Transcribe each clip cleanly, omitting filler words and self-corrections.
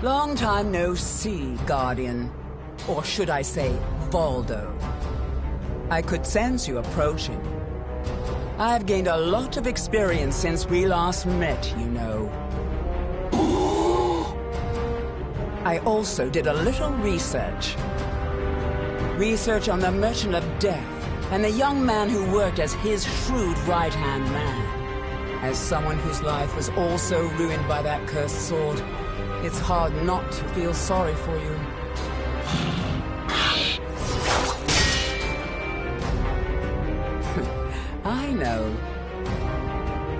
Long time no see, Guardian. Or should I say, Voldo. I could sense you approaching. I've gained a lot of experience since we last met, you know. I also did a little research. Research on the Merchant of Death and the young man who worked as his shrewd right-hand man. As someone whose life was also ruined by that cursed sword, it's hard not to feel sorry for you. I know.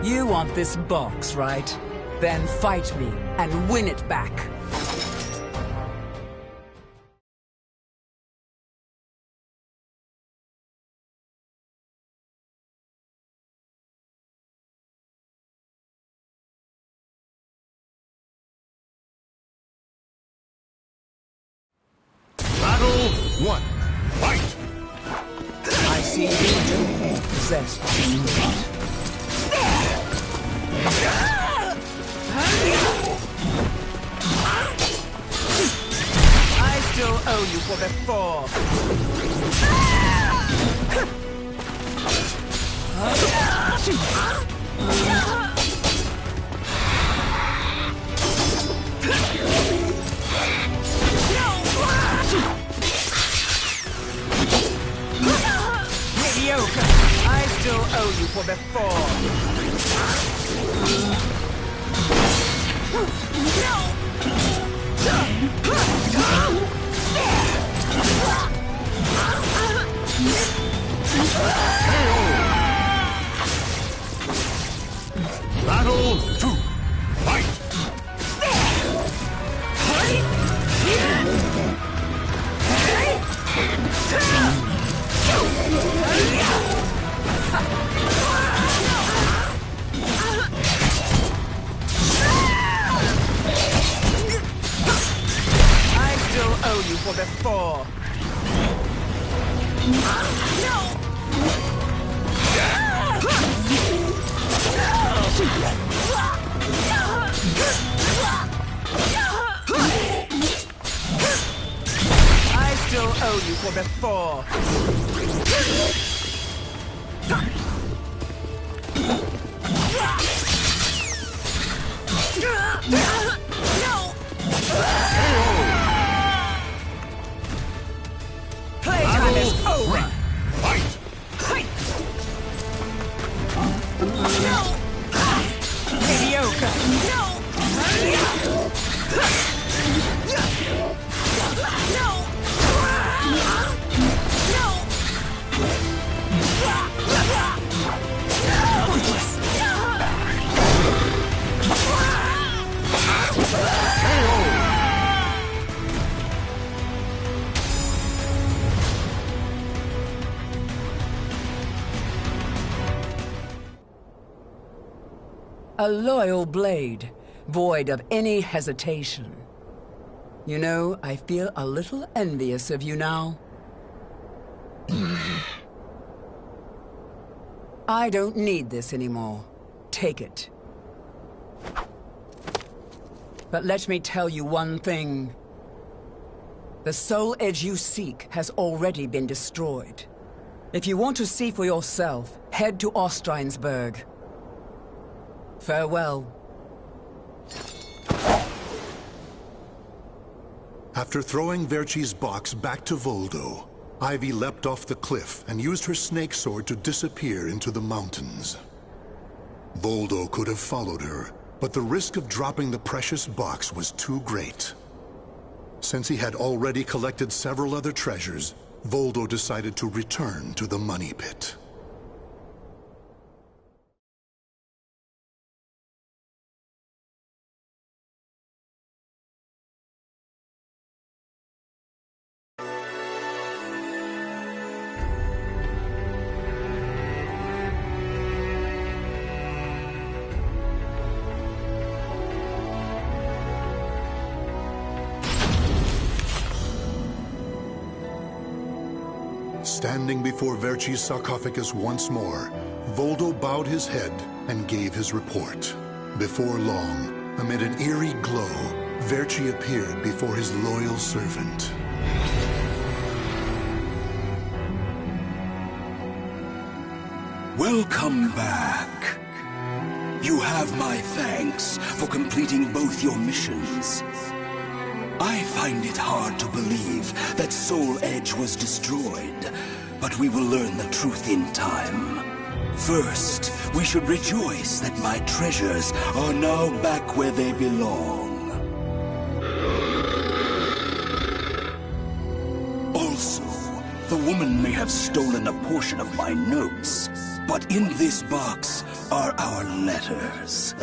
You want this box, right? Then fight me and win it back. Battle 1. Fight! I see you don't possess the I still owe you for before. Mediocre. I still owe you for before. Battle 2. Fight! I still owe you for before. I still owe you for before. Playtime is over. Fight! Mediocre. A loyal blade, void of any hesitation. You know, I feel a little envious of you now. I don't need this anymore. Take it. But let me tell you one thing. The soul edge you seek has already been destroyed. If you want to see for yourself, head to Ostreinsburg. Farewell. After throwing Verci's box back to Voldo, Ivy leapt off the cliff and used her snake sword to disappear into the mountains. Voldo could have followed her, but the risk of dropping the precious box was too great. Since he had already collected several other treasures, Voldo decided to return to the money pit. Standing before Verci's sarcophagus once more, Voldo bowed his head and gave his report. Before long, amid an eerie glow, Verci appeared before his loyal servant. Welcome back. You have my thanks for completing both your missions. I find it hard to believe that Soul Edge was destroyed, but we will learn the truth in time. First, we should rejoice that my treasures are now back where they belong. Also, the woman may have stolen a portion of my notes, but in this box are our letters.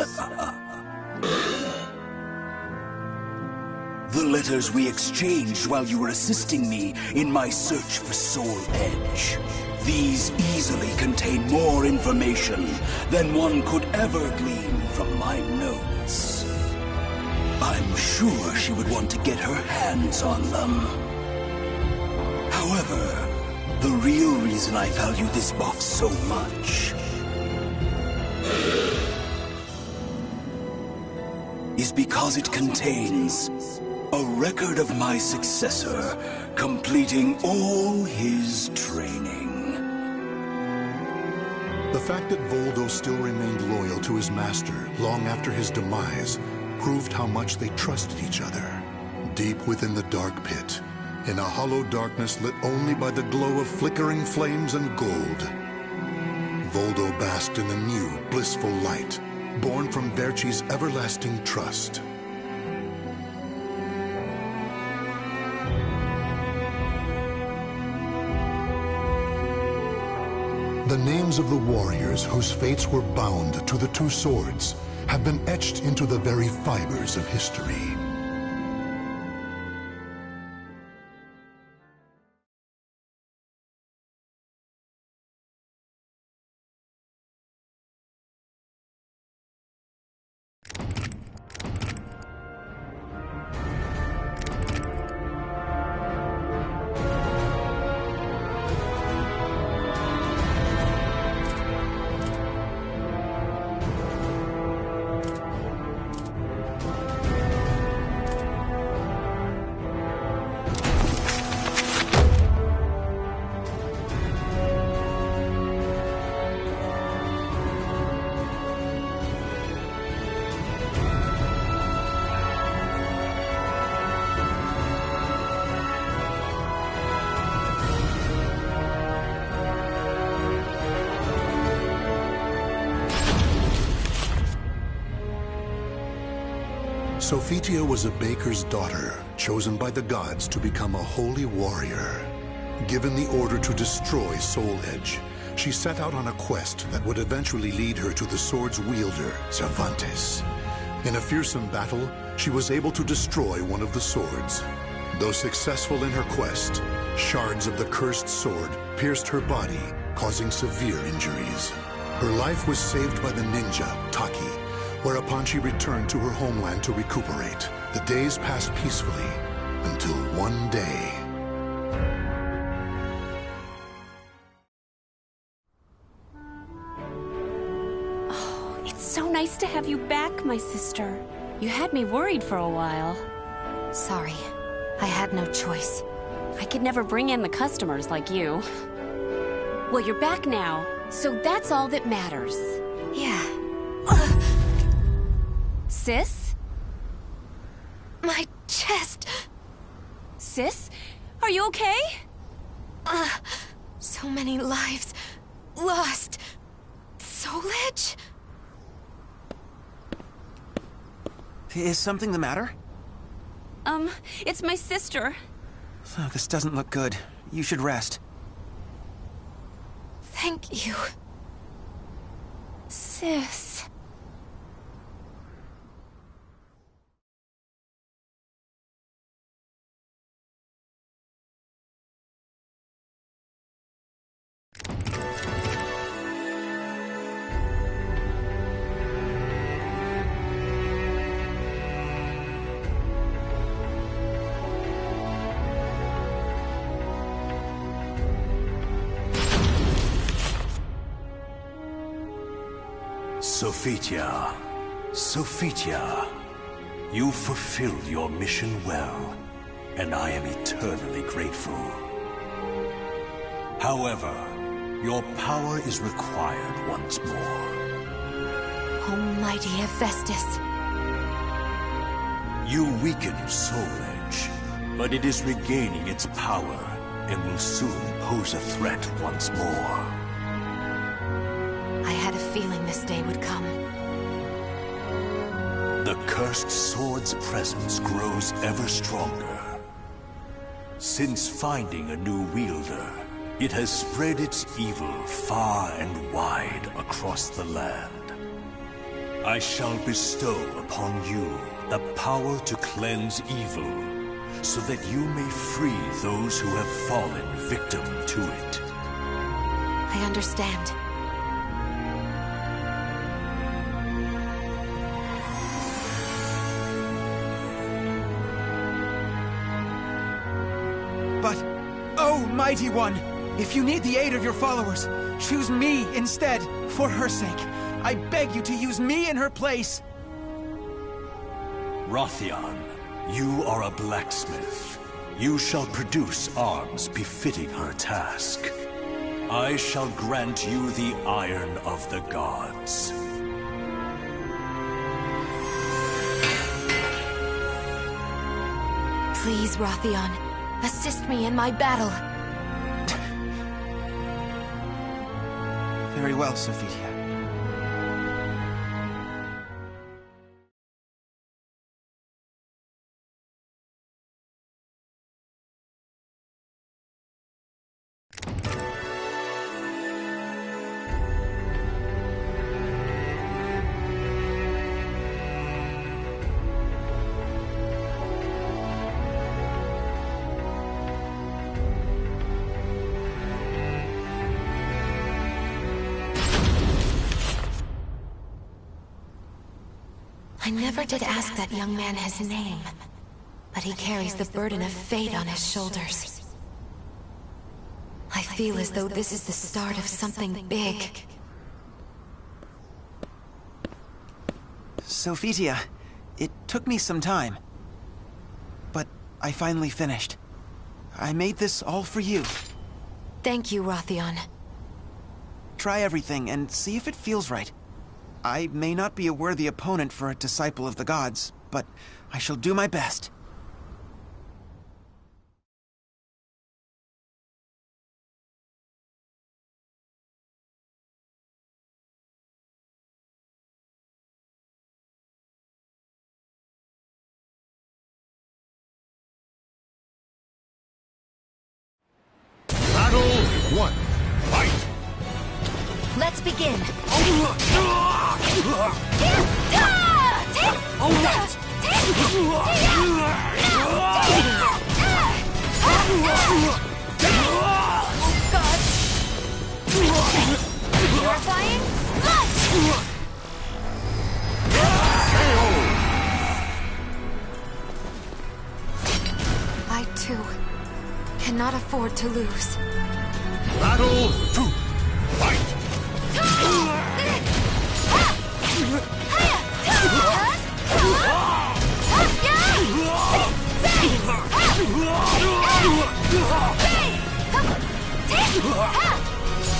The letters we exchanged while you were assisting me in my search for Soul Edge. These easily contain more information than one could ever glean from my notes. I'm sure she would want to get her hands on them. However, the real reason I value this box so much is because it contains a record of my successor completing all his training. The fact that Voldo still remained loyal to his master long after his demise proved how much they trusted each other. Deep within the dark pit, in a hollow darkness lit only by the glow of flickering flames and gold, Voldo basked in a new, blissful light, born from Verci's everlasting trust. The names of the warriors whose fates were bound to the two swords have been etched into the very fibers of history. Sophitia was a baker's daughter, chosen by the gods to become a holy warrior. Given the order to destroy Soul Edge, she set out on a quest that would eventually lead her to the sword's wielder, Cervantes. In a fearsome battle, she was able to destroy one of the swords. Though successful in her quest, shards of the cursed sword pierced her body, causing severe injuries. Her life was saved by the ninja, Taki, whereupon she returned to her homeland to recuperate. The days passed peacefully until one day. Oh, it's so nice to have you back, my sister. You had me worried for a while. Sorry, I had no choice. I could never bring in the customers like you. Well, you're back now, so that's all that matters. Yeah. Sis? My chest. Sis? Are you okay? So many lives lost. Soul Edge? Is something the matter? It's my sister. Oh, this doesn't look good. You should rest. Thank you. Sis. Sophitia. Sophitia. You fulfilled your mission well, and I am eternally grateful. However, your power is required once more. Almighty Hephaestus. You weakened Soul Edge, but it is regaining its power and will soon pose a threat once more. I had a feeling this day would come. The cursed sword's presence grows ever stronger. Since finding a new wielder, it has spread its evil far and wide across the land. I shall bestow upon you the power to cleanse evil, so that you may free those who have fallen victim to it. I understand. But, oh, Mighty One, if you need the aid of your followers, choose me instead, for her sake. I beg you to use me in her place. Rothion, you are a blacksmith. You shall produce arms befitting her task. I shall grant you the Iron of the Gods. Please, Rothion, assist me in my battle. Very well, Sophia. I never did ask that young man his name, but he carries the burden of fate on his shoulders. I feel as though this is the start of something big. Sophia, it took me some time. But I finally finished. I made this all for you. Thank you, Rothion. Try everything and see if it feels right. I may not be a worthy opponent for a disciple of the gods, but I shall do my best. Battle 1. Fight! Let's begin. Purifying? I, too, cannot afford to lose. Battle 2. Fight!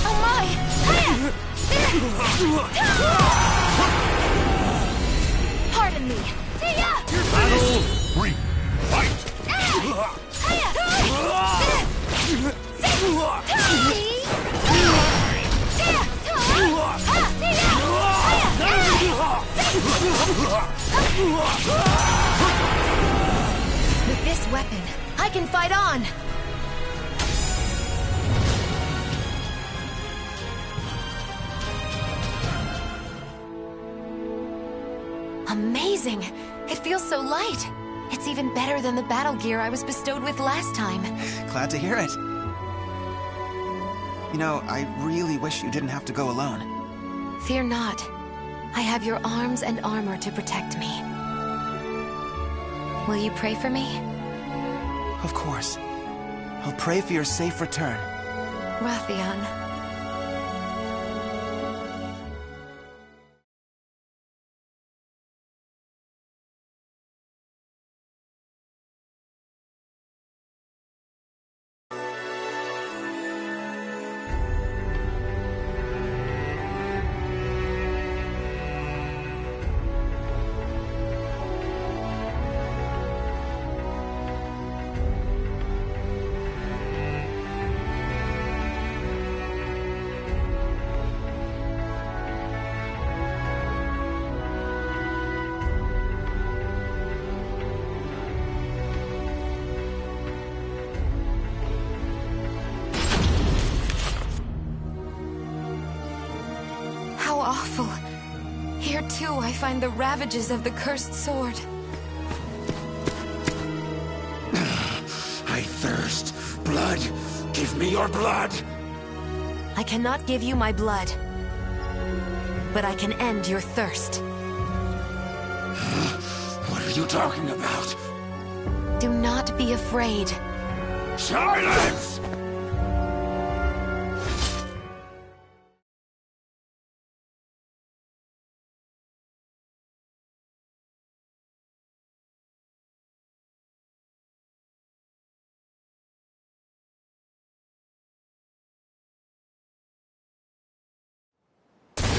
Oh my! Pardon me. Battle 3. Fight! With this weapon, I can fight on! Amazing! It feels so light! It's even better than the battle gear I was bestowed with last time. Glad to hear it. You know, I really wish you didn't have to go alone. Fear not. I have your arms and armor to protect me. Will you pray for me? Of course. I'll pray for your safe return. Rothion. awful. Here too I find the ravages of the cursed sword. I thirst. Blood. Give me your blood. I cannot give you my blood, but I can end your thirst. What are you talking about? Do not be afraid. Silence!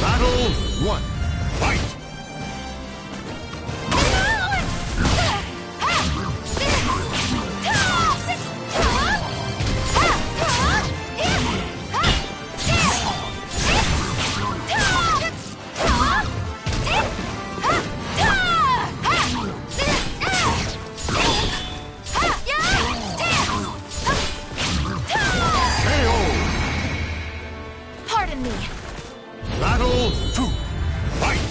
Battle 1. Fight! Pardon me. Battle 2. Fight!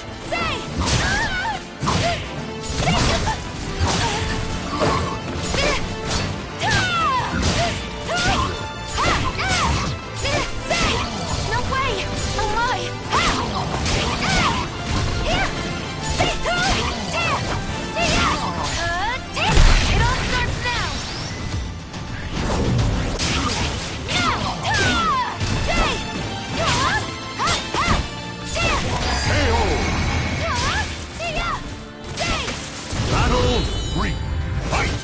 No way! Oh my! It all starts now! Battle 3. Fight!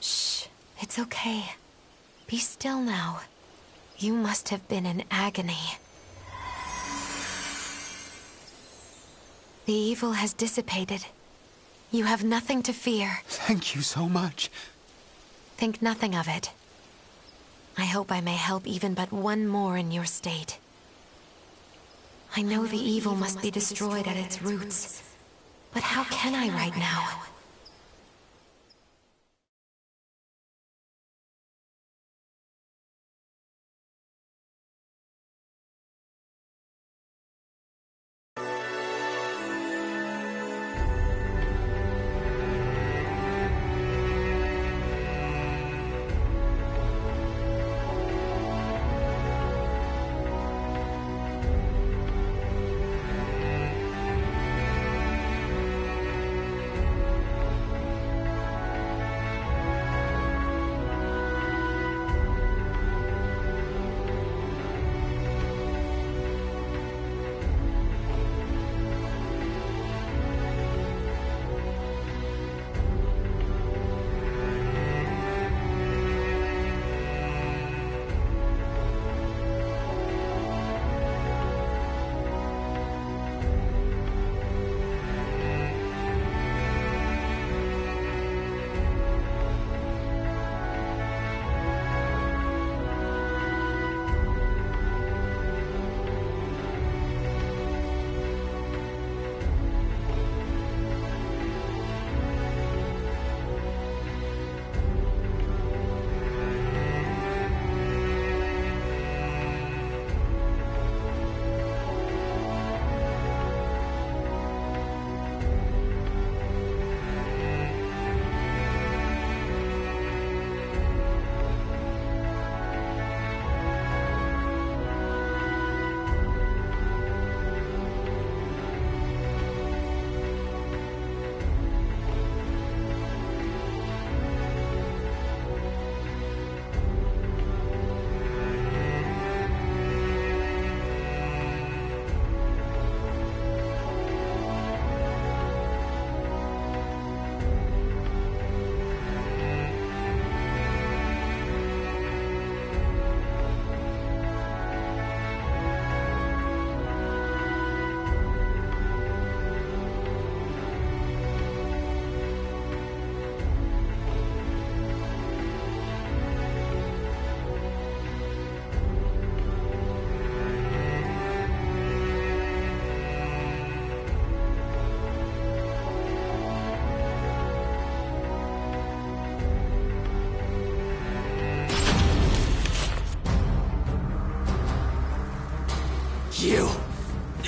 Shh. It's okay. Be still now. You must have been in agony. The evil has dissipated. You have nothing to fear. Thank you so much. Think nothing of it. I hope I may help even but one more in your state. I know the evil must be destroyed at its roots, but how can I right now?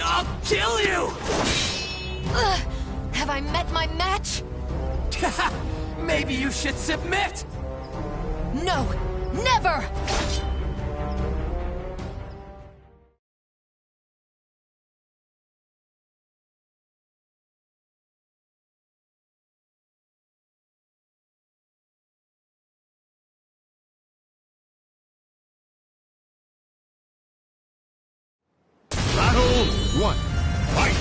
I'll kill you! Have I met my match? Maybe you should submit! No! Never! Battle 1. Fight!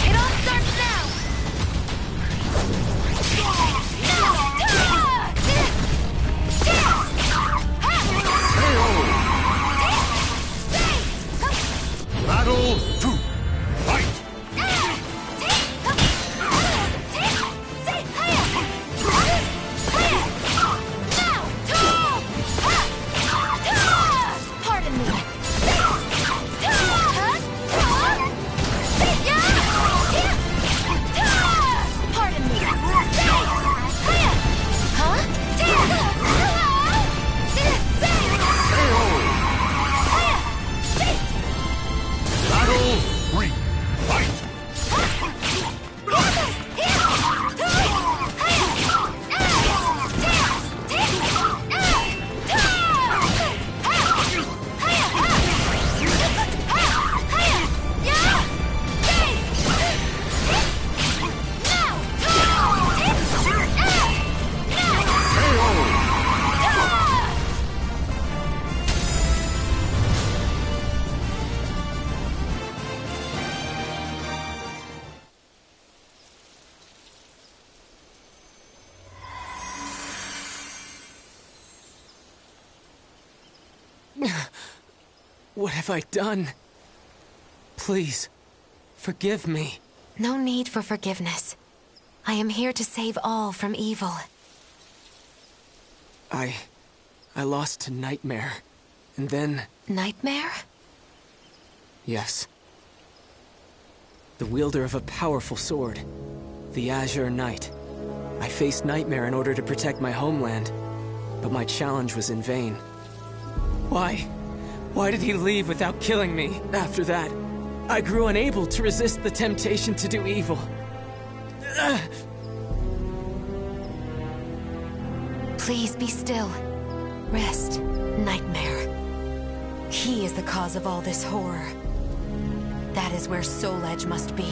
It all starts now! Battle 2. Fight! Pardon me. Pardon me. Battle 3. Fight! What have I done? Please, forgive me. No need for forgiveness. I am here to save all from evil. I lost to Nightmare, and then... Nightmare? Yes. The wielder of a powerful sword, the Azure Knight. I faced Nightmare in order to protect my homeland, but my challenge was in vain. Why? Why did he leave without killing me? After that, I grew unable to resist the temptation to do evil. Please be still. Rest, Nightmare. He is the cause of all this horror. That is where Soul Edge must be.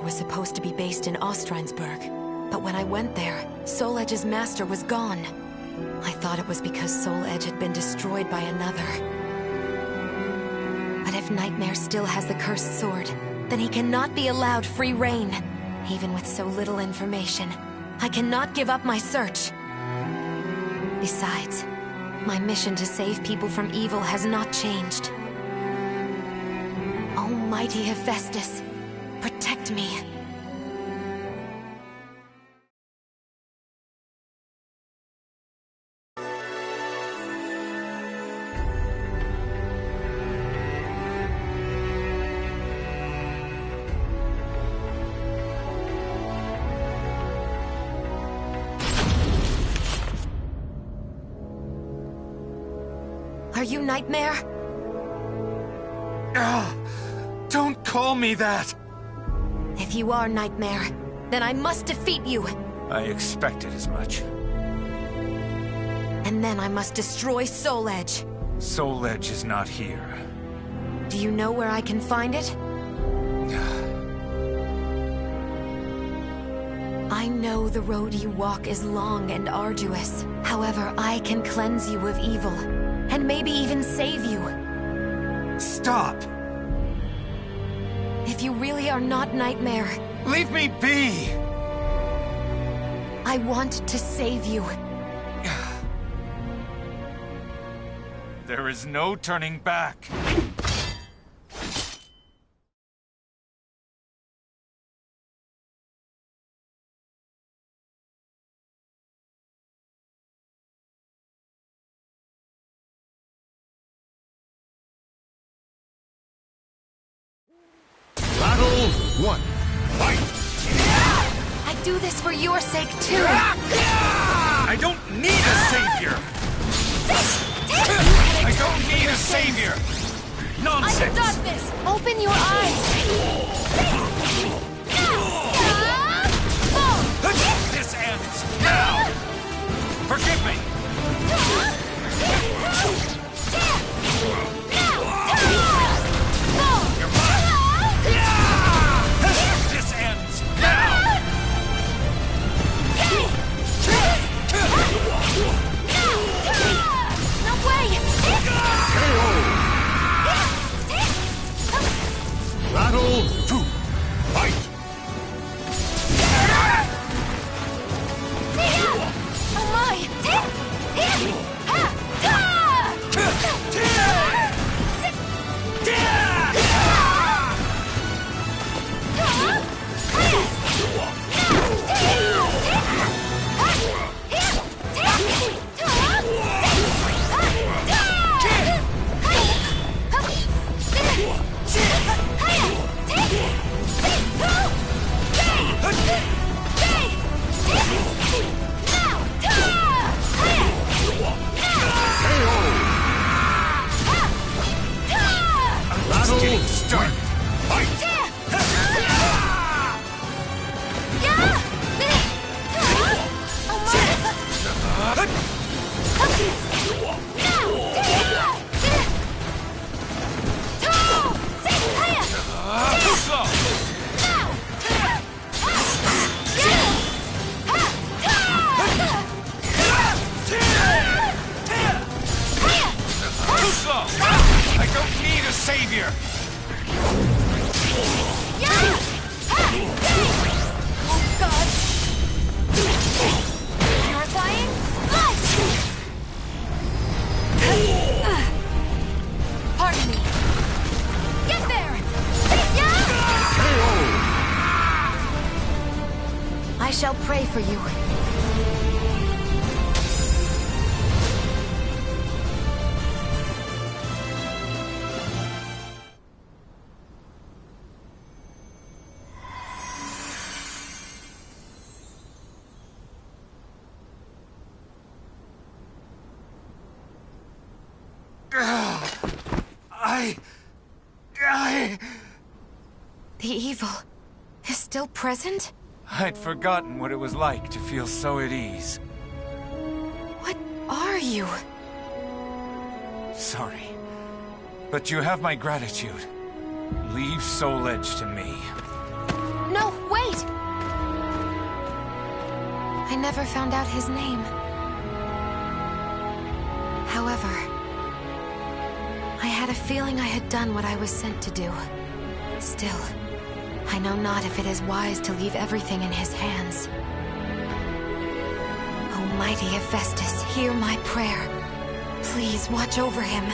was supposed to be based in Ostrheinsburg. But when I went there, Soul Edge's master was gone. I thought it was because Soul Edge had been destroyed by another. But if Nightmare still has the cursed sword, then he cannot be allowed free reign. Even with so little information, I cannot give up my search. Besides, my mission to save people from evil has not changed. Almighty Hephaestus, protect me. Are you Nightmare? Don't call me that! If you are Nightmare, then I must defeat you. I expected as much. And then I must destroy Soul Edge. Soul Edge is not here. Do you know where I can find it? I know the road you walk is long and arduous. However, I can cleanse you of evil, and maybe even save you. Stop! If you really are not Nightmare... Leave me be! I want to save you. There is no turning back. Battle 1. Fight! I do this for your sake, too. I don't need a savior! I don't need a savior! Nonsense! I have got this! Open your eyes! This ends now! Forgive me! You're mine! This ends now! No way! Battle 2. Fight! Oh my! Getting started. Fight! Too slow! Too slow! I don't need a savior! Oh God! Purifying light! Pardon me. Get there! I shall pray for you. The evil is still present? I'd forgotten what it was like to feel so at ease. What are you? Sorry. But you have my gratitude. Leave Soul Edge to me. No, wait! I never found out his name. However, I had a feeling I had done what I was sent to do. Still, I know not if it is wise to leave everything in his hands. Almighty Hephaestus, hear my prayer. Please watch over him.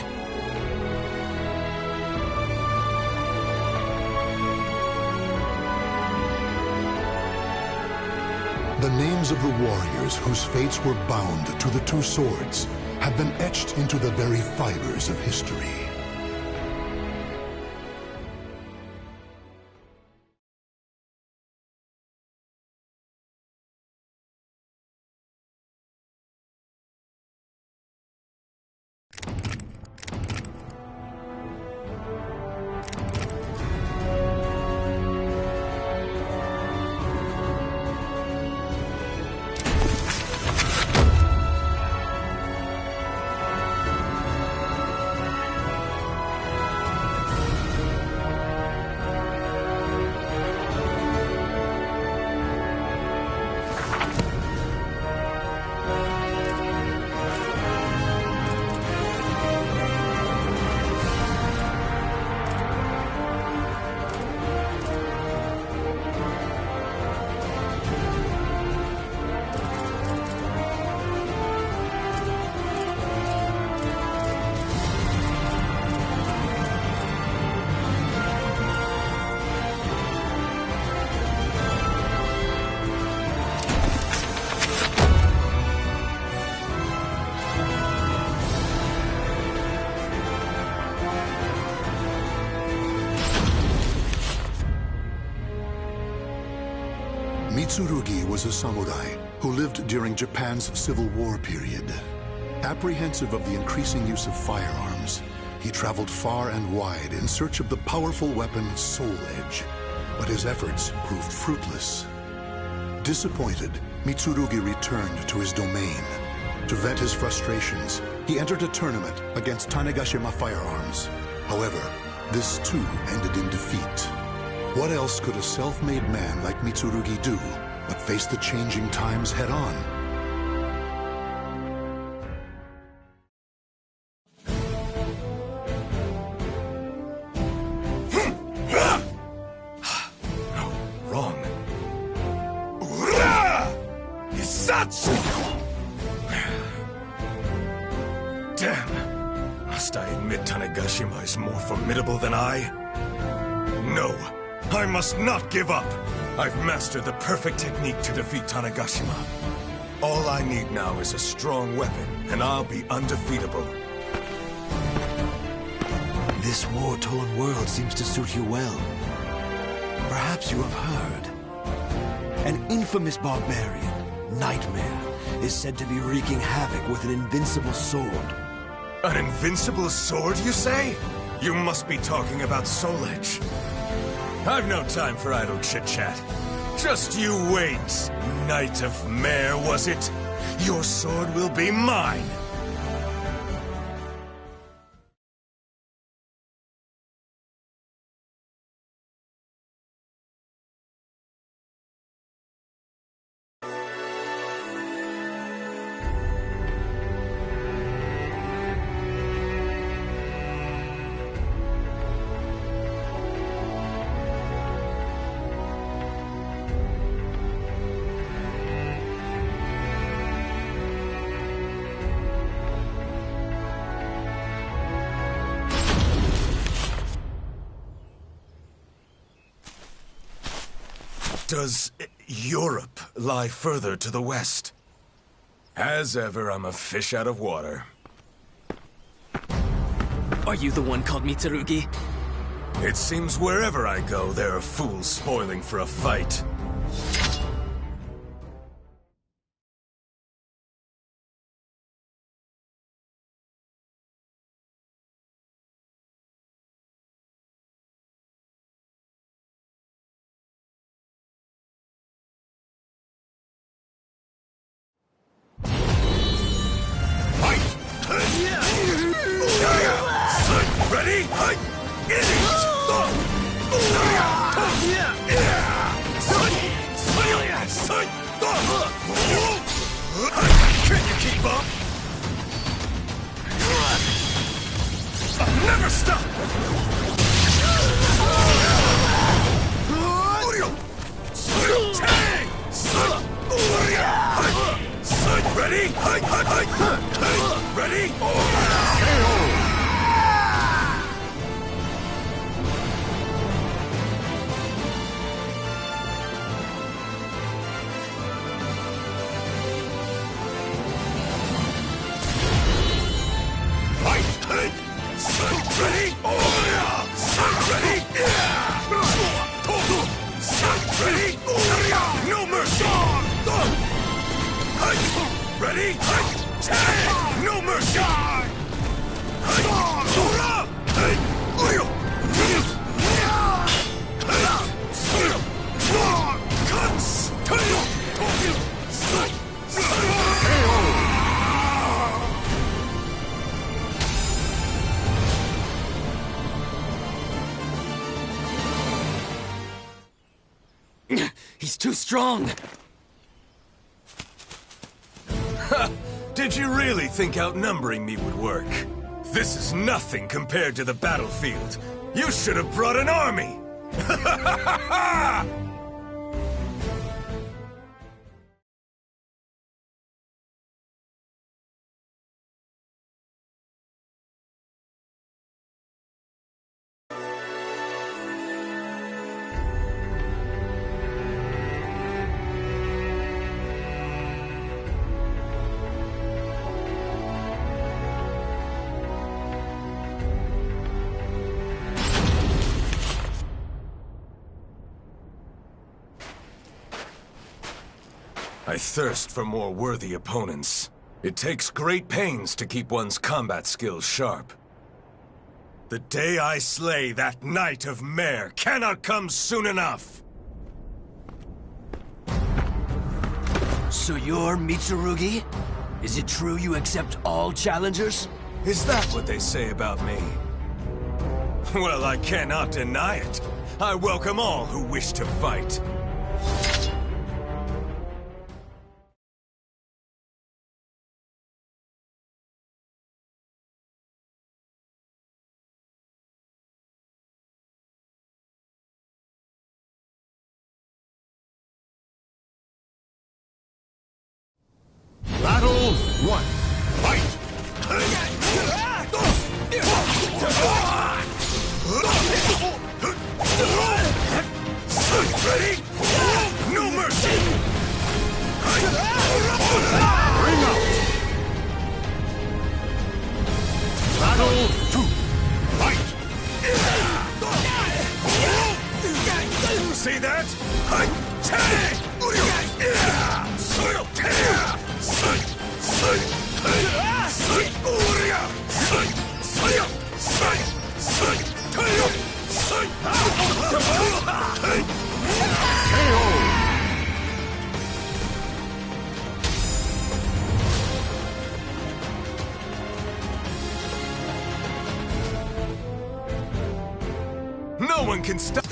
The names of the warriors whose fates were bound to the two swords have been etched into the very fibers of history. Mitsurugi was a samurai who lived during Japan's Civil War period. Apprehensive of the increasing use of firearms, he traveled far and wide in search of the powerful weapon Soul Edge, but his efforts proved fruitless. Disappointed, Mitsurugi returned to his domain. To vent his frustrations, he entered a tournament against Tanegashima firearms. However, this too ended in defeat. What else could a self-made man like Mitsurugi do but face the changing times head-on? No, wrong. Isatsu! Damn! Must I admit Tanegashima is more formidable than I? No! I must not give up! I've mastered the perfect technique to defeat Tanegashima. All I need now is a strong weapon, and I'll be undefeatable. This war-torn world seems to suit you well. Perhaps you have heard. An infamous barbarian, Nightmare, is said to be wreaking havoc with an invincible sword. An invincible sword, you say? You must be talking about Soul Edge. I've no time for idle chit-chat. Just you wait, Knight of Mare, was it? Your sword will be mine! Does Europe lie further to the west? As ever, I'm a fish out of water. Are you the one called Mitsurugi? It seems wherever I go, there are fools spoiling for a fight. Ready? Can you keep up? I'll never stop! Ready? Ready? Ready? No mercy! Ready? No mercy! He's too strong! Did you really think outnumbering me would work? This is nothing compared to the battlefield. You should have brought an army! I thirst for more worthy opponents. It takes great pains to keep one's combat skills sharp. The day I slay that Knight of Mare cannot come soon enough! So you're Mitsurugi? Is it true you accept all challengers? Is that what they say about me? Well, I cannot deny it. I welcome all who wish to fight. Battle 1. Fight! Ready? No mercy! Bring out! Battle 2. Fight! See that? No one can stop.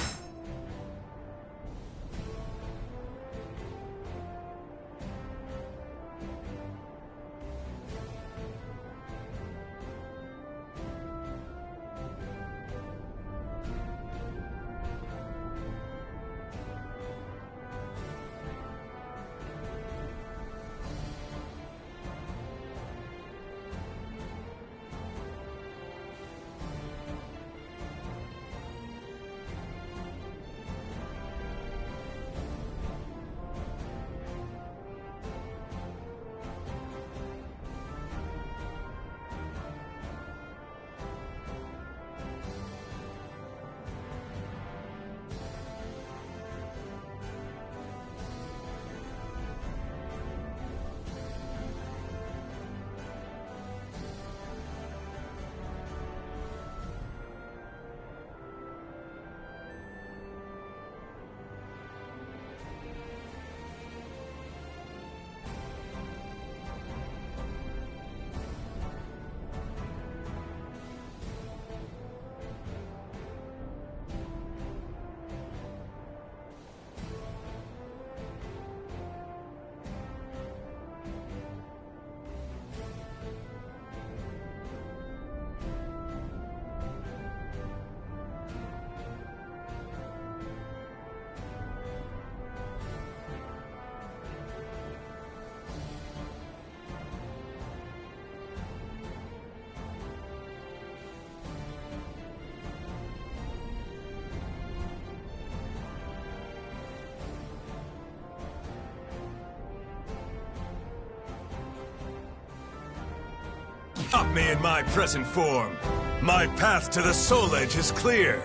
stop me in my present form. My path to the Soul Edge is clear.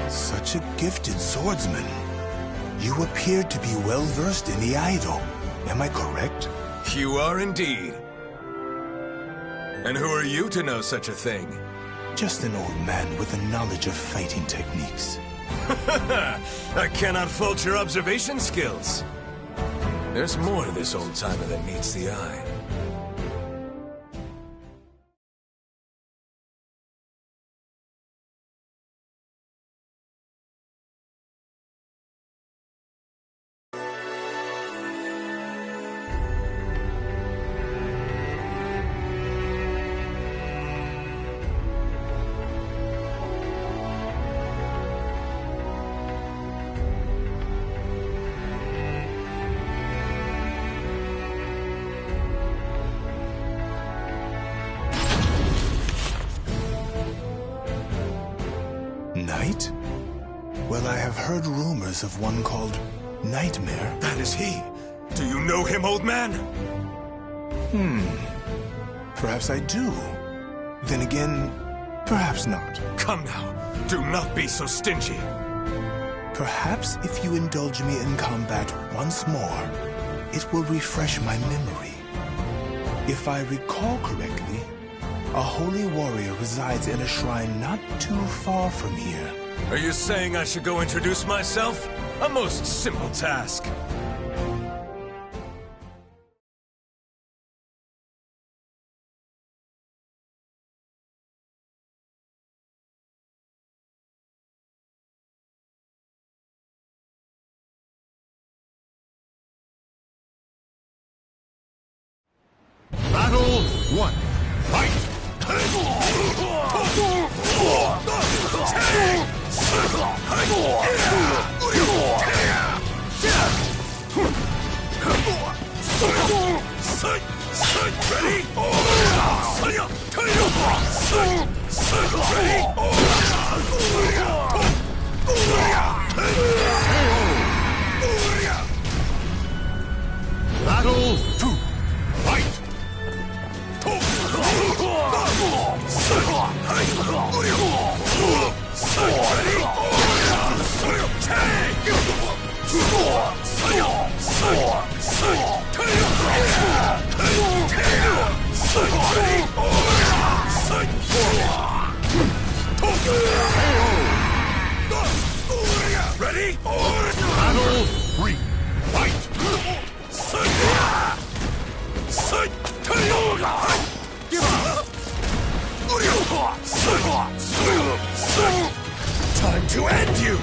Such a gifted swordsman. You appear to be well versed in the idol. Am I correct? You are indeed. And who are you to know such a thing? Just an old man with a knowledge of fighting techniques. I cannot fault your observation skills. There's more to this old-timer than meets the eye. Knight? Well, I have heard rumors of one called Nightmare. That is he. Do you know him, old man? Perhaps I do. Then again, perhaps not. Come now. Do not be so stingy. Perhaps if you indulge me in combat once more, it will refresh my memory. If I recall correctly, a holy warrior resides in a shrine not too far from here. Are you saying I should go introduce myself? A most simple task. Battle 1. Fight! Battle 2. Fight! Ready? Battle 3. Fight! Give up! Time to end you!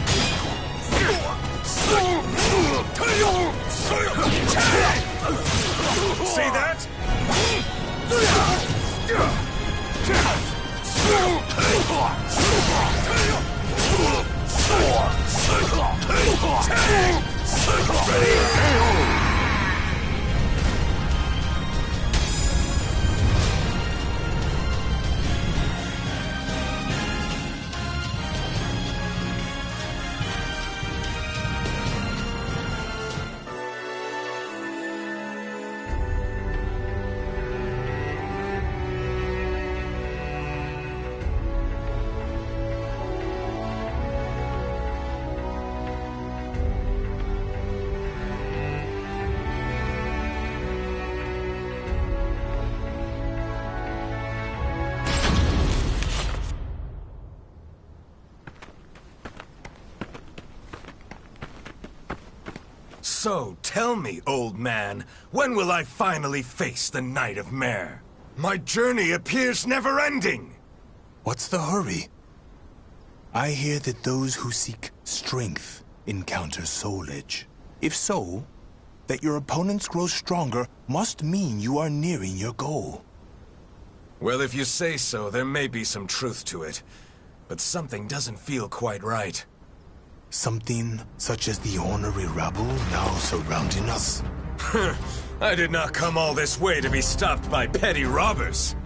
See that? So, tell me, old man, when will I finally face the Knight of Mare? My journey appears never-ending! What's the hurry? I hear that those who seek strength encounter Soul Edge. If so, that your opponents grow stronger must mean you are nearing your goal. Well, if you say so, there may be some truth to it. But something doesn't feel quite right. Something such as the ornery rabble now surrounding us? I did not come all this way to be stopped by petty robbers.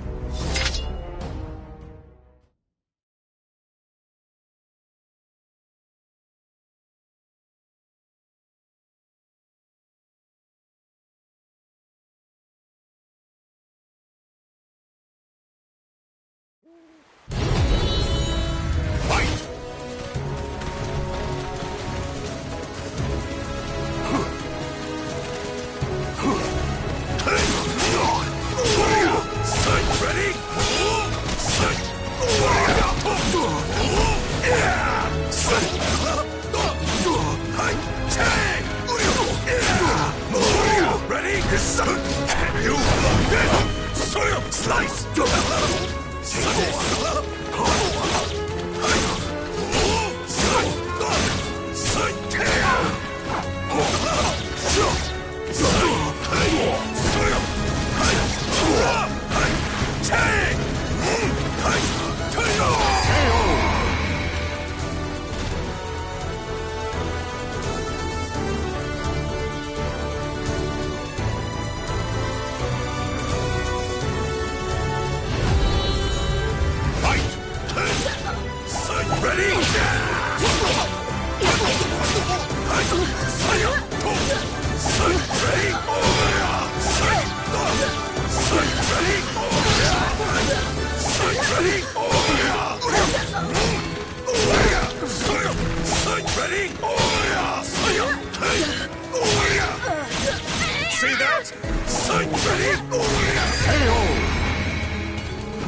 See that? Sight ready?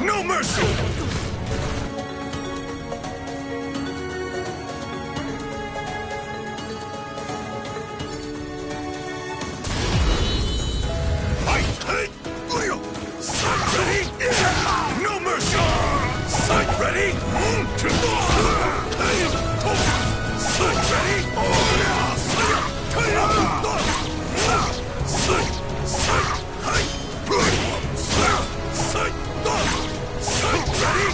No mercy! Sight ready? No mercy! Sight ready? Sight ready? Sight ready?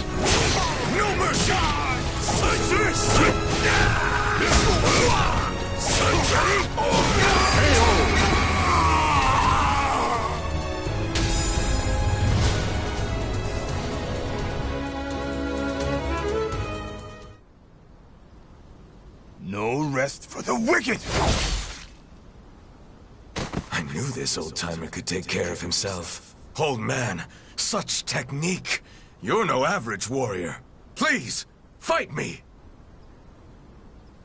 No mercy! Sight ready? No rest for the wicked! I knew this old-timer could take care of himself. Old man, such technique! You're no average warrior. Please, fight me!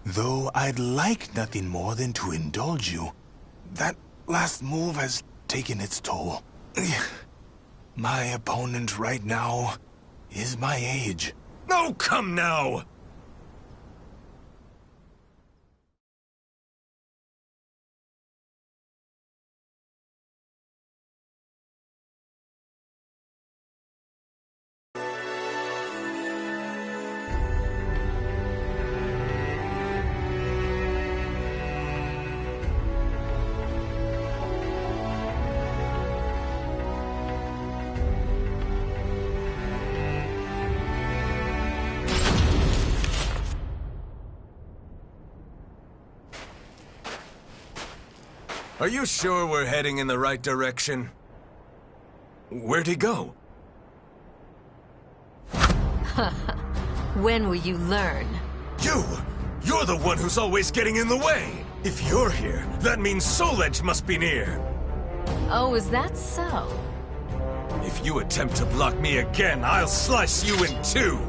Though I'd like nothing more than to indulge you, that last move has taken its toll. My opponent right now is my age. Oh, come now! Are you sure we're heading in the right direction? Where'd he go? When will you learn? You're the one who's always getting in the way! If you're here, that means Soul Edge must be near! Oh, is that so? If you attempt to block me again, I'll slice you in two!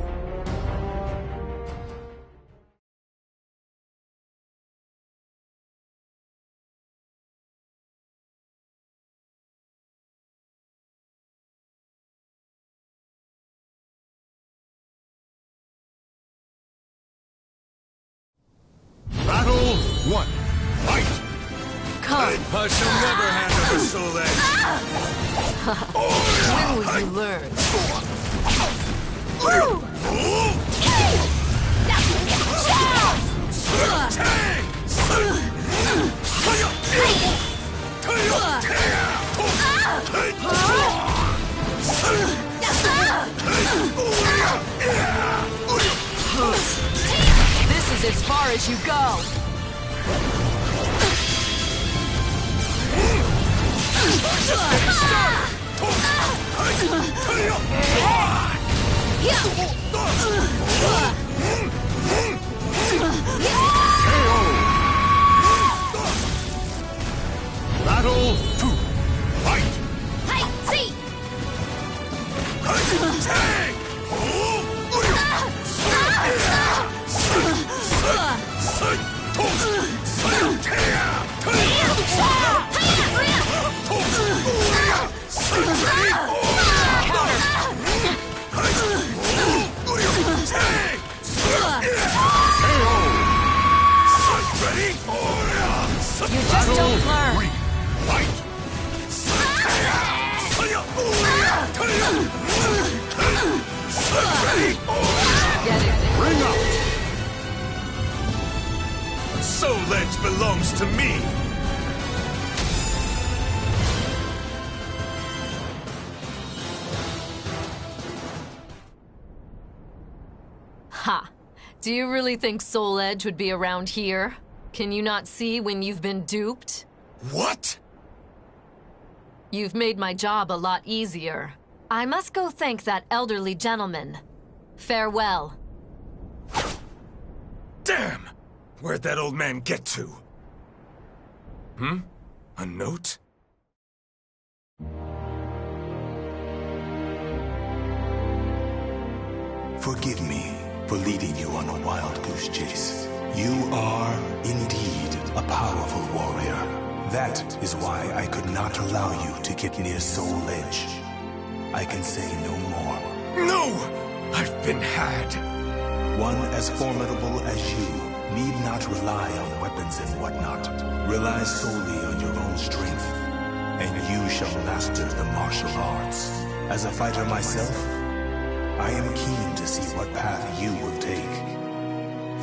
Battle 1. Fight! Come! I shall never handle the Soul Edge! When will you learn? This is as far as you go. Battle 2. Fight! Hey, see! Get it? Bring up! Soul Edge belongs to me! Ha! Do you really think Soul Edge would be around here? Can you not see when you've been duped? What? You've made my job a lot easier. I must go thank that elderly gentleman. Farewell. Damn! Where'd that old man get to? A note? Forgive me for leading you on a wild goose chase. You are, indeed, a powerful warrior. That is why I could not allow you to get near Soul Edge. I can say no more. No! I've been had! One as formidable as you need not rely on weapons and whatnot. Rely solely on your own strength, and you shall master the martial arts. As a fighter myself, I am keen to see what path you will take.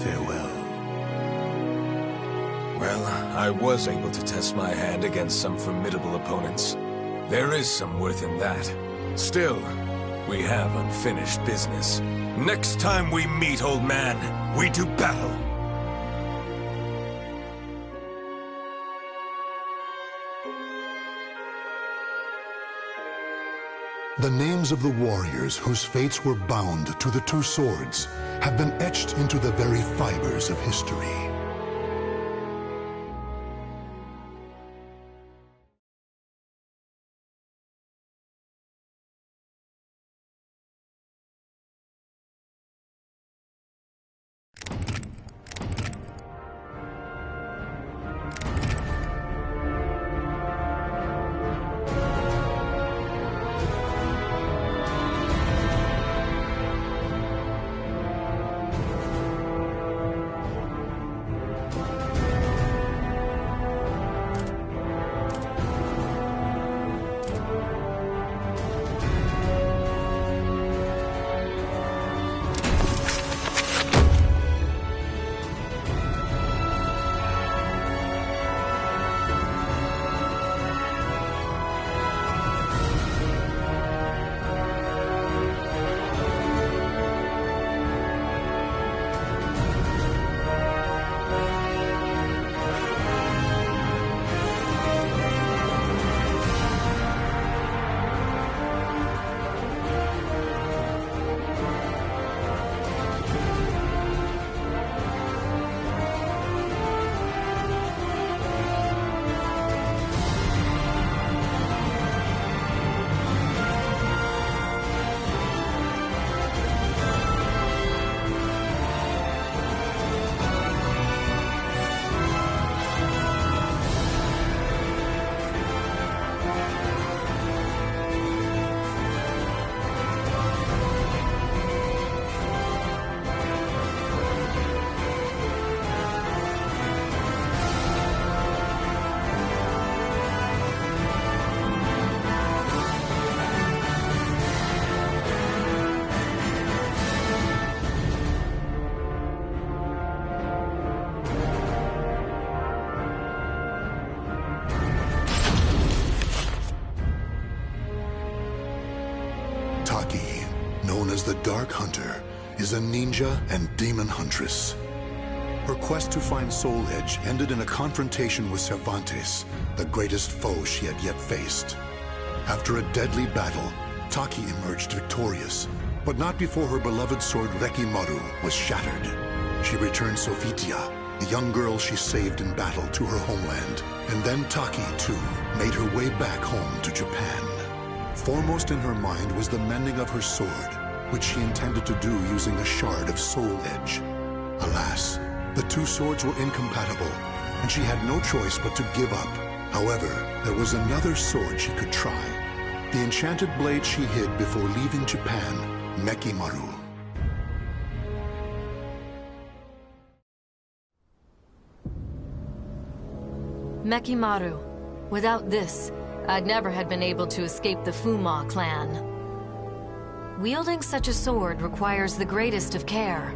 Farewell. Well, I was able to test my hand against some formidable opponents. There is some worth in that. Still, we have unfinished business. Next time we meet, old man, we do battle. The names of the warriors whose fates were bound to the two swords have been etched into the very fibers of history. Known as the Dark Hunter, is a ninja and demon huntress. Her quest to find Soul Edge ended in a confrontation with Cervantes, the greatest foe she had yet faced. After a deadly battle, Taki emerged victorious, but not before her beloved sword Rekimaru was shattered. She returned Sofitia, the young girl she saved in battle, to her homeland, and then Taki, too, made her way back home to Japan. Foremost in her mind was the mending of her sword, which she intended to do using a shard of Soul Edge. Alas, the two swords were incompatible, and she had no choice but to give up. However, there was another sword she could try. The enchanted blade she hid before leaving Japan, Mekimaru. Mekimaru. Without this, I'd never have been able to escape the Fuma clan. Wielding such a sword requires the greatest of care.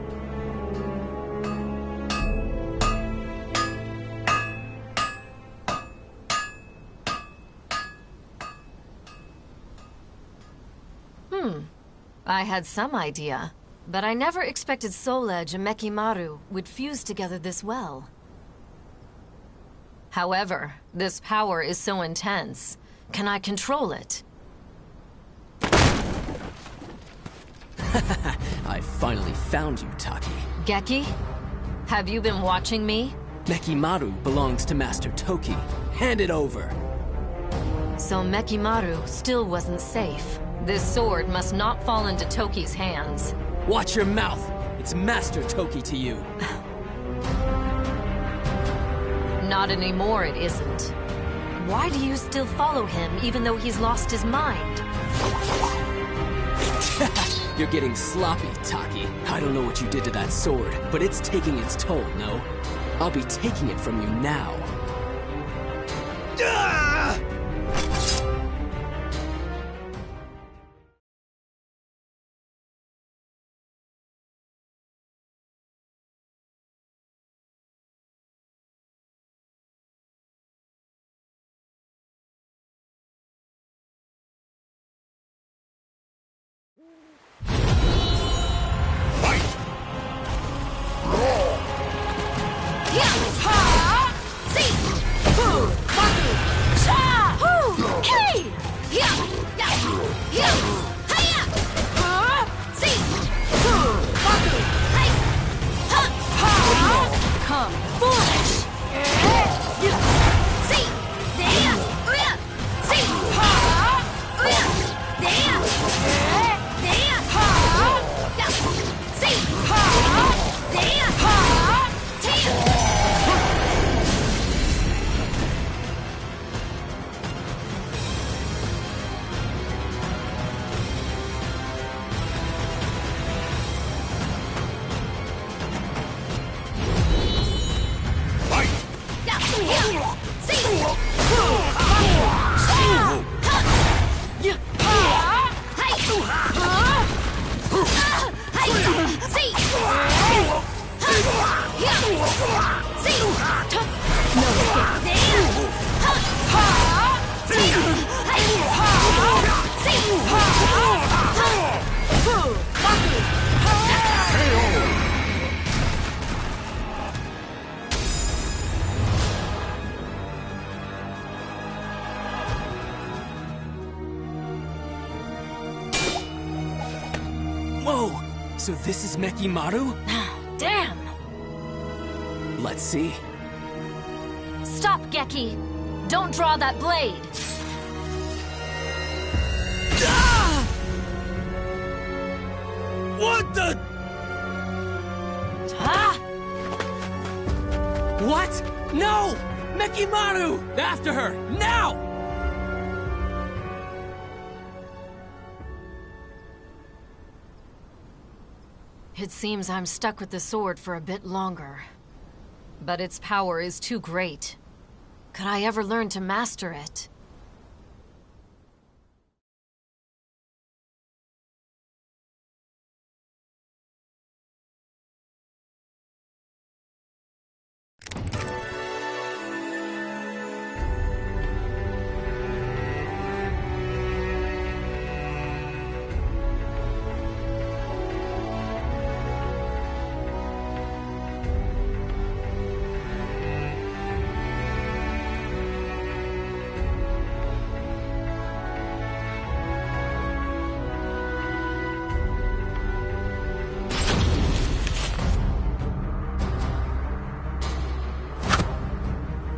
I had some idea, but I never expected Soul Edge and Mekimaru would fuse together this well. However, this power is so intense. Can I control it? I finally found you, Taki. Geki? Have you been watching me? Mekimaru belongs to Master Toki. Hand it over. So Mekimaru still wasn't safe. This sword must not fall into Toki's hands. Watch your mouth! It's Master Toki to you. Not anymore, it isn't. Why do you still follow him even though he's lost his mind? You're getting sloppy, Taki. I don't know what you did to that sword, but it's taking its toll, no? I'll be taking it from you now. Whoa! So this is Mekimaru? Damn! Let's see. Stop, Geki! Don't draw that blade! Ah! What the? Ah! What? No! Mekimaru! After her! Now! It seems I'm stuck with the sword for a bit longer. But its power is too great. Could I ever learn to master it?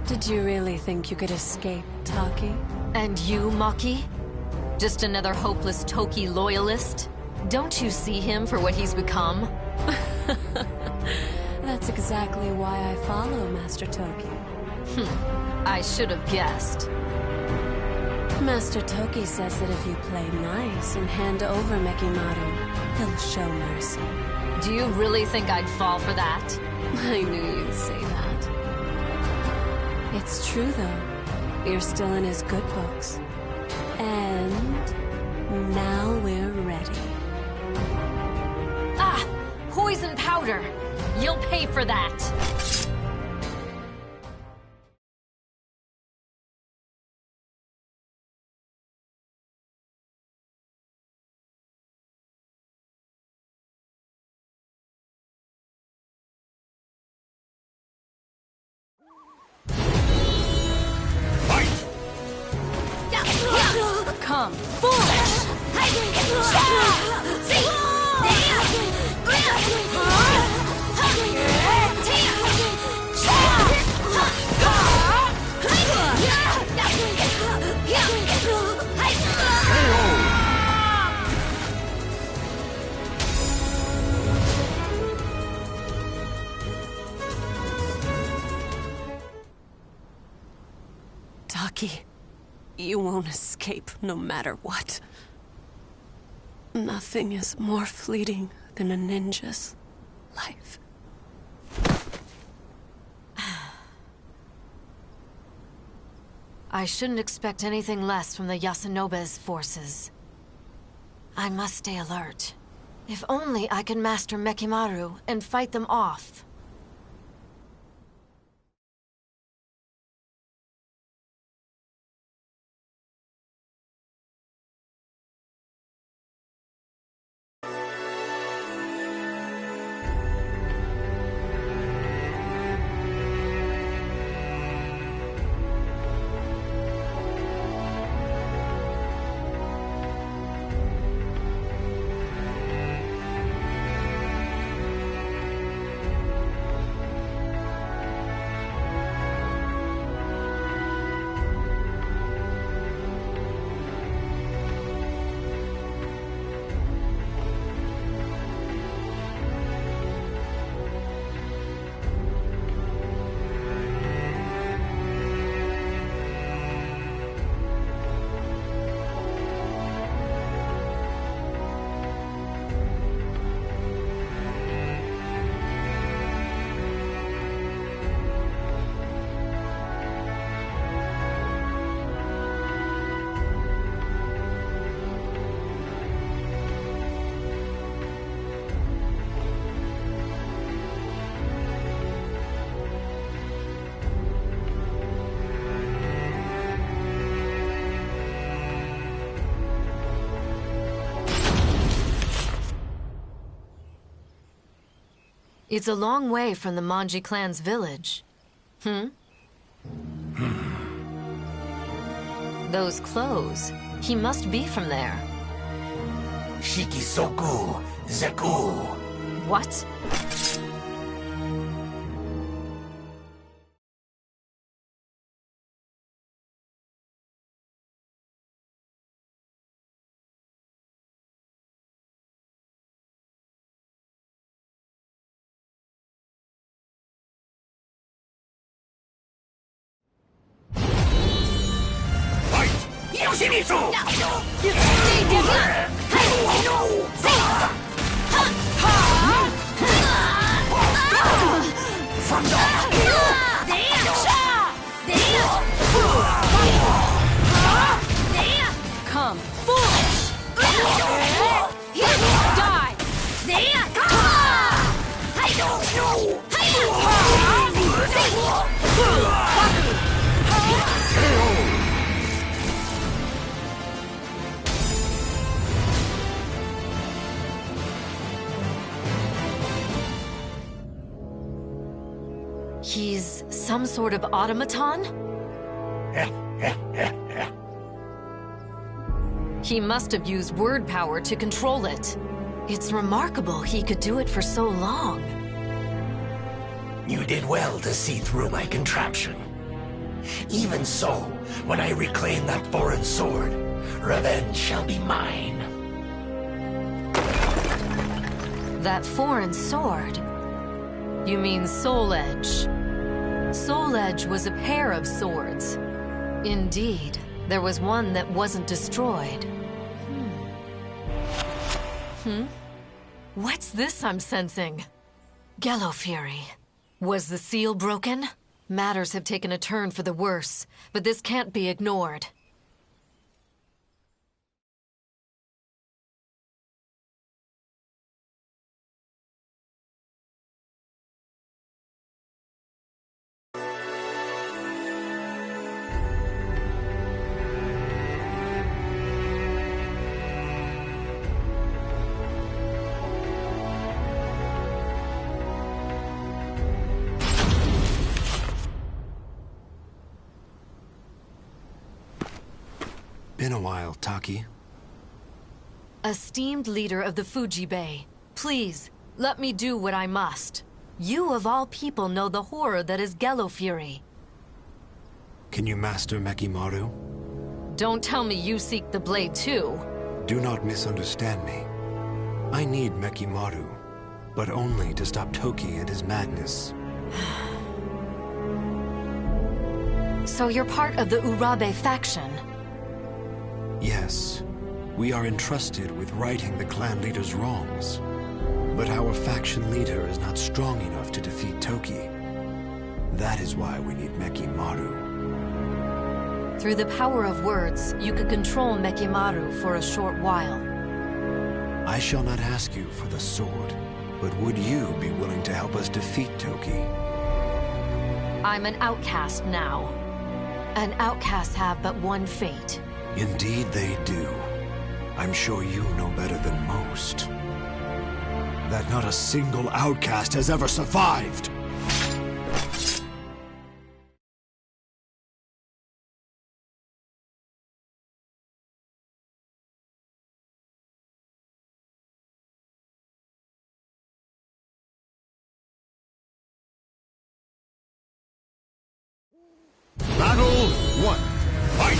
Did you really think you could escape, Taki? And you, Maki? Just another hopeless Toki loyalist? Don't you see him for what he's become? That's exactly why I follow Master Toki. I should have guessed. Master Toki says that if you play nice and hand over Mekimaru, he'll show mercy. Do you really think I'd fall for that? I knew you'd say that. It's true, though. You're still in his good books. And now we're ready. poison powder. You'll pay for that. Come, foolish! Taki, you won't escape no matter what. Nothing is more fleeting than a ninja's life. I shouldn't expect anything less from the Yasunobe's forces. I must stay alert. If only I could master Mekimaru and fight them off. It's a long way from the Manji clan's village. Those clothes. He must be from there. Shikisoku Zeku. What? Yoshimitsu! From Come, foolish! Die! I don't know! He's some sort of automaton? He must have used word power to control it. It's remarkable he could do it for so long. You did well to see through my contraption. Even so, when I reclaim that foreign sword, revenge shall be mine. That foreign sword? You mean Soul Edge. Soul Edge was a pair of swords. Indeed, there was one that wasn't destroyed. What's this I'm sensing? Gallo Fury. Was the seal broken? Matters have taken a turn for the worse, but this can't be ignored. been a while, Taki. Esteemed leader of the Fuji Bay, please, let me do what I must. You of all people know the horror that is Gelo Fury. Can you master Mekimaru? Don't tell me you seek the blade too. Do not misunderstand me. I need Mekimaru, but only to stop Toki and his madness. So you're part of the Urabe faction? Yes. We are entrusted with righting the clan leader's wrongs. But our faction leader is not strong enough to defeat Toki. That is why we need Mekimaru. Through the power of words, you could control Mekimaru for a short while. I shall not ask you for the sword, but would you be willing to help us defeat Toki? I'm an outcast now. And outcasts have but one fate. Indeed they do. I'm sure you know better than most. That not a single outcast has ever survived! Battle 1. Fight!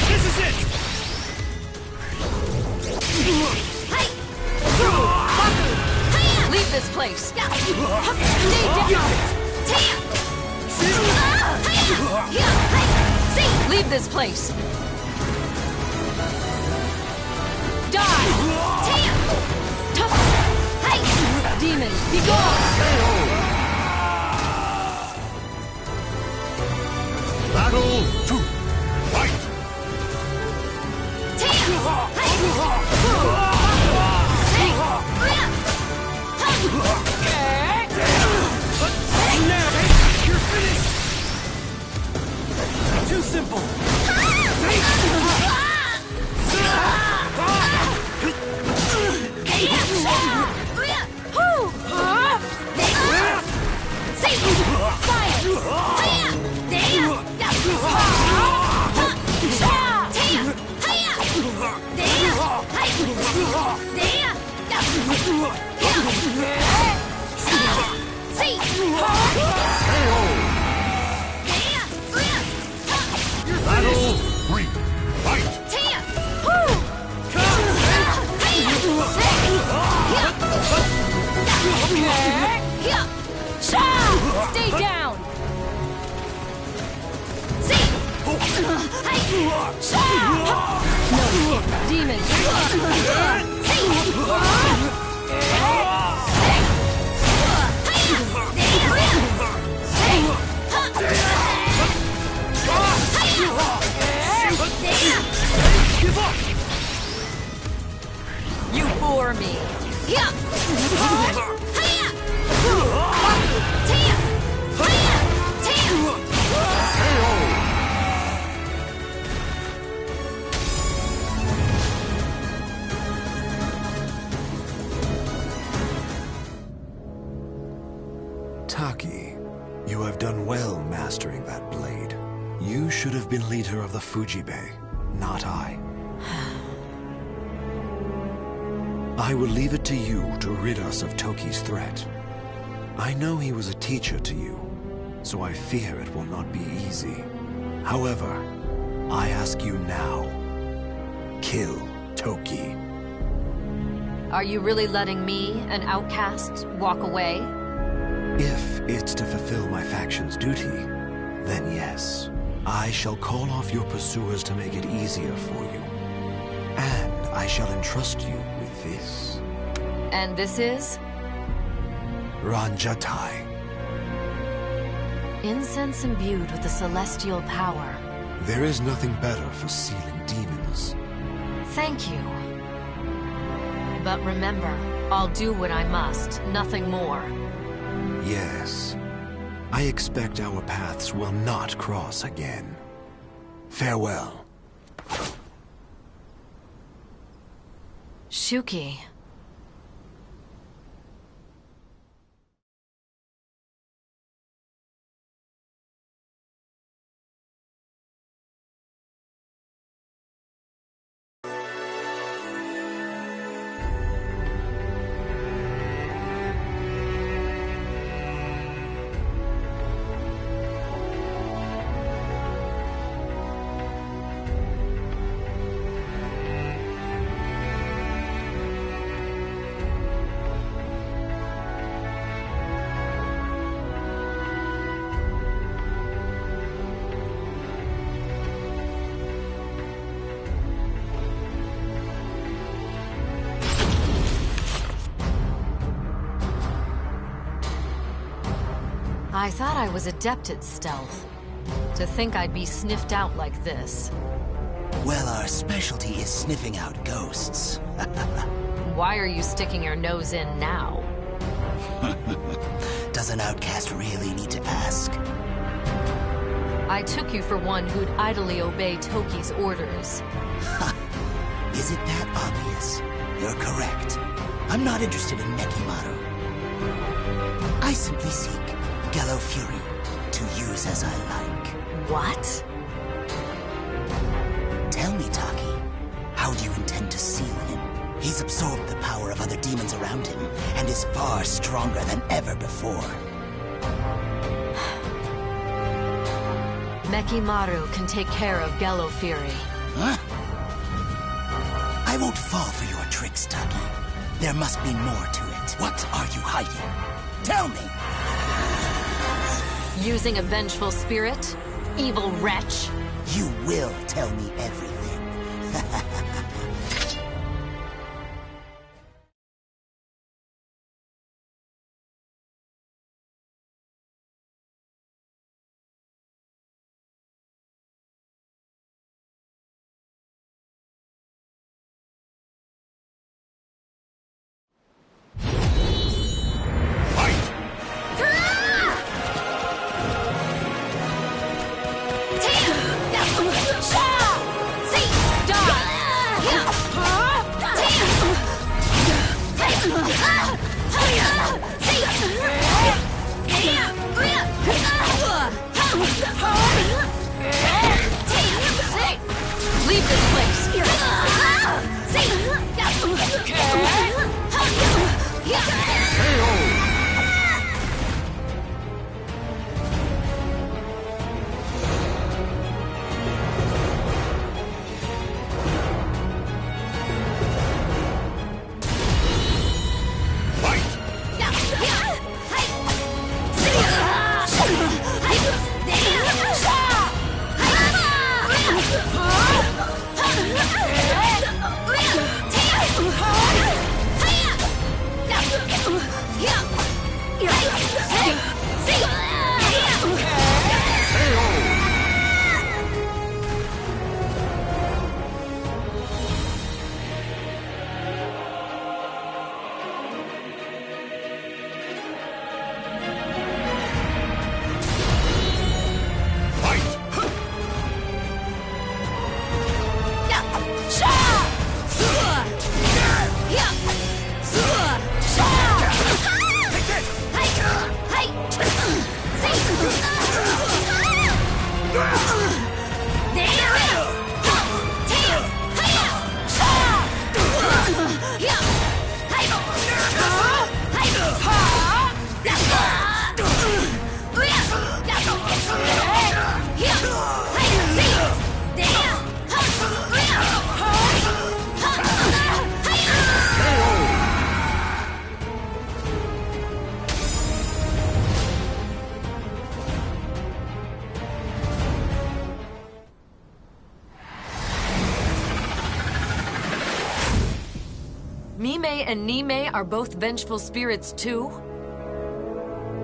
This is it! Leave this place! Stay down! Leave this place! Die! Demon, be gone! Battle 2. Fight! You're finished! Too simple! Battle 3. Fight! Stay down! No, demon! Give up! You bore me! Taki, you have done well mastering that blade. You should have been leader of the Fuji Bay, not I. I will leave it to you to rid us of Toki's threat. I know he was a teacher to you, so I fear it will not be easy. However, I ask you now, kill Toki. Are you really letting me, an outcast, walk away? If it's to fulfill my faction's duty, then yes. I shall call off your pursuers to make it easier for you. And I shall entrust you with this. And this is? Ranjatai. Incense imbued with the celestial power. There is nothing better for sealing demons. Thank you. But remember, I'll do what I must, nothing more. Yes. I expect our paths will not cross again. Farewell. Shuki. I thought I was adept at stealth. To think I'd be sniffed out like this. Well, our specialty is sniffing out ghosts. Why are you sticking your nose in now? Does an outcast really need to ask? I took you for one who'd idly obey Toki's orders. Is it that obvious? You're correct. I'm not interested in Nekimaru. I simply seek Gallo Fury to use as I like. What? Tell me, Taki, how do you intend to seal him? He's absorbed the power of other demons around him, and is far stronger than ever before. Nekimaru can take care of Gallo Fury. Huh? I won't fall for your tricks, Taki. There must be more to it. What are you hiding? Tell me! Using a vengeful spirit? Evil wretch? You will tell me everything. Leave this place! Mime and Nime are both vengeful spirits too?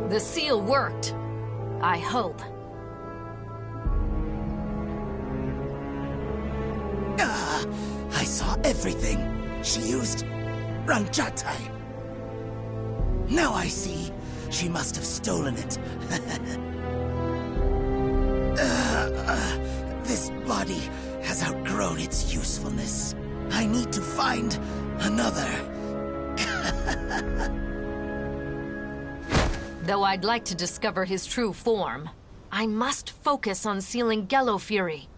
The seal worked. I hope. I saw everything. She used Ranchatai. Now I see. She must have stolen it. This body has outgrown its usefulness. I need to find another. Though I'd like to discover his true form, I must focus on sealing Gello Fury.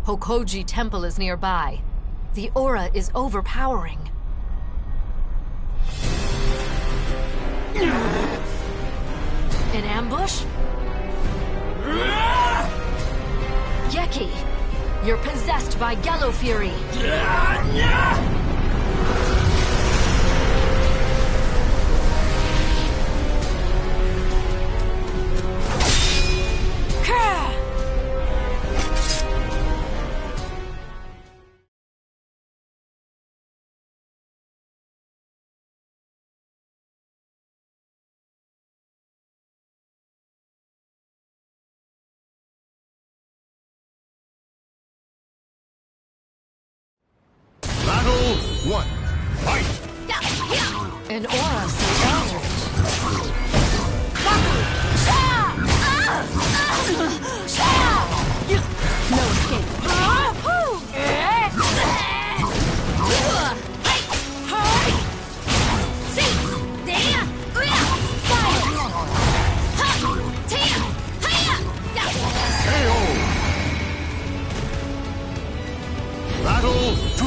Hokoji Temple is nearby. The aura is overpowering. An ambush? Geki, you're possessed by Gello Fury. Battle 1. Fight! An aura so eldritch. No escape. Battle 2.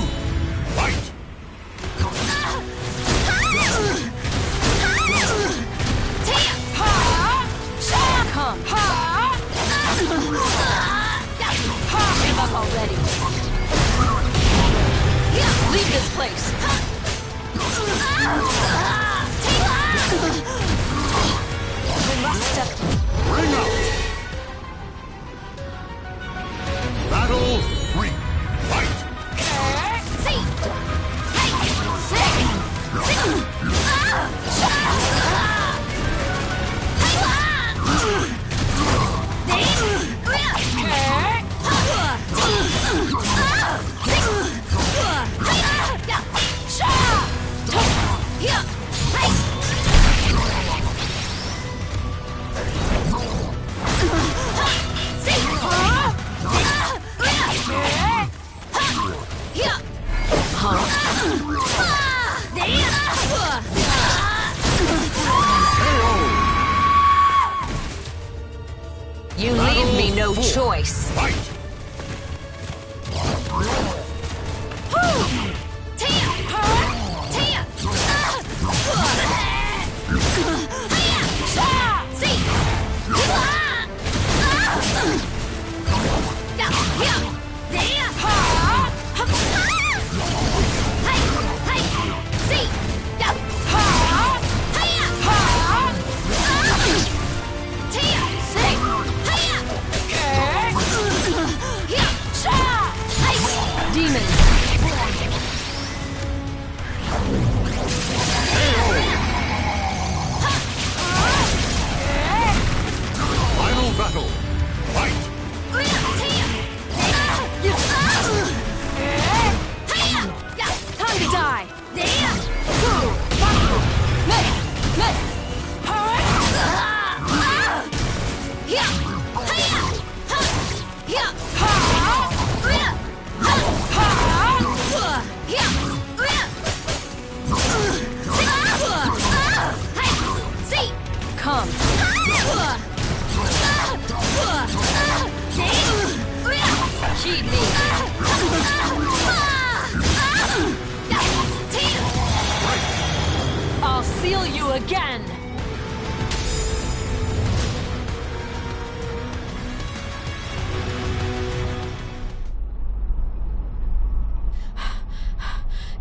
Fight! Come. Give up already. Leave this place. We must step. Ring out! Battle 3. Fight! You leave me no choice. Fight! feel you again!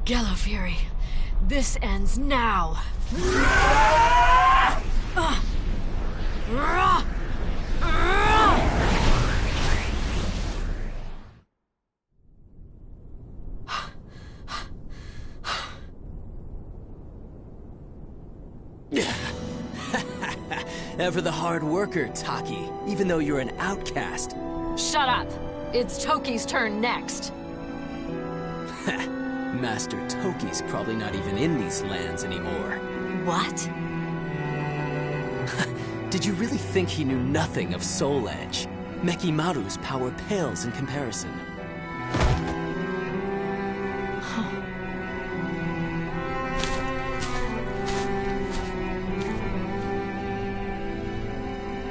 Gallowfury, this ends now. Ever the hard worker, Taki, even though you're an outcast. Shut up! It's Toki's turn next. Master Toki's probably not even in these lands anymore. What? Did you really think he knew nothing of Soul Edge? Mekimaru's power pales in comparison.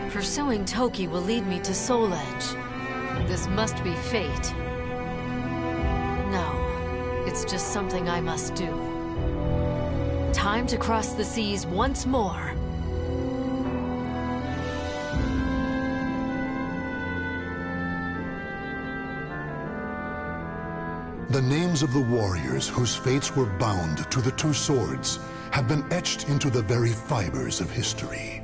Pursuing Toki will lead me to Soul Edge. This must be fate. No, it's just something I must do. Time to cross the seas once more. The names of the warriors whose fates were bound to the two swords have been etched into the very fibers of history.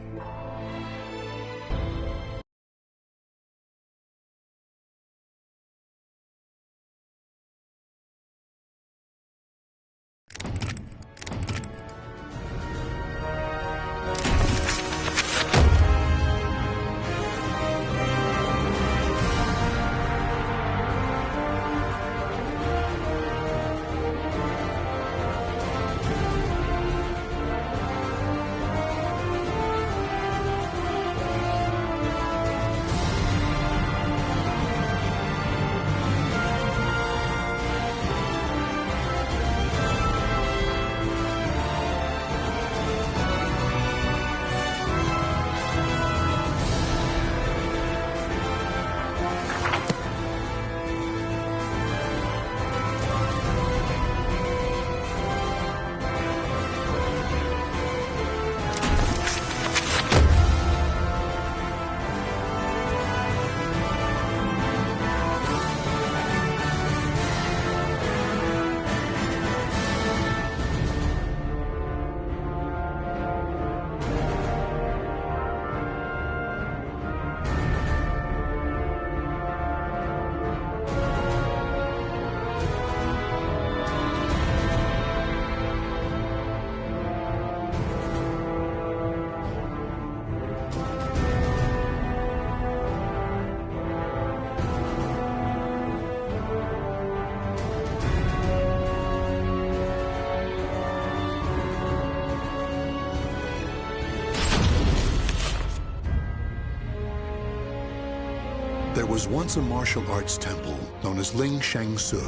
There was once a martial arts temple known as Ling Shangsu.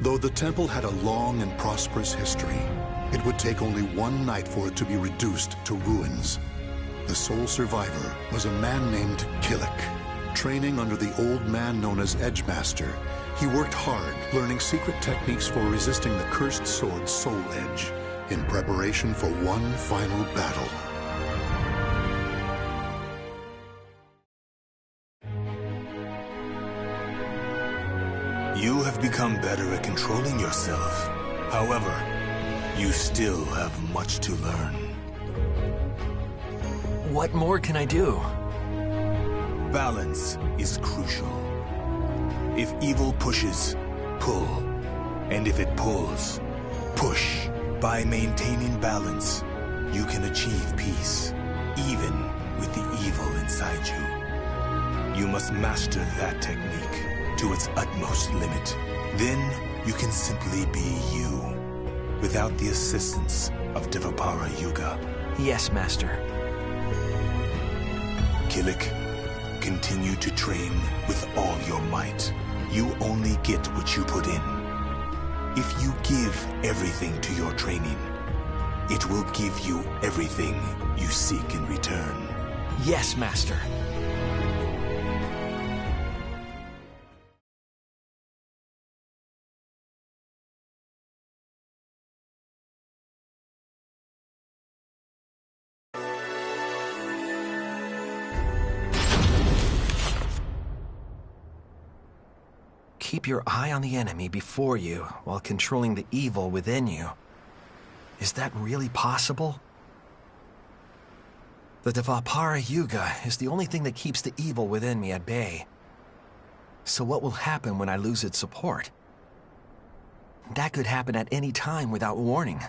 Though the temple had a long and prosperous history, it would take only one night for it to be reduced to ruins. The sole survivor was a man named Killick. Training under the old man known as Edgemaster, he worked hard, learning secret techniques for resisting the cursed sword Soul Edge, in preparation for one final battle. You have become better at controlling yourself. However, you still have much to learn. What more can I do? Balance is crucial. If evil pushes, pull. And if it pulls, push. By maintaining balance, you can achieve peace, even with the evil inside you. You must master that technique to its utmost limit. Then you can simply be you, without the assistance of Devapara Yuga. Yes, Master. Killick, continue to train with all your might. You only get what you put in. If you give everything to your training, it will give you everything you seek in return. Yes, Master. keep your eye on the enemy before you while controlling the evil within you. Is that really possible? The Dvapara Yuga is the only thing that keeps the evil within me at bay. So what will happen when I lose its support? That could happen at any time without warning.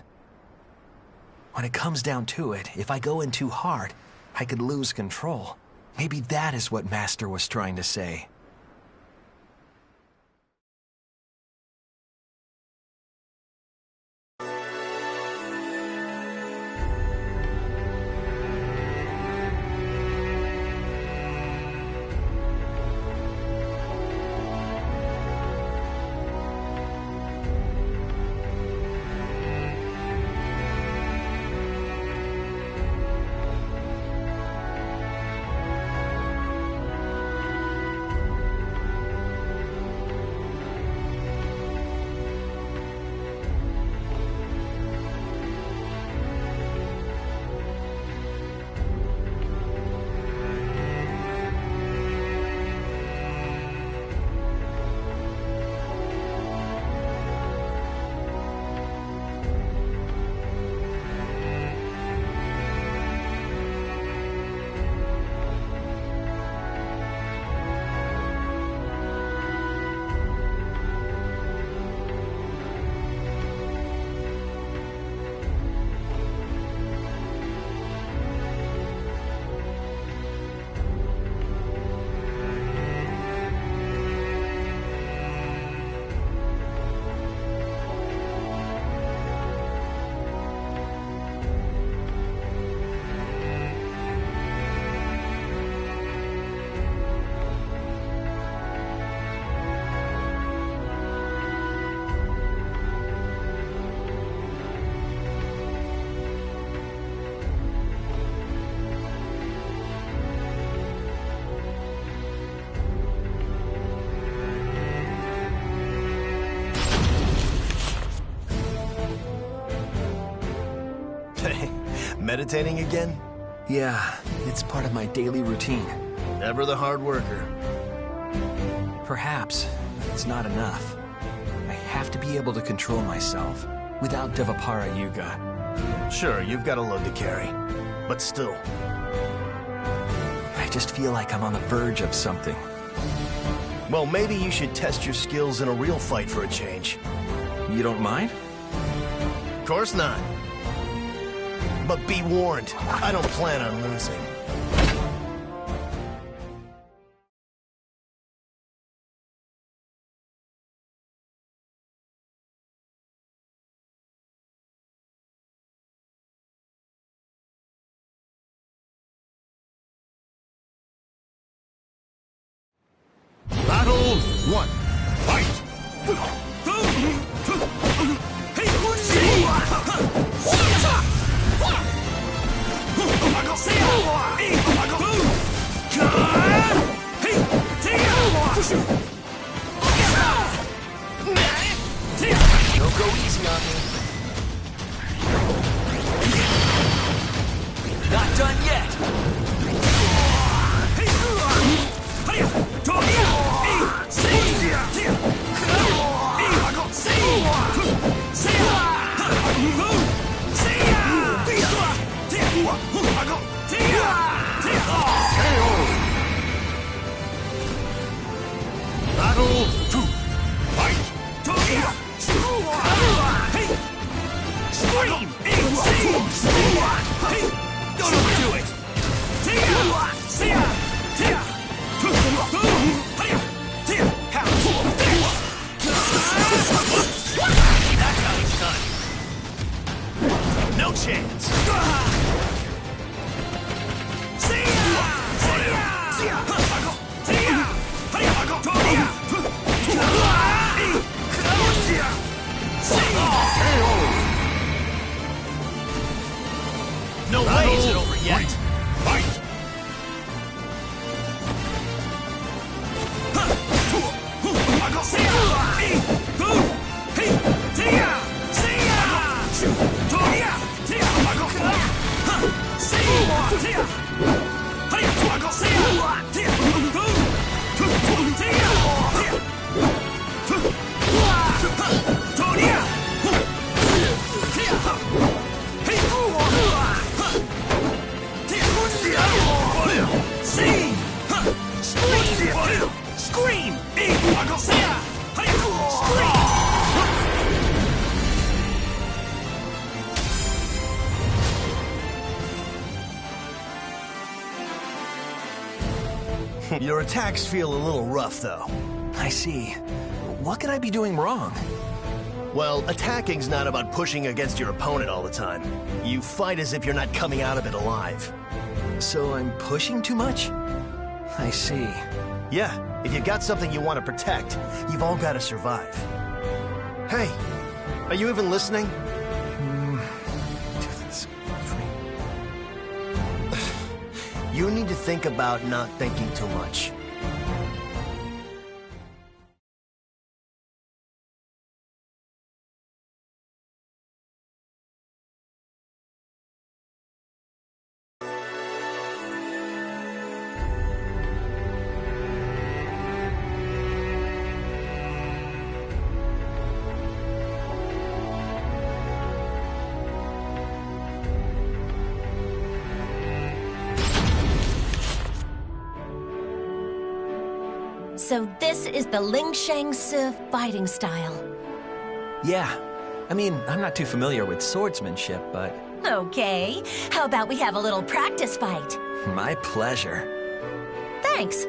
When it comes down to it, if I go in too hard, I could lose control. Maybe that is what Master was trying to say. Meditating again? Yeah, it's part of my daily routine. Ever the hard worker. Perhaps, but it's not enough. I have to be able to control myself without Dvapara Yuga. Sure, you've got a load to carry, but still. I just feel like I'm on the verge of something. Well, maybe you should test your skills in a real fight for a change. You don't mind? Of course not. But be warned, I don't plan on losing. Battle 1. Fight! Don't go easy on me. Not done yet! Battle 2. Fight! Scream! Don't do it! That's how he's done. No chance. No way is it over yet. Fight! Your attacks feel a little rough, though. I see. What could I be doing wrong? Well, attacking's not about pushing against your opponent all the time. You fight as if you're not coming out of it alive. So I'm pushing too much? I see. Yeah, if you got something you want to protect, you've all got to survive. Hey, are you even listening? You need to think about not thinking too much. So this is the Lingsheng Si fighting style. Yeah. I mean, I'm not too familiar with swordsmanship, but... Okay. How about we have a little practice fight? My pleasure. Thanks.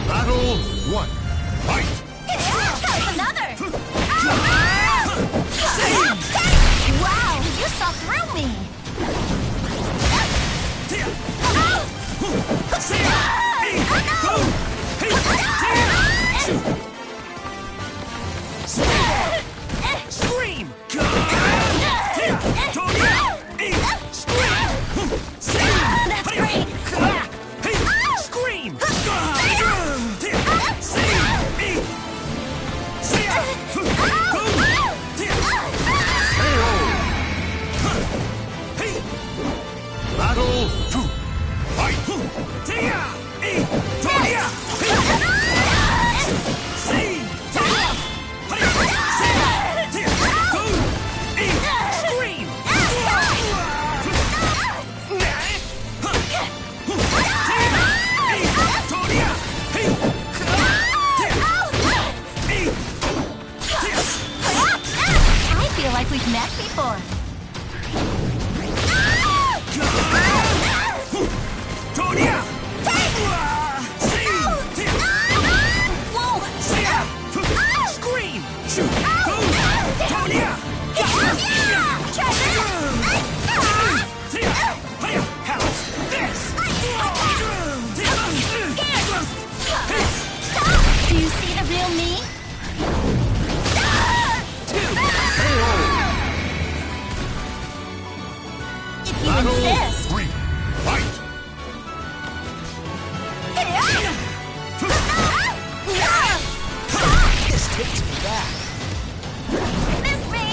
Battle 1. Fight! There's another! Wow, you saw through me! Scream! That's great! Scream! Battle 2. Fight! I feel like we've met before. Scream! How's this? Do you see the real me? If you insist. 3. Fight! This takes me back. Miss me!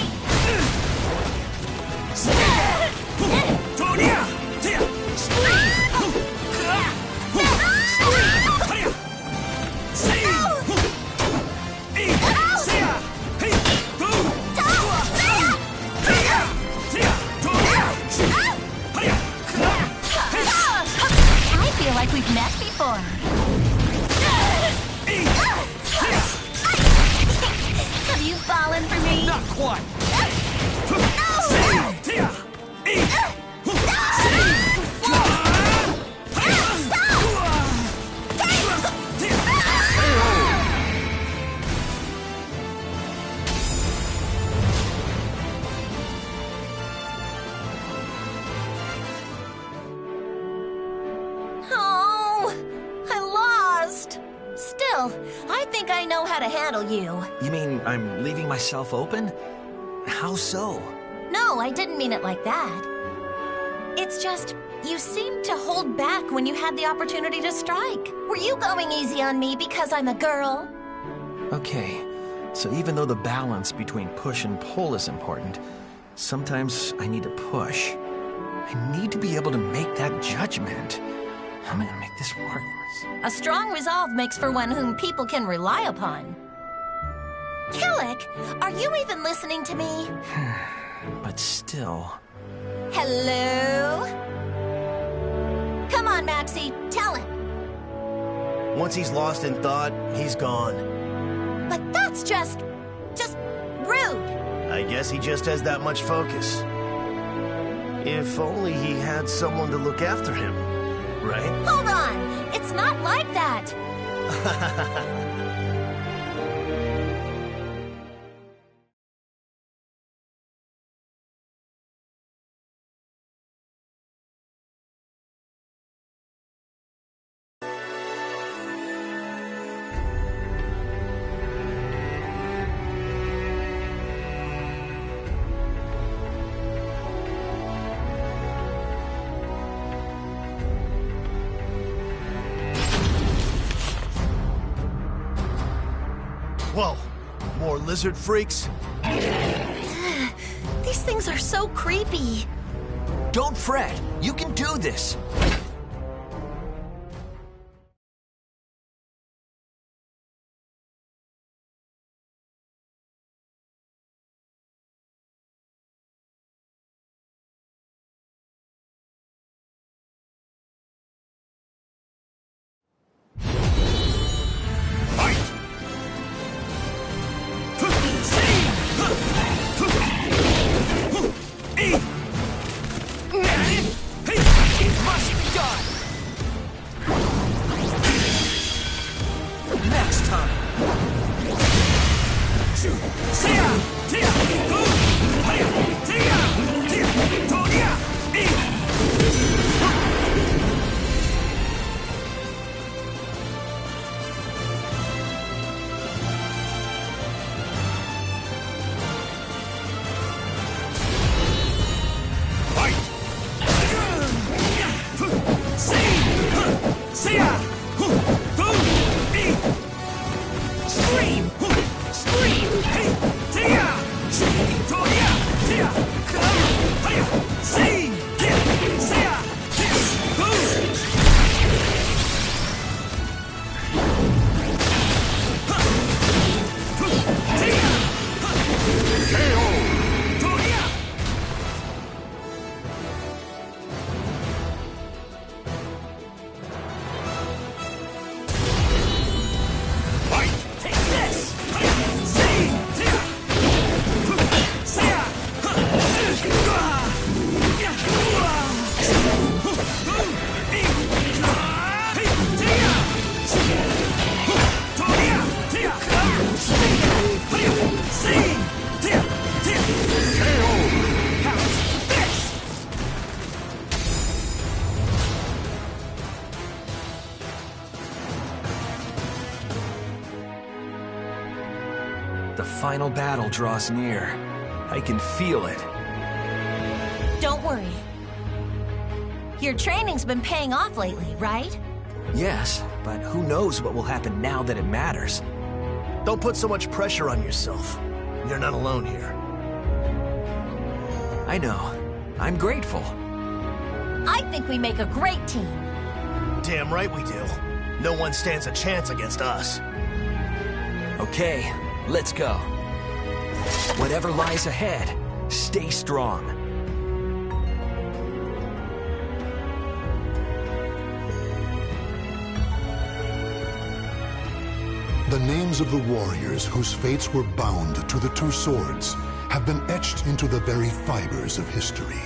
I feel like we've met before. Have you fallen for me? Not quite. Oh, I lost. Still, I think I know how to handle you. You mean I'm leaving myself open? How so? No, I didn't mean it like that. It's just, you seemed to hold back when you had the opportunity to strike. Were you going easy on me because I'm a girl? Okay, so even though the balance between push and pull is important, sometimes I need to push. I need to be able to make that judgment. How am I gonna make this work? A strong resolve makes for one whom people can rely upon. Killick, are you even listening to me? But still... Hello? on, Maxie. Tell him. Once he's lost in thought, he's gone. But that's just rude. I guess he just has that much focus. If only he had someone to look after him, right? Hold on! It's not like that! Whoa, more lizard freaks? These things are so creepy. Don't fret. You can do this. The final battle draws near. I can feel it. Don't worry. Your training's been paying off lately, right? Yes, but who knows what will happen now that it matters. Don't put so much pressure on yourself. You're not alone here. I know. I'm grateful. I think we make a great team. Damn right we do. No one stands a chance against us. Okay, let's go. Whatever lies ahead, stay strong. The names of the warriors whose fates were bound to the two swords have been etched into the very fibers of history.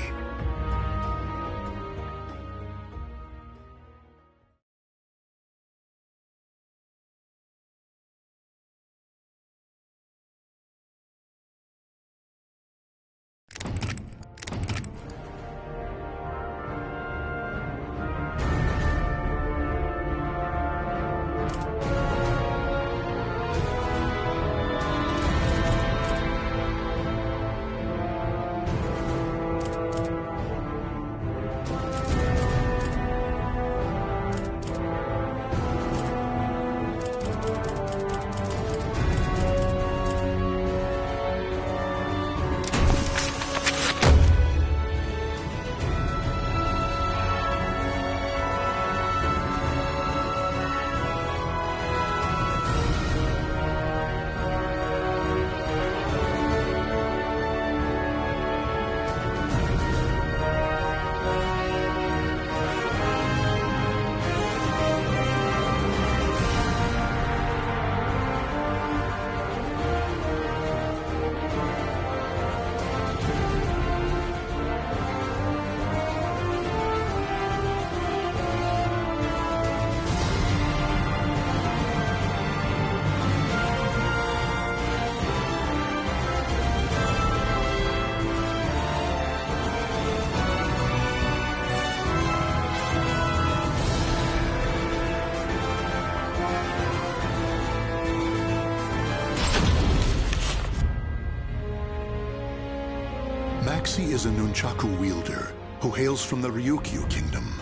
Maxi is a nunchaku wielder who hails from the Ryukyu kingdom.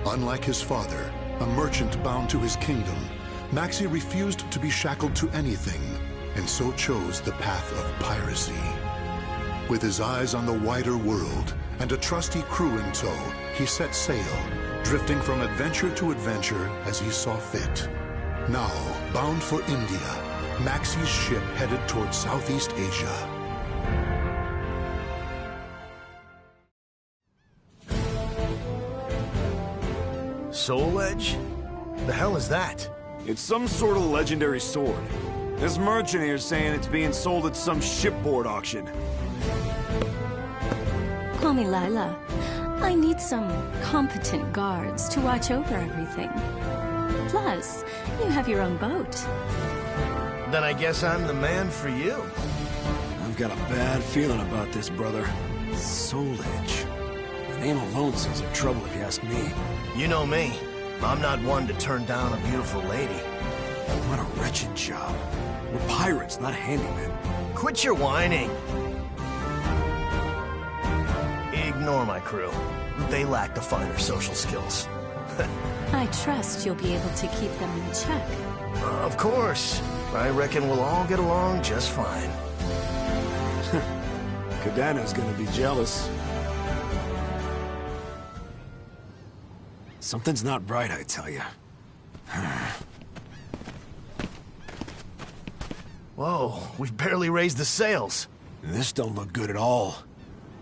Unlike his father, a merchant bound to his kingdom, Maxi refused to be shackled to anything, and so chose the path of piracy. With his eyes on the wider world and a trusty crew in tow, he set sail, drifting from adventure to adventure as he saw fit. Now, bound for India, Maxi's ship headed towards Southeast Asia. Soul Edge? The hell is that? It's some sort of legendary sword. This merchant here's saying it's being sold at some shipboard auction. Call me Lila. I need some competent guards to watch over everything. Plus, you have your own boat. Then I guess I'm the man for you. I've got a bad feeling about this, brother. Soul Edge. The name alone seems like trouble if you ask me. You know me. I'm not one to turn down a beautiful lady. What a wretched job. We're pirates, not handymen. Quit your whining. Ignore my crew. They lack the finer social skills. I trust you'll be able to keep them in check. Of course. I reckon we'll all get along just fine. Kadana's gonna be jealous. Something's not right, I tell you. Whoa, we've barely raised the sails. This don't look good at all.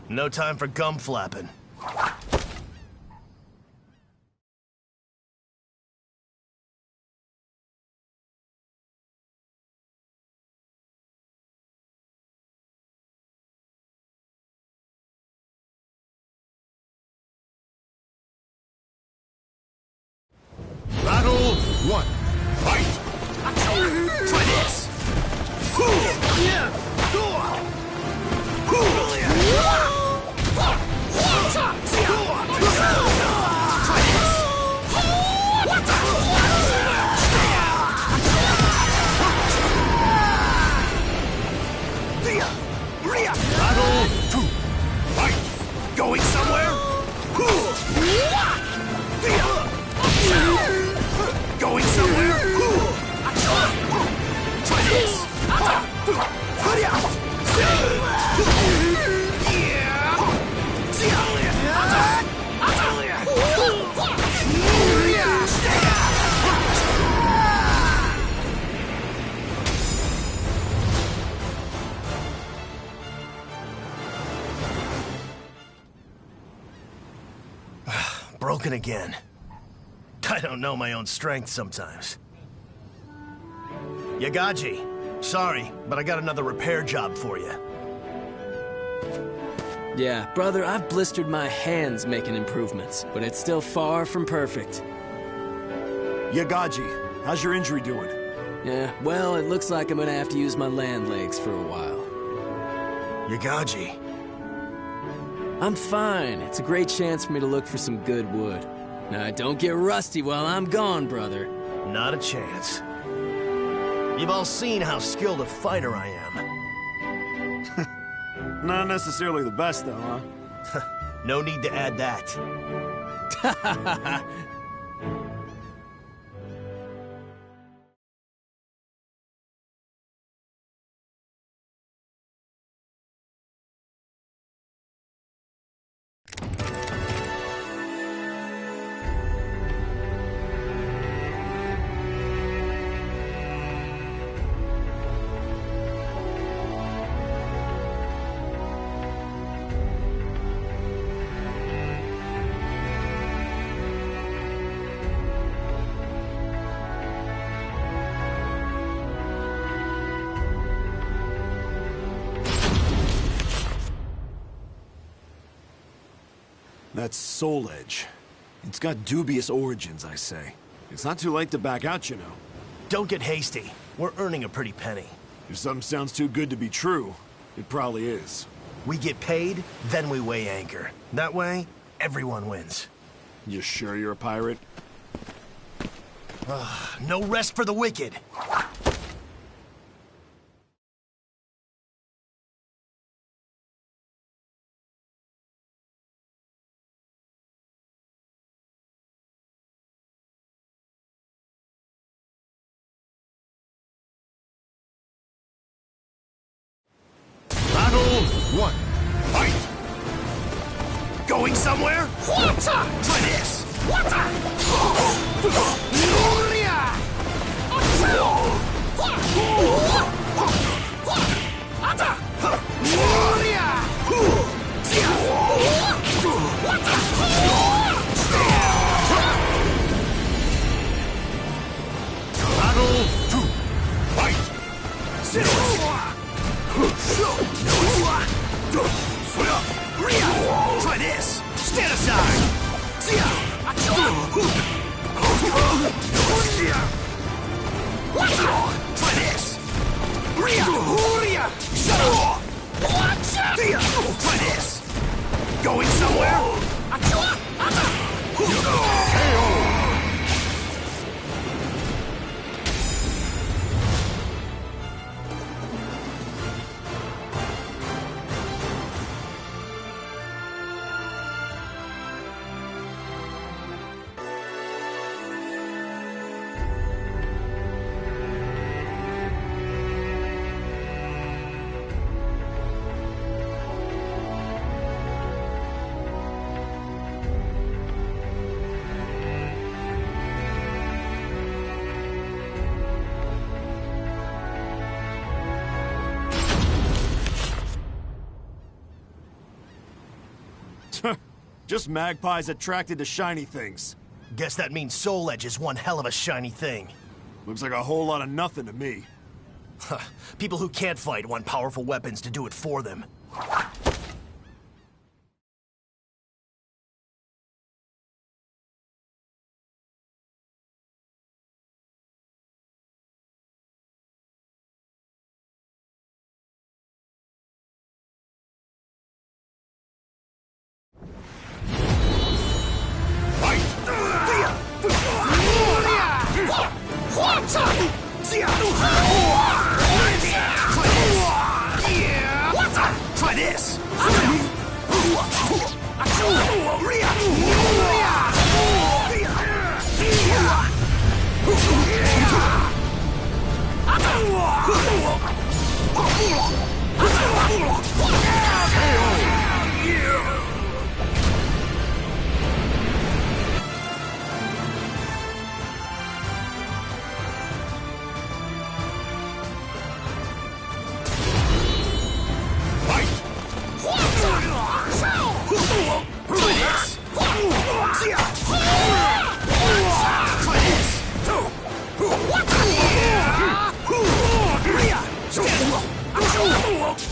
No time for gum flapping. Battle 1. Fight! Try this! Battle 2. Fight! Going somewhere? Going somewhere? Try this! Broken again. I don't know my own strength sometimes. Yagaji, sorry, but I got another repair job for you. Yeah, brother, I've blistered my hands making improvements, but it's still far from perfect. Yagaji, how's your injury doing? Yeah, well, it looks like I'm gonna have to use my land legs for a while. Yagaji. I'm fine. It's a great chance for me to look for some good wood. Now, don't get rusty while I'm gone, brother. Not a chance. You've all seen how skilled a fighter I am. Not necessarily the best, though, huh? No need to add that. That's Soul Edge. It's got dubious origins, I say. It's not too late to back out, you know. Don't get hasty. We're earning a pretty penny. If something sounds too good to be true, it probably is. We get paid, then we weigh anchor. That way, everyone wins. You sure you're a pirate? No rest for the wicked. one, fight! Going somewhere? Try this! Battle 2, fight! Sit Try this! Stand aside! Try this! Try this! Going somewhere? Just magpies attracted to shiny things. Guess that means Soul Edge is one hell of a shiny thing. Looks like a whole lot of nothing to me. People who can't fight want powerful weapons to do it for them.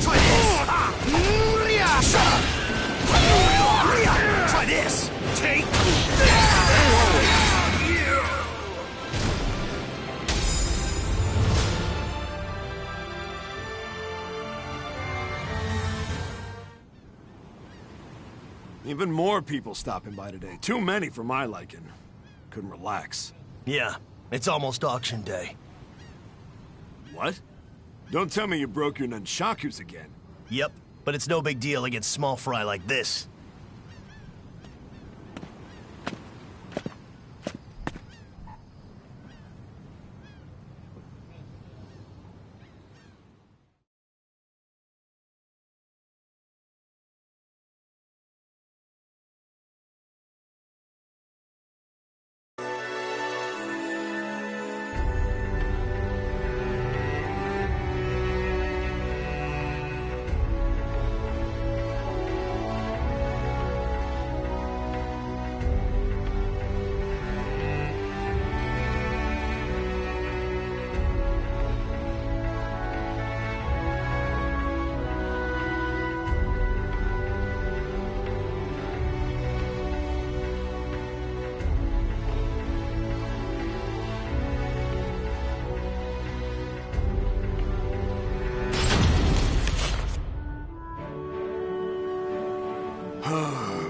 Try this! Try this! Take Even more people stopping by today. Too many for my liking. Couldn't relax. Yeah, it's almost auction day. What? Don't tell me you broke your nunchakus again. Yep, but it's no big deal against small fry like this.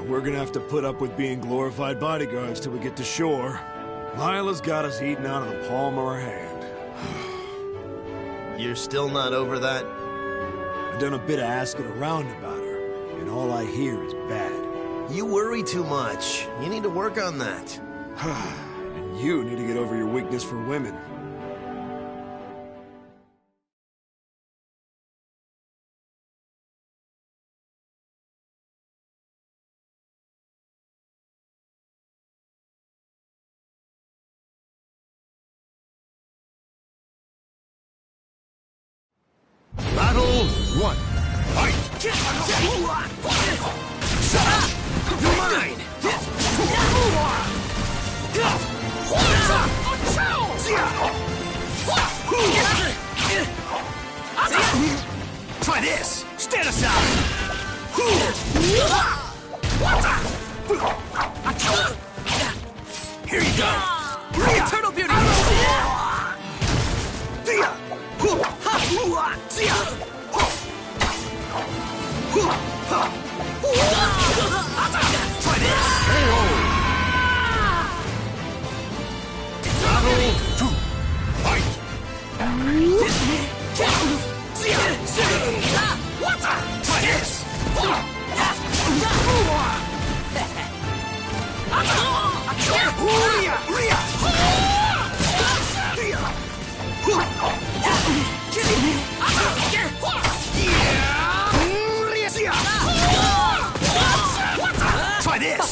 We're gonna have to put up with being glorified bodyguards till we get to shore. Lila's got us eating out of the palm of her hand. You're still not over that? I've done a bit of asking around about her, and all I hear is bad. You worry too much. You need to work on that. And you need to get over your weakness for women. Here you go! Turtle Beauty! Try this! Battle 2! Fight! Try this! Try this!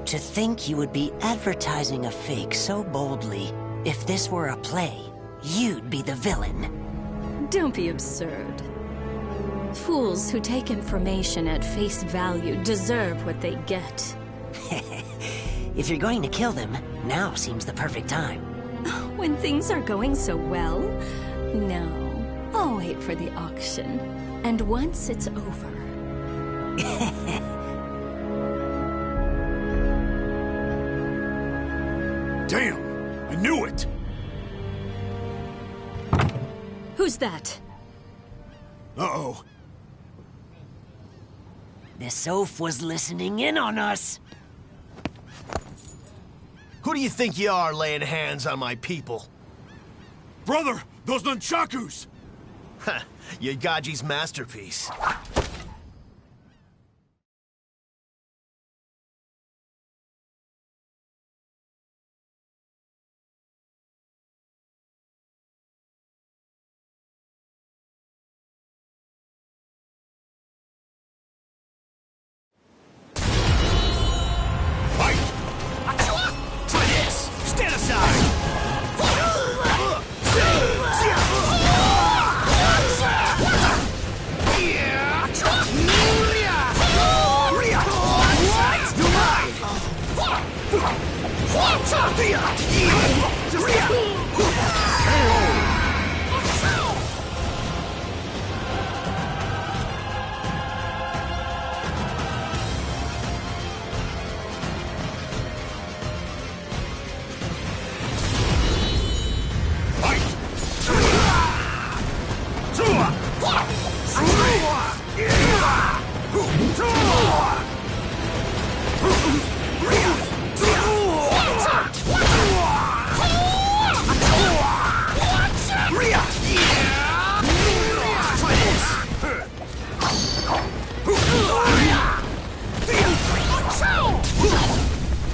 To think you would be advertising a fake so boldly. If this were a play, you'd be the villain. Don't be absurd. Fools who take information at face value deserve what they get. If you're going to kill them, now seems the perfect time. When things are going so well? No. I'll wait for the auction. And once it's over... Damn! I knew it! Who's that? Uh-oh. This oaf was listening in on us. Who do you think you are, laying hands on my people? Brother, those nunchakus! Ha! Yagaji's masterpiece. Stand aside!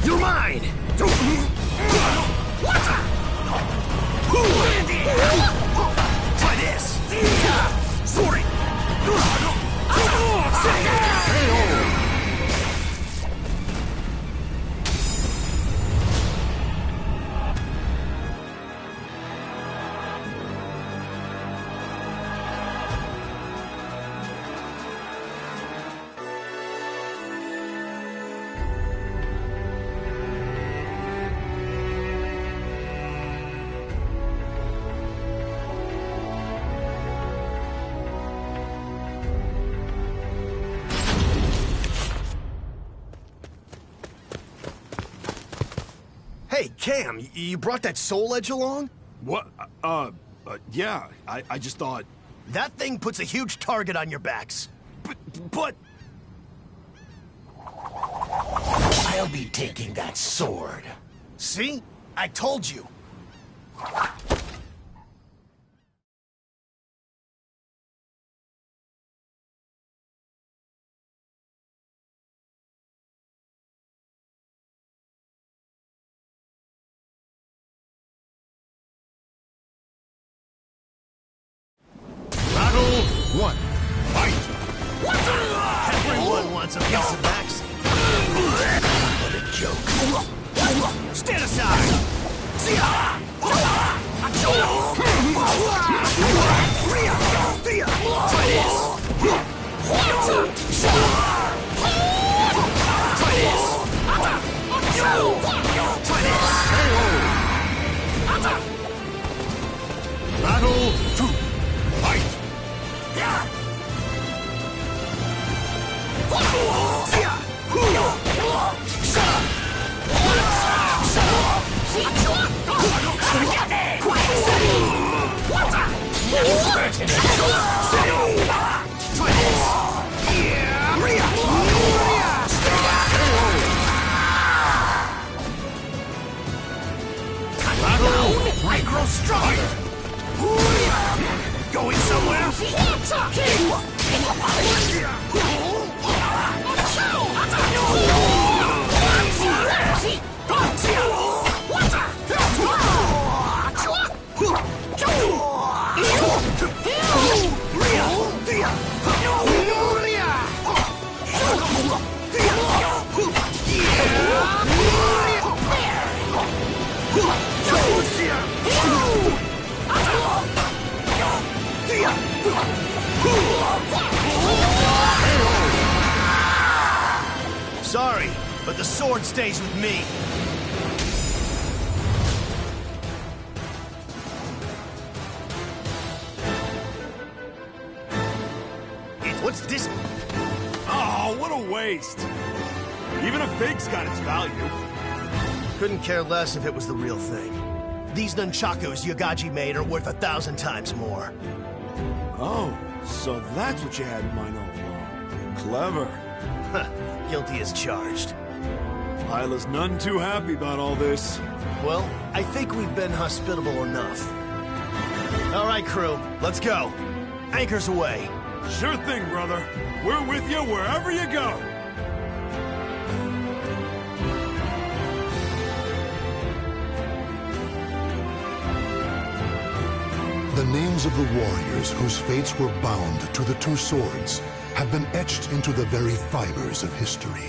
You're mine! Try this! Sorry! Hey, Cam, you brought that Soul Edge along? What? Yeah, I just thought... That thing puts a huge target on your backs. But... I'll be taking that sword. See? I told you. piece of action. What a joke. Stand aside! Try Battle 2. Fight! I grow stronger. Going somewhere? Sorry, but the sword stays with me. What's this? Oh, what a waste. Even a fake's got its value. Couldn't care less if it was the real thing. These nunchakus Yagaji made are worth 1,000 times more. Oh, so that's what you had in mind all along. Clever. Guilty as charged. Hyla's none too happy about all this. Well, I think we've been hospitable enough. All right, crew, let's go. Anchors away. Sure thing, brother. We're with you wherever you go. The names of the warriors whose fates were bound to the two swords have been etched into the very fibers of history.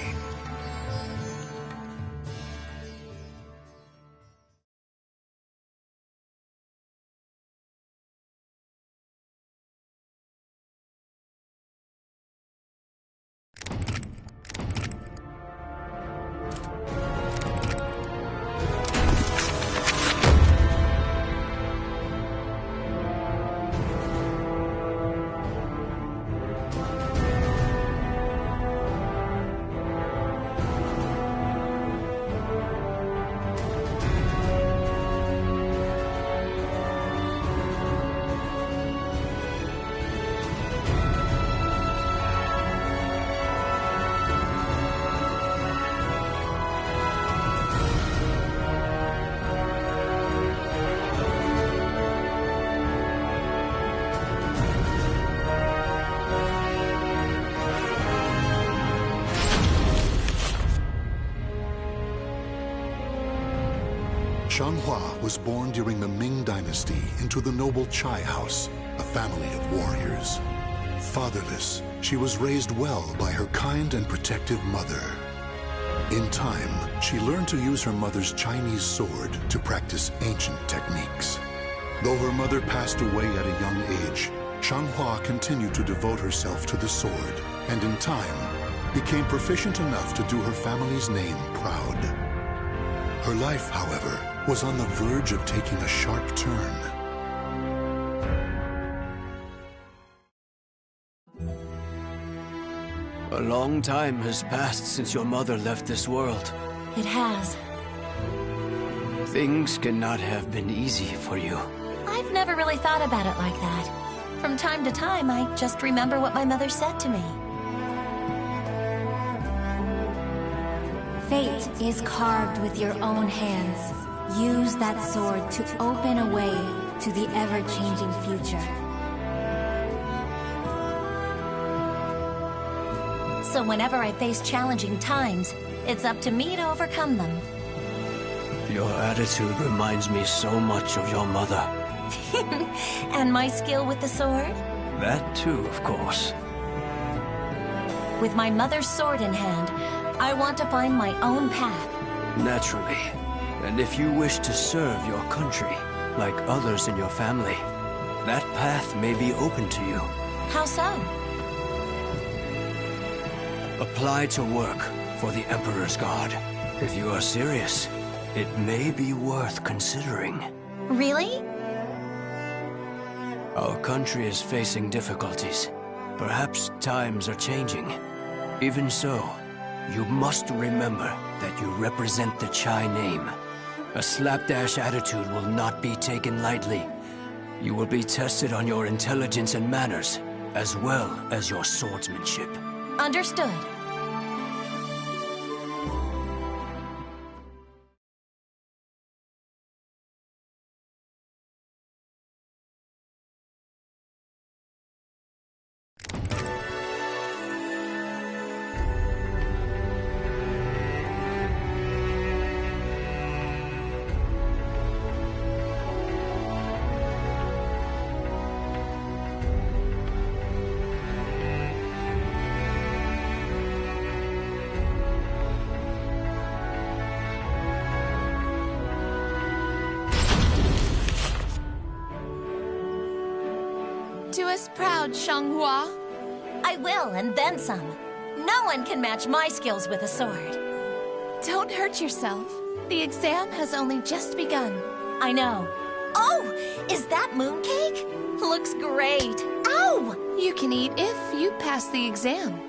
Shanhua was born during the Ming Dynasty into the noble Chai House, a family of warriors. Fatherless, she was raised well by her kind and protective mother. In time, she learned to use her mother's Chinese sword to practice ancient techniques. Though her mother passed away at a young age, Shanhua continued to devote herself to the sword, and in time, became proficient enough to do her family's name proud. Her life, however, was on the verge of taking a sharp turn. A long time has passed since your mother left this world. It has. Things cannot have been easy for you. I've never really thought about it like that. From time to time, I just remember what my mother said to me. Fate is carved with your own hands. Use that sword to open a way to the ever-changing future. So whenever I face challenging times, it's up to me to overcome them. Your attitude reminds me so much of your mother. And my skill with the sword? That too, of course. With my mother's sword in hand, I want to find my own path. Naturally. And if you wish to serve your country, like others in your family, that path may be open to you. How so? Apply to work for the Emperor's Guard. If you are serious, it may be worth considering. Really? Our country is facing difficulties. Perhaps times are changing. Even so, you must remember that you represent the Chai name. A slapdash attitude will not be taken lightly. You will be tested on your intelligence and manners, as well as your swordsmanship. Understood. Do us proud, Shanghua. I will, and then some. No one can match my skills with a sword. Don't hurt yourself. The exam has only just begun. I know. Oh, is that mooncake? Looks great. Ow! You can eat if you pass the exam.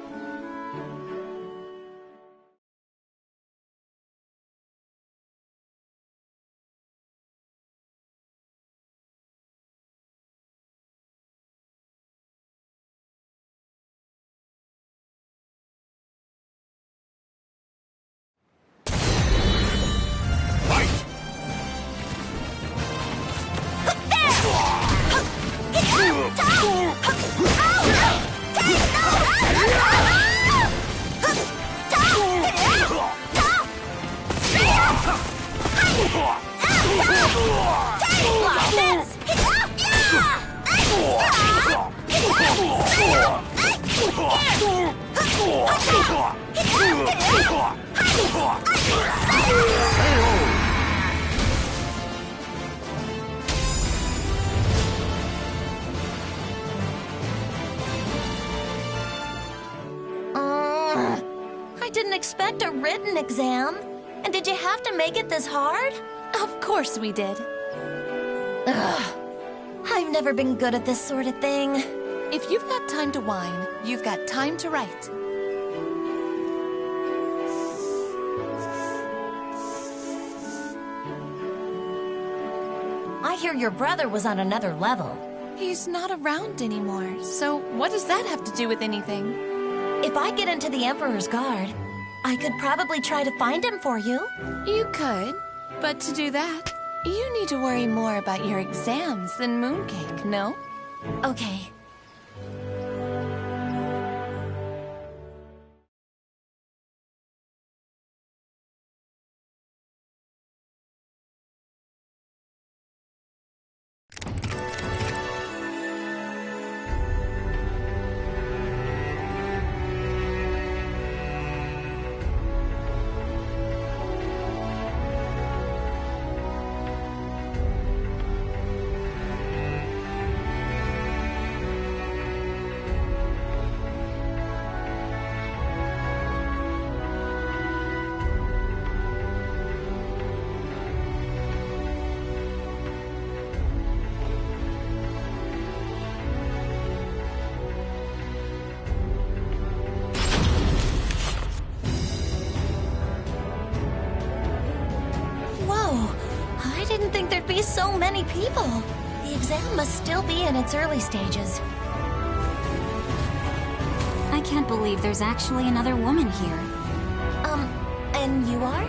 I didn't expect a written exam. And did you have to make it this hard? Of course we did. Ugh. I've never been good at this sort of thing. If you've got time to whine, you've got time to write. I hear your brother was on another level. He's not around anymore, so what does that have to do with anything? If I get into the Emperor's Guard, I could probably try to find him for you. You could, but to do that, you need to worry more about your exams than mooncake, no? Okay. I didn't think there'd be so many people. The exam must still be in its early stages. I can't believe there's actually another woman here. And you are?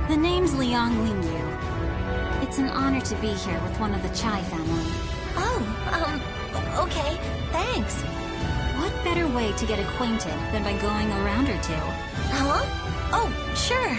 The name's Liang Lingyu. It's an honor to be here with one of the Chai family. Oh, okay, thanks. What better way to get acquainted than by going around or two? Huh? Oh, sure.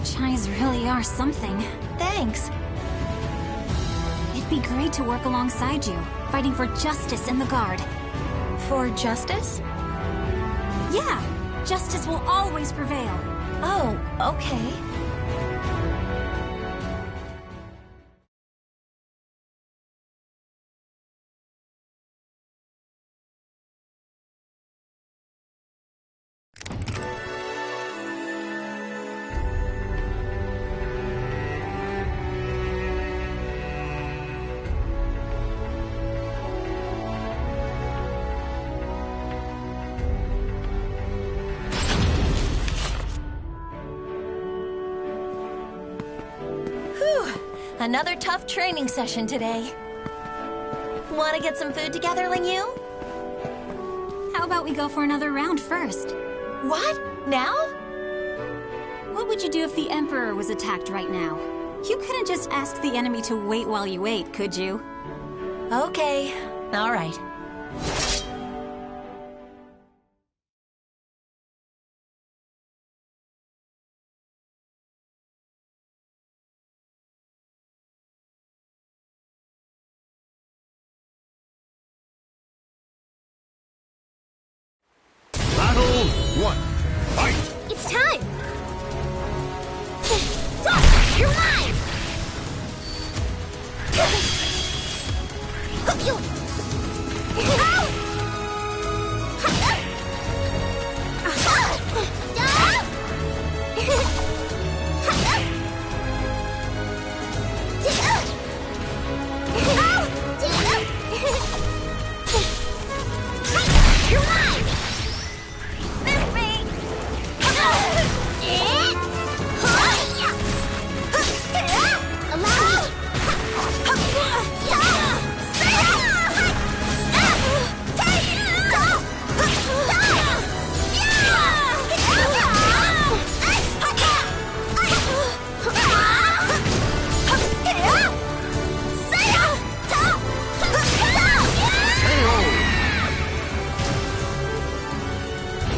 Chais really are something. Thanks. It'd be great to work alongside you, fighting for justice in the Guard. For justice? Yeah, justice will always prevail. Oh, okay. Another tough training session today. Want to get some food together, Lingyu? How about we go for another round first? What? Now? What would you do if the Emperor was attacked right now? You couldn't just ask the enemy to wait while you ate, could you? Okay, all right. Battle 1. Fight! It's time! You're mine! You're mine! Miss me!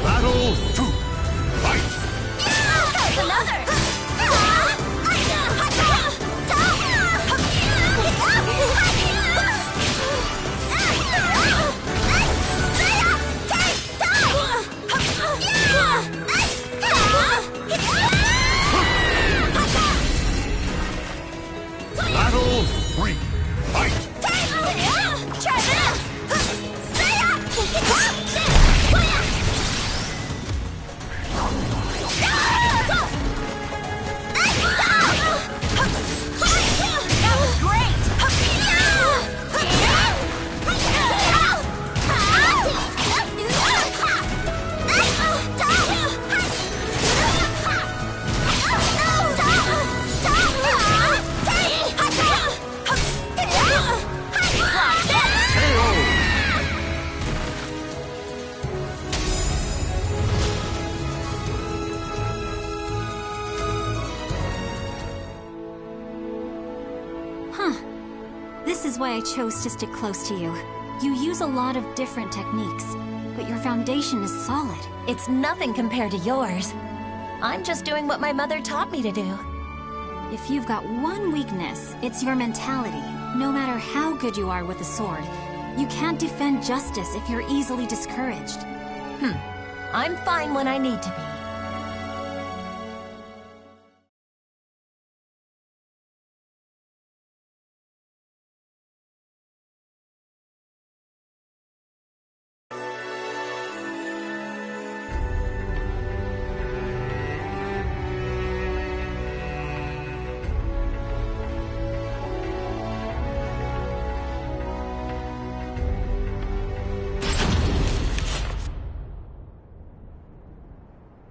Battle 2. Fight! There's another! Battle 3. Fight! Try this! That was great! Huh. This is why I chose to stick close to you. You use a lot of different techniques, but your foundation is solid. It's nothing compared to yours. I'm just doing what my mother taught me to do. If you've got one weakness, it's your mentality. No matter how good you are with a sword, you can't defend justice if you're easily discouraged. I'm fine when I need to be.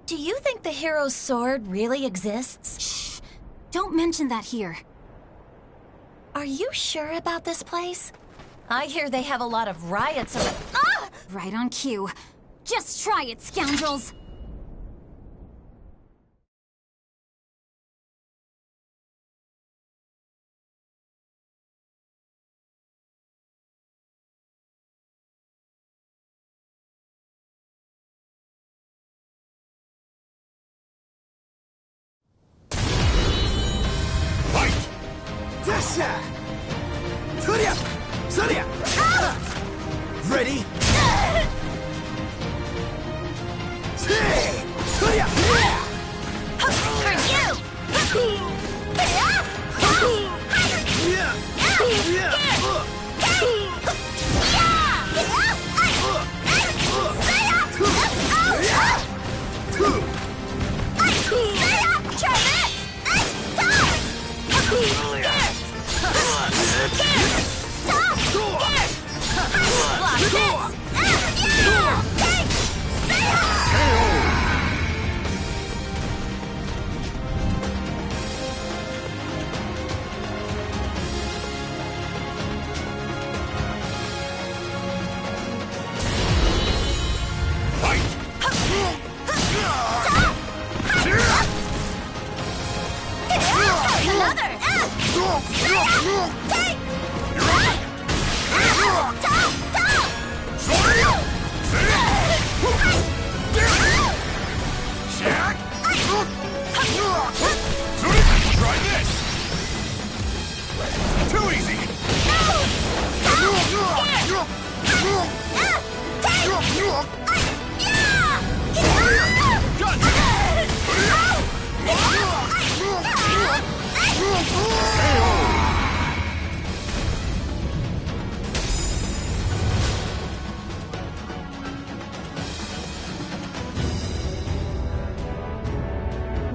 Do you think the hero's sword really exists? Shh! Don't mention that here. Are you sure about this place? I hear they have a lot of riots around. Ah! Right on cue. Just try it, scoundrels! Ready?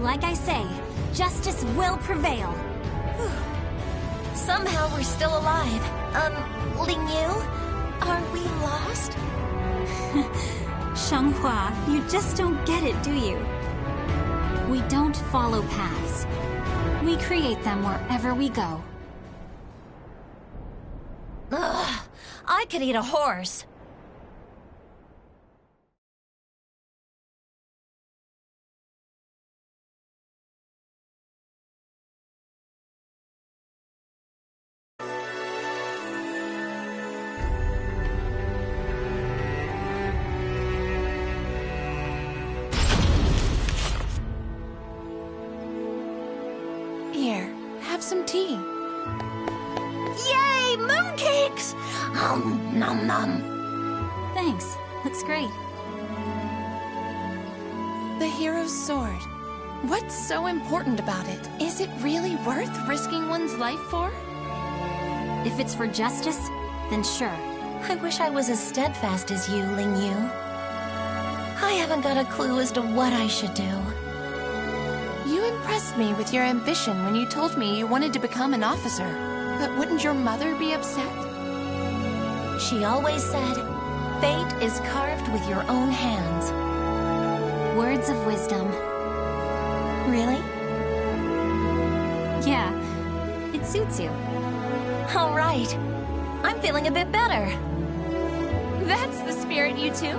Like I say, justice will prevail. Somehow we're still alive. Ling Yu? Are we lost? Xianghua, you just don't get it, do you? We don't follow paths. We create them wherever we go. Ugh, I could eat a horse. Here, have some tea. Yay, mooncakes! Nom nom. Thanks. Looks great. The hero's sword. What's so important about it? Is it really worth risking one's life for? If it's for justice, then sure. I wish I was as steadfast as you, Ling Yu. I haven't got a clue as to what I should do. You impressed me with your ambition when you told me you wanted to become an officer. But wouldn't your mother be upset? She always said, fate is carved with your own hands. Words of wisdom. Really? Yeah, it suits you. All right. I'm feeling a bit better. That's the spirit, you two.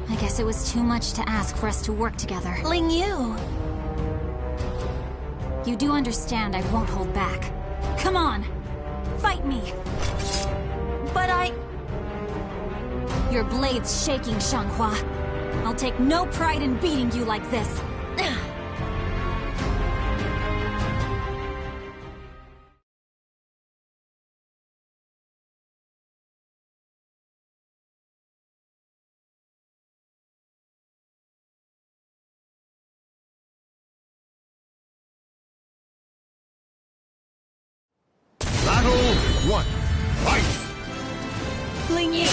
I guess it was too much to ask for us to work together. Ling Yu! You do understand I won't hold back. Come on! Fight me! But Your blade's shaking, Xianghua. I'll take no pride in beating you like this. Battle 1. Fight! Ling Yu!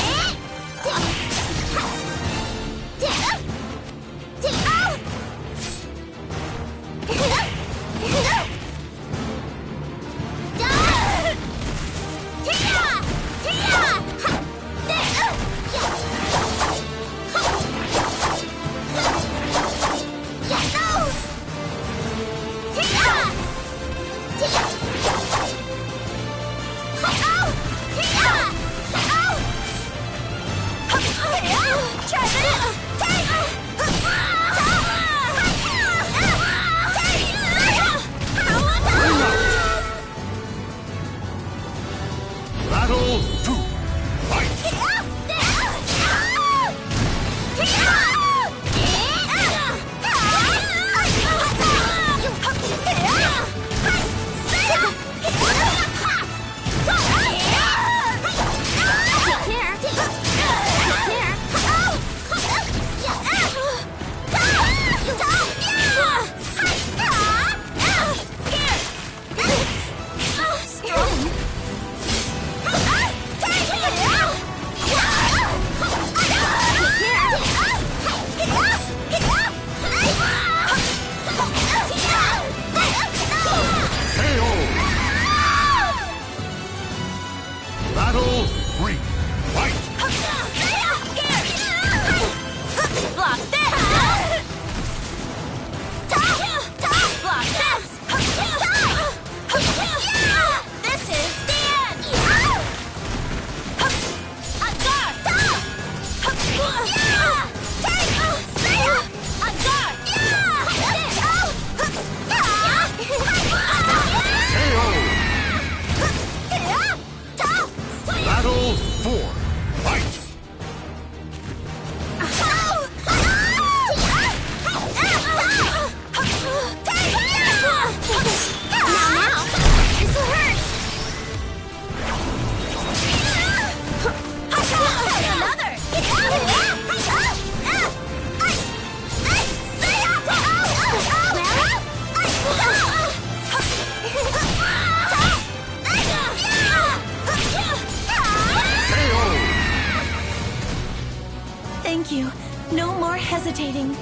hesitating.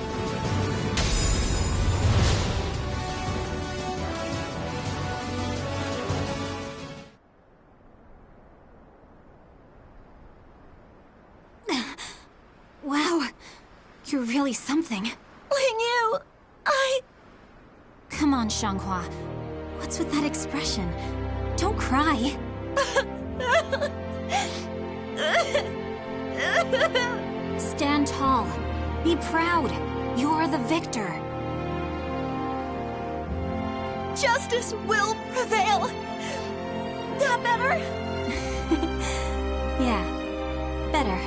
Wow, you're really something. Lingyu, Come on, Xianghua. What's with that expression? Don't cry. Stand tall. Be proud. You're the victor. Justice will prevail. That better? Yeah, better.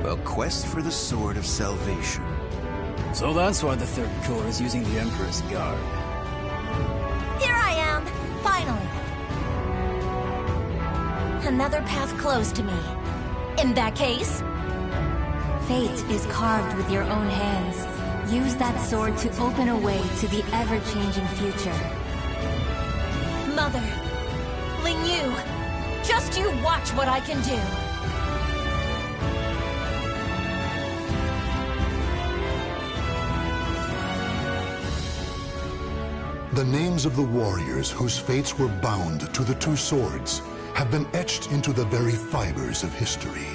A quest for the Sword of Salvation. So that's why the Third Corps is using the Emperor's Guard. Here I am, finally. Another path closed to me. In that case... Fate is carved with your own hands. Use that sword to open a way to the ever-changing future. Mother, Lingyu, just you watch what I can do. The names of the warriors whose fates were bound to the two swords have been etched into the very fibers of history.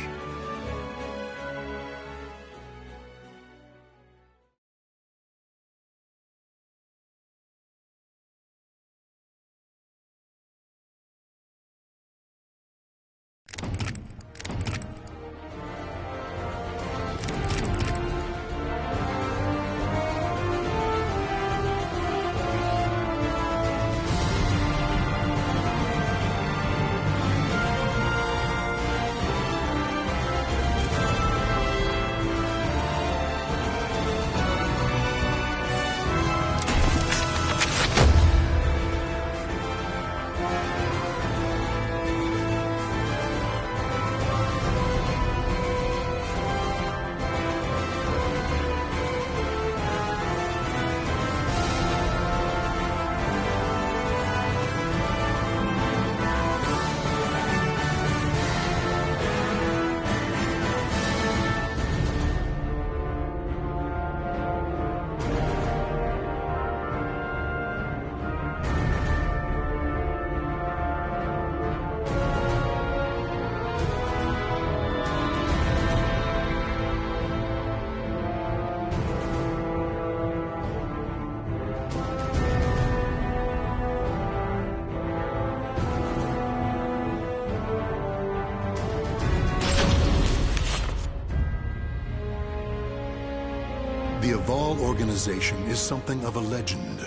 The Aval organization is something of a legend.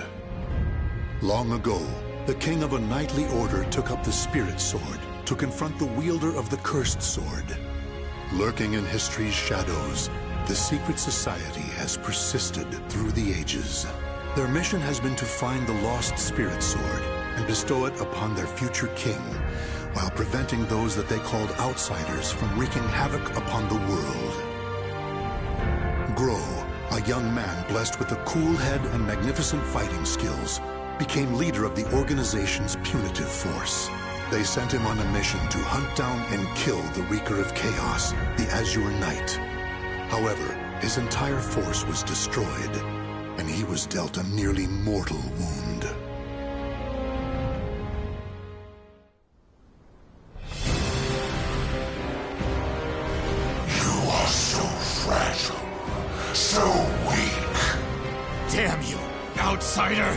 Long ago, the king of a knightly order took up the Spirit Sword to confront the wielder of the Cursed Sword. Lurking in history's shadows, the secret society has persisted through the ages. Their mission has been to find the lost Spirit Sword and bestow it upon their future king, while preventing those that they called outsiders from wreaking havoc upon the world. Grow, a young man blessed with a cool head and magnificent fighting skills, became leader of the organization's punitive force. They sent him on a mission to hunt down and kill the Wreaker of Chaos, the Azure Knight. However, his entire force was destroyed, and he was dealt a nearly mortal wound. You are so fragile. So weak. Damn you, outsider!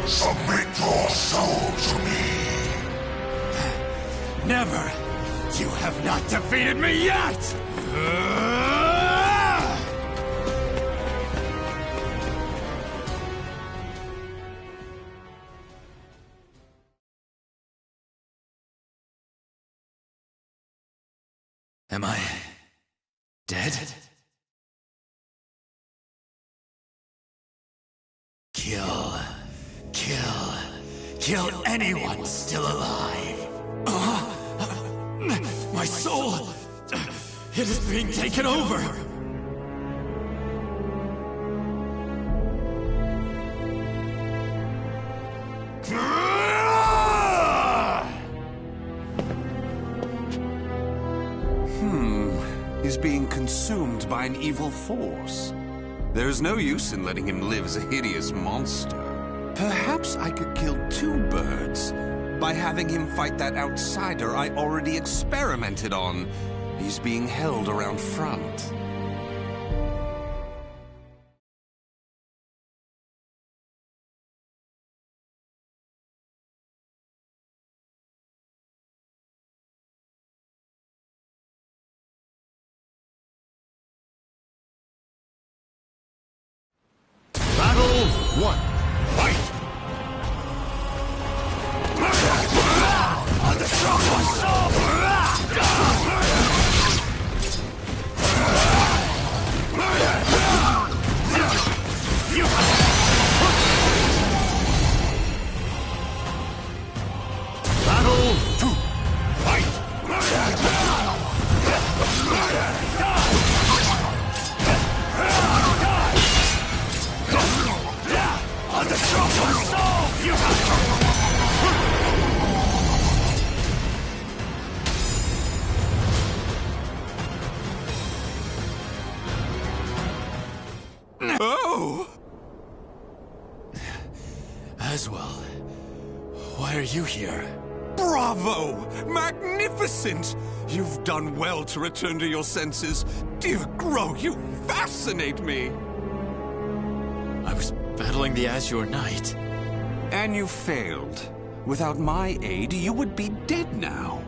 Submit your soul to me. Never! You have not defeated me yet! Am I dead? Kill anyone still alive! My soul! It is being taken over! malign evil force. There's no use in letting him live as a hideous monster. Perhaps I could kill two birds by having him fight that outsider I already experimented on. He's being held around front. Battle 1. Fight! Battle 2. Oh! Aswell, why are you here? Bravo! Magnificent! You've done well to return to your senses. Dear Grow, you fascinate me! I was battling the Azure Knight. And you failed. Without my aid, you would be dead now.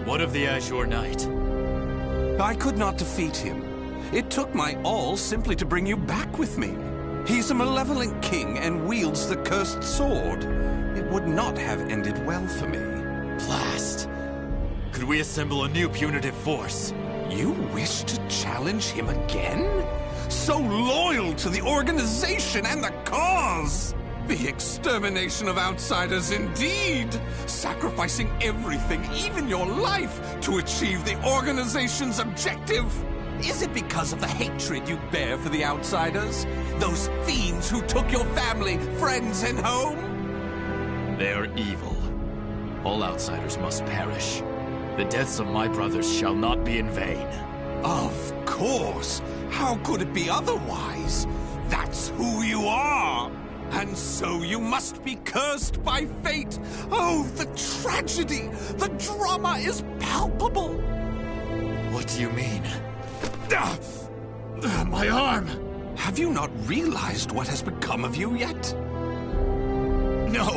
What of the Azure Knight? I could not defeat him. It took my all simply to bring you back with me. He's a malevolent king and wields the cursed sword. It would not have ended well for me. Blast! Could we assemble a new punitive force? You wish to challenge him again? So loyal to the organization and the cause! The extermination of outsiders indeed! Sacrificing everything, even your life, to achieve the organization's objective! Is it because of the hatred you bear for the outsiders? Those fiends who took your family, friends, and home? They are evil. All outsiders must perish. The deaths of my brothers shall not be in vain. Of course! How could it be otherwise? That's who you are! And so you must be cursed by fate! Oh, the tragedy! The drama is palpable! What do you mean? My arm! Have you not realized what has become of you yet? No!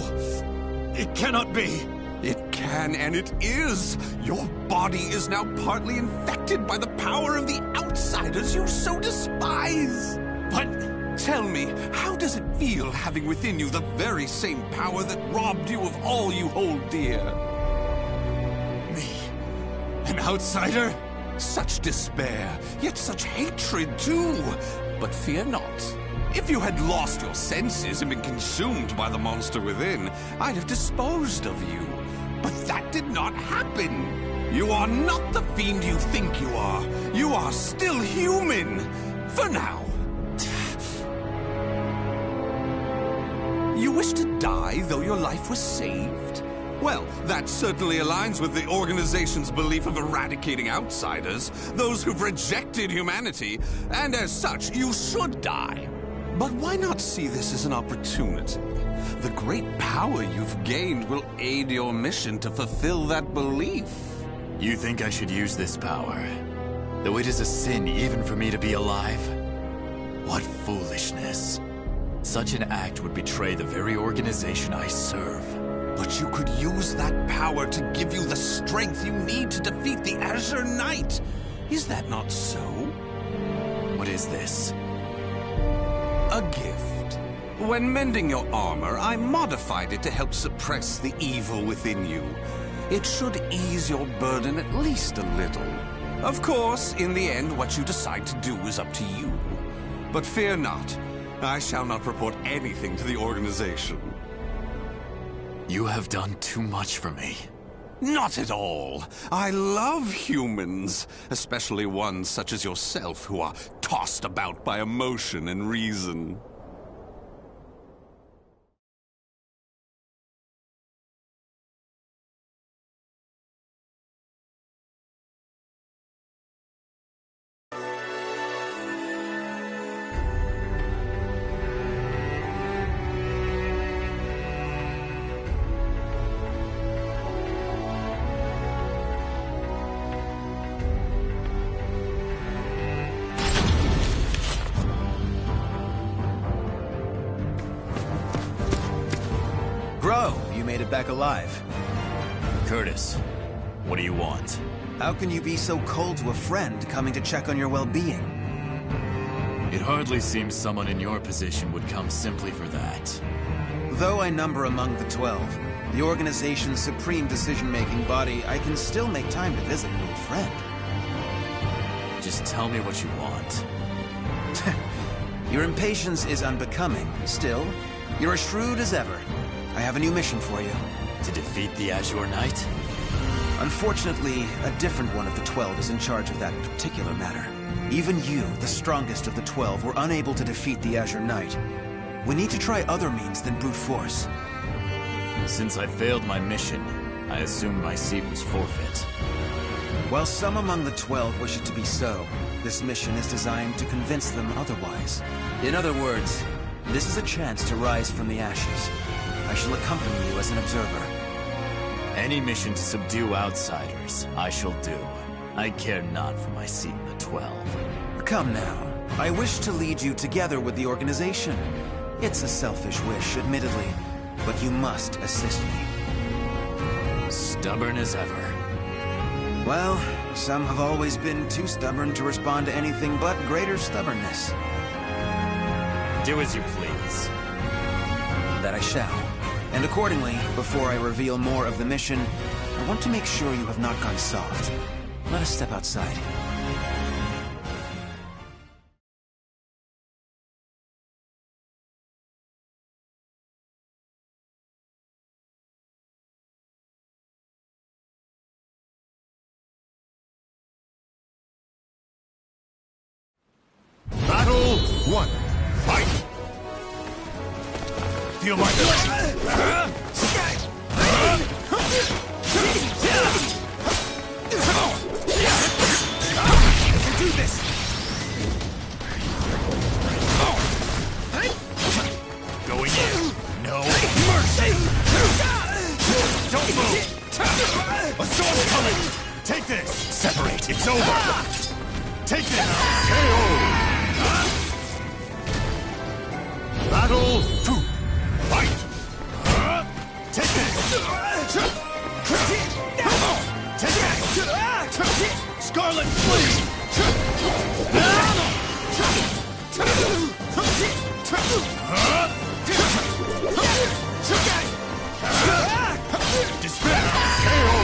It cannot be! It can, and it is! Your body is now partly infected by the power of the outsiders you so despise! But tell me, how does it feel having within you the very same power that robbed you of all you hold dear? Me? An outsider? Such despair, yet such hatred too! But fear not. If you had lost your senses and been consumed by the monster within, I'd have disposed of you. But that did not happen. You are not the fiend you think you are. You are still human. For now. You wish to die, though your life was saved? Well, that certainly aligns with the organization's belief of eradicating outsiders, those who've rejected humanity, and as such, you should die. But why not see this as an opportunity? The great power you've gained will aid your mission to fulfill that belief. You think I should use this power? Though it is a sin even for me to be alive? What foolishness. Such an act would betray the very organization I serve. But you could use that power to give you the strength you need to defeat the Azure Knight. Is that not so? What is this? A gift. When mending your armor, I modified it to help suppress the evil within you. It should ease your burden at least a little. Of course, in the end, what you decide to do is up to you. But fear not. I shall not report anything to the organization. You have done too much for me. Not at all. I love humans, especially ones such as yourself who are tossed about by emotion and reason. made it back alive. Curtis, what do you want? How can you be so cold to a friend coming to check on your well-being? It hardly seems someone in your position would come simply for that. Though I number among the 12, the organization's supreme decision-making body, I can still make time to visit an old friend. Just tell me what you want. Your impatience is unbecoming. Still, you're as shrewd as ever. I have a new mission for you. To defeat the Azure Knight? Unfortunately, a different one of the 12 is in charge of that particular matter. Even you, the strongest of the 12, were unable to defeat the Azure Knight. We need to try other means than brute force. Since I failed my mission, I assumed my seat was forfeit. While some among the 12 wish it to be so, this mission is designed to convince them otherwise. In other words, this is a chance to rise from the ashes. I shall accompany you as an observer. Any mission to subdue outsiders, I shall do. I care not for my seat in the 12. Come now. I wish to lead you together with the organization. It's a selfish wish, admittedly, but you must assist me. Stubborn as ever. Well, some have always been too stubborn to respond to anything but greater stubbornness. Do as you please. That I shall. And accordingly, before I reveal more of the mission, I want to make sure you have not gone soft. Let us step outside. Battle 1. Fight! Feel my do this! Going in. No mercy! Don't move! A storm's coming! Take this! Separate! It's over! Take this! KO! Battle 2. Fight! Take this! Take this! Scarlet Flea! Despair! KO!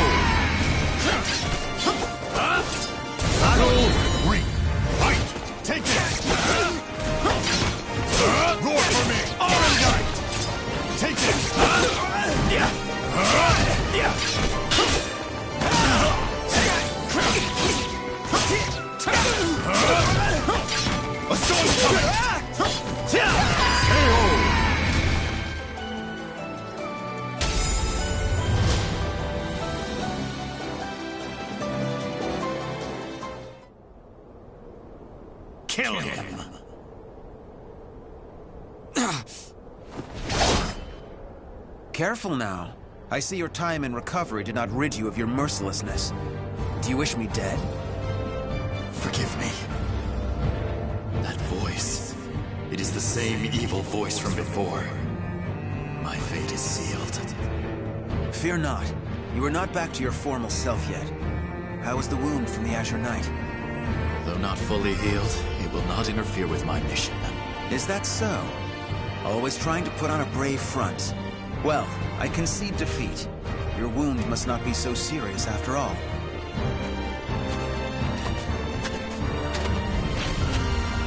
Battle 3. Fight! Take this! Roar for me! Alright! Take this! A storm's coming! KO! Kill him! Careful now. I see your time in recovery did not rid you of your mercilessness. Do you wish me dead? Forgive me. That voice. It is the same evil voice from before. My fate is sealed. Fear not. You are not back to your formal self yet. How is the wound from the Azure Knight? Though not fully healed, it will not interfere with my mission. Is that so? Always trying to put on a brave front. Well, I concede defeat. Your wound must not be so serious after all.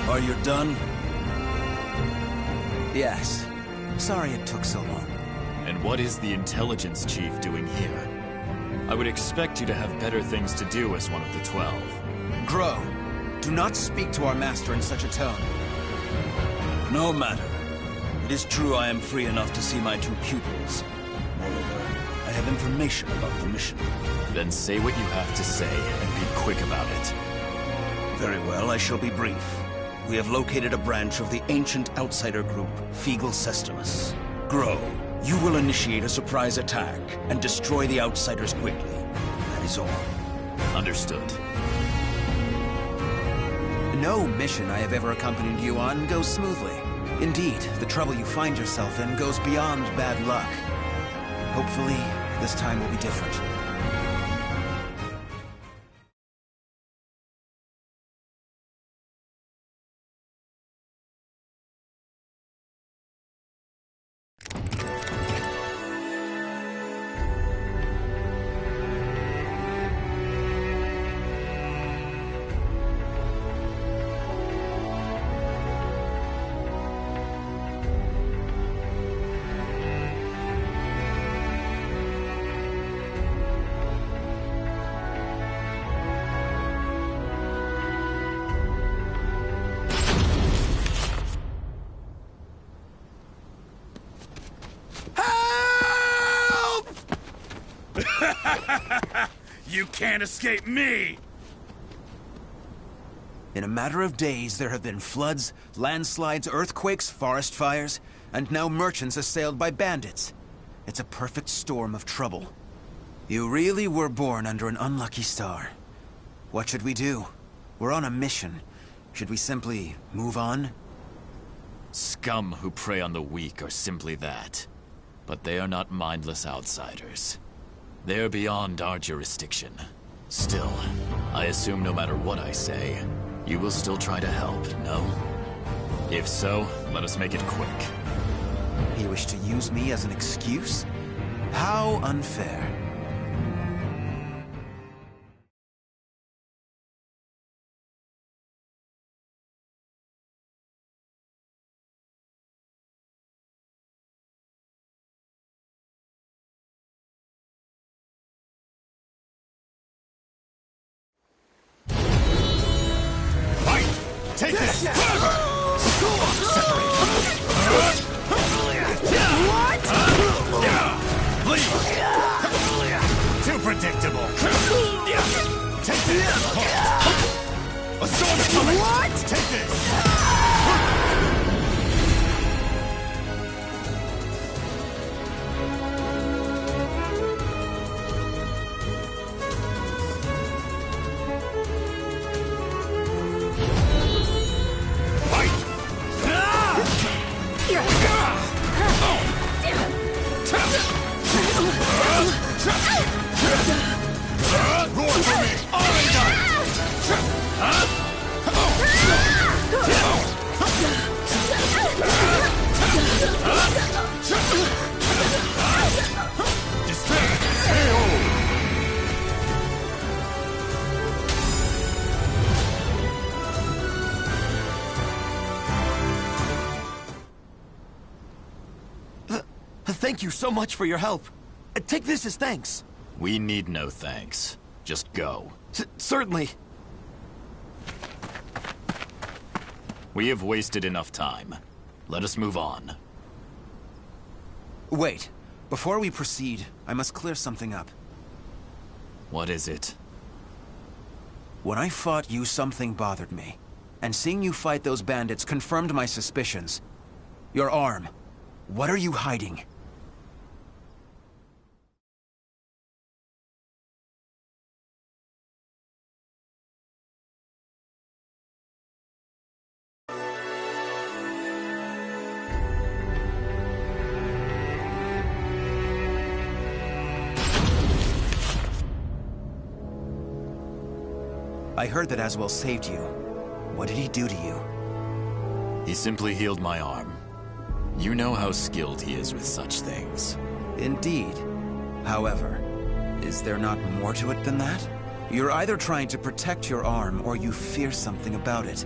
Are you done? Yes. Sorry it took so long. And what is the intelligence chief doing here? I would expect you to have better things to do as one of the 12. Grow. Do not speak to our master in such a tone. No matter. It is true I am free enough to see my 2 pupils. Moreover, I have information about the mission. Then say what you have to say, and be quick about it. Very well, I shall be brief. We have located a branch of the ancient outsider group, Feegle Sestimus. Grow, you will initiate a surprise attack and destroy the outsiders quickly. That is all. Understood. No mission I have ever accompanied you on goes smoothly. Indeed, the trouble you find yourself in goes beyond bad luck. Hopefully, this time will be different. You can't escape me! In a matter of days, there have been floods, landslides, earthquakes, forest fires, and now merchants assailed by bandits. It's a perfect storm of trouble. You really were born under an unlucky star. What should we do? We're on a mission. Should we simply move on? Scum who prey on the weak are simply that. But they are not mindless outsiders. They're beyond our jurisdiction. Still, I assume no matter what I say, you will still try to help, no? If so, let us make it quick. You wish to use me as an excuse? How unfair. Take this! What? Leave! Too predictable! Take this! A storm's coming! What? Take this! Roar for me! Thank you so much for your help. Take this as thanks. We need no thanks. Just go. Certainly. We have wasted enough time. Let us move on. Wait. Before we proceed, I must clear something up. What is it? When I fought you, something bothered me. And seeing you fight those bandits confirmed my suspicions. Your arm. What are you hiding? I heard that Aswell saved you. What did he do to you? He simply healed my arm. You know how skilled he is with such things. Indeed. However, is there not more to it than that? You're either trying to protect your arm or you fear something about it.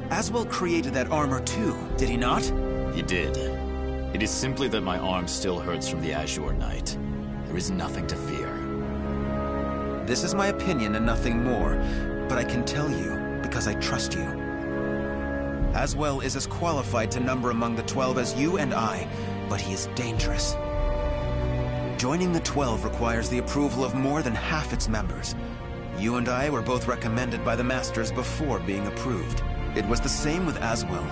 Aswell created that armor too, did he not? He did. It is simply that my arm still hurts from the Azure Knight. There is nothing to fear. This is my opinion and nothing more, but I can tell you because I trust you. Aswell is as qualified to number among the 12 as you and I, but he is dangerous. Joining the 12 requires the approval of more than half its members. You and I were both recommended by the Masters before being approved. It was the same with Aswell,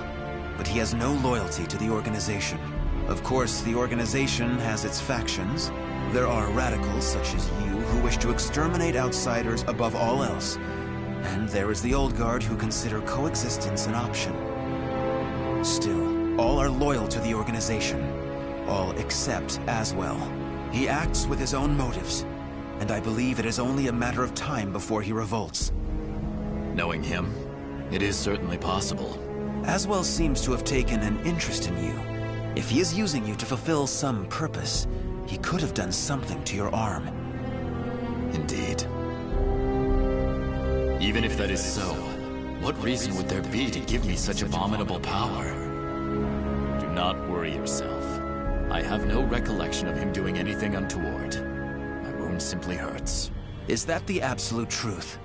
but he has no loyalty to the organization. Of course, the organization has its factions. There are radicals such as you who wish to exterminate outsiders above all else. And there is the old guard who consider coexistence an option. Still, all are loyal to the organization. All except Aswell. He acts with his own motives, and I believe it is only a matter of time before he revolts. Knowing him, it is certainly possible. Aswell seems to have taken an interest in you. If he is using you to fulfill some purpose, he could have done something to your arm. Indeed. Even if that is so, what reason would there be to give me such abominable power? Do not worry yourself. I have no recollection of him doing anything untoward. My wound simply hurts. Is that the absolute truth?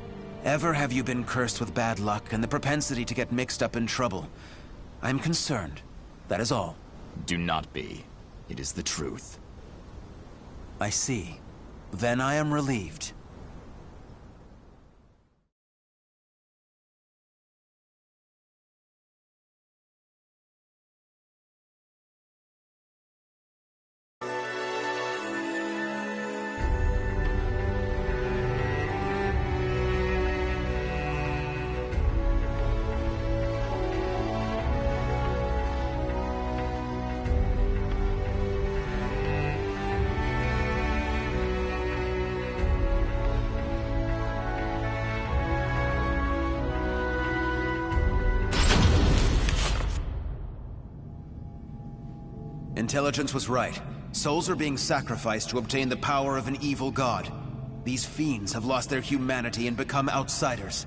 Ever have you been cursed with bad luck and the propensity to get mixed up in trouble? I'm concerned. That is all. Do not be. It is the truth. I see. Then I am relieved. Intelligence was right. Souls are being sacrificed to obtain the power of an evil god. These fiends have lost their humanity and become outsiders.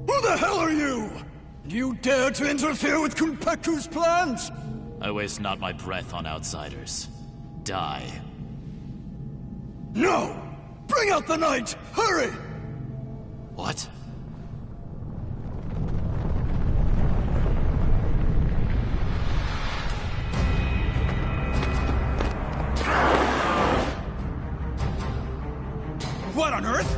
Who the hell are you? You dare to interfere with Kunpeku's plans? I waste not my breath on outsiders. Die. No! Bring out the knight! Hurry! What? What on earth?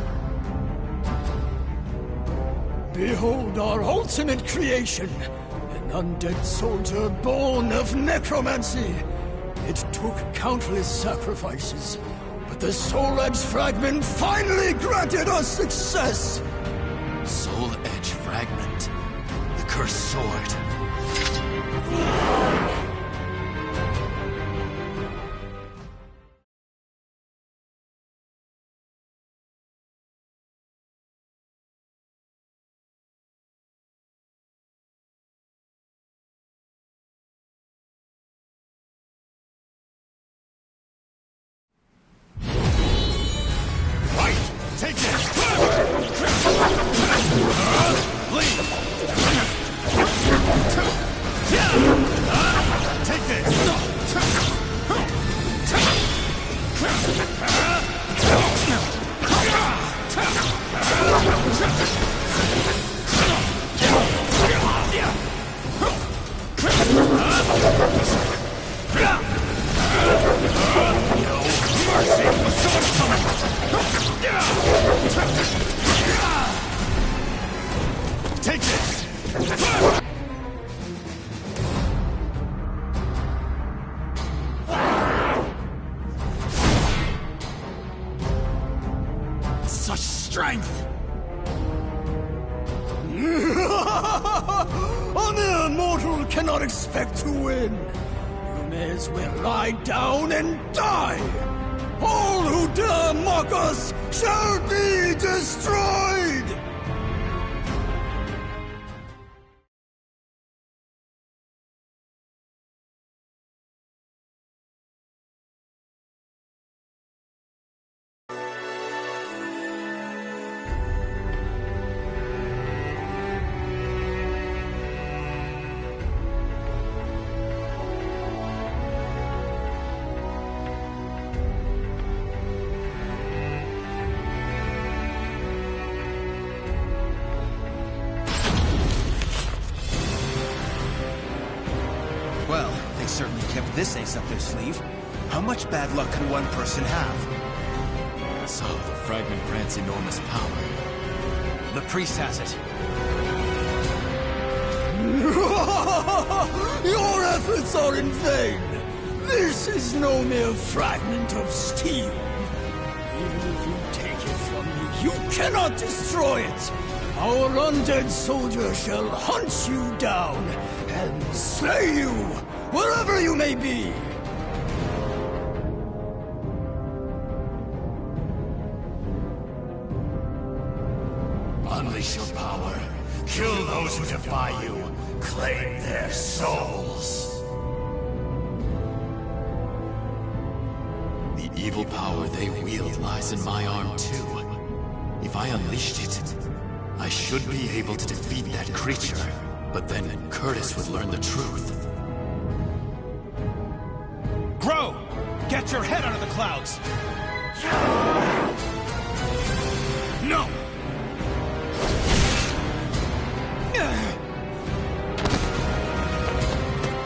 Behold our ultimate creation, an undead soldier born of necromancy. It took countless sacrifices, but the Soul Edge fragment finally granted us success! Soul Edge fragment. The cursed sword. Take this! Leave! Take this! No mercy! The sword's coming! Take this! Such strength! A mere mortal cannot expect to win. You may as well lie down and die. All who dare mock us shall be destroyed! Well, they certainly kept this ace up their sleeve. How much bad luck can one person have? So, the fragment grants enormous power. The priest has it. Your efforts are in vain! This is no mere fragment of steel. Even if you take it from me, you cannot destroy it! Our undead soldier shall hunt you down and slay you, wherever you may be! those who defy you claim their souls. The evil power they wield lies in my arm too. If I unleashed it, I should be able to defeat that creature. But then Curtis would learn the truth. Grow! Get your head out of the clouds! No!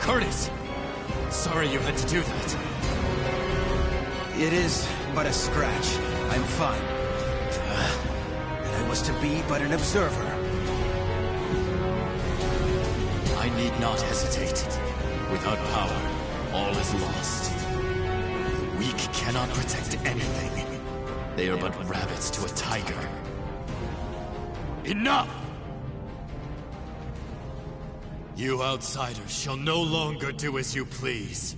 Curtis! Sorry you had to do that. It is but a scratch. I'm fine. And I was to be but an observer. I need not hesitate. Without power, all is lost. The weak cannot protect anything. They are but rabbits to a tiger. Enough! You outsiders shall no longer do as you please.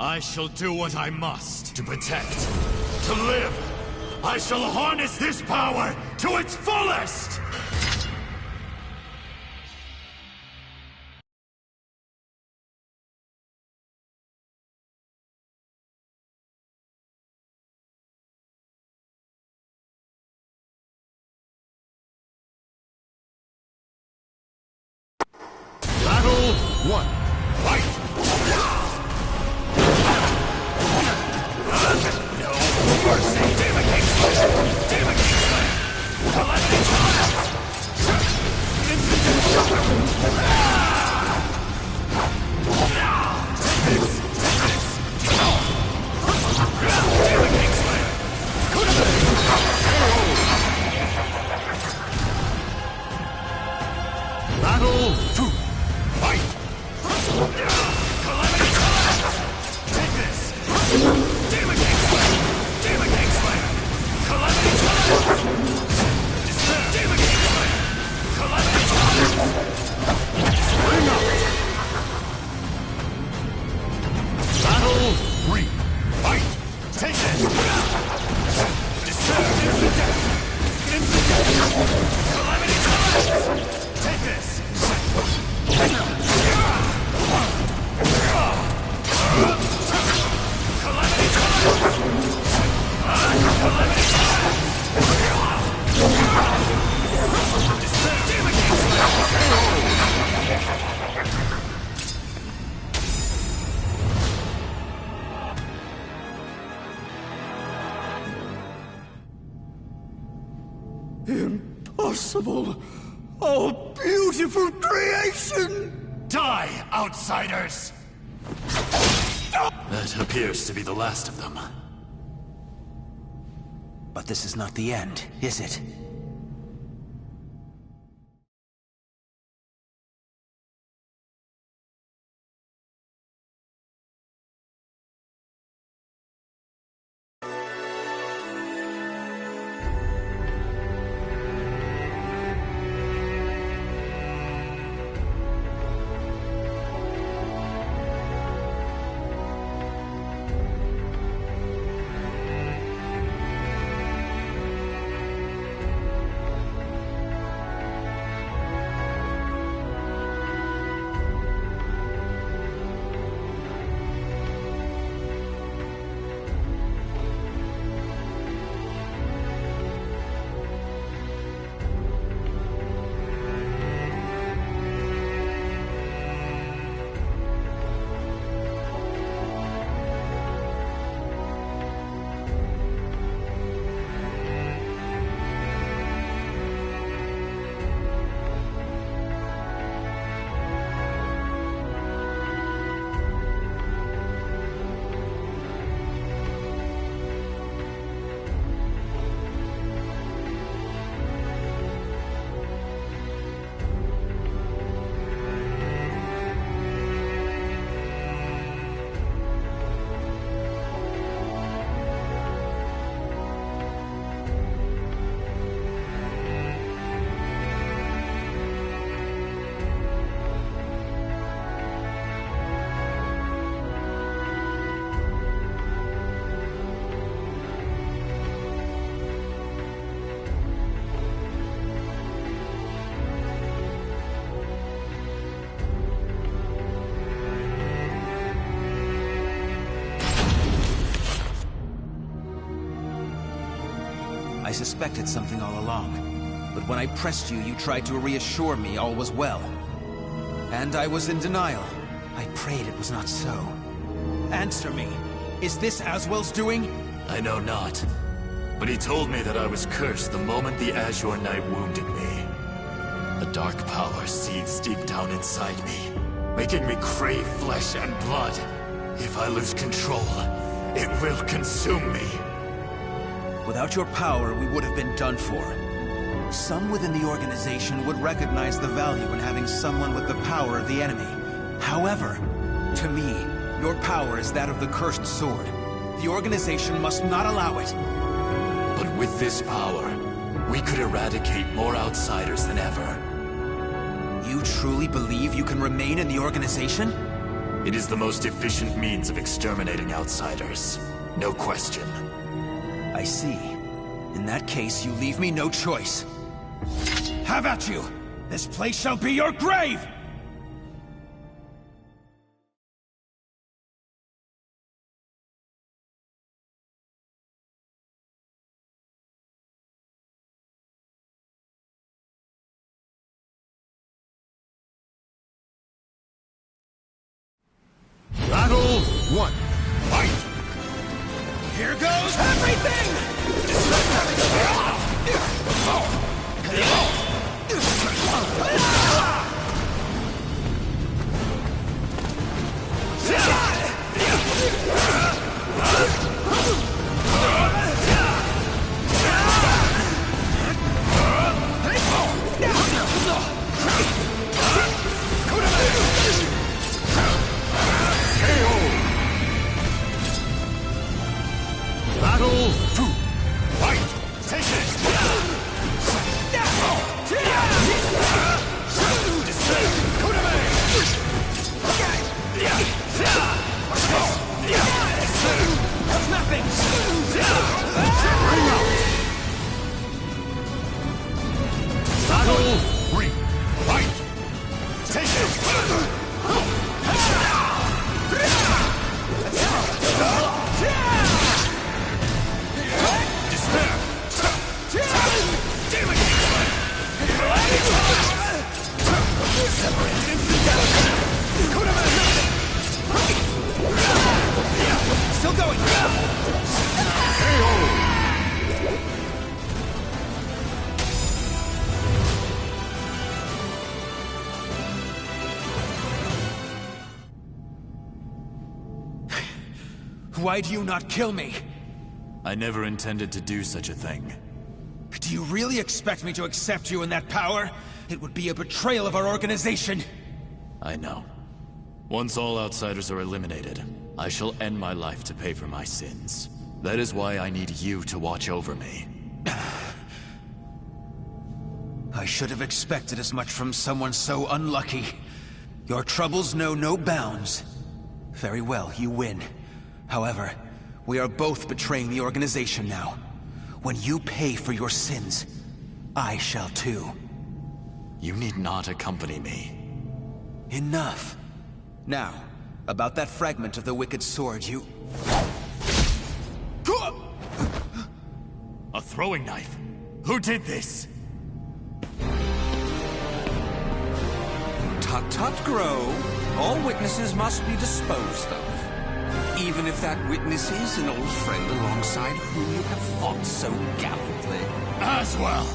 I shall do what I must to protect, to live. I shall harness this power to its fullest! Battle 1. Fight! No mercy! Demon King Slayer! Demon King Slayer! Calamity Child! Instant Take this! Demon King Slayer! Battle 2. Fight! Calamity Child! Take this! Demon King Slayer! Demon King Slayer! Calamity Child! Demon King Slayer! Calamity Child! Bring up! Battle 3. Fight! Take this! Disturb! Instant death! Instant death! Calamity Child! Take this! Calamity Child! Calamity Child! Disturb! Demon King Slayer! Impossible! Oh, beautiful creation! Die, outsiders! That appears to be the last of them. But this is not the end, is it? suspected something all along. But when I pressed you, you tried to reassure me all was well. And I was in denial. I prayed it was not so. Answer me. Is this Aswell's doing? I know not. But he told me that I was cursed the moment the Azure Knight wounded me. A dark power seethes deep down inside me, making me crave flesh and blood. If I lose control, it will consume me. Without your power, we would have been done for. Some within the organization would recognize the value in having someone with the power of the enemy. However, to me, your power is that of the cursed sword. The organization must not allow it. But with this power, we could eradicate more outsiders than ever. You truly believe you can remain in the organization? It is the most efficient means of exterminating outsiders. No question. I see. In that case, you leave me no choice. Have at you! This place shall be your grave! Battle 1. Fight! Here goes everything! Battle 2. Fight! Take it! Nothing! Bring out! Battle 3. Fight! Take it! Still going! Why do you not kill me? I never intended to do such a thing. Do you really expect me to accept you in that power? It would be a betrayal of our organization. I know. Once all outsiders are eliminated, I shall end my life to pay for my sins. That is why I need you to watch over me. I should have expected as much from someone so unlucky. Your troubles know no bounds. Very well, you win. However, we are both betraying the organization now. When you pay for your sins, I shall too. You need not accompany me. Enough. Now, about that fragment of the Wicked Sword, you... A throwing knife? Who did this? Tut-tut, Grow. All witnesses must be disposed of. Even if that witness is an old friend alongside whom you have fought so gallantly. Aswell!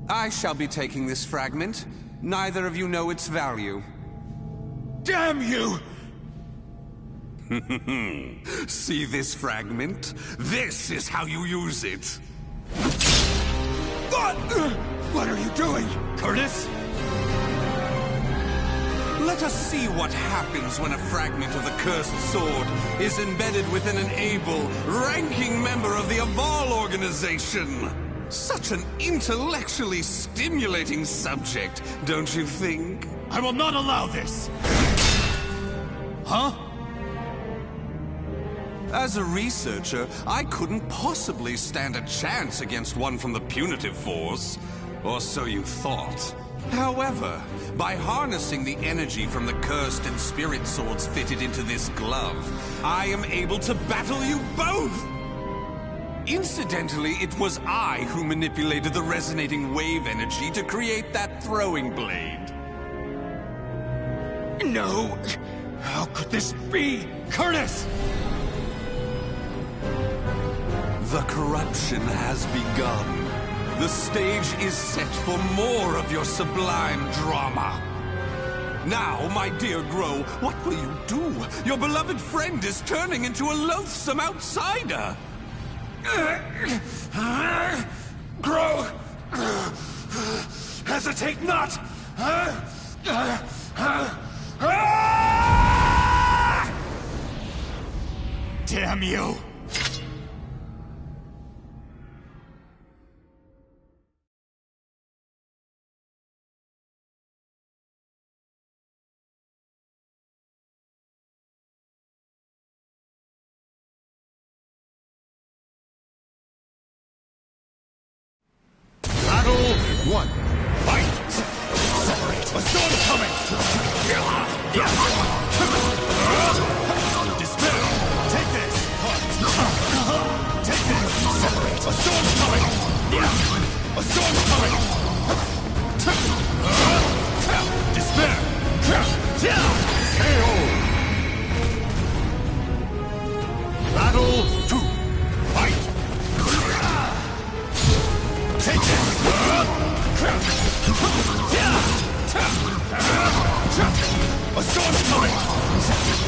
I shall be taking this fragment. Neither of you know its value. Damn you! See this fragment? This is how you use it. What are you doing, Curtis? Let us see what happens when a fragment of the cursed sword is embedded within an able, ranking member of the Aval organization. Such an intellectually stimulating subject, don't you think? I will not allow this! Huh? As a researcher, I couldn't possibly stand a chance against one from the punitive force. Or so you thought. However, by harnessing the energy from the cursed and spirit swords fitted into this glove, I am able to battle you both! Incidentally, it was I who manipulated the resonating wave energy to create that throwing blade. No! How could this be? Curtis! The corruption has begun. The stage is set for more of your sublime drama. Now, my dear Grow, what will you do? Your beloved friend is turning into a loathsome outsider. Grow! Hesitate not! Damn you! Battle 1. Fight! A storm's coming! Despair! Take this! Take this! A storm's coming! A storm's coming! Despair! KO! Battle 2. Fight! Take this! A storm's coming! Take this!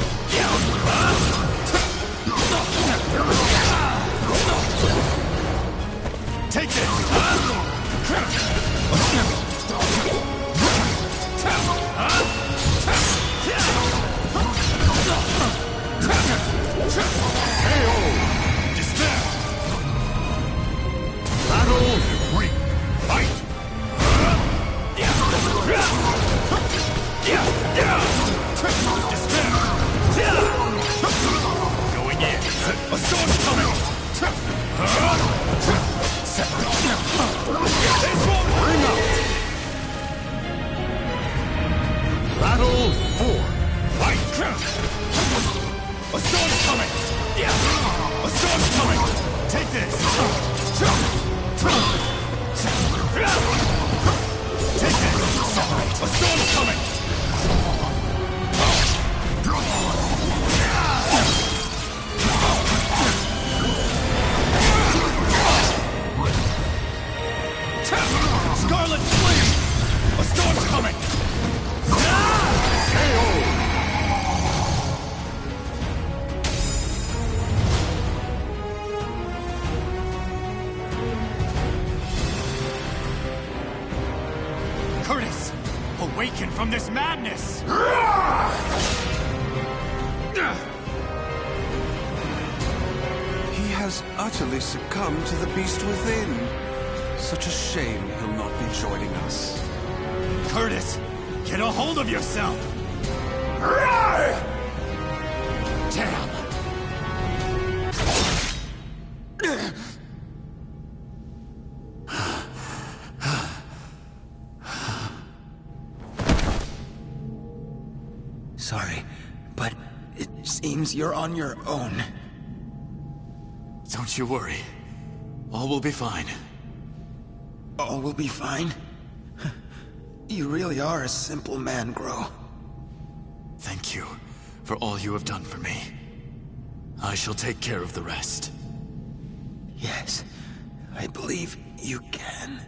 Despair! Battle 3. Fight! Going in! A storm's coming! Bring out! Battle 4. Fight! A storm's coming! A storm's coming! Take this! Take this! A storm's coming! Scarlet Flame! A storm's coming! KO! Curtis! Awaken from this madness! He has utterly succumbed to the beast within. Such a shame he'll not be joining us. Curtis! Get a hold of yourself! Damn! Sorry, but it seems you're on your own. Don't you worry. All will be fine. All will be fine? You really are a simple man, Grow. Thank you for all you have done for me. I shall take care of the rest. Yes, I believe you can.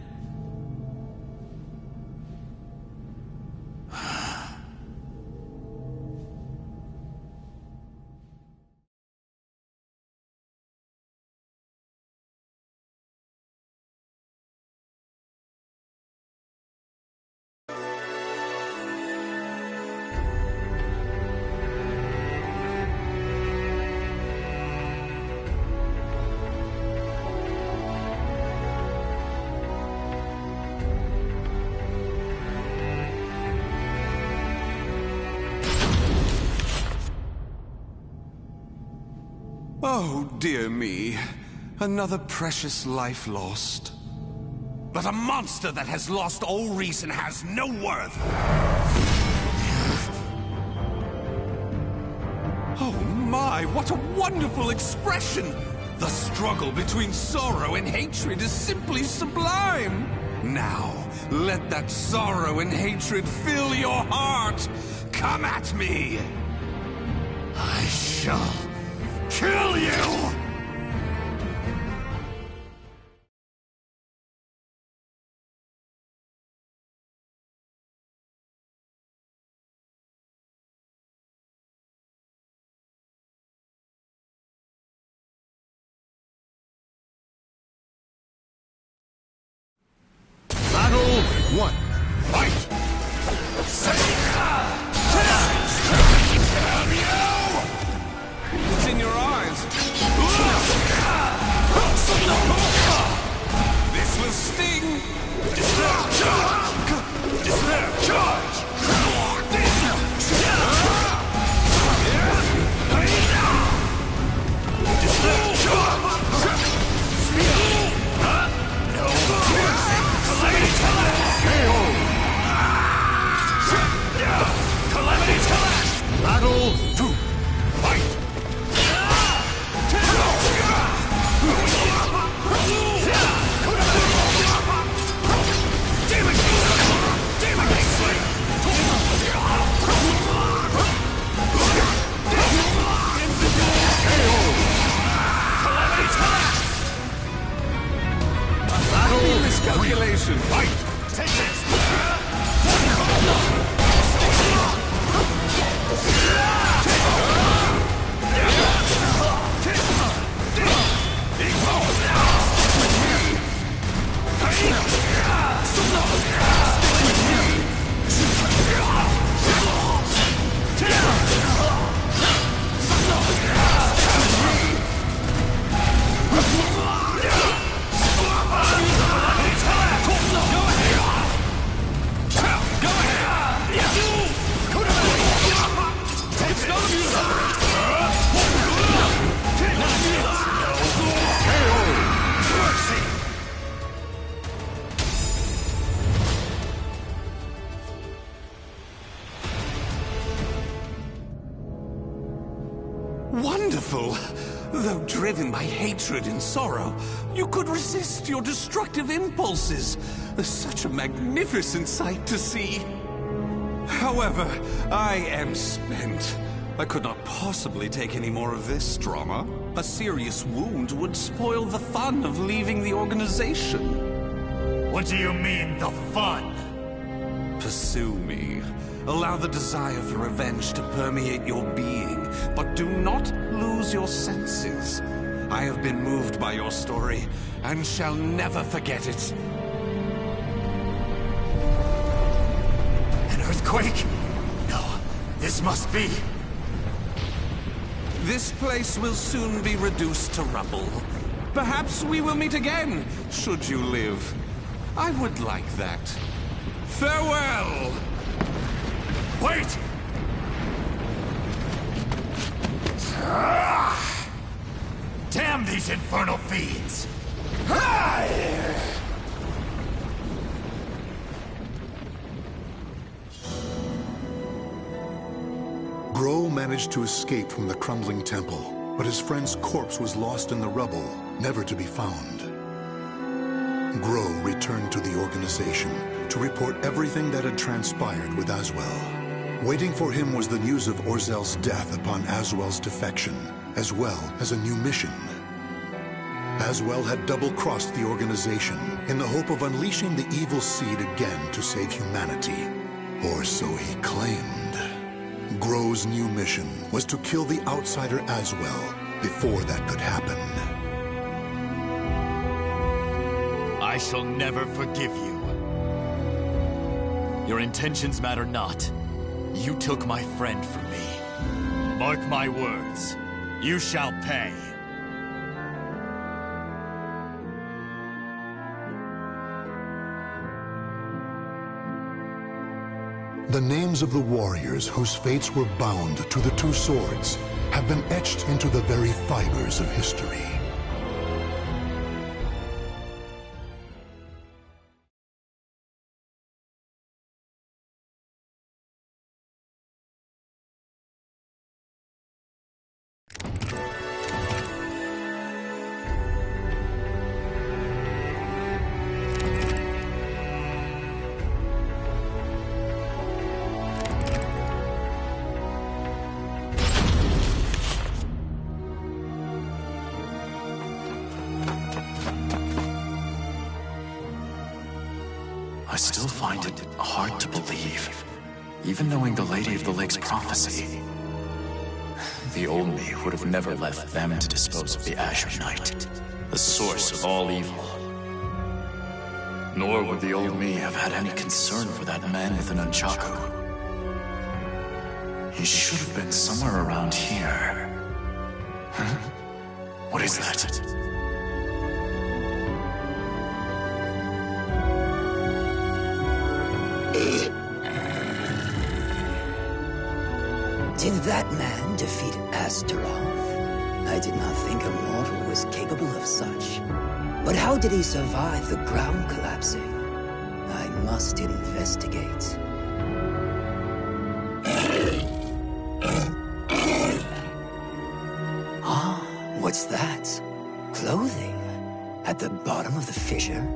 Oh, dear me. Another precious life lost. But a monster that has lost all reason has no worth. Oh my, what a wonderful expression! The struggle between sorrow and hatred is simply sublime. Now, let that sorrow and hatred fill your heart. Come at me. I shall kill you! Battle 1. Fight! It's in your eyes. This will sting. Battle 2. Fight! Battle miscalculation. Fight! Take this. Wonderful! Though driven by hatred and sorrow, you could resist your destructive impulses. Such a magnificent sight to see. However, I am spent. I could not possibly take any more of this drama. A serious wound would spoil the fun of leaving the organization. What do you mean, the fun? Pursue me. Allow the desire for revenge to permeate your being, but do not lose your senses. I have been moved by your story, and shall never forget it. An earthquake? No, this must be... This place will soon be reduced to rubble. Perhaps we will meet again, should you live. I would like that. Farewell! Wait! Damn these infernal fiends! Grow managed to escape from the crumbling temple, but his friend's corpse was lost in the rubble, never to be found. Grow returned to the organization to report everything that had transpired with Aswell. Waiting for him was the news of Orzel's death upon Aswell's defection, as well as a new mission. Aswell had double-crossed the organization in the hope of unleashing the evil seed again to save humanity. Or so he claimed. Grow's new mission was to kill the outsider Aswell before that could happen. I shall never forgive you. Your intentions matter not. You took my friend from me. Mark my words. You shall pay. The names of the warriors whose fates were bound to the two swords have been etched into the very fibers of history. I still find it hard to believe, even knowing the Lady of the Lake's prophecy. The old me would have never left them to dispose of the Azure Knight, the source of all evil. Nor would the old me have had any concern for that man with an nunchaku. He should have been somewhere around here. Huh? What is that? Did that man defeat Astaroth? I did not think a mortal was capable of such. But how did he survive the ground collapsing? I must investigate. Ah, what's that? Clothing? At the bottom of the fissure?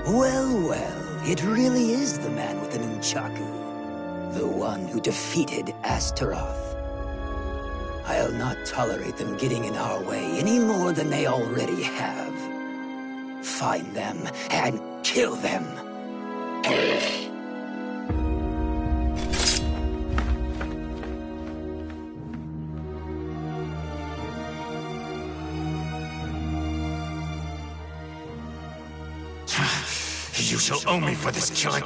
Well, well, it really is the man with the nunchaku. The one who defeated Astaroth. I'll not tolerate them getting in our way any more than they already have. Find them and kill them. You shall owe me for this killing.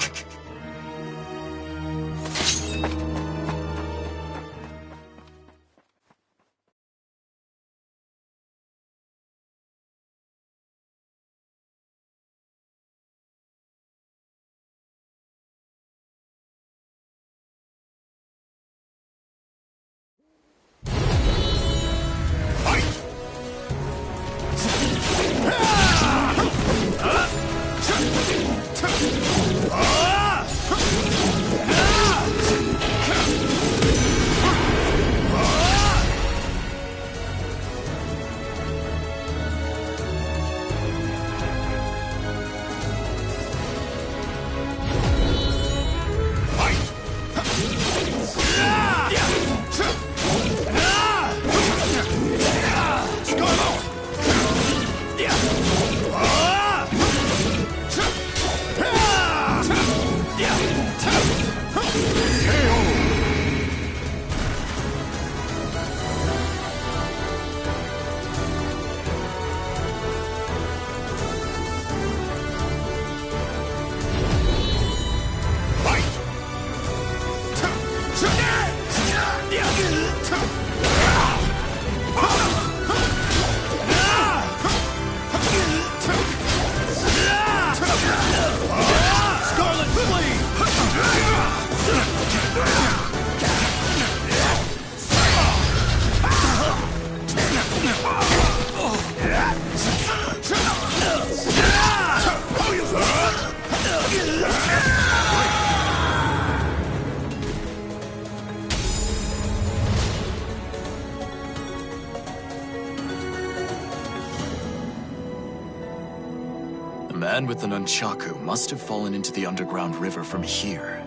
The man with the nunchaku must have fallen into the underground river from here.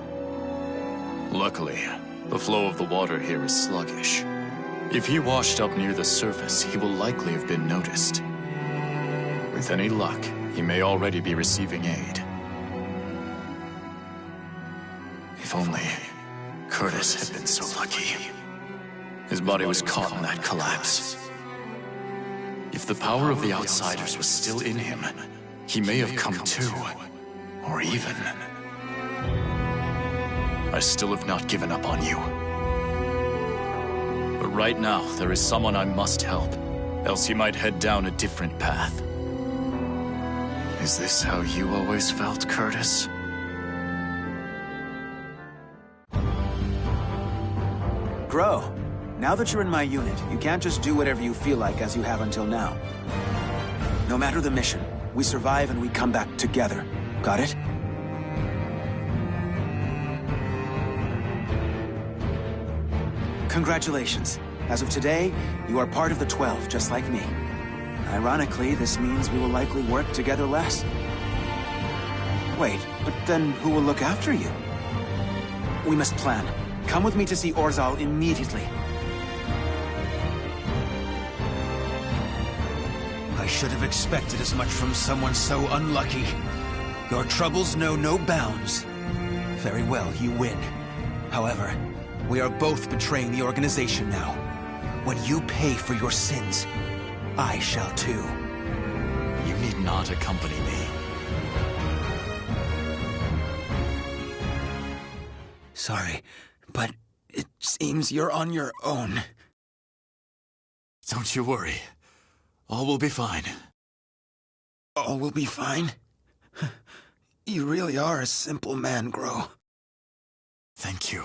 Luckily, the flow of the water here is sluggish. If he washed up near the surface, he will likely have been noticed. With any luck, he may already be receiving aid. If only Curtis had been so lucky. His body was caught in that collapse. If the power of the Outsiders was still in him, he may have come to, or even... I still have not given up on you. But right now, there is someone I must help, else he might head down a different path. Is this how you always felt, Curtis? Grow, Now that you're in my unit, you can't just do whatever you feel like as you have until now. No matter the mission, we survive and we come back together. Got it? Congratulations. As of today, you are part of the 12, just like me. Ironically, this means we will likely work together less. Wait, but then who will look after you? We must plan. Come with me to see Orzal immediately. I should have expected as much from someone so unlucky. Your troubles know no bounds. Very well, you win. However, we are both betraying the organization now. When you pay for your sins, I shall too. You need not accompany me. Sorry, but it seems you're on your own. Don't you worry. All will be fine. All will be fine? You really are a simple man, Gro. Thank you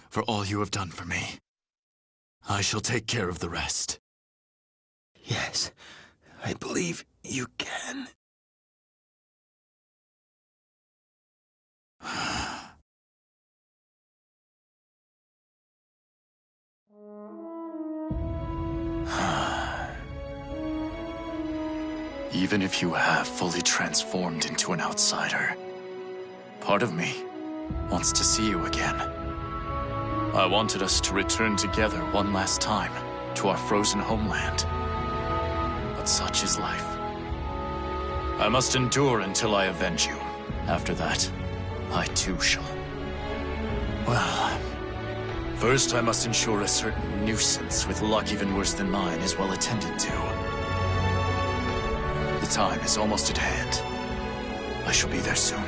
for all you have done for me. I shall take care of the rest. Yes, I believe you can. Even if you have fully transformed into an outsider, part of me wants to see you again. I wanted us to return together one last time to our frozen homeland. But such is life. I must endure until I avenge you. After that, I too shall. Well, first I must ensure a certain nuisance with luck even worse than mine is well attended to. The time is almost at hand. I shall be there soon.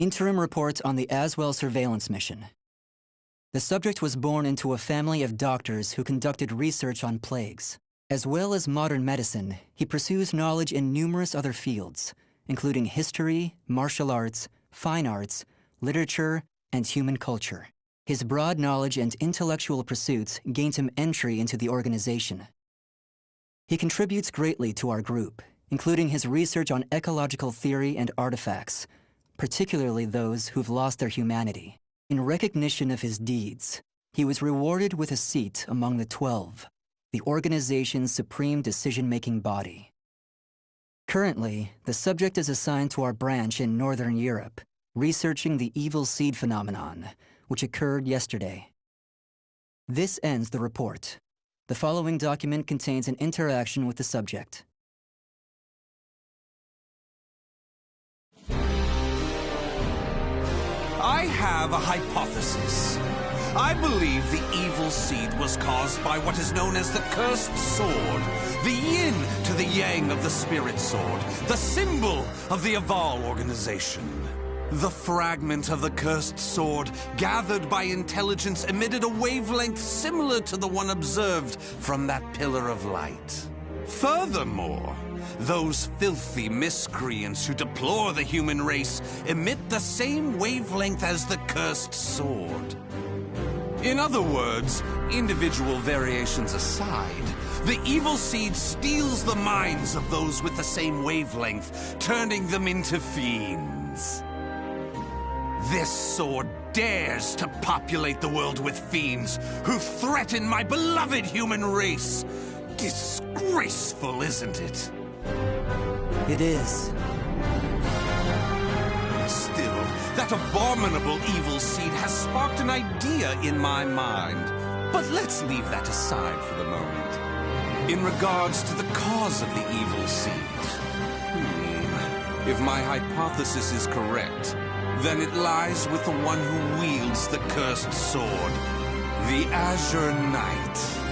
Interim report on the Aswell surveillance mission. The subject was born into a family of doctors who conducted research on plagues. As well as modern medicine, he pursues knowledge in numerous other fields, including history, martial arts, fine arts, literature, and human culture. His broad knowledge and intellectual pursuits gained him entry into the organization. He contributes greatly to our group, including his research on ecological theory and artifacts, particularly those who've lost their humanity. In recognition of his deeds, he was rewarded with a seat among the 12, the organization's supreme decision-making body. Currently, the subject is assigned to our branch in Northern Europe, researching the evil seed phenomenon, which occurred yesterday. This ends the report. The following document contains an interaction with the subject. I have a hypothesis. I believe the evil seed was caused by what is known as the Cursed Sword, the yin to the yang of the Spirit Sword, the symbol of the Aval organization. The fragment of the Cursed Sword, gathered by intelligence, emitted a wavelength similar to the one observed from that pillar of light. Furthermore, those filthy miscreants who deplore the human race emit the same wavelength as the Cursed Sword. In other words, individual variations aside, the evil seed steals the minds of those with the same wavelength, turning them into fiends. This sword dares to populate the world with fiends who threaten my beloved human race. Disgraceful, isn't it? It is. Still, that abominable evil seed has sparked an idea in my mind. But let's leave that aside for the moment. In regards to the cause of the evil seed, if my hypothesis is correct, then it lies with the one who wields the Cursed Sword, the Azure Knight.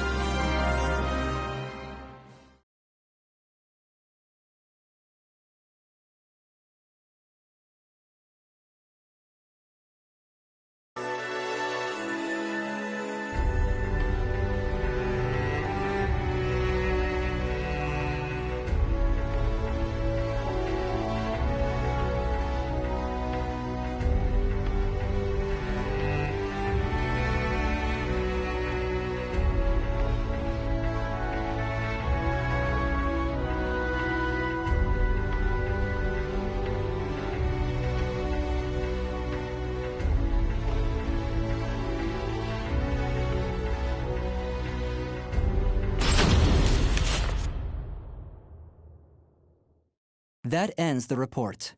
That ends the report.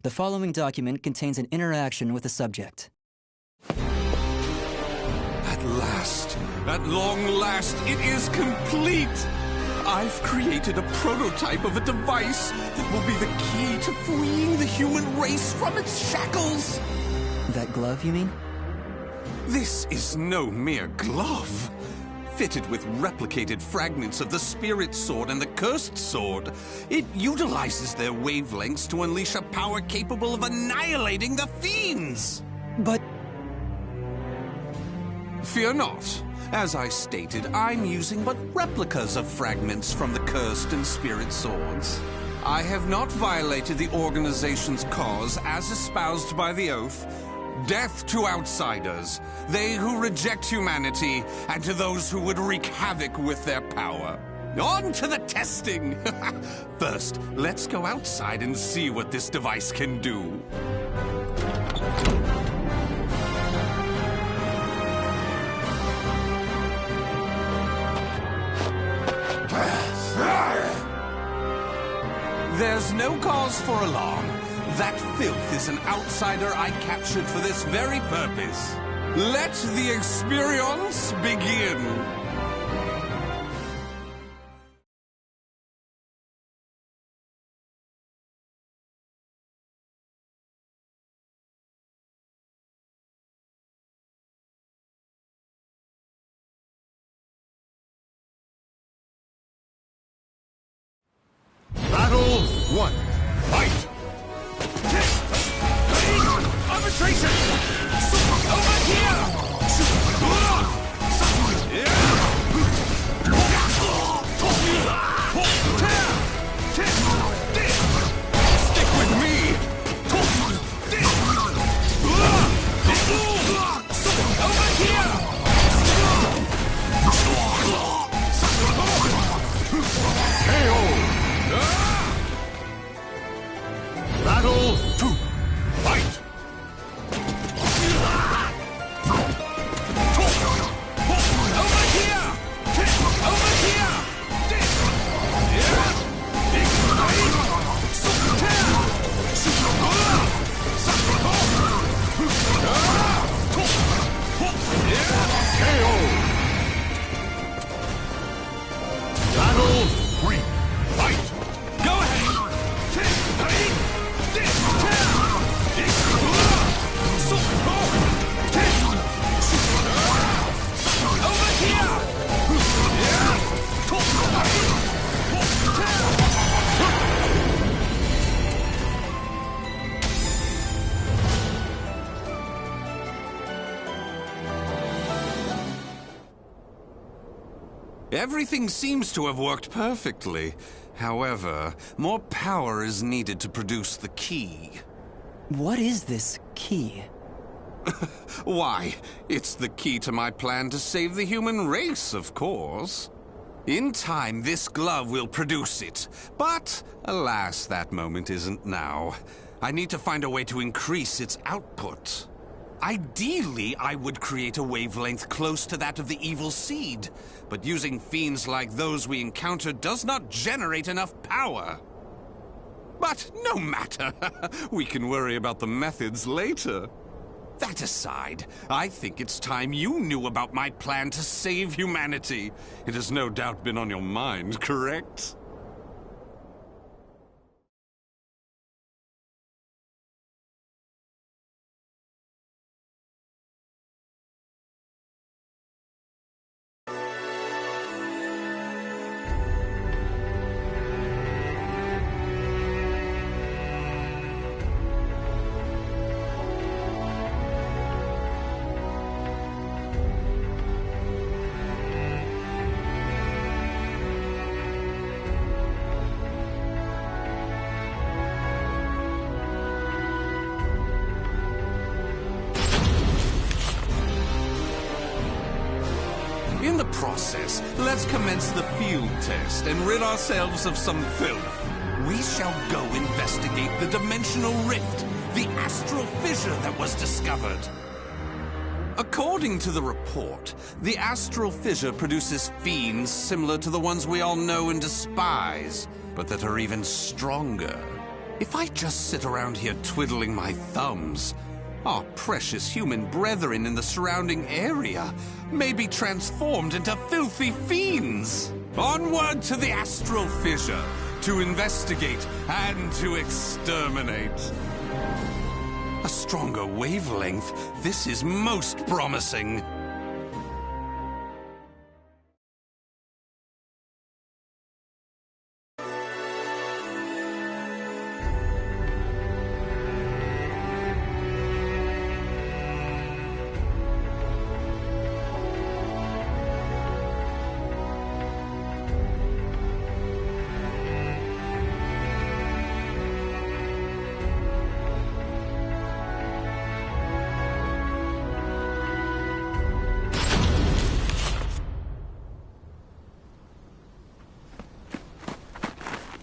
The following document contains an interaction with the subject. At last, at long last, it is complete! I've created a prototype of a device that will be the key to freeing the human race from its shackles! That glove, you mean? This is no mere glove. Fitted with replicated fragments of the Spirit Sword and the Cursed Sword, it utilizes their wavelengths to unleash a power capable of annihilating the fiends! But... Fear not. As I stated, I'm using but replicas of fragments from the Cursed and Spirit Swords. I have not violated the organization's cause as espoused by the Oath. Death to outsiders, they who reject humanity, and to those who would wreak havoc with their power. On to the testing! First, let's go outside and see what this device can do. There's no cause for alarm. That filth is an outsider I captured for this very purpose. Let the experience begin. Battle 1. Fight! Arbitration! Over here! Everything seems to have worked perfectly. However, more power is needed to produce the key. What is this key? Why, it's the key to my plan to save the human race, of course. In time, this glove will produce it. But, alas, that moment isn't now. I need to find a way to increase its output. Ideally, I would create a wavelength close to that of the evil seed. But using fiends like those we encountered does not generate enough power. But no matter. We can worry about the methods later. That aside, I think it's time you knew about my plan to save humanity. It has no doubt been on your mind, correct? In the process, let's commence the field test and rid ourselves of some filth. We shall go investigate the dimensional rift, the astral fissure that was discovered. According to the report, the astral fissure produces fiends similar to the ones we all know and despise, but that are even stronger. If I just sit around here twiddling my thumbs, our precious human brethren in the surrounding area may be transformed into filthy fiends. Onward to the astral fissure, to investigate and to exterminate. A stronger wavelength, this is most promising.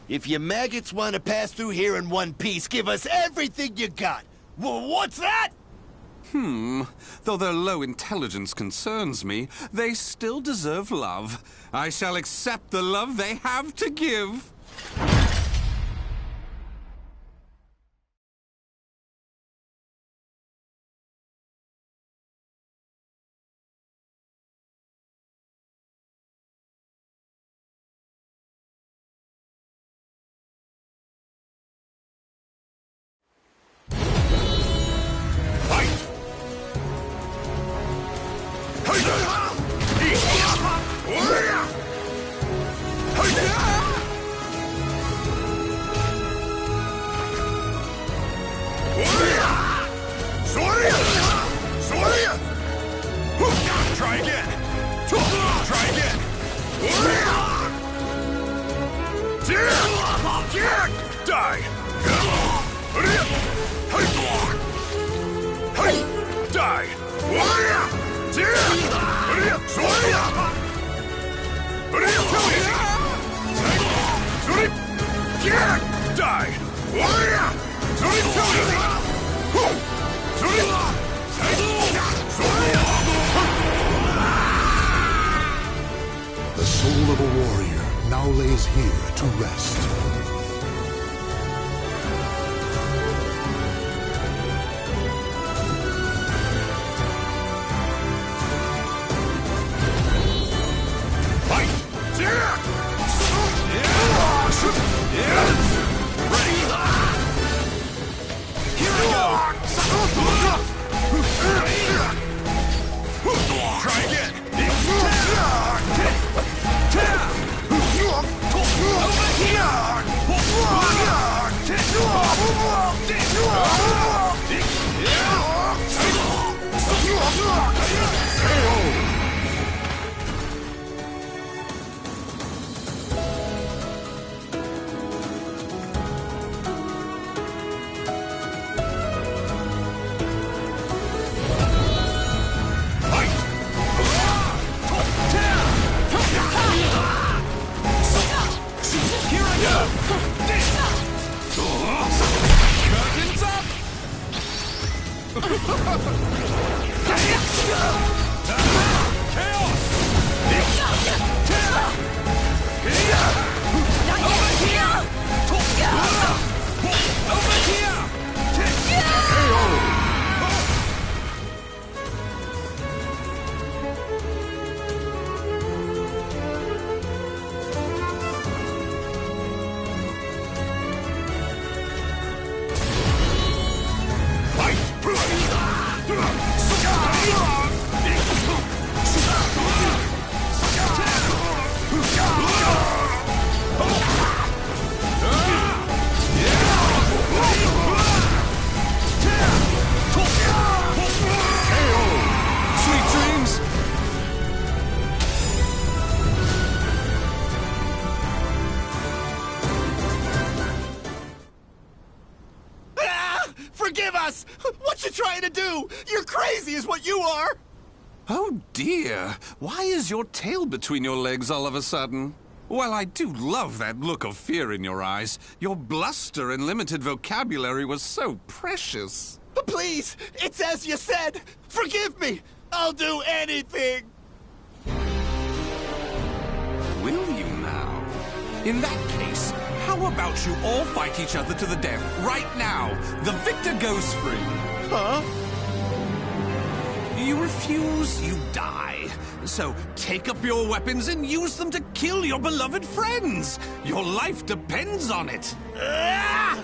If you maggots want to pass through here in one piece, give us everything you got. What's that? Though their low intelligence concerns me, they still deserve love. I shall accept the love they have to give. Try again! Try again! Die! Die! The soul of a warrior now lays here to rest. Try again! Curtains up! Chaos! Over here! Forgive us! What you trying to do? You're crazy is what you are! Oh dear, why is your tail between your legs all of a sudden? Well, I do love that look of fear in your eyes. Your bluster and limited vocabulary was so precious. Please, it's as you said! Forgive me! I'll do anything! Will you now? In that case, how about you all fight each other to the death right now? The victor goes free. Huh? You refuse, you die. So take up your weapons and use them to kill your beloved friends. Your life depends on it. Ah!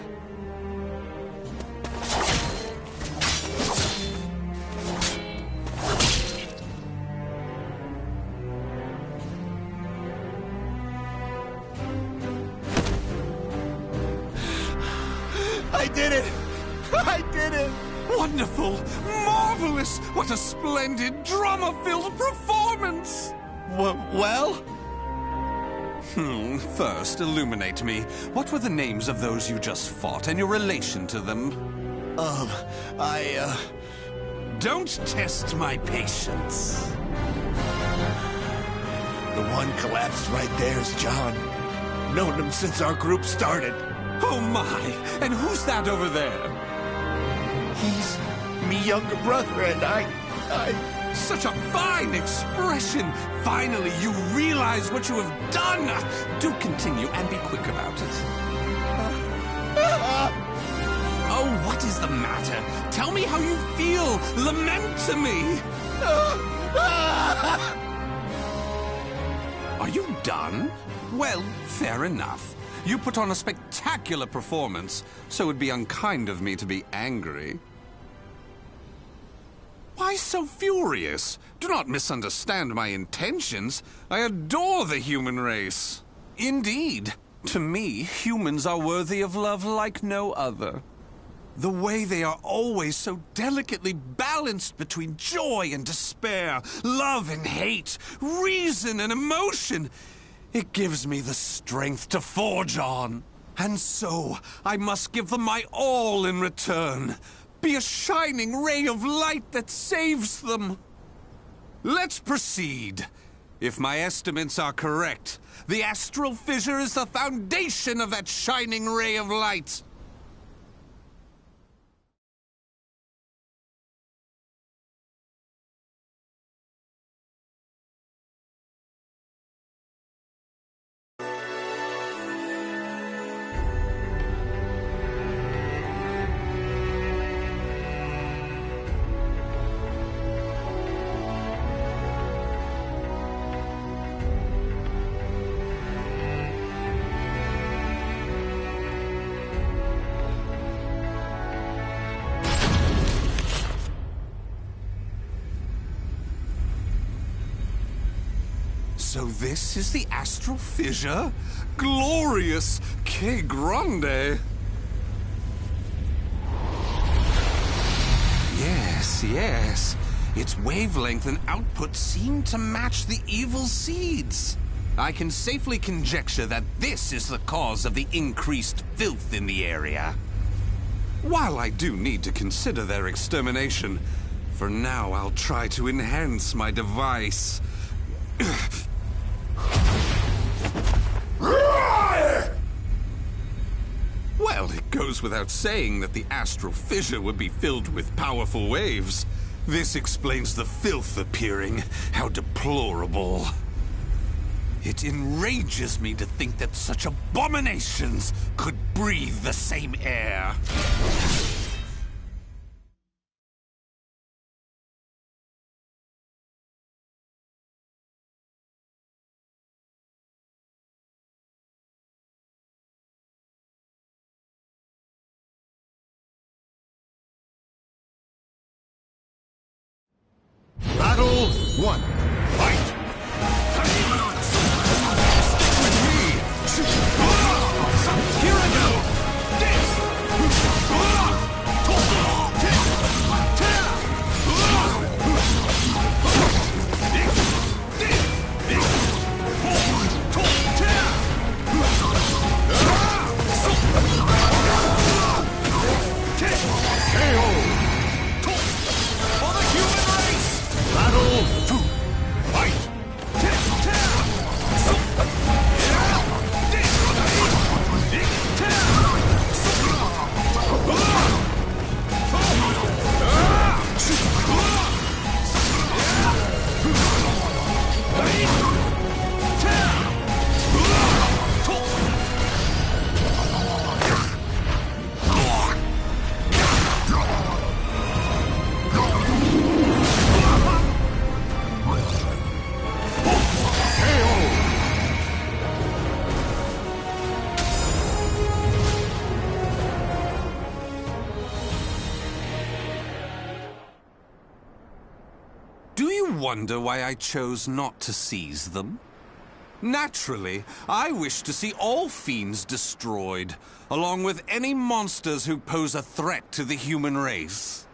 I did it! I did it! Wonderful! Marvelous! What a splendid, drama-filled performance! Well? First, illuminate me. What were the names of those you just fought and your relation to them? Don't test my patience. The one collapsed right there is John. Known him since our group started. Oh my! And who's that over there? He's me younger brother, and I... Such a fine expression! Finally, you realize what you have done! Do continue, and be quick about it. Oh, what is the matter? Tell me how you feel! Lament to me! Are you done? Well, fair enough. You put on a spectacular performance, so it'd be unkind of me to be angry. Why so furious? Do not misunderstand my intentions. I adore the human race. Indeed, to me, humans are worthy of love like no other. The way they are always so delicately balanced between joy and despair, love and hate, reason and emotion. It gives me the strength to forge on. And so, I must give them my all in return. Be a shining ray of light that saves them. Let's proceed. If my estimates are correct, the astral fissure is the foundation of that shining ray of light. So this is the astral fissure? Glorious! Que grande! Yes. Its wavelength and output seem to match the evil seeds. I can safely conjecture that this is the cause of the increased filth in the area. While I do need to consider their extermination, for now I'll try to enhance my device. goes without saying that the astral fissure would be filled with powerful waves. This explains the filth appearing. How deplorable. It enrages me to think that such abominations could breathe the same air. Battle 1. Fight! Stick with me! Here I go! Wonder why I chose not to seize them? Naturally, I wish to see all fiends destroyed, along with any monsters who pose a threat to the human race.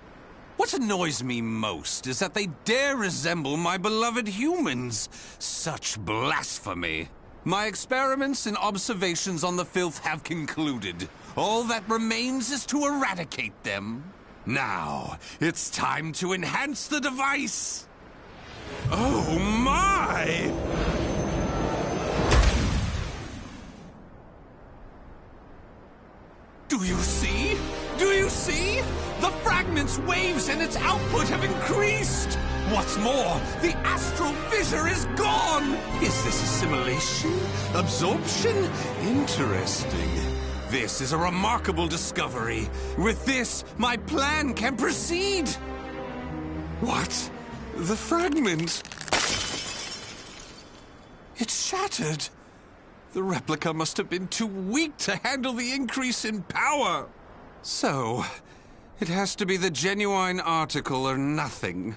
What annoys me most is that they dare resemble my beloved humans. Such blasphemy. My experiments and observations on the filth have concluded. All that remains is to eradicate them. Now, it's time to enhance the device. Oh my! Do you see? Do you see? The fragment's waves and its output have increased! What's more, the astral fissure is gone! Is this assimilation? Absorption? Interesting. This is a remarkable discovery. With this, my plan can proceed! What? The fragment... It's shattered. The replica must have been too weak to handle the increase in power. So, it has to be the genuine article or nothing.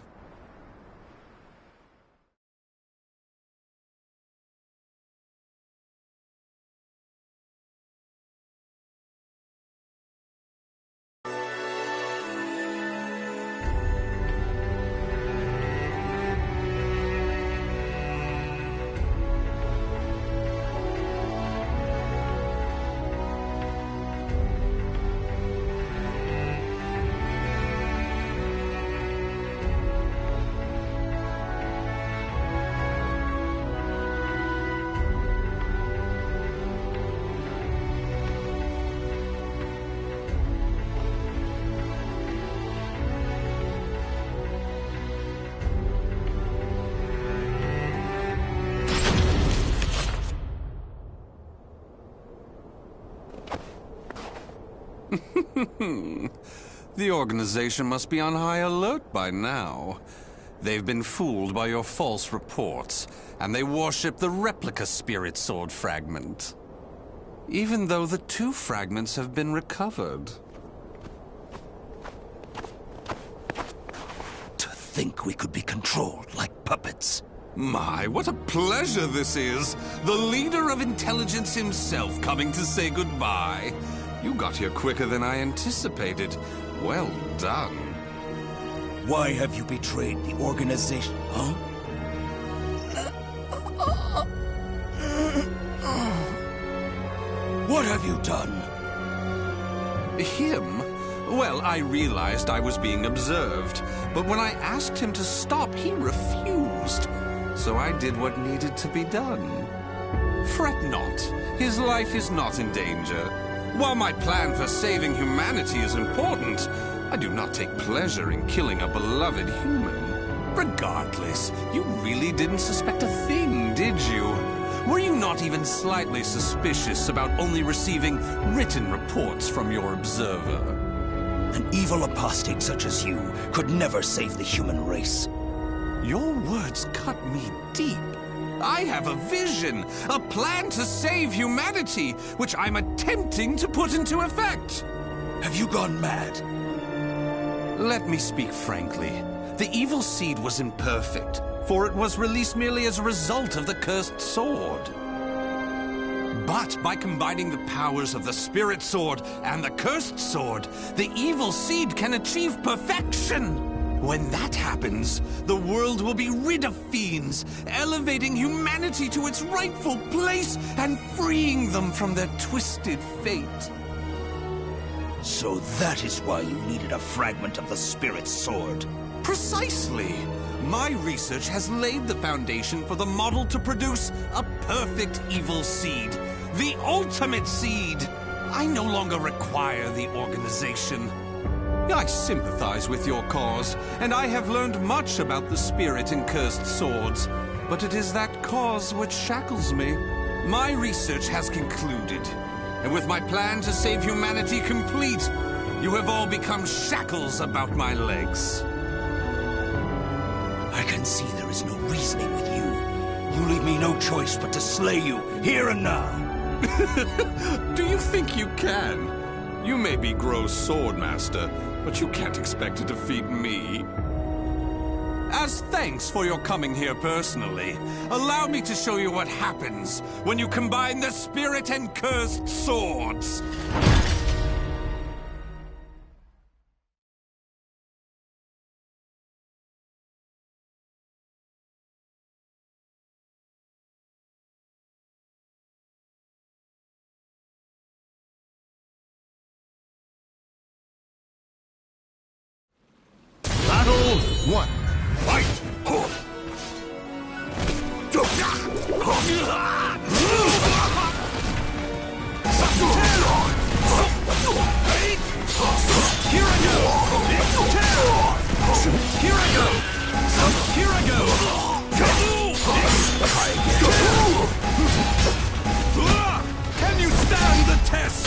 The organization must be on high alert by now. They've been fooled by your false reports, and they worship the replica spirit sword fragment. Even though the two fragments have been recovered. To think we could be controlled like puppets. My, what a pleasure this is! The leader of intelligence himself coming to say goodbye. You got here quicker than I anticipated. Well done. Why have you betrayed the organization, huh? What have you done? Him? Well, I realized I was being observed, but when I asked him to stop, he refused. So I did what needed to be done. Fret not. His life is not in danger. While my plan for saving humanity is important, I do not take pleasure in killing a beloved human. Regardless, you really didn't suspect a thing, did you? Were you not even slightly suspicious about only receiving written reports from your observer? An evil apostate such as you could never save the human race. Your words cut me deep. I have a vision, a plan to save humanity, which I'm attempting to put into effect. Have you gone mad? Let me speak frankly. The evil seed was imperfect, for it was released merely as a result of the cursed sword. But by combining the powers of the spirit sword and the cursed sword, the evil seed can achieve perfection. When that happens, the world will be rid of fiends, elevating humanity to its rightful place and freeing them from their twisted fate. So that is why you needed a fragment of the spirit sword. Precisely. My research has laid the foundation for the model to produce a perfect evil seed. The ultimate seed. I no longer require the organization. I sympathize with your cause, and I have learned much about the spirit in cursed swords. But it is that cause which shackles me. My research has concluded, and with my plan to save humanity complete, you have all become shackles about my legs. I can see there is no reasoning with you. You leave me no choice but to slay you, here and now. Do you think you can? You may be Gro's swordmaster, but you can't expect to defeat me. As thanks for your coming here personally, allow me to show you what happens when you combine the spirit and cursed swords. Battle 1. Fight! Here I go! Here I go! Here I go! Can you stand the test?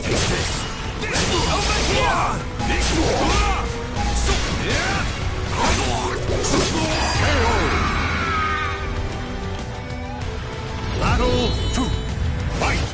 Take this! Over here! Battle 2. Fight!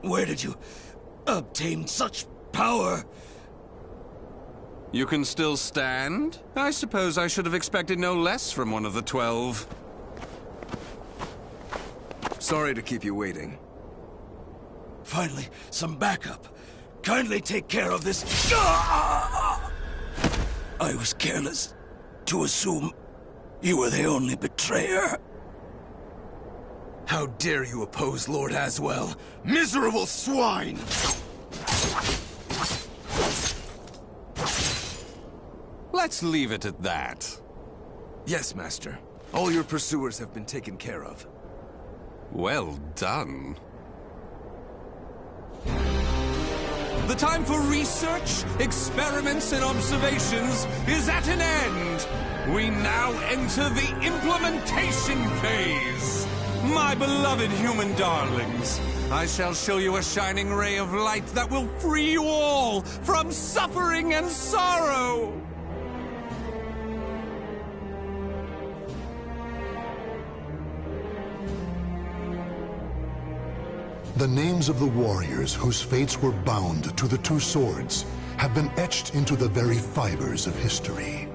Where did you obtain such power? You can still stand? I suppose I should have expected no less from one of the 12. Sorry to keep you waiting. Finally, some backup. Kindly take care of this. I was careless to assume you were the only betrayer. How dare you oppose Lord Aswell? Miserable swine! Let's leave it at that. Yes, Master. All your pursuers have been taken care of. Well done. The time for research, experiments, and observations is at an end. We now enter the implementation phase. My beloved human darlings, I shall show you a shining ray of light that will free you all from suffering and sorrow. The names of the warriors whose fates were bound to the two swords have been etched into the very fibers of history.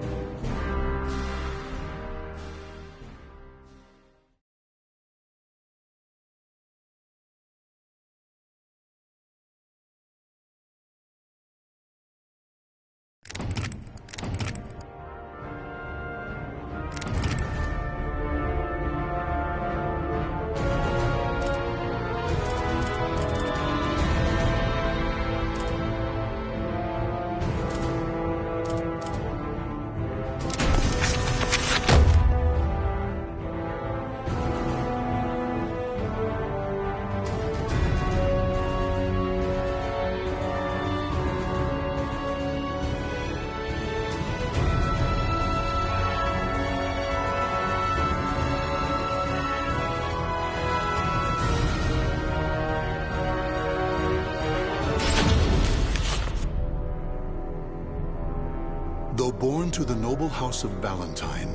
Though born to the noble house of Valentine,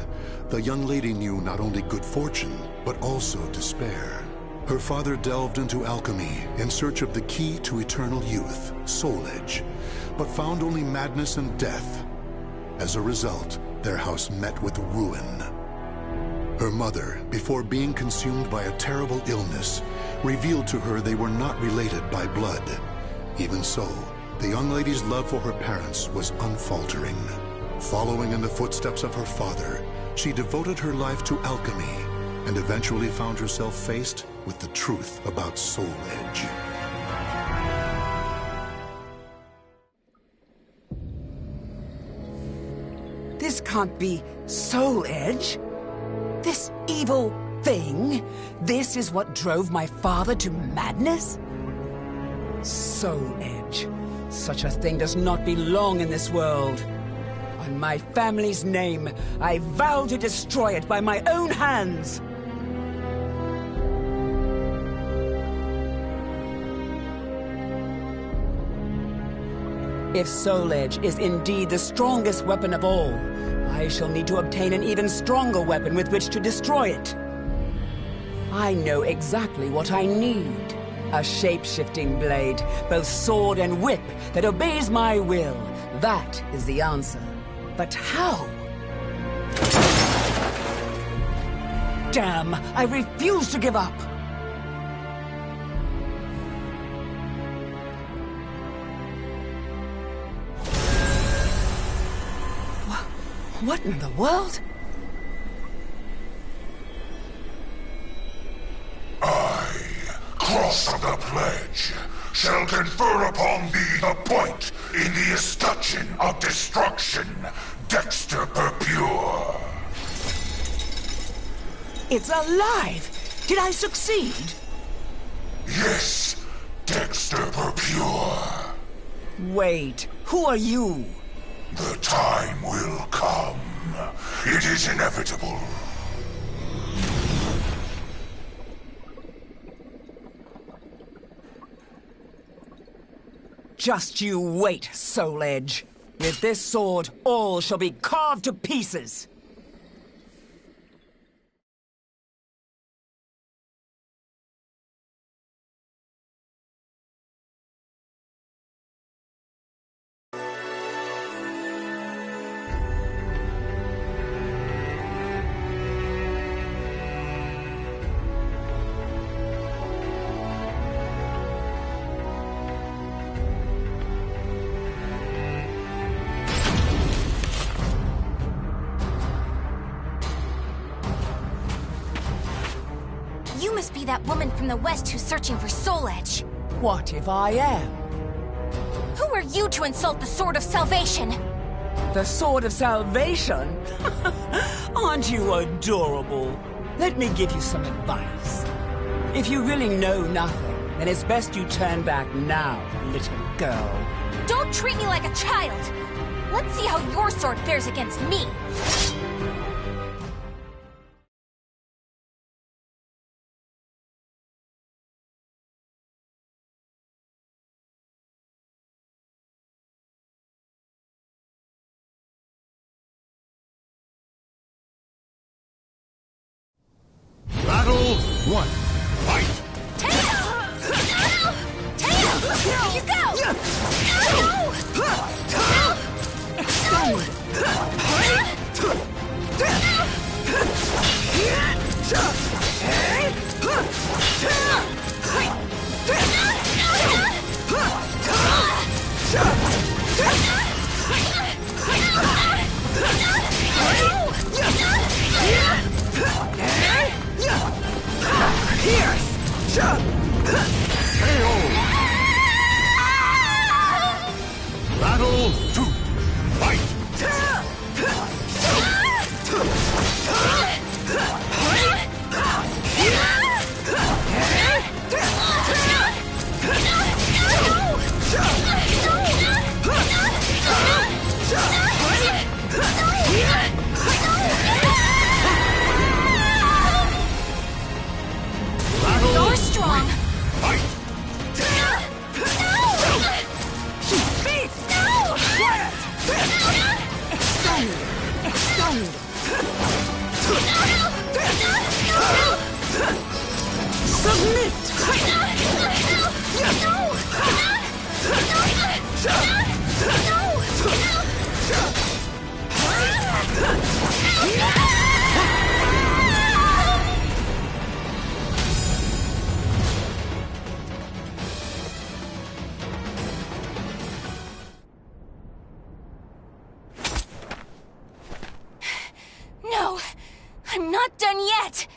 the young lady knew not only good fortune, but also despair. Her father delved into alchemy in search of the key to eternal youth, Soul Edge, but found only madness and death. As a result, their house met with ruin. Her mother, before being consumed by a terrible illness, revealed to her they were not related by blood. Even so, the young lady's love for her parents was unfaltering. Following in the footsteps of her father, she devoted her life to alchemy and eventually found herself faced with the truth about Soul Edge. This can't be Soul Edge. This evil thing. This is what drove my father to madness? Soul Edge. Such a thing does not belong in this world. On my family's name, I vow to destroy it by my own hands. If Soul Edge is indeed the strongest weapon of all, I shall need to obtain an even stronger weapon with which to destroy it. I know exactly what I need. A shape-shifting blade, both sword and whip, that obeys my will. That is the answer. But how? Damn! I refuse to give up! What in the world? I, Cross of the Pledge, shall confer upon thee the point in the escutcheon of destruction, Dexter Purpure. It's alive! Did I succeed? Yes, Dexter Purpure. Wait, who are you? The time will come. It is inevitable. Just you wait, Soul Edge. With this sword, all shall be carved to pieces. You must be that woman from the West who's searching for Soul Edge. What if I am? Who are you to insult the Sword of Salvation? The Sword of Salvation? Aren't you adorable? Let me give you some advice. If you really know nothing, then it's best you turn back now, little girl. Don't treat me like a child! Let's see how your sword fares against me! Battle 1. Fight! Here you go! Battle 2. Fight! You're strong! Fight! No! I'm not done yet!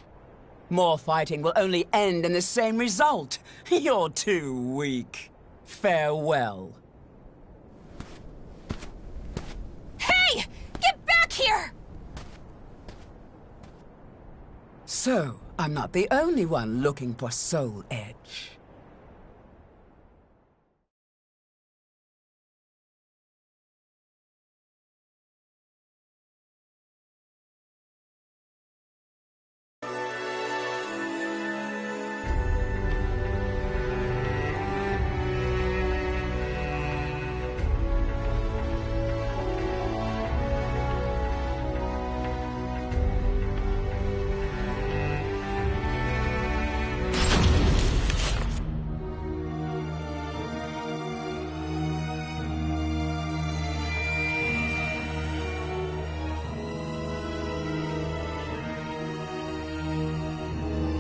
More fighting will only end in the same result. You're too weak. Farewell. Hey! Get back here! So, I'm not the only one looking for Soul Edge.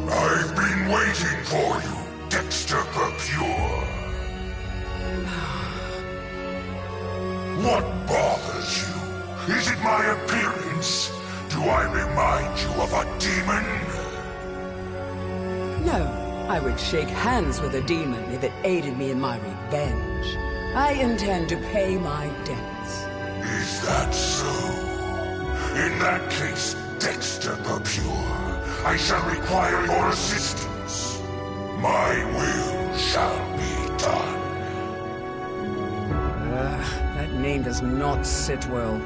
I've been waiting for you, Dexter Pure. What bothers you? Is it my appearance? Do I remind you of a demon? No, I would shake hands with a demon if it aided me in my revenge. I intend to pay my debts. Is that so? In that case, Dexter Pure, I shall require your assistance. My will shall be done. That name does not sit well.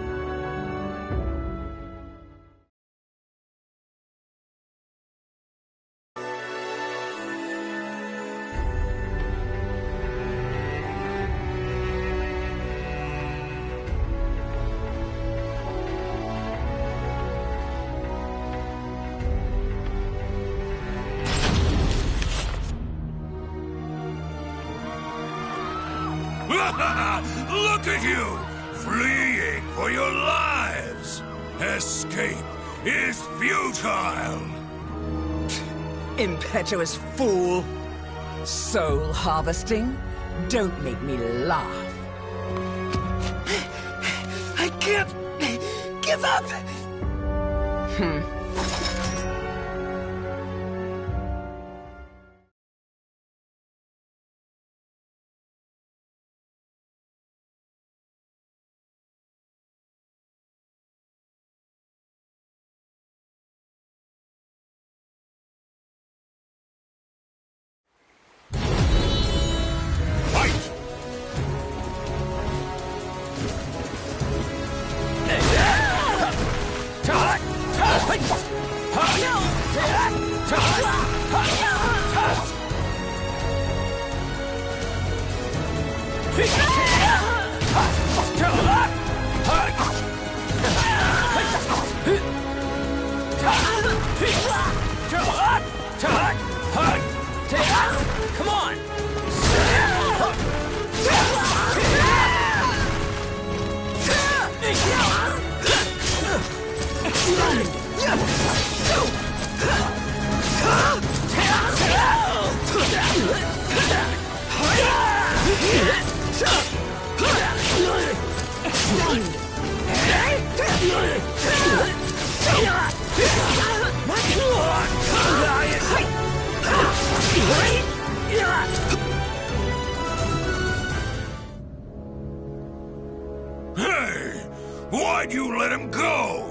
Look at you! Fleeing for your lives! Escape is futile! Impetuous fool! Soul harvesting? Don't make me laugh. I can't give up! Come on! Hey! Why'd you let him go?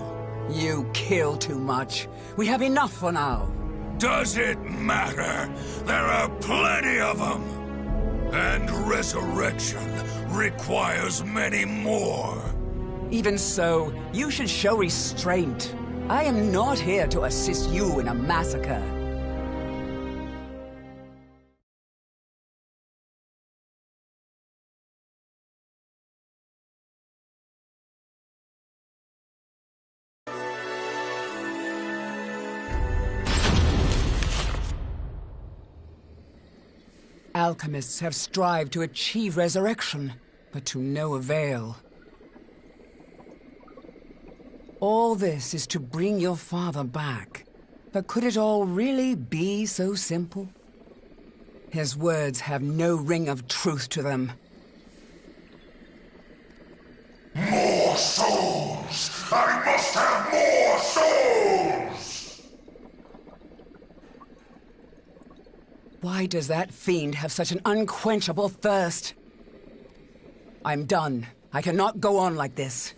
You kill too much. We have enough for now. Does it matter? There are plenty of them. And resurrection requires many more. Even so, you should show restraint. I am not here to assist you in a massacre. Alchemists have strived to achieve resurrection, but to no avail. All this is to bring your father back. But could it all really be so simple? His words have no ring of truth to them. More souls! I must have more souls! Why does that fiend have such an unquenchable thirst? I'm done. I cannot go on like this.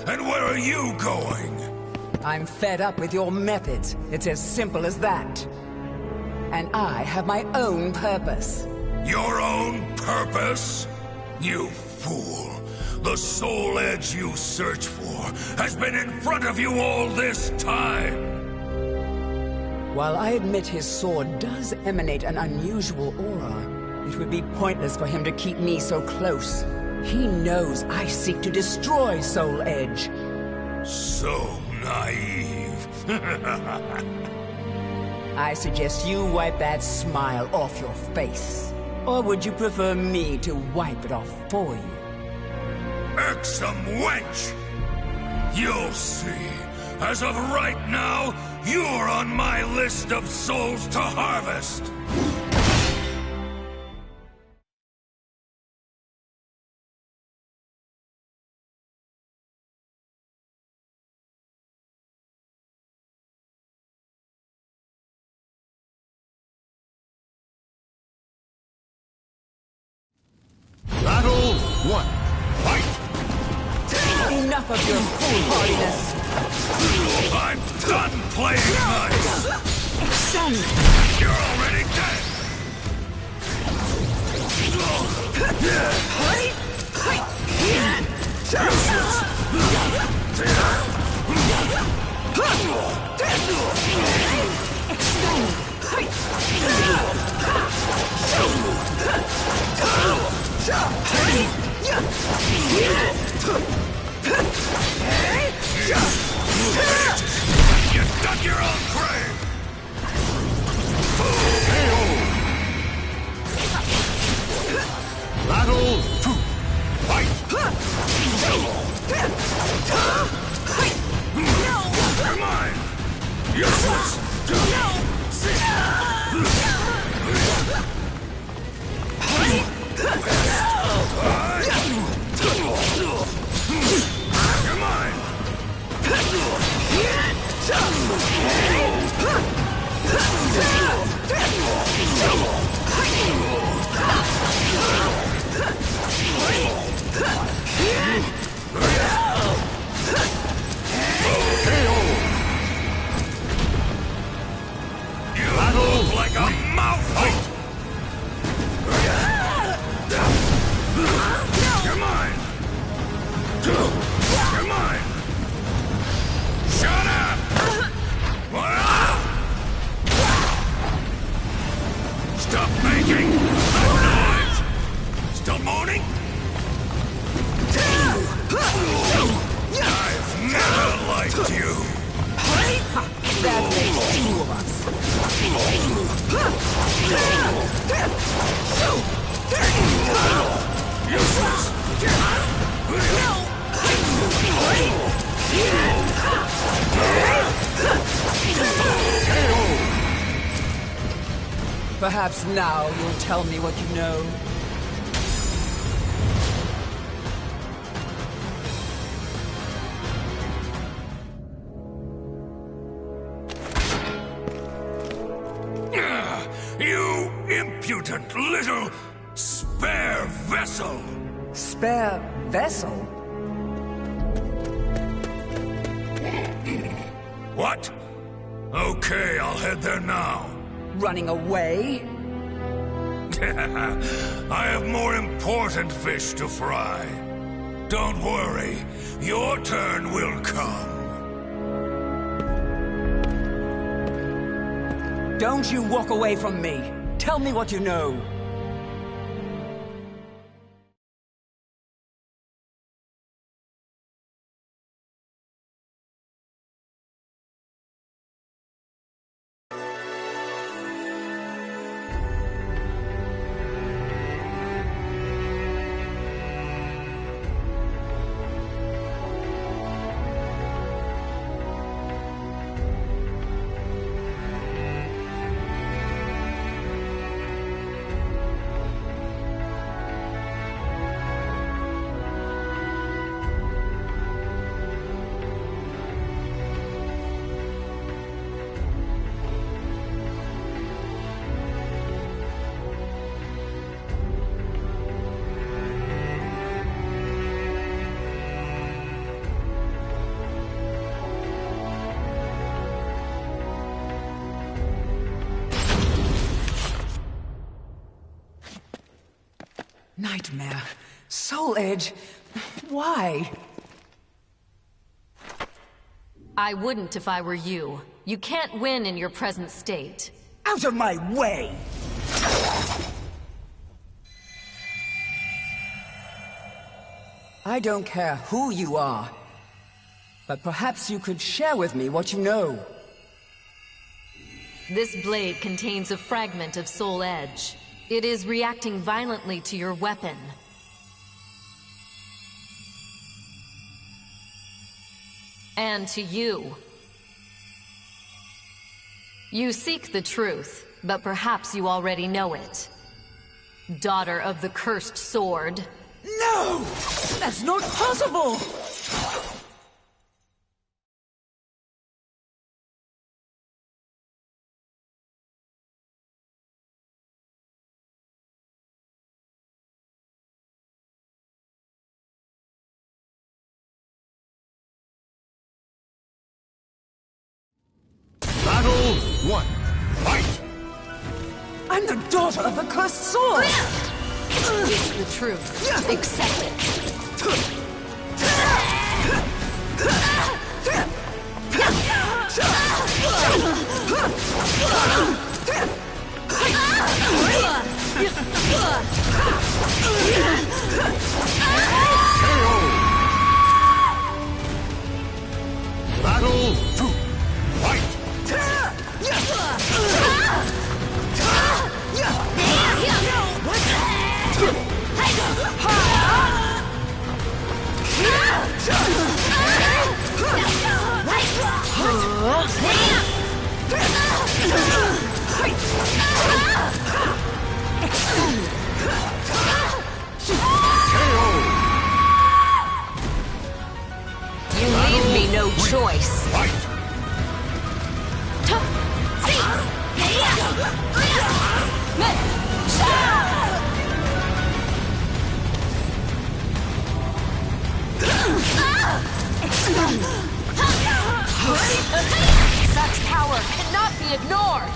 And where are you going? I'm fed up with your methods. It's as simple as that. And I have my own purpose. Your own purpose? You fool. The soul edge you search for has been in front of you all this time. While I admit his sword does emanate an unusual aura, it would be pointless for him to keep me so close. He knows I seek to destroy Soul Edge. So naive. I suggest you wipe that smile off your face. Or would you prefer me to wipe it off for you? Irksome wench! You'll see. As of right now, you're on my list of souls to harvest. Battle 1. Fight! Enough of your foolhardiness! I'm done playing nice! Extend! You're already dead! Extend! Stop making that noise! Still moaning? I've never liked you. That makes two of us. Useless. Perhaps now you'll tell me what you know. You impudent little spare vessel! Spare vessel? What? Okay, I'll head there now. Running away? I have more important fish to fry. Don't worry, your turn will come. Don't you walk away from me. Tell me what you know. Nightmare. Soul Edge. Why? I wouldn't if I were you. You can't win in your present state. Out of my way! I don't care who you are, but perhaps you could share with me what you know. This blade contains a fragment of Soul Edge. It is reacting violently to your weapon. And to you. You seek the truth, but perhaps you already know it. Daughter of the cursed sword. No! That's not possible! Battle 1. Fight! I'm the daughter of the cursed sword! It's the truth. Accept it. Battle 2. Fight! You leave me no choice. Fight! Such power cannot be ignored.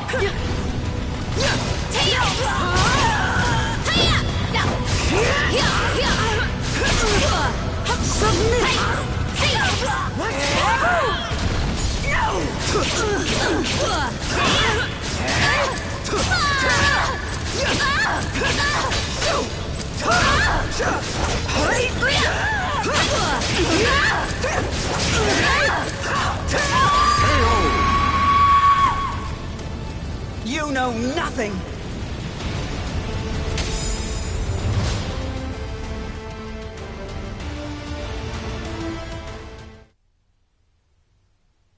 You know nothing!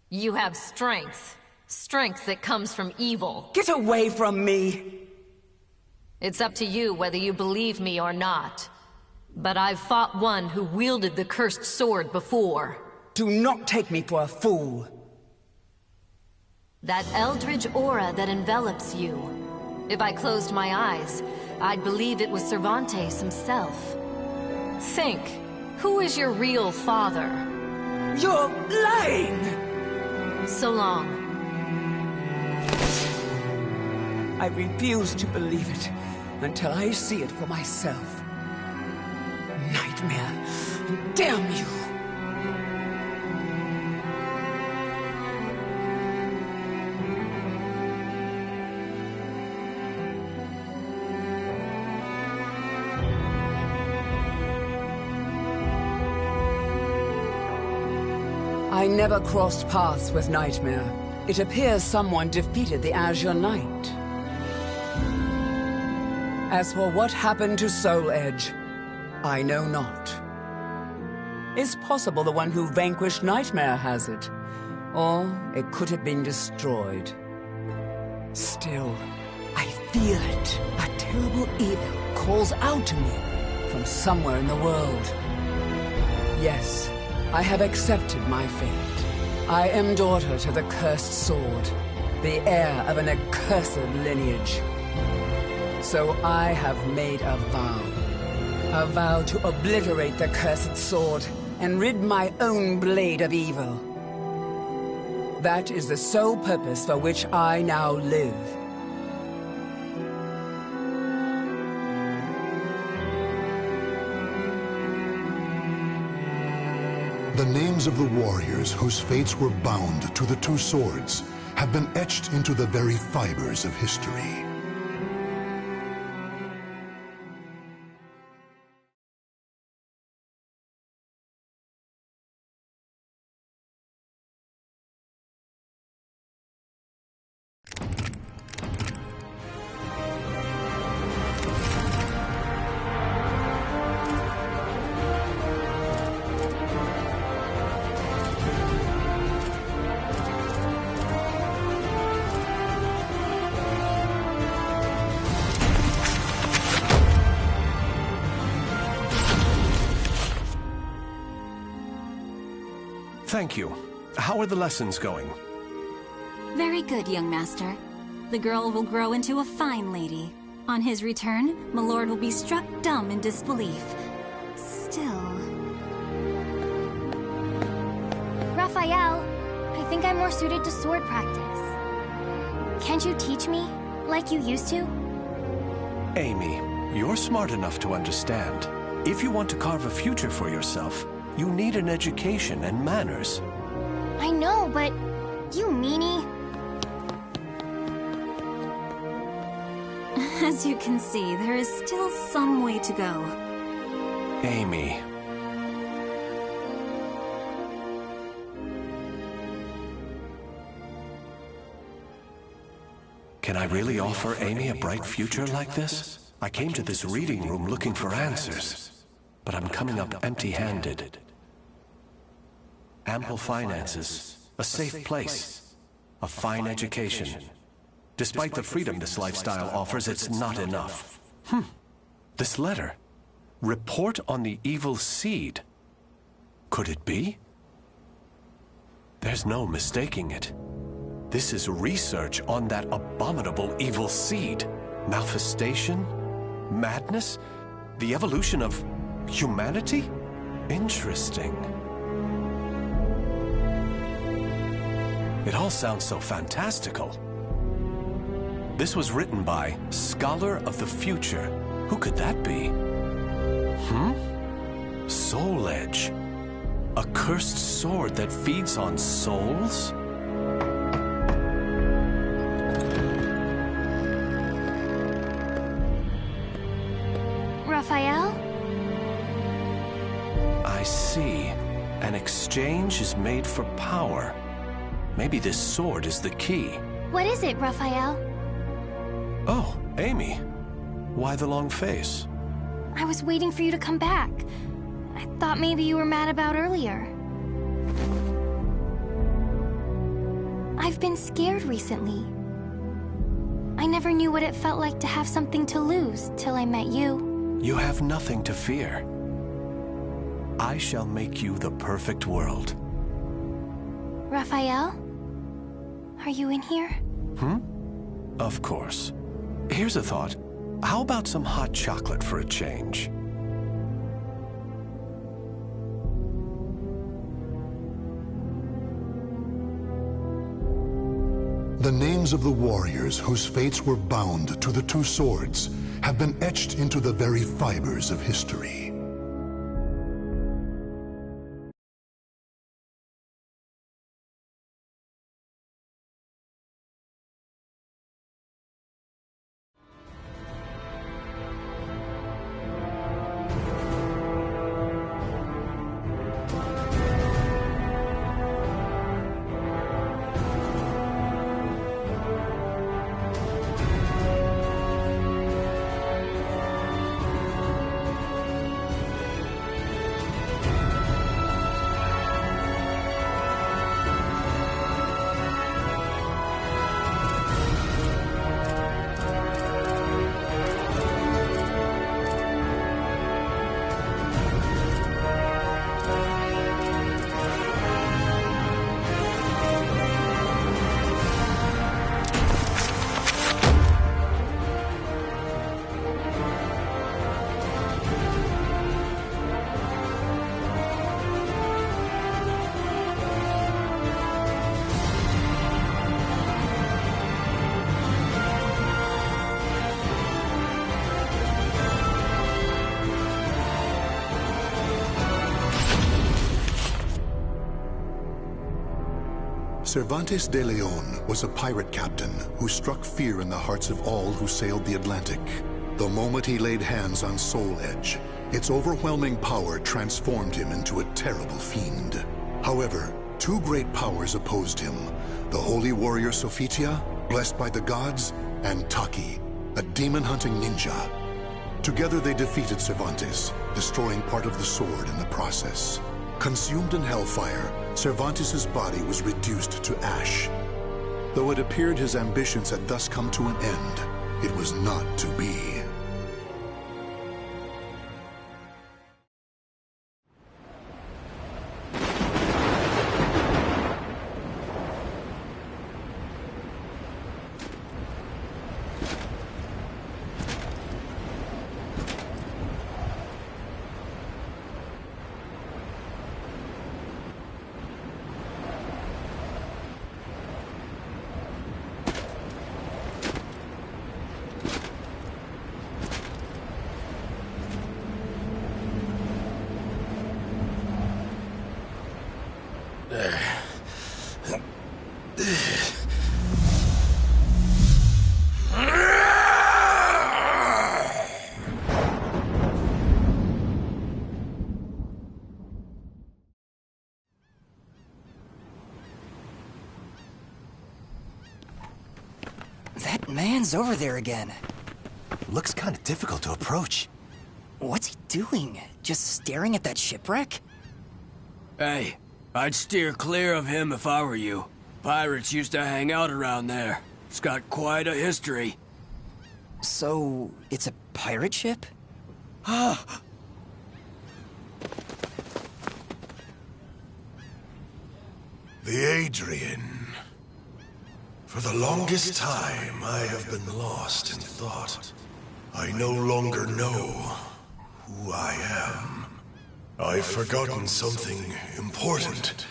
You have strength. Strength that comes from evil. Get away from me! It's up to you whether you believe me or not. But I've fought one who wielded the cursed sword before. Do not take me for a fool. That eldritch aura that envelops you. If I closed my eyes, I'd believe it was Cervantes himself. Think, who is your real father? You're lying! So long. I refuse to believe it until I see it for myself. Nightmare! Damn you! I never crossed paths with Nightmare. It appears someone defeated the Azure Knight. As for what happened to Soul Edge, I know not. It's possible the one who vanquished Nightmare has it, or it could have been destroyed. Still, I feel it. A terrible evil calls out to me from somewhere in the world. Yes, I have accepted my fate. I am daughter to the cursed sword, the heir of an accursed lineage. So I have made a vow to obliterate the cursed sword and rid my own blade of evil. That is the sole purpose for which I now live. The names of the warriors whose fates were bound to the two swords have been etched into the very fibers of history. Thank you. How are the lessons going? Very good, young master. The girl will grow into a fine lady. On his return, my lord will be struck dumb in disbelief. Still... Raphael, I think I'm more suited to sword practice. Can't you teach me, like you used to? Amy, you're smart enough to understand. If you want to carve a future for yourself, you need an education and manners. I know, but you meanie. As you can see, there is still some way to go. Amy. Can I really offer Amy a bright future like this? I came to this reading room looking for answers, but I'm coming up empty-handed. Ample finances, a safe place, a fine education. Despite the freedom this lifestyle offers, it's not enough. This letter. Report on the evil seed. Could it be? There's no mistaking it. This is research on that abominable evil seed. Malfestation? Madness? The evolution of humanity? Interesting. It all sounds so fantastical. This was written by Scholar of the Future. Who could that be? Soul Edge. A cursed sword that feeds on souls? Raphael? I see. An exchange is made for power. Maybe this sword is the key. What is it, Raphael? Oh, Amy. Why the long face? I was waiting for you to come back. I thought maybe you were mad about earlier. I've been scared recently. I never knew what it felt like to have something to lose till I met you. You have nothing to fear. I shall make you the perfect world. Raphael? Are you in here? Of course. Here's a thought. How about some hot chocolate for a change? The names of the warriors whose fates were bound to the two swords have been etched into the very fibers of history. Cervantes de Leon was a pirate captain who struck fear in the hearts of all who sailed the Atlantic. The moment he laid hands on Soul Edge, its overwhelming power transformed him into a terrible fiend. However, two great powers opposed him: the holy warrior Sophitia, blessed by the gods, and Taki, a demon-hunting ninja. Together they defeated Cervantes, destroying part of the sword in the process. Consumed in hellfire, Cervantes' body was reduced to ash. Though it appeared his ambitions had thus come to an end, it was not to be. That man's over there again. Looks kind of difficult to approach. What's he doing? Just staring at that shipwreck? Hey, I'd steer clear of him if I were you. Pirates used to hang out around there. It's got quite a history. So, it's a pirate ship? The Adrian. For the longest time, I have been lost in thought. I no longer know who I am. I've forgotten something important.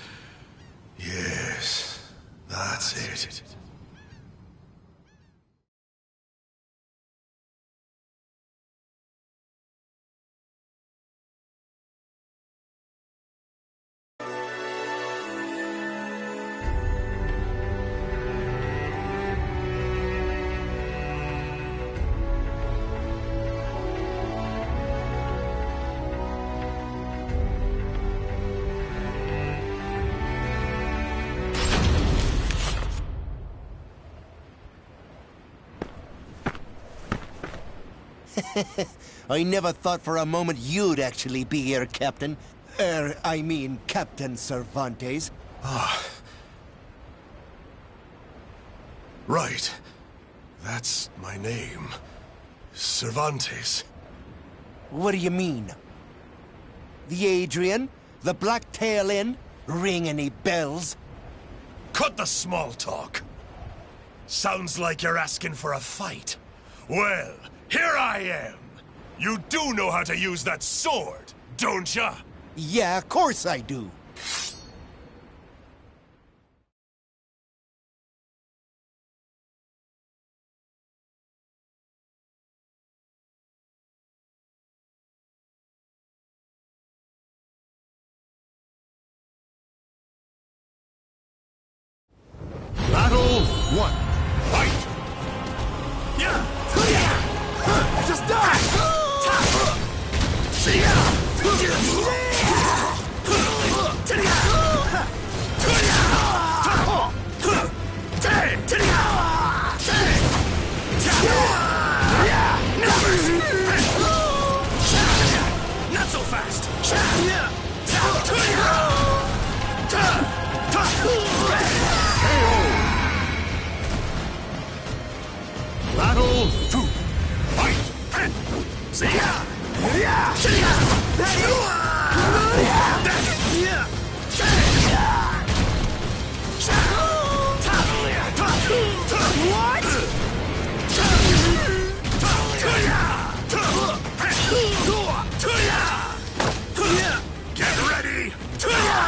Yes, that's it. I never thought for a moment you'd actually be here, Captain. I mean, Captain Cervantes. Ah. Right. That's my name. Cervantes. What do you mean? The Adrian? The Black Tail Inn? Ring any bells? Cut the small talk. Sounds like you're asking for a fight. Well, here I am. You do know how to use that sword, don't ya? Yeah, of course I do. Battle 1. Fight! Yeah! Just die! See ya! Not so fast! Battle 2. Fight! See ya! What? Get ready! See ya!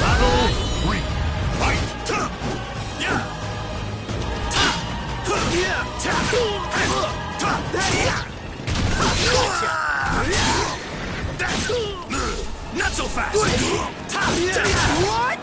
Battle 3. Fight! Not so fast! What?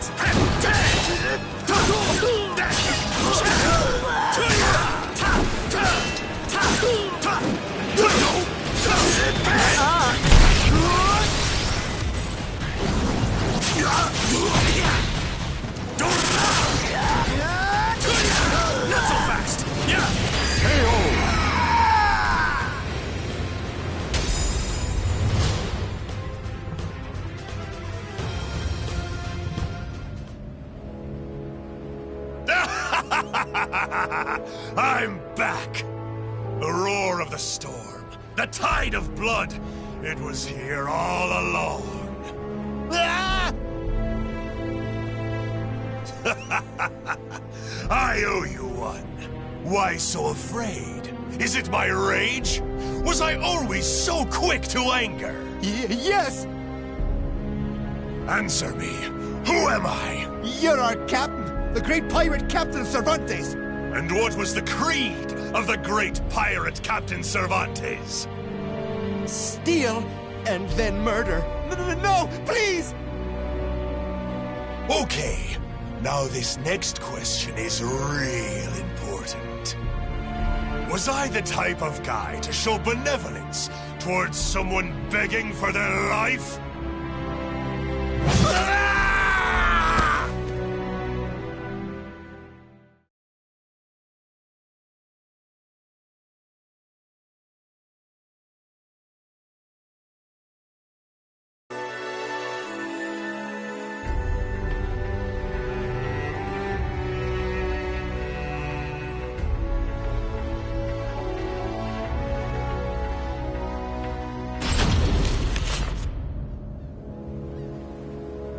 Not so fast! KO! I'm back! The roar of the storm, the tide of blood, it was here all along. Ah! I owe you one. Why so afraid? Is it my rage? Was I always so quick to anger? Yes! Answer me. Who am I? You're our captain, the great pirate Captain Cervantes. And what was the creed of the great pirate Captain Cervantes? Steal and then murder. No, please! Okay, now this next question is real important. Was I the type of guy to show benevolence towards someone begging for their life?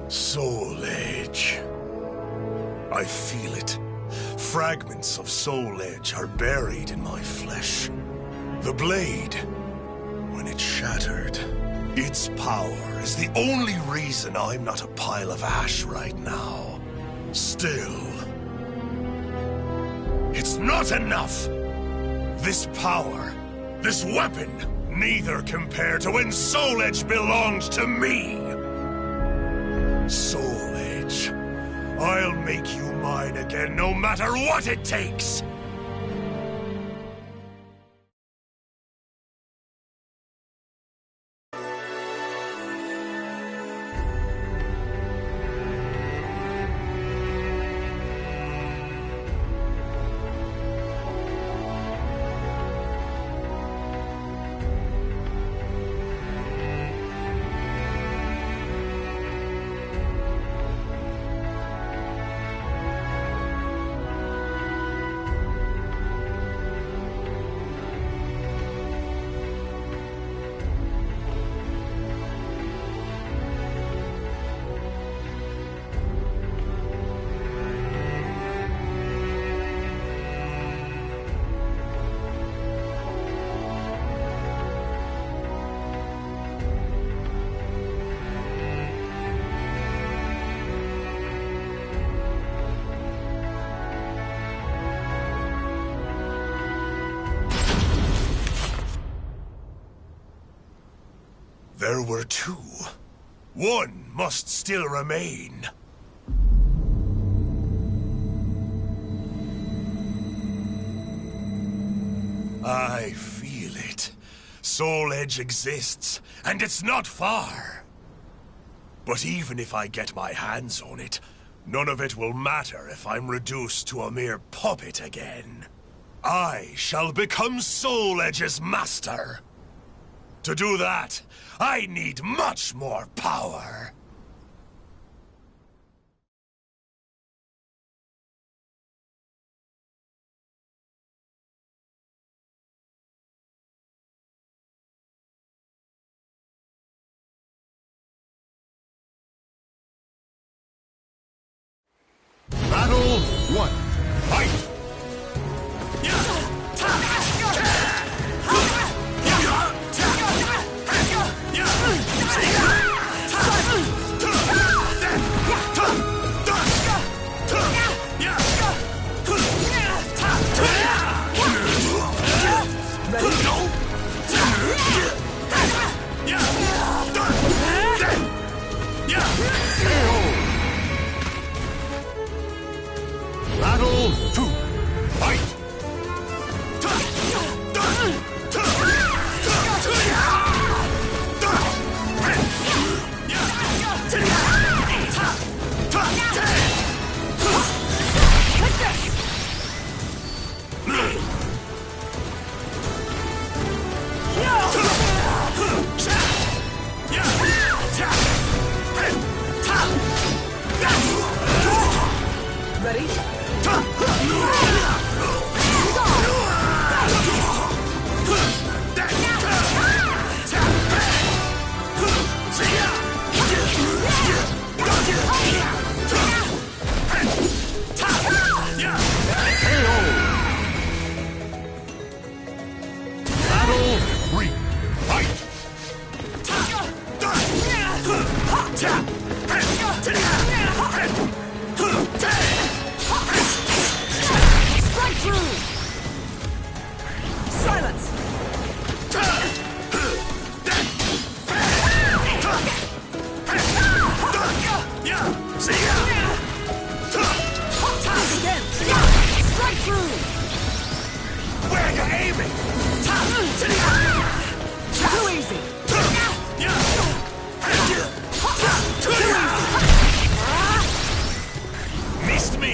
Soul Edge. I feel it. Fragments of Soul Edge are buried in my flesh. The blade, when it shattered, its power is the only reason I'm not a pile of ash right now. Still, it's not enough! This power, this weapon, neither compare to when Soul Edge belonged to me! Soul Edge, I'll make you mine again no matter what it takes! There were two. One must still remain. I feel it. Soul Edge exists, and it's not far. But even if I get my hands on it, none of it will matter if I'm reduced to a mere puppet again. I shall become Soul Edge's master. To do that, I need much more power. Battle 1. Fight! Battle 2. Fight! Ready? Battle 3. Fight! Strike through! Silence! Again! Strike through! Where are you aiming? Too easy! Missed me?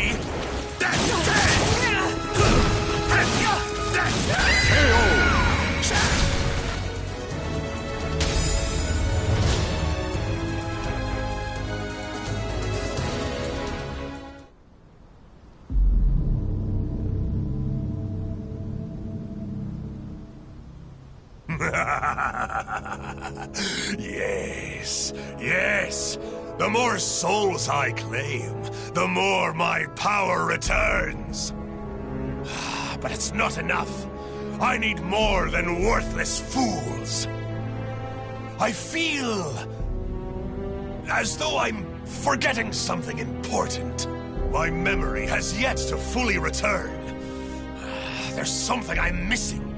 Yes, yes. The more souls I claim, the more my power returns. But it's not enough. I need more than worthless fools. I feel as though I'm forgetting something important. My memory has yet to fully return. There's something I'm missing.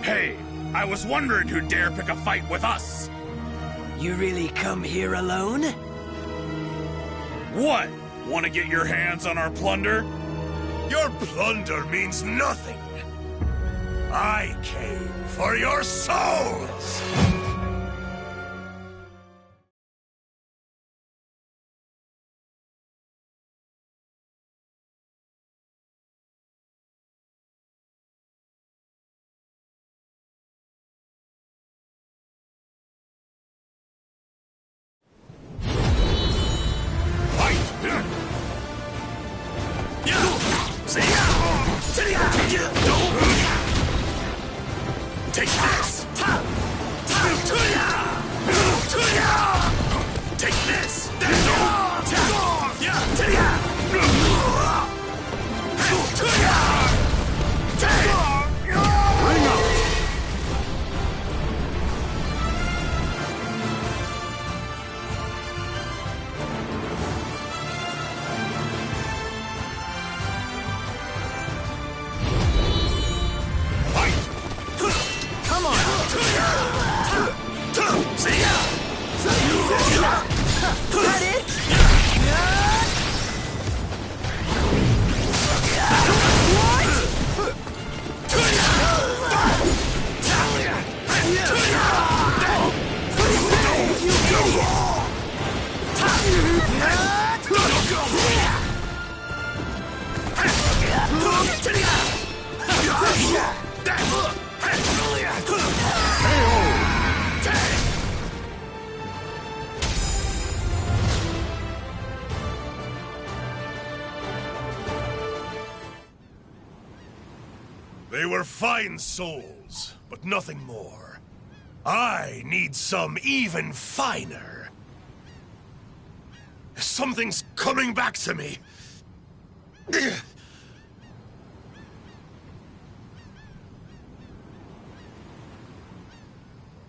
Hey, I was wondering who'd dare pick a fight with us. You really come here alone? What? Want to get your hands on our plunder? Your plunder means nothing. I came for your souls! Take this! Take this! Bring up! Come on! That it? They were fine souls, but nothing more. I need some even finer. Something's coming back to me.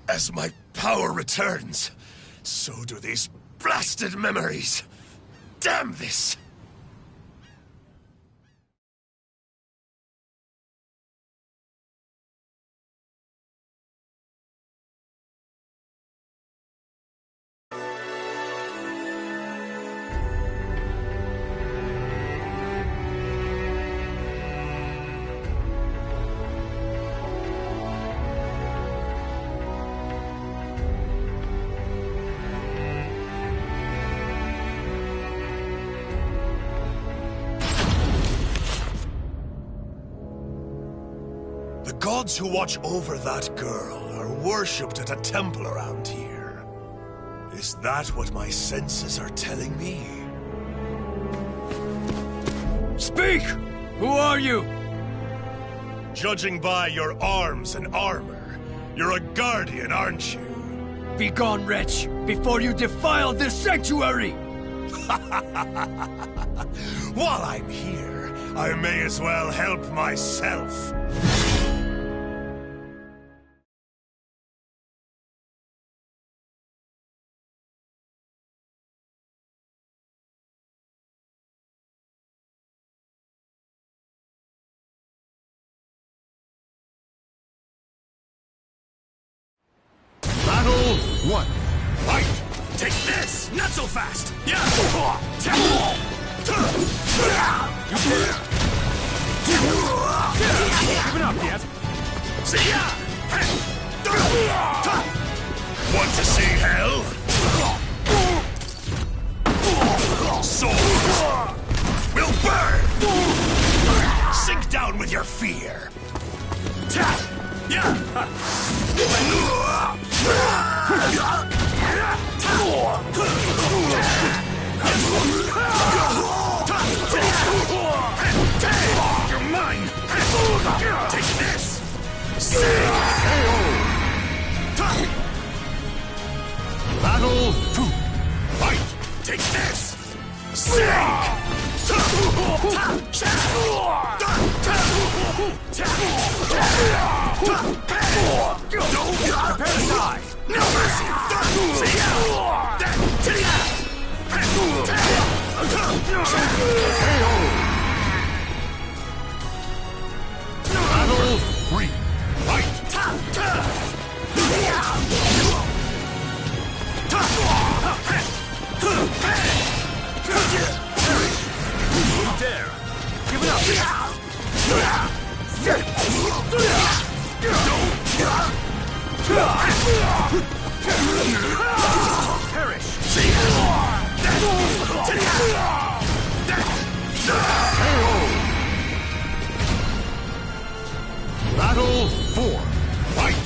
As my power returns, so do these blasted memories. Damn this! The gods who watch over that girl are worshipped at a temple around here. Is that what my senses are telling me? Speak! Who are you? Judging by your arms and armor, you're a guardian, aren't you? Begone, wretch, before you defile this sanctuary! While I'm here, I may as well help myself. Battle 1. Fight! Take this! Not so fast! Yeah! Give it up yet? See ya! Want to see hell? Swords will burn! Sink down with your fear! You're mine! Take this! Battle 2. Fight! Take this! Sink! Prepare to die! No mercy! Battle 3. Fight! You dare! Give it up! Perish! Battle 4. Fight!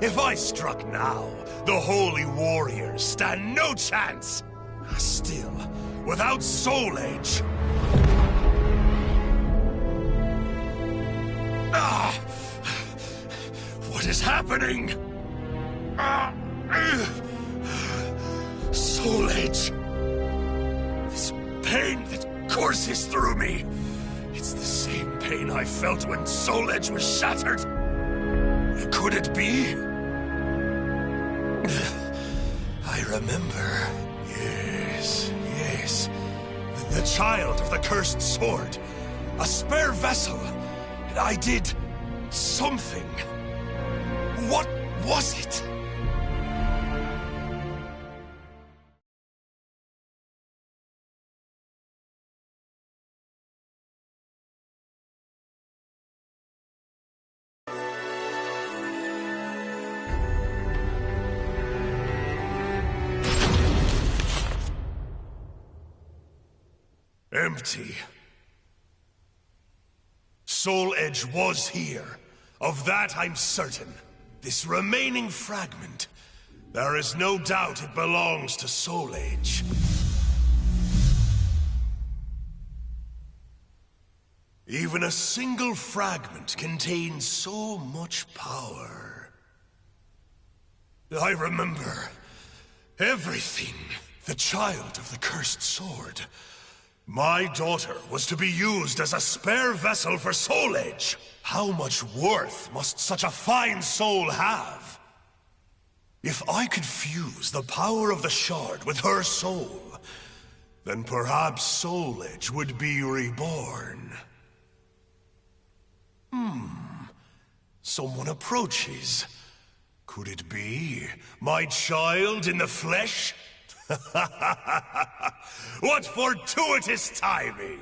If I struck now, the Holy Warriors stand no chance. Still, without Soul Edge... What is happening? Soul Edge. This pain that courses through me. It's the same pain I felt when Soul Edge was shattered. Could it be? I remember. Yes. The child of the cursed sword. A spare vessel. And I did something. What was it? Empty. Soul Edge was here. Of that I'm certain. This remaining fragment, there is no doubt it belongs to Soul Edge. Even a single fragment contains so much power. I remember everything. The child of the cursed sword. My daughter was to be used as a spare vessel for Soul Edge. How much worth must such a fine soul have? If I could fuse the power of the shard with her soul, then perhaps Soul Edge would be reborn. Someone approaches. Could it be my child in the flesh? What fortuitous timing!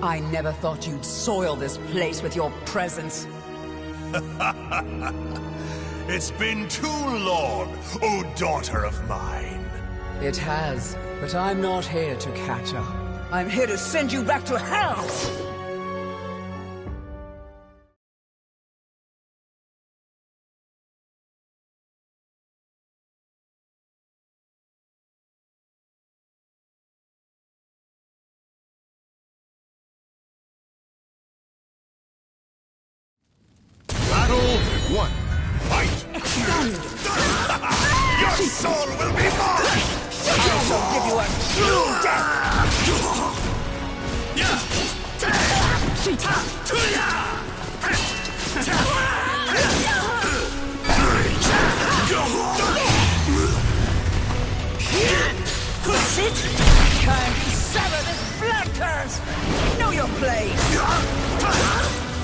I never thought you'd soil this place with your presence. It's been too long, oh daughter of mine. It has, but I'm not here to catch up. I'm here to send you back to hell! One. Fight! Your soul will be mine! I shall give you a true death! Push it! Kindly sever this blood curse! Know your place!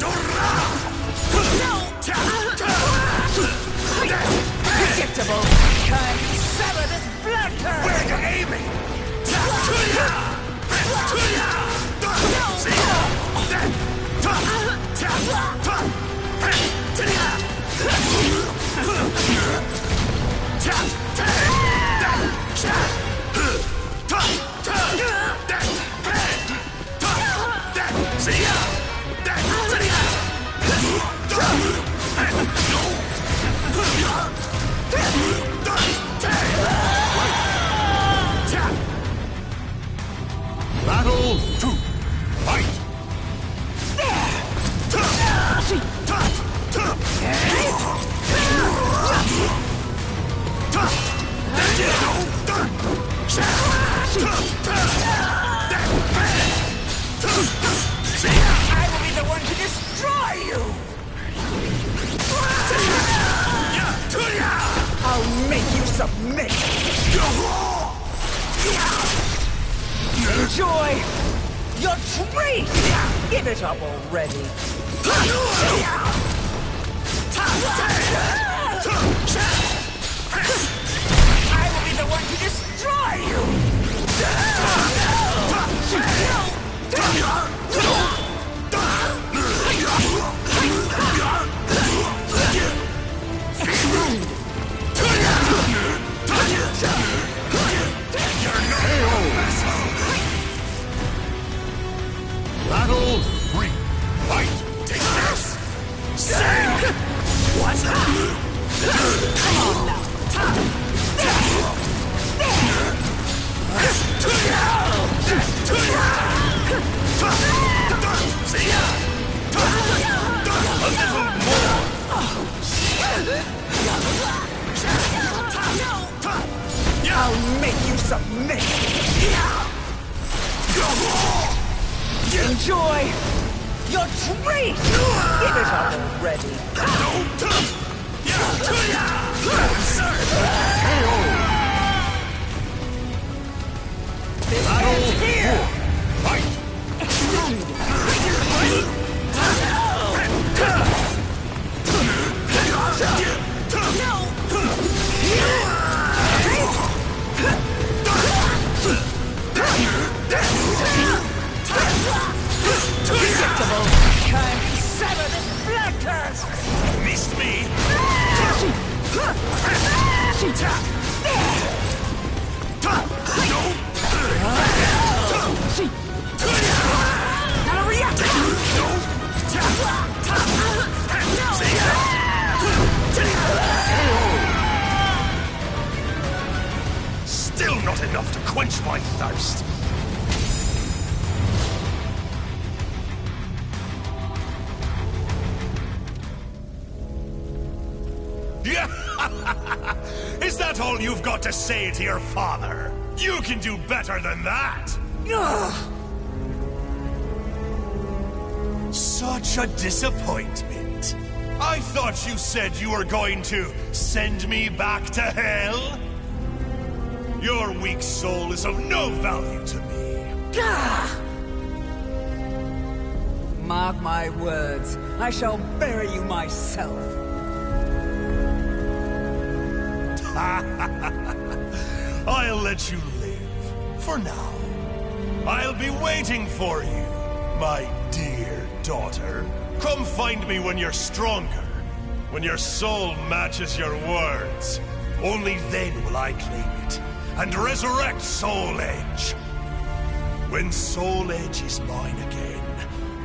No! Predictable! Kindly sever this blood curse! Where are you aiming? No! treat! Give it up already! I will be the one to destroy you! Battle 3. Fight! Take this! Sink! What? Come on now! A little more! I'll make you submit! Enjoy your treat! Give it up already! This ends here! Fight! Predictable! Time to sever this blood curse! Missed me! Now react! Still not enough to quench my thirst! Is that all you've got to say to your father? You can do better than that! Such a disappointment. I thought you said you were going to send me back to hell? Your weak soul is of no value to me. Mark my words, I shall bury you myself. I'll let you live, for now. I'll be waiting for you, my dear daughter. Come find me when you're stronger, when your soul matches your words. Only then will I claim it, and resurrect Soul Edge. When Soul Edge is mine again,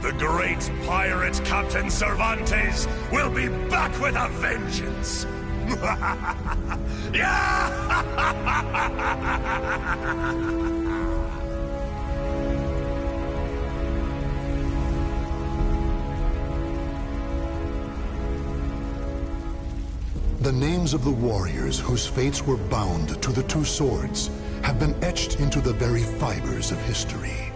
the great pirate Captain Cervantes will be back with a vengeance. The names of the warriors whose fates were bound to the two swords have been etched into the very fibers of history.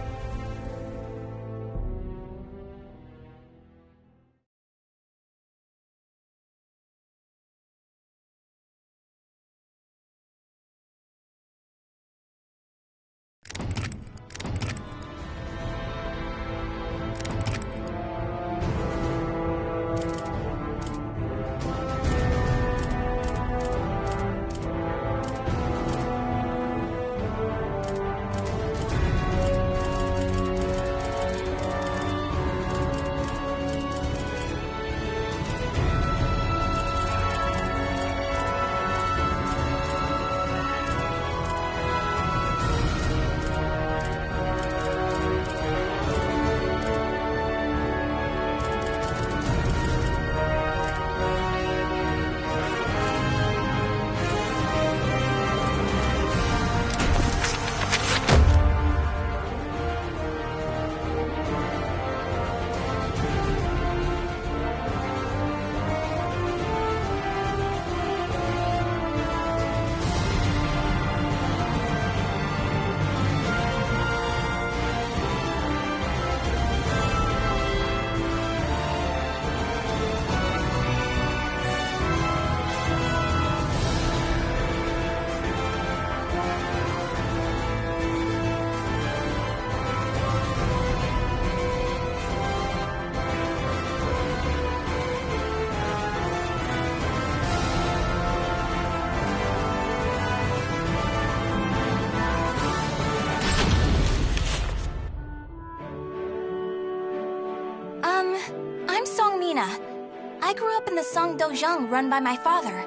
I grew up in the Song Dojang run by my father.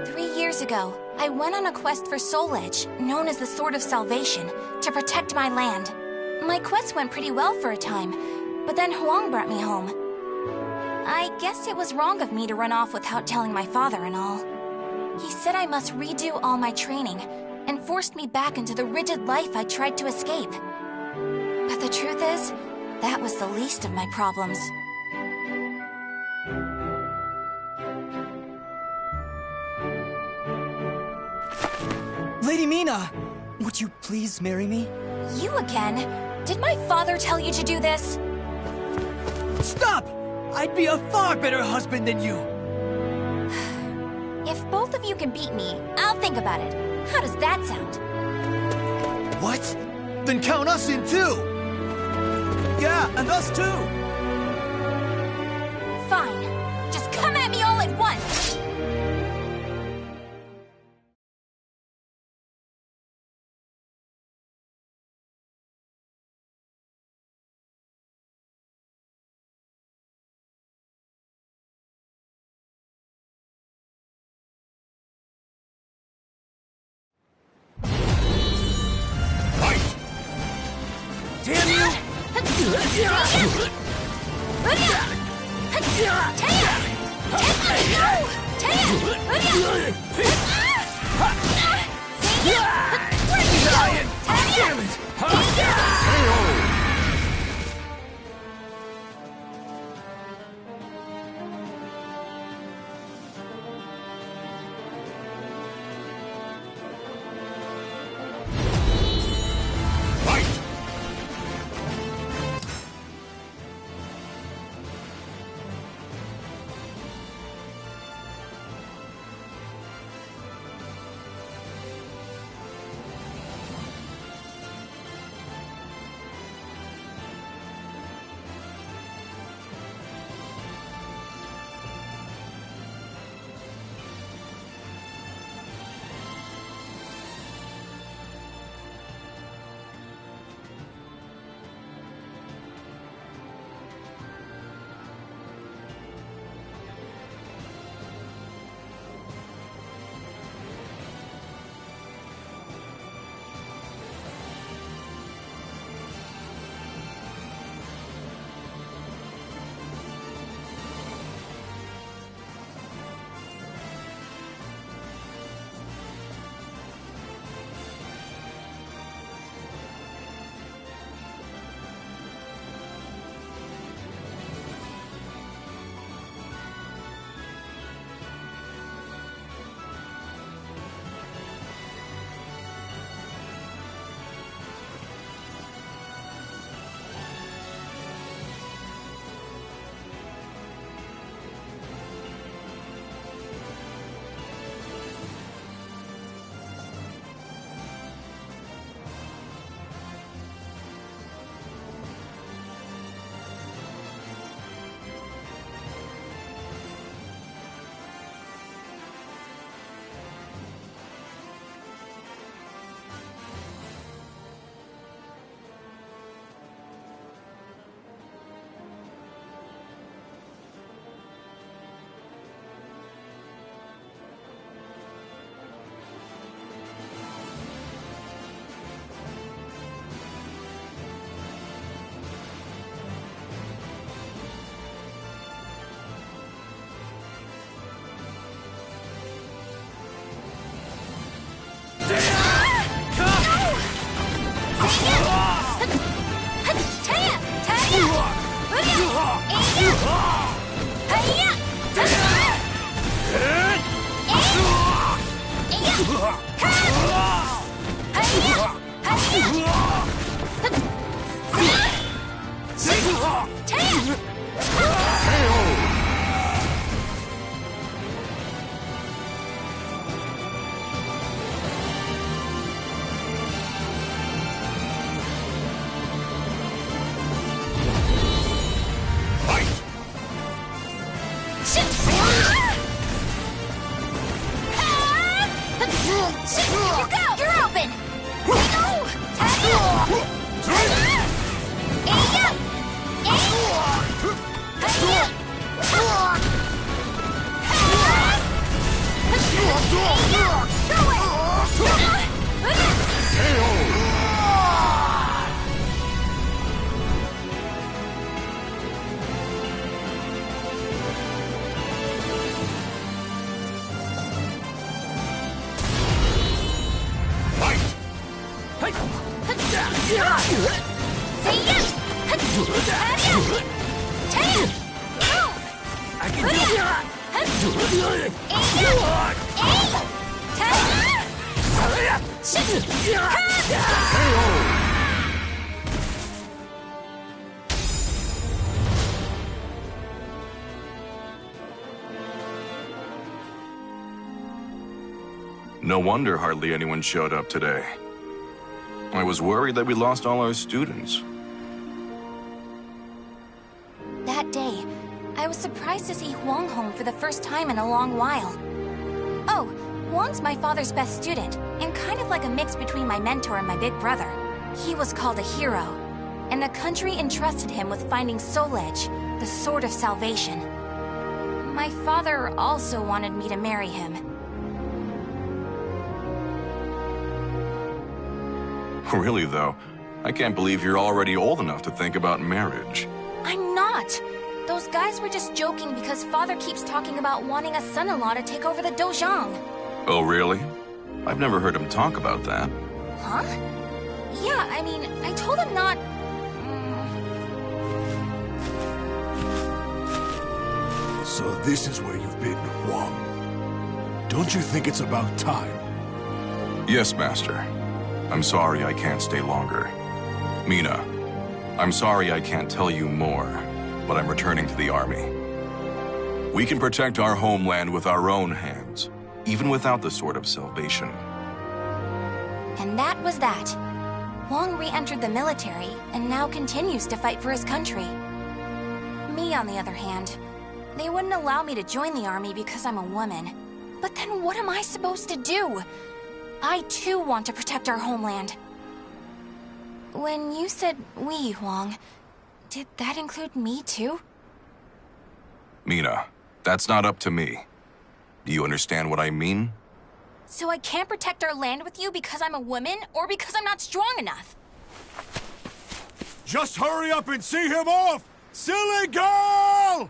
3 years ago, I went on a quest for Soul Edge, known as the Sword of Salvation, to protect my land. My quest went pretty well for a time, but then Huang brought me home. I guess it was wrong of me to run off without telling my father and all. He said I must redo all my training, and forced me back into the rigid life I tried to escape. But the truth is, that was the least of my problems. Lady Mina! Would you please marry me? You again? Did my father tell you to do this? Stop! I'd be a far better husband than you! If both of you can beat me, I'll think about it. How does that sound? What? Then count us in too! Yeah, and us too! Fine. Just come at me all at once! Damn you! No wonder hardly anyone showed up today. I was worried that we lost all our students. That day, I was surprised to see Huang home for the first time in a long while. Oh, Huang's my father's best student, and kind of like a mix between my mentor and my big brother. He was called a hero, and the country entrusted him with finding Soul Edge, the Sword of Salvation. My father also wanted me to marry him. Really, though, I can't believe you're already old enough to think about marriage. I'm not! Those guys were just joking because father keeps talking about wanting a son-in-law to take over the Dojang. Oh, really? I've never heard him talk about that. Huh? Yeah, I mean, I told him not... So this is where you've been, Huang. Don't you think it's about time? Yes, Master. I'm sorry I can't stay longer. Mina, I'm sorry I can't tell you more, but I'm returning to the army. We can protect our homeland with our own hands, even without the Sword of Salvation. And that was that. Huang re-entered the military, and now continues to fight for his country. Me, on the other hand, they wouldn't allow me to join the army because I'm a woman. But then what am I supposed to do? I too want to protect our homeland. When you said we, Huang, did that include me too? Mina, that's not up to me. Do you understand what I mean? So I can't protect our land with you because I'm a woman, or because I'm not strong enough? Just hurry up and see him off! Silly girl!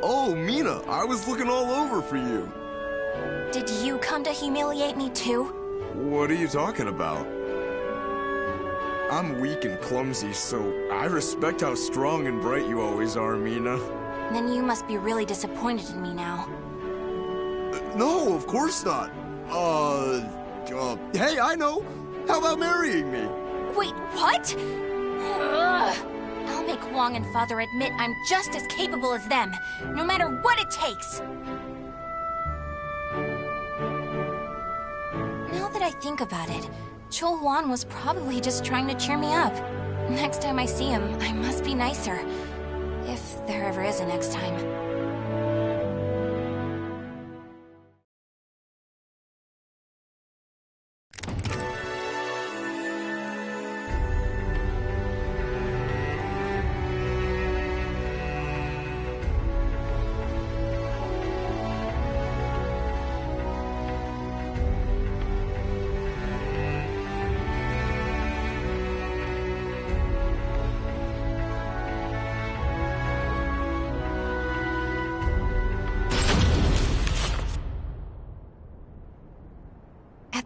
Oh, Mina, I was looking all over for you. Did you come to humiliate me too? What are you talking about? I'm weak and clumsy, so I respect how strong and bright you always are, Mina. Then you must be really disappointed in me now. No, of course not. Hey, I know. How about marrying me? Wait, what? Ugh. I'll make Huang and Father admit I'm just as capable as them, no matter what it takes. Now that I think about it, Chol Huan was probably just trying to cheer me up. Next time I see him, I must be nicer. If there ever is a next time.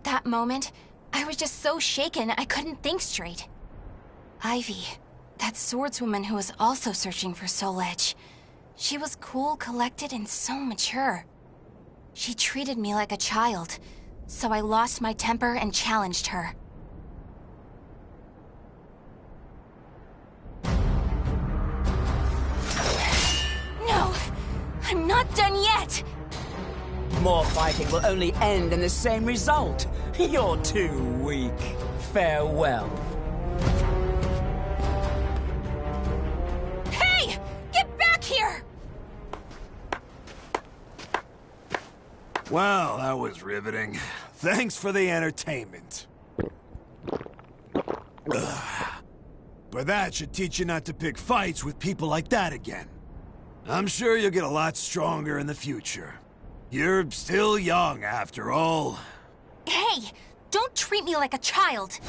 That moment, I was just so shaken I couldn't think straight. Ivy, that swordswoman who was also searching for Soul Edge. She was cool, collected, and so mature. She treated me like a child, so I lost my temper and challenged her. No! I'm not done yet! More fighting will only end in the same result. You're too weak. Farewell. Hey! Get back here! Well, that was riveting. Thanks for the entertainment. Ugh. But that should teach you not to pick fights with people like that again. I'm sure you'll get a lot stronger in the future. You're still young, after all. Hey! Don't treat me like a child!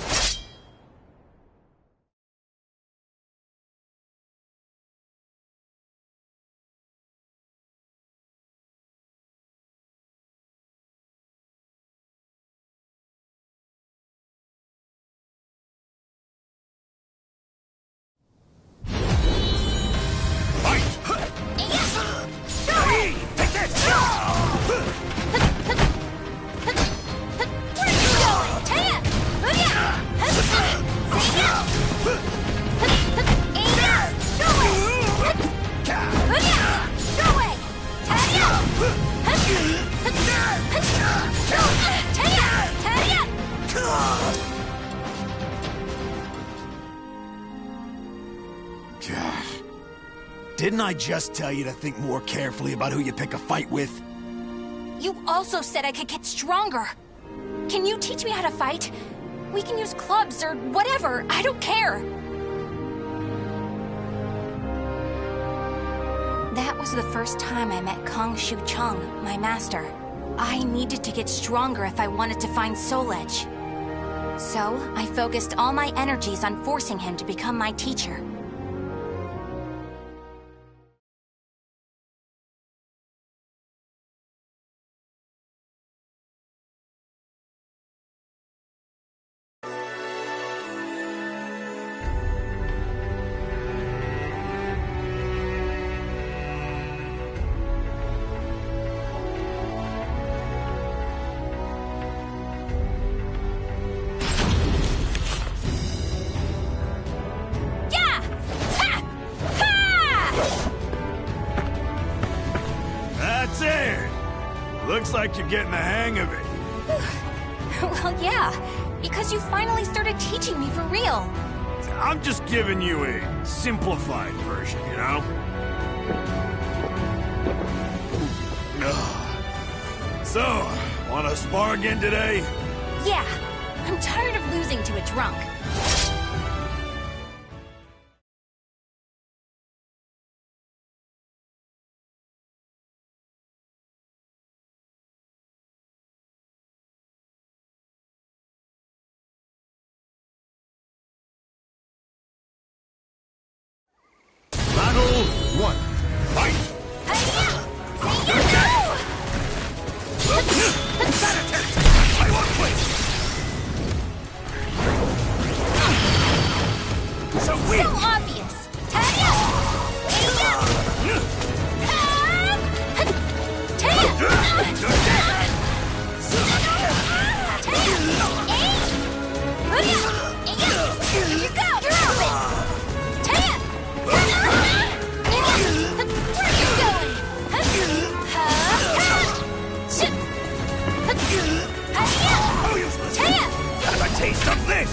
Didn't I just tell you to think more carefully about who you pick a fight with? You also said I could get stronger. Can you teach me how to fight? We can use clubs or whatever. I don't care. That was the first time I met Kong Shu Chung, my master. I needed to get stronger if I wanted to find Soul Edge. So, I focused all my energies on forcing him to become my teacher. Looks like you're getting the hang of it. Well, yeah, because you finally started teaching me for real. I'm just giving you a simplified version, you know? So, wanna spar again today? Yeah, I'm tired of losing to a drunk. Battle 1. Fight! I won't quit! So weak! So obvious! Here you go! You're open! Where are you going? Oh, useless! Have a taste of this!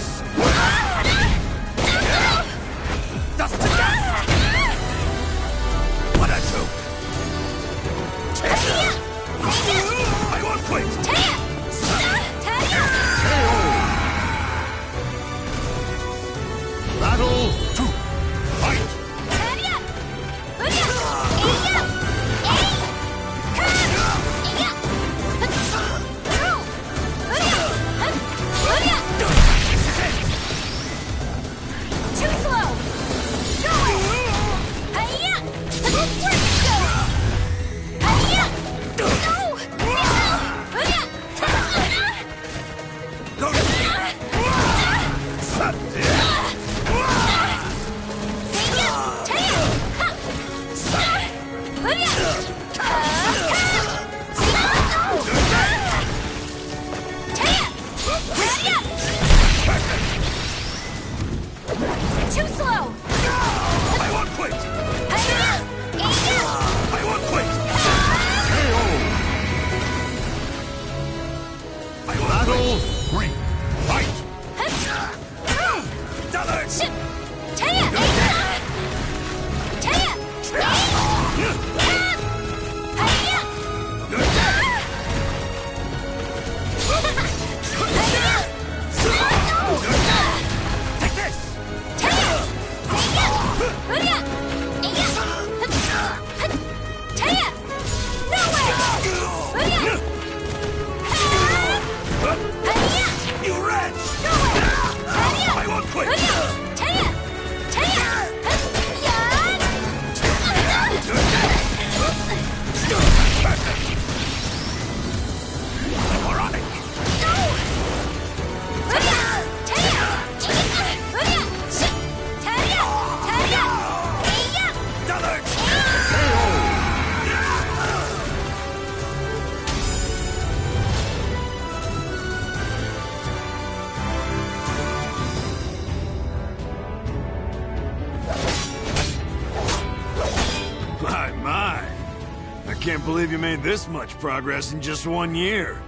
Can't believe you made this much progress in just 1 year.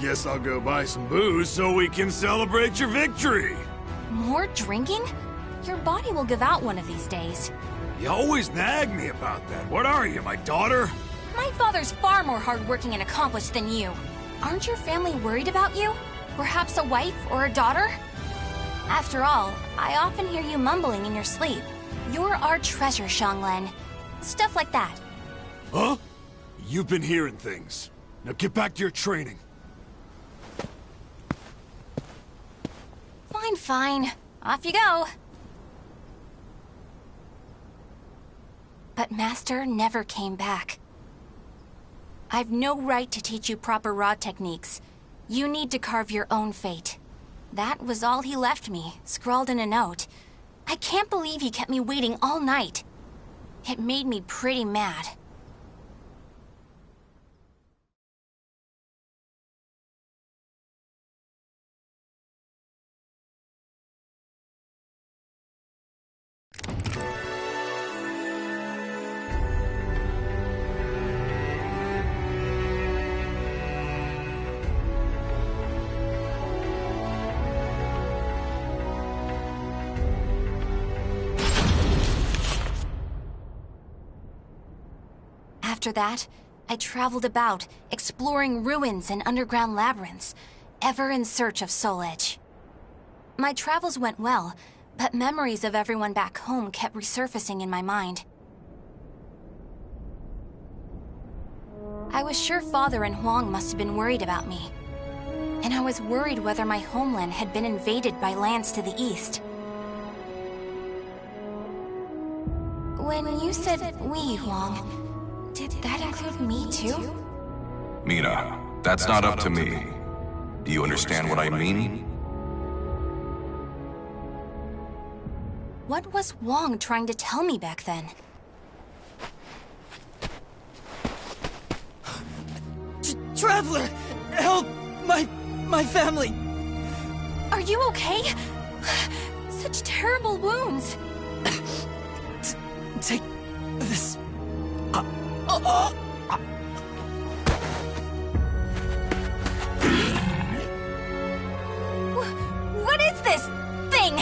Guess I'll go buy some booze so we can celebrate your victory. More drinking? Your body will give out one of these days. You always nag me about that. What are you, my daughter? My father's far more hardworking and accomplished than you. Aren't your family worried about you? Perhaps a wife or a daughter? After all, I often hear you mumbling in your sleep. You're our treasure, Xianglen. Stuff like that. Huh? You've been hearing things. Now get back to your training. Fine, fine. Off you go. But Master never came back. I've no right to teach you proper rod techniques. You need to carve your own fate. That was all he left me, scrawled in a note. I can't believe he kept me waiting all night. It made me pretty mad. After that, I traveled about, exploring ruins and underground labyrinths, ever in search of Soul Edge. My travels went well, but memories of everyone back home kept resurfacing in my mind. I was sure Father and Huang must have been worried about me. And I was worried whether my homeland had been invaded by lands to the east. When you said we, Huang, did that include me too? Mina, that's not up to me. Do you understand what I mean? What was Huang trying to tell me back then? Traveler! Help! My family! Are you okay? Such terrible wounds! Take this. What is this thing?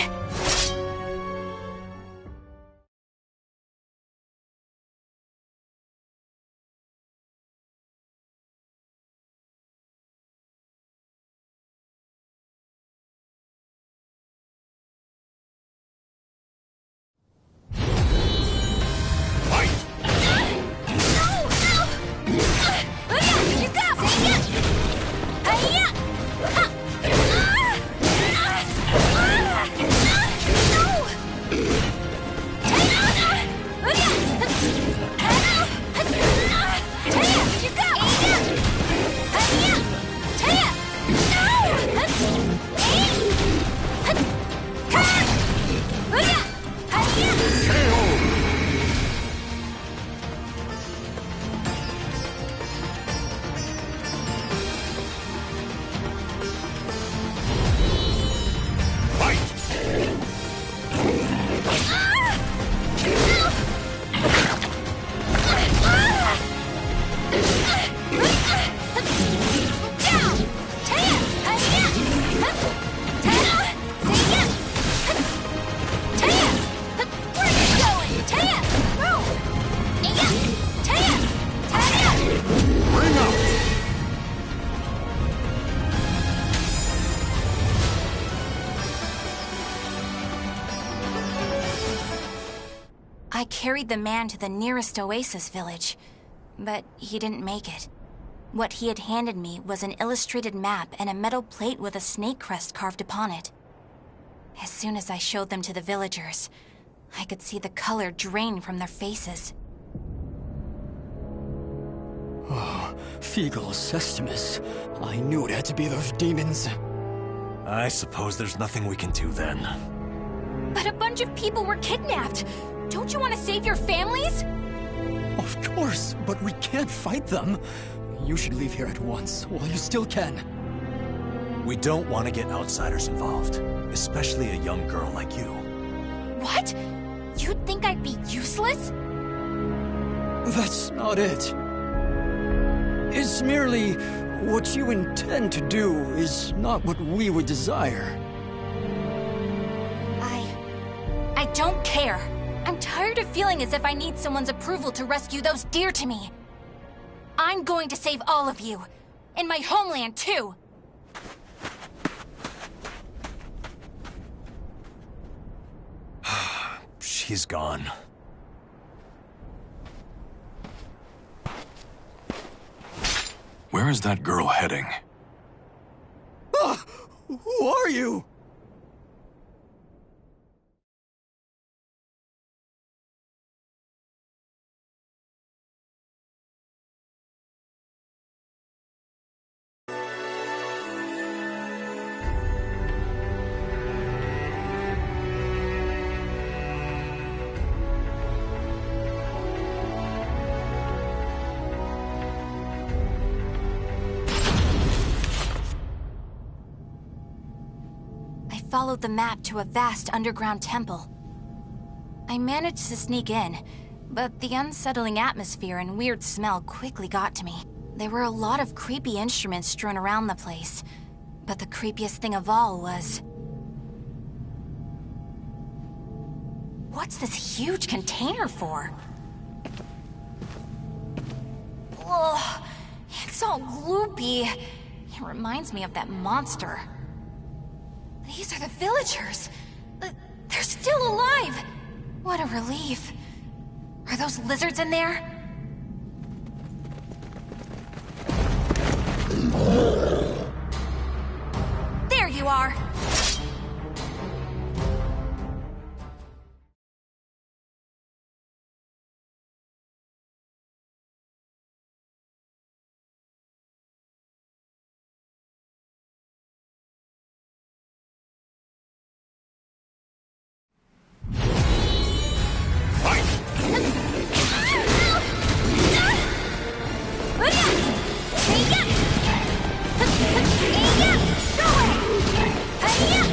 I carried the man to the nearest oasis village, but he didn't make it. What he had handed me was an illustrated map and a metal plate with a snake crest carved upon it. As soon as I showed them to the villagers, I could see the color drain from their faces. Oh, Feegle Sestimus. I knew it had to be those demons. I suppose there's nothing we can do then. But a bunch of people were kidnapped! Don't you want to save your families? Of course, but we can't fight them. You should leave here at once, while you still can. We don't want to get outsiders involved, especially a young girl like you. What? You'd think I'd be useless? That's not it. It's merely what you intend to do is not what we would desire. I don't care. I'm tired of feeling as if I need someone's approval to rescue those dear to me. I'm going to save all of you. And my homeland, too. She's gone. Where is that girl heading? Who are you? Followed the map to a vast underground temple. I managed to sneak in, but the unsettling atmosphere and weird smell quickly got to me. There were a lot of creepy instruments strewn around the place, but the creepiest thing of all was... What's this huge container for? Ugh, it's all gloopy. It reminds me of that monster. These are the villagers! They're still alive! What a relief. Are those lizards in there? There you are! Go away!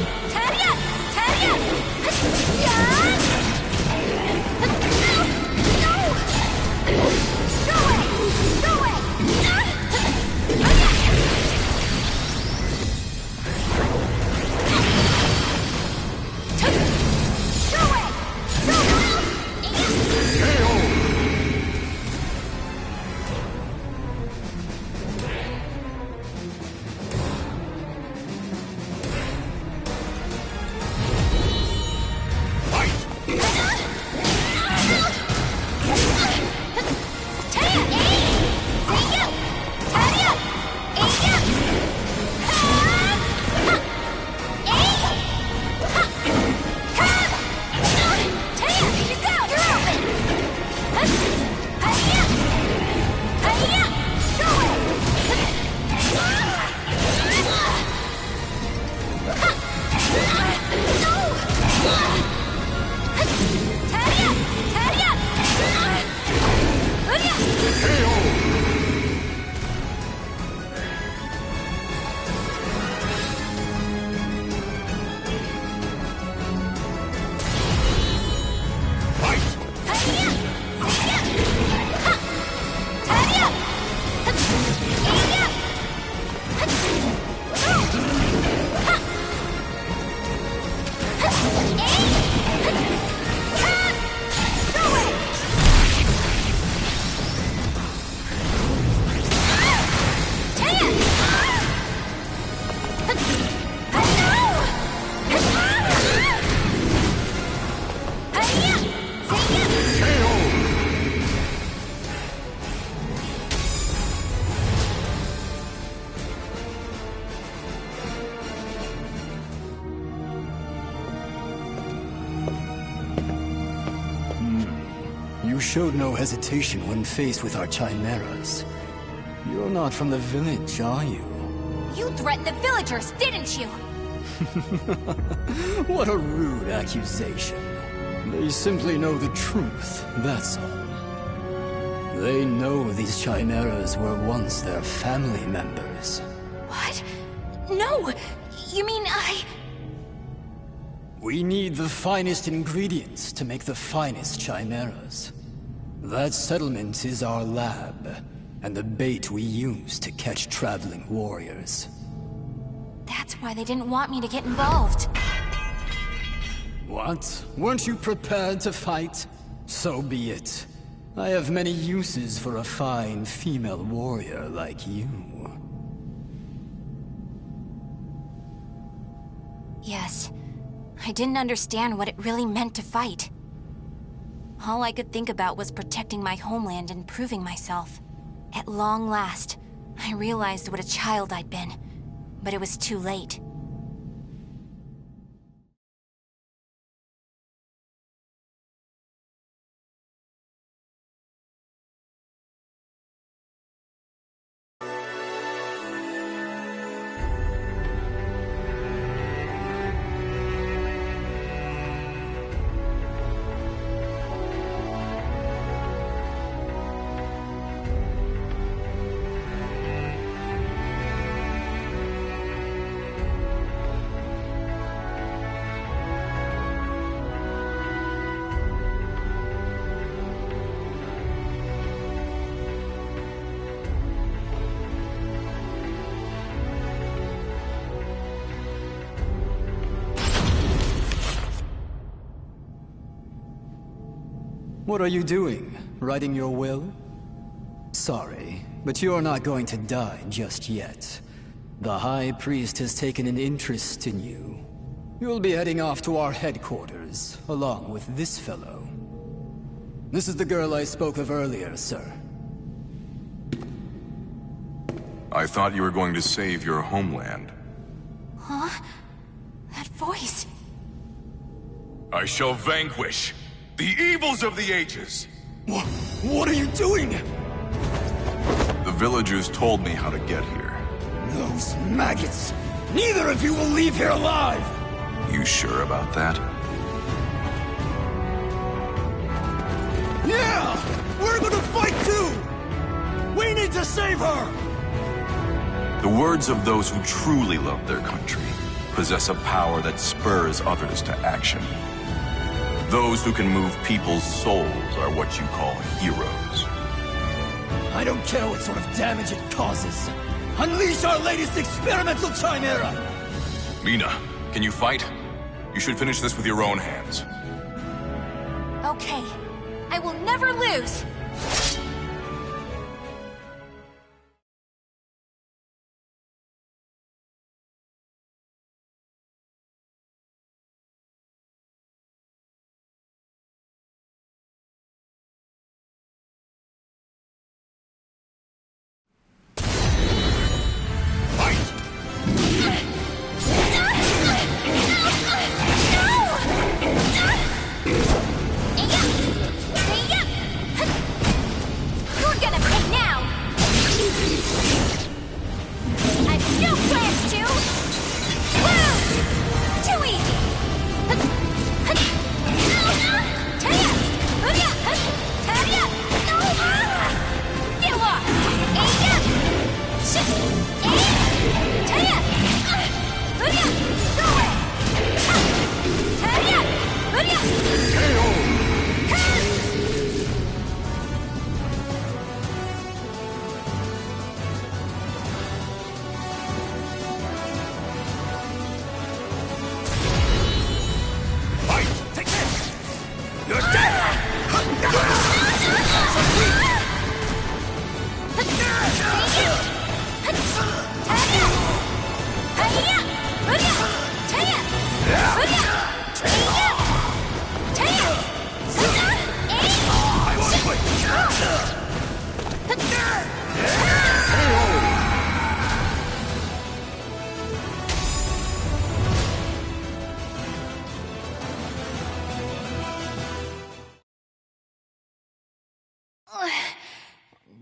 You showed no hesitation when faced with our chimeras. You're not from the village, are you? You threatened the villagers, didn't you? What a rude accusation. They simply know the truth, that's all. They know these chimeras were once their family members. What? No! You mean We need the finest ingredients to make the finest chimeras. That settlement is our lab, and the bait we use to catch traveling warriors. That's why they didn't want me to get involved. What? Weren't you prepared to fight? So be it. I have many uses for a fine female warrior like you. Yes. I didn't understand what it really meant to fight. All I could think about was protecting my homeland and proving myself. At long last, I realized what a child I'd been, but it was too late. What are you doing? Writing your will? Sorry, but you're not going to die just yet. The High Priest has taken an interest in you. You'll be heading off to our headquarters, along with this fellow. This is the girl I spoke of earlier, sir. I thought you were going to save your homeland. Huh? That voice... I shall vanquish the evils of the ages! What are you doing? The villagers told me how to get here. Those maggots! Neither of you will leave here alive! You sure about that? Yeah! We're gonna fight too! We need to save her! The words of those who truly love their country possess a power that spurs others to action. Those who can move people's souls are what you call heroes. I don't care what sort of damage it causes. Unleash our latest experimental chimera! Mina, can you fight? You should finish this with your own hands. Okay. I will never lose!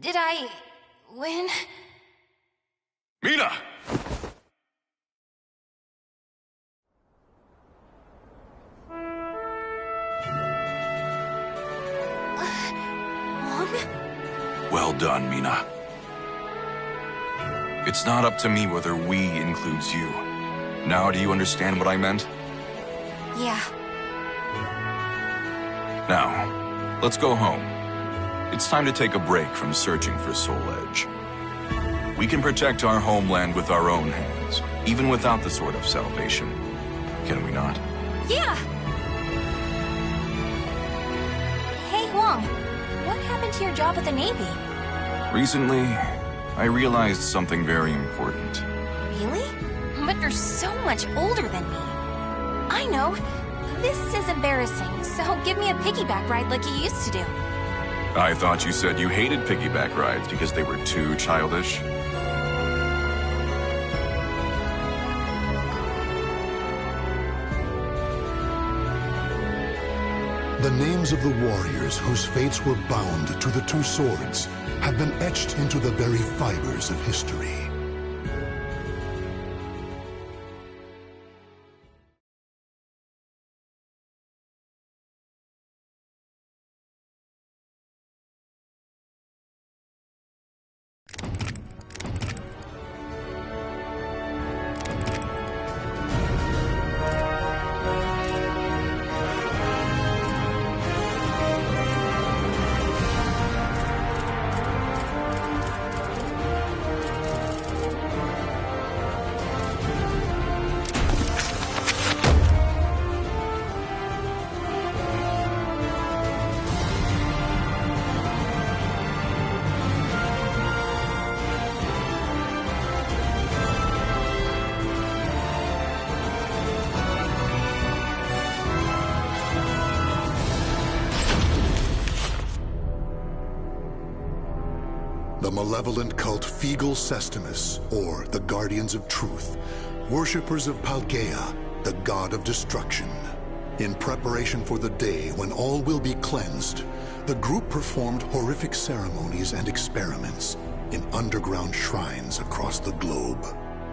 Did I... win? Mina! Well done, Mina. It's not up to me whether we includes you. Now do you understand what I meant? Yeah. Now, let's go home. It's time to take a break from searching for Soul Edge. We can protect our homeland with our own hands, even without the Sword of Salvation. Can we not? Yeah! Hey, Huang. What happened to your job at the Navy? Recently, I realized something very important. Really? But you're so much older than me. I know. This is embarrassing, so give me a piggyback ride like you used to do. I thought you said you hated piggyback rides because they were too childish. The names of the warriors whose fates were bound to the two swords have been etched into the very fibers of history. The malevolent cult Fegal Sestimus, or the Guardians of Truth, worshippers of Paldea, the god of destruction. In preparation for the day when all will be cleansed, the group performed horrific ceremonies and experiments in underground shrines across the globe.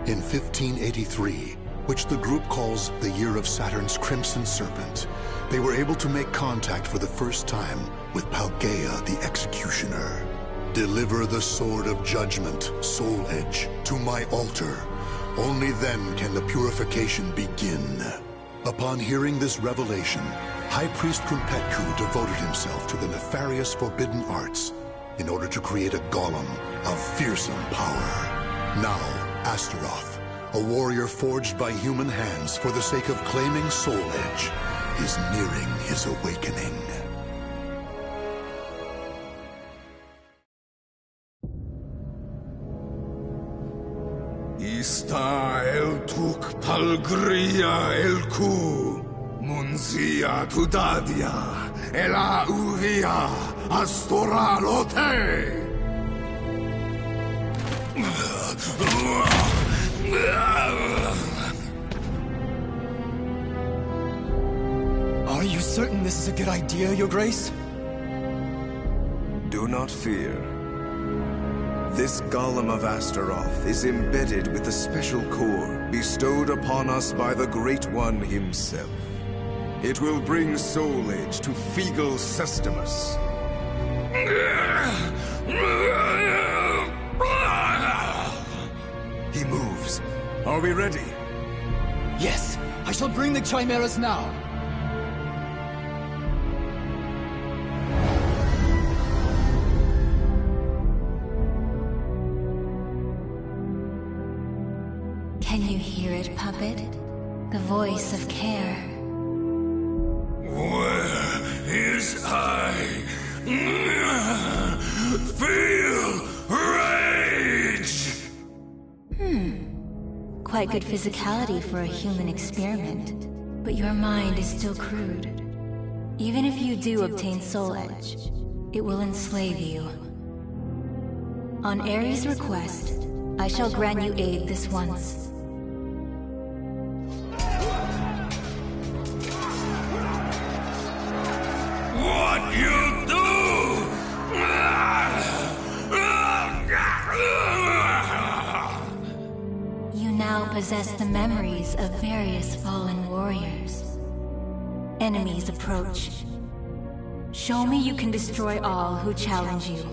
In 1583, which the group calls the Year of Saturn's Crimson Serpent, they were able to make contact for the first time with Paldea the Executioner. Deliver the Sword of Judgment, Soul Edge, to my altar. Only then can the purification begin. Upon hearing this revelation, High Priest Kumpetku devoted himself to the nefarious forbidden arts in order to create a golem of fearsome power. Now, Astaroth, a warrior forged by human hands for the sake of claiming Soul Edge, is nearing his awakening. Ista el tuk palgria el ku, munzia tudadia, ela uvia, astora lote. Are you certain this is a good idea, Your Grace? Do not fear. This Golem of Astaroth is embedded with a special core bestowed upon us by the Great One himself. It will bring Soul Edge to Fegal Sestimus. He moves. Are we ready? Yes, I shall bring the chimeras now. Can you hear it, puppet? The voice of care. Where is I? Feel rage! Quite good physicality for a human experiment. But your mind is still crude. Even if you do obtain Soul Edge, it will enslave you. On Ares' request, I shall grant you aid this once. What you do? possess the memories of various fallen warriors. Enemies approach. Show me you can destroy all who challenge you.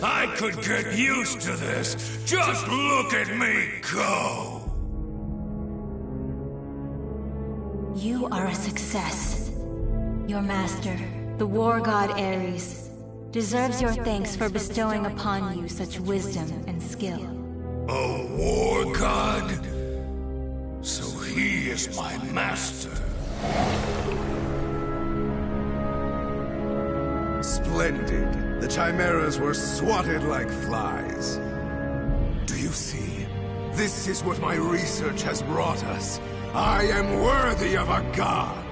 I could get used to this. Just look at me go! You are a success. Your master, the war god Ares, deserves your thanks for bestowing upon you such wisdom and skill. A war god? So he is my master. Splendid. The chimeras were swatted like flies. Do you see? This is what my research has brought us. I am worthy of a god.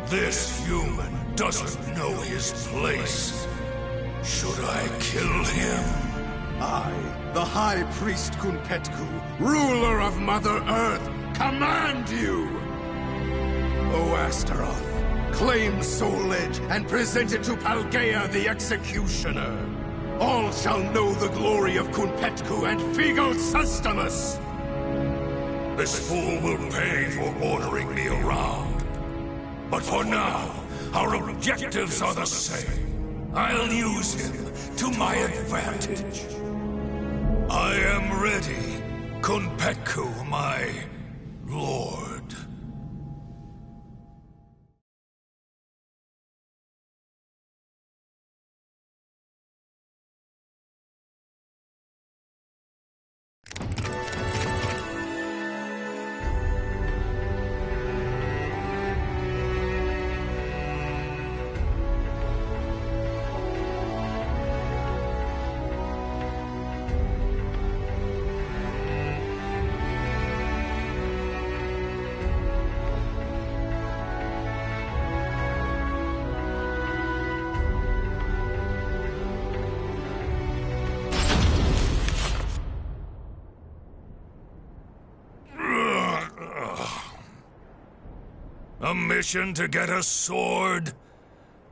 This human doesn't know his place. Should I kill him? I, the High Priest Kunpetku, ruler of Mother Earth, command you! O Astaroth, claim Soul Edge and present it to Paldea the Executioner. All shall know the glory of Kunpetku and Figel Sustamus! This fool will pay for ordering me around. But for now, our objectives are the same. I'll use him to my advantage. I am ready, Kunpetku, my lord. A mission to get a sword?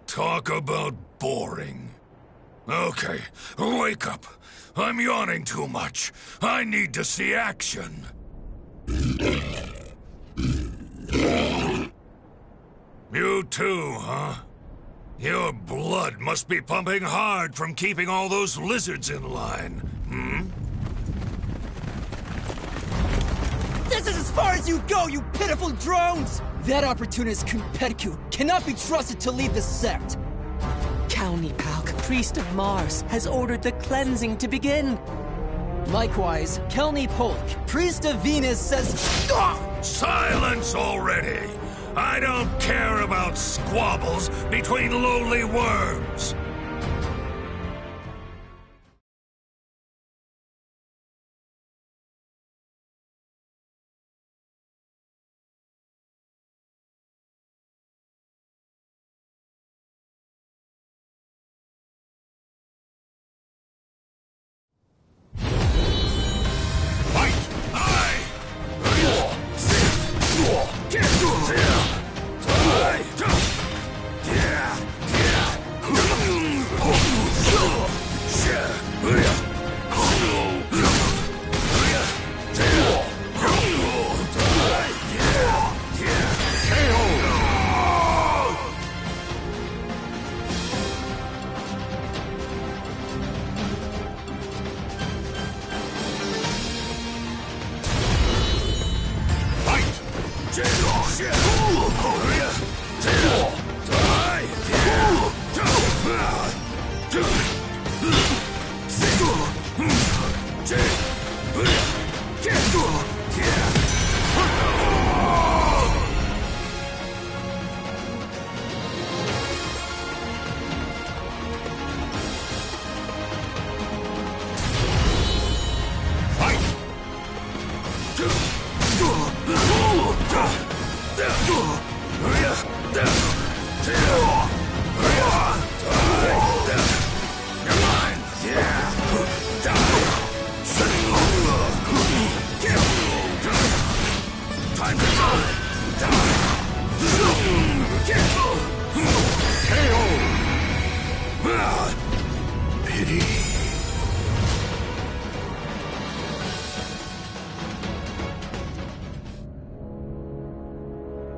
Talk about boring. Okay, wake up. I'm yawning too much. I need to see action. You too, huh? Your blood must be pumping hard from keeping all those lizards in line, hmm? This is as far as you go, you pitiful drones! That opportunist Kunpetku cannot be trusted to lead the sect. Kalnipalk, priest of Mars, has ordered the cleansing to begin. Likewise, Kelnipolk, priest of Venus, says... Silence already! I don't care about squabbles between lowly worms.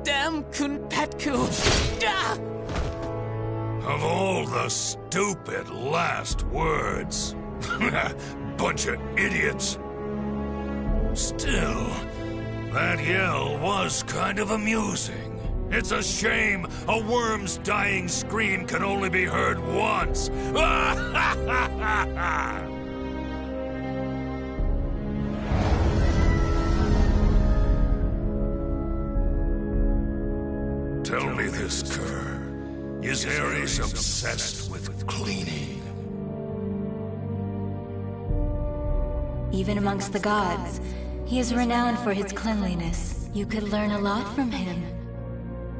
Damn Kunpetku! Ah! Of all the stupid last words. Bunch of idiots. Still, that yell was kind of amusing. It's a shame a worm's dying scream can only be heard once. Tell me this, Kerr. Is Ares obsessed with cleaning? Even amongst the gods, he is renowned for his cleanliness. You could learn a lot from him.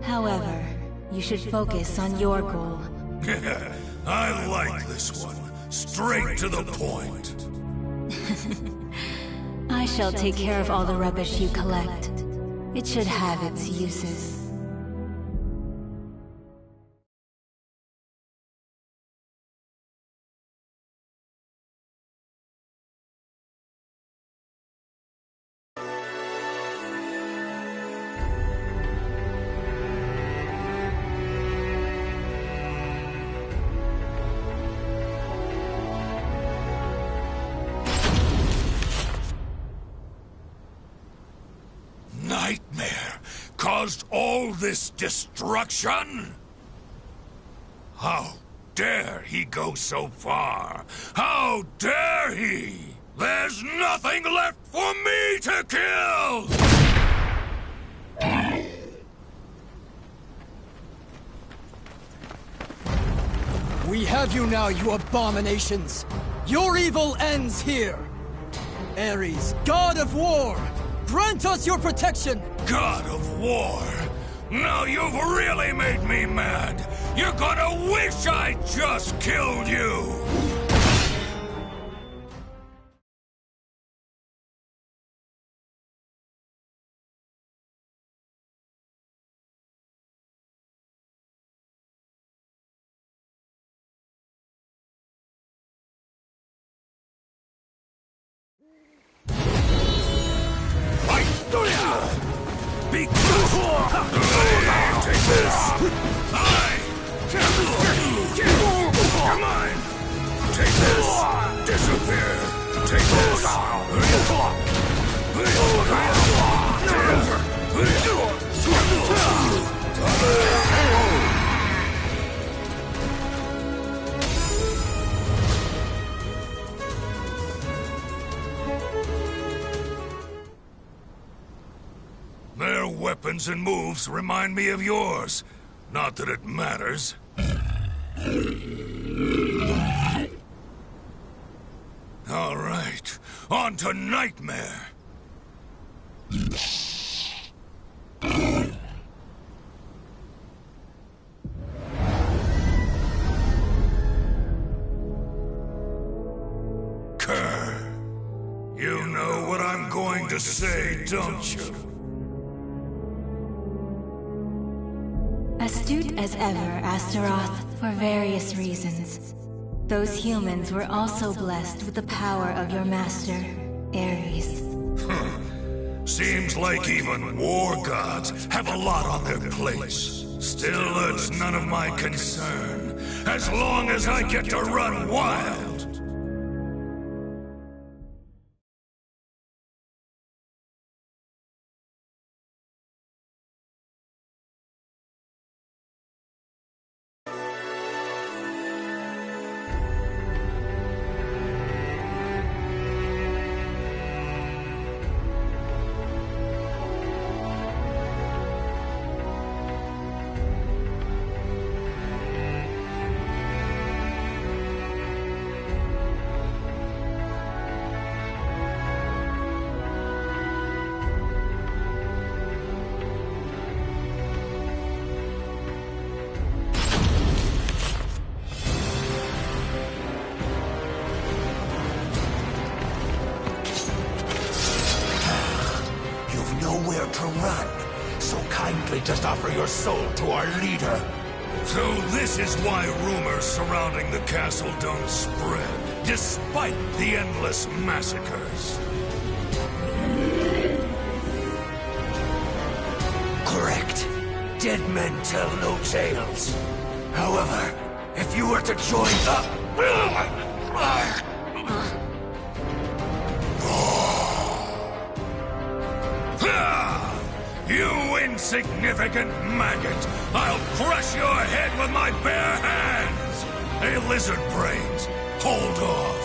However, you should focus on your goal. I like this one. Straight to the point. I shall take care of all the rubbish you collect. It should have its uses. Nightmare caused all this destruction? How dare he go so far? How dare he? There's nothing left for me to kill! We have you now, you abominations! Your evil ends here! Ares, god of war! Grant us your protection! God of War! Now you've really made me mad! You're gonna wish I just killed you! Take this! Come on! Take this! Disappear! Take this! Their weapons and moves remind me of yours. Not that it matters. All right, on to Nightmare. Kerr, you know what I'm going to say, don't you? Astute as ever, Astaroth, for various reasons. Those humans were also blessed with the power of your master, Ares. Seems like even war gods have a lot on their plates. Still, it's none of my concern, as long as I get to run wild. to run, so kindly just offer your soul to our leader. So this is why rumors surrounding the castle don't spread, despite the endless massacres. Correct. Dead men tell no tales. However, if you were to join You insignificant maggot! I'll crush your head with my bare hands! Hey, lizard brains, hold off!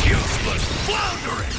Useless floundering!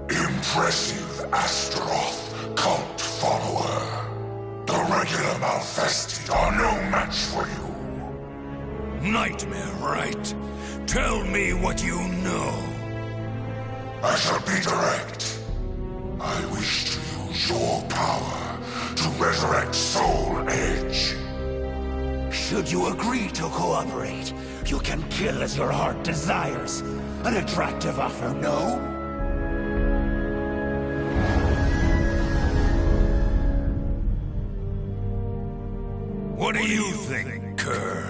Impressive Astaroth, cult follower. The regular Malfested are no match for you. Nightmare, right? Tell me what you know. I shall be direct. I wish to use your power to resurrect Soul Edge. Should you agree to cooperate, you can kill as your heart desires. An attractive offer, no? What do you think, Kerr?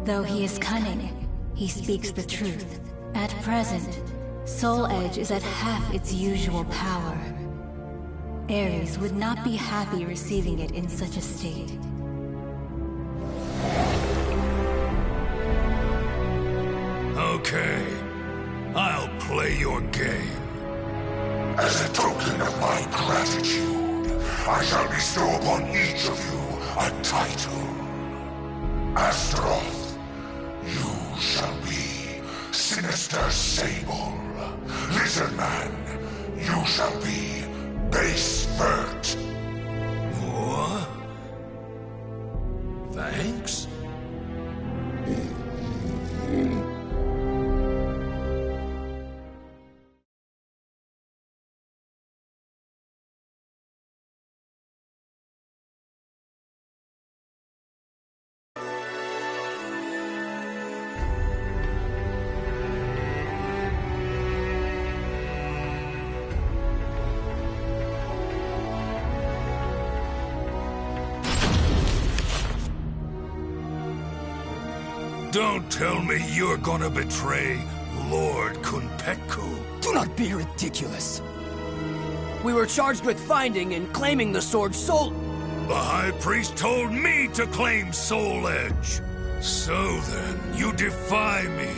Though he is cunning, he speaks the truth. At present, Soul Edge is at half its usual power. Ares would not be happy receiving it in such a state. Okay, I'll play your game. As a token of my gratitude, I shall bestow upon each of you a title. Astaroth, you shall be Sinister Sable. Lizardman, you shall be Base Vert. What? Thanks? Don't tell me you're gonna betray Lord Kunpetku. Do not be ridiculous. We were charged with finding and claiming the sword Soul... The High Priest told me to claim Soul Edge. So then, you defy me.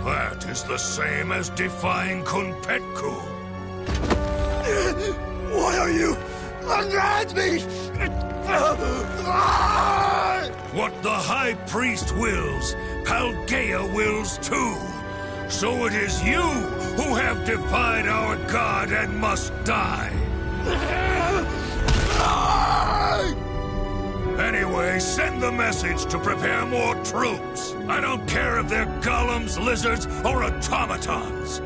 That is the same as defying Kunpetku. Why are you around me? What the High Priest wills, Paldea wills too. So it is you who have defied our god and must die. Anyway, send the message to prepare more troops. I don't care if they're golems, lizards, or automatons.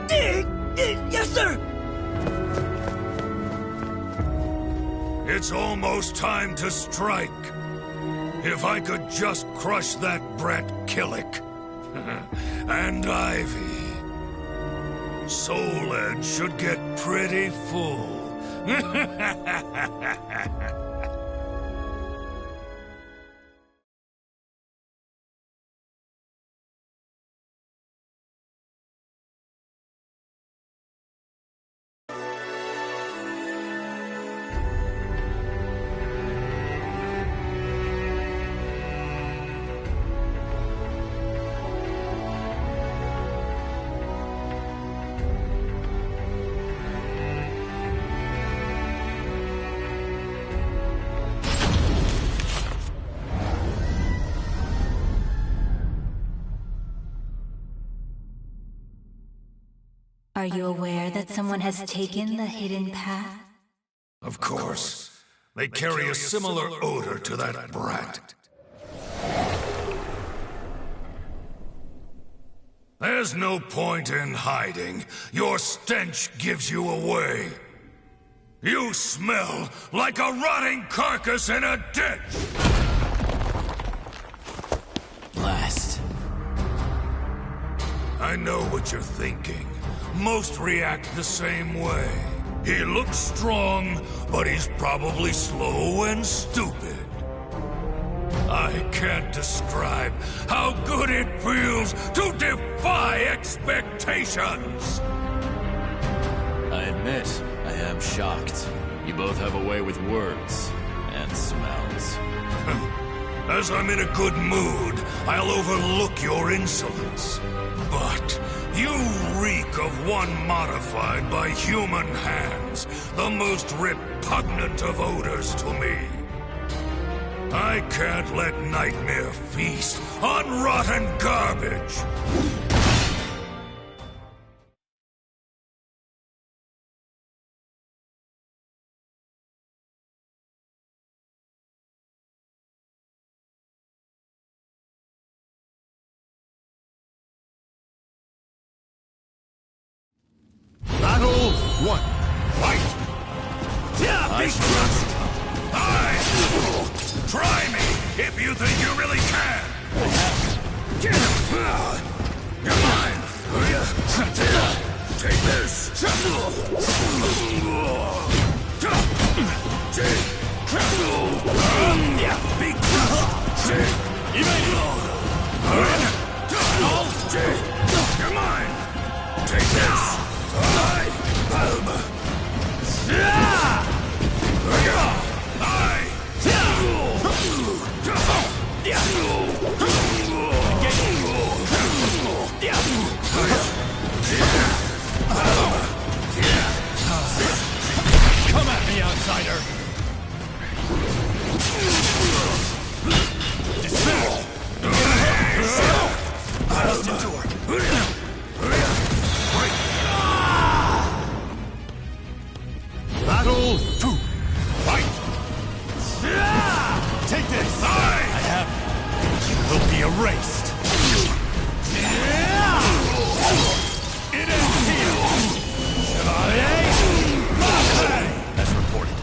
Yes, sir! It's almost time to strike. If I could just crush that brat Killick. And Ivy. Soul Edge should get pretty full. Are you aware that someone has taken the hidden path? Of course. They carry a similar odor to that brat. There's no point in hiding. Your stench gives you away. You smell like a rotting carcass in a ditch! Blast. I know what you're thinking. Most react the same way. He looks strong, but he's probably slow and stupid. I can't describe how good it feels to defy expectations! I admit, I am shocked. You both have a way with words and smells. As I'm in a good mood, I'll overlook your insolence. But you reek of one modified by human hands, the most repugnant of odors to me. I can't let Nightmare feast on rotten garbage. Battle 1. Fight! Yeah, be crushed! Try me if you think you really can! You're mine! Take this! Be crushed! You're mine! Take this! Come at me, outsider! Despair! Just endure. Battle 2. Fight! Take this! I have it. Will be erased. It ends here! Chevalier! Marseille! As reported.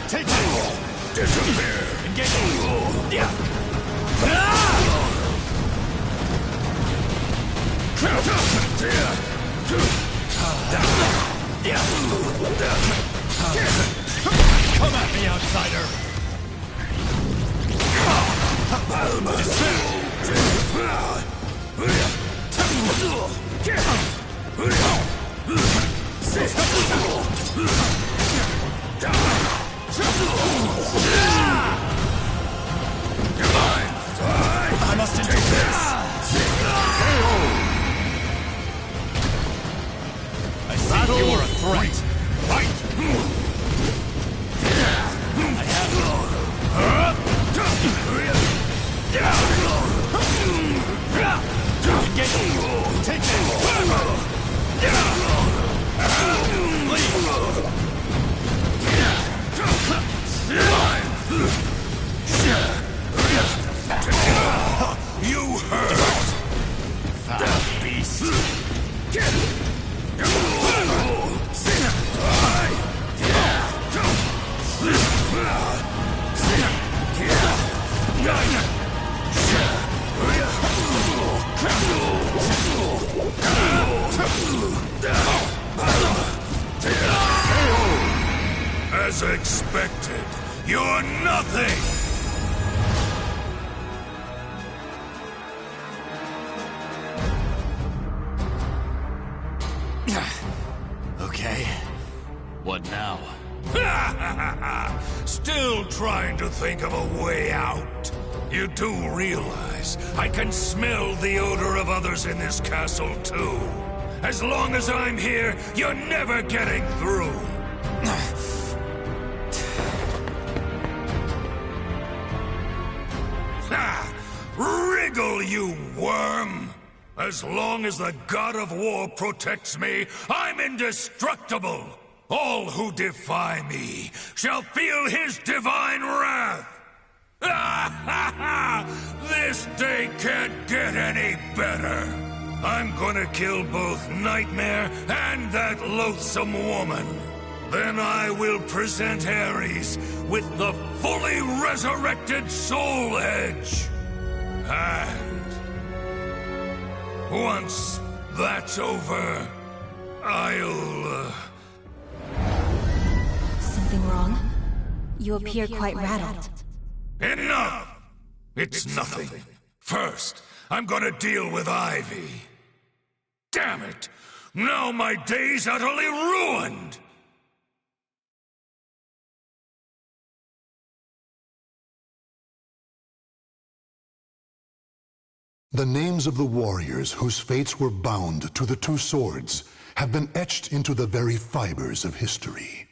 Take this! Disappear! Engage! As expected, you're nothing! Okay. What now? Still trying to think of a way out. You do realize I can smell the odor of others in this castle, too. As long as I'm here, you're never getting through. Wriggle, you worm! As long as the god of war protects me, I'm indestructible! All who defy me shall feel his divine wrath! This day can't get any better! I'm gonna kill both Nightmare and that loathsome woman. Then I will present Ares with the fully resurrected Soul Edge. And once that's over, I'll... Something wrong? You appear quite rattled. Enough! It's nothing. First, I'm gonna deal with Ivy. Damn it! Now my day's utterly ruined! The names of the warriors whose fates were bound to the two swords have been etched into the very fibers of history.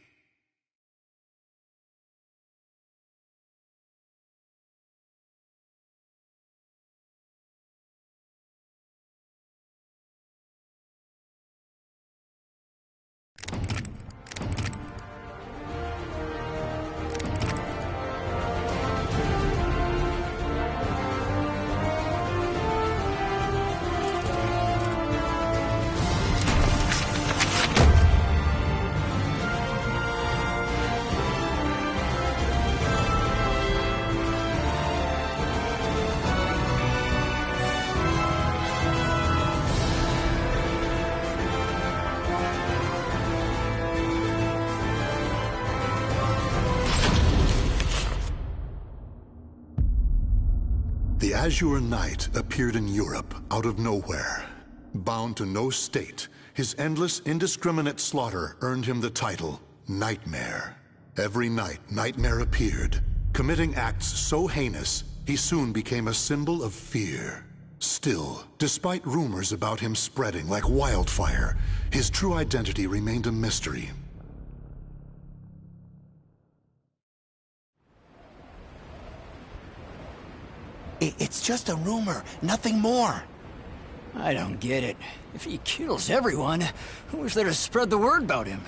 The Azure Knight appeared in Europe out of nowhere. Bound to no state, his endless, indiscriminate slaughter earned him the title Nightmare. Every night, Nightmare appeared, committing acts so heinous, he soon became a symbol of fear. Still, despite rumors about him spreading like wildfire, his true identity remained a mystery. It's just a rumor, nothing more. I don't get it. If he kills everyone, who's there to spread the word about him?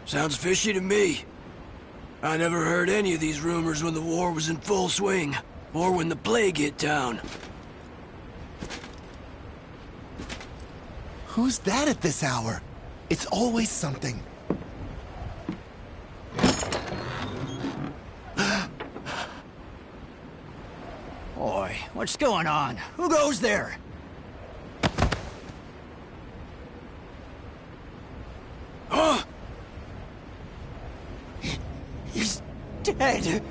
Sounds fishy to me. I never heard any of these rumors when the war was in full swing, or when the plague hit town. Who's that at this hour? It's always something. Boy, what's going on? Who goes there? Huh? He's dead.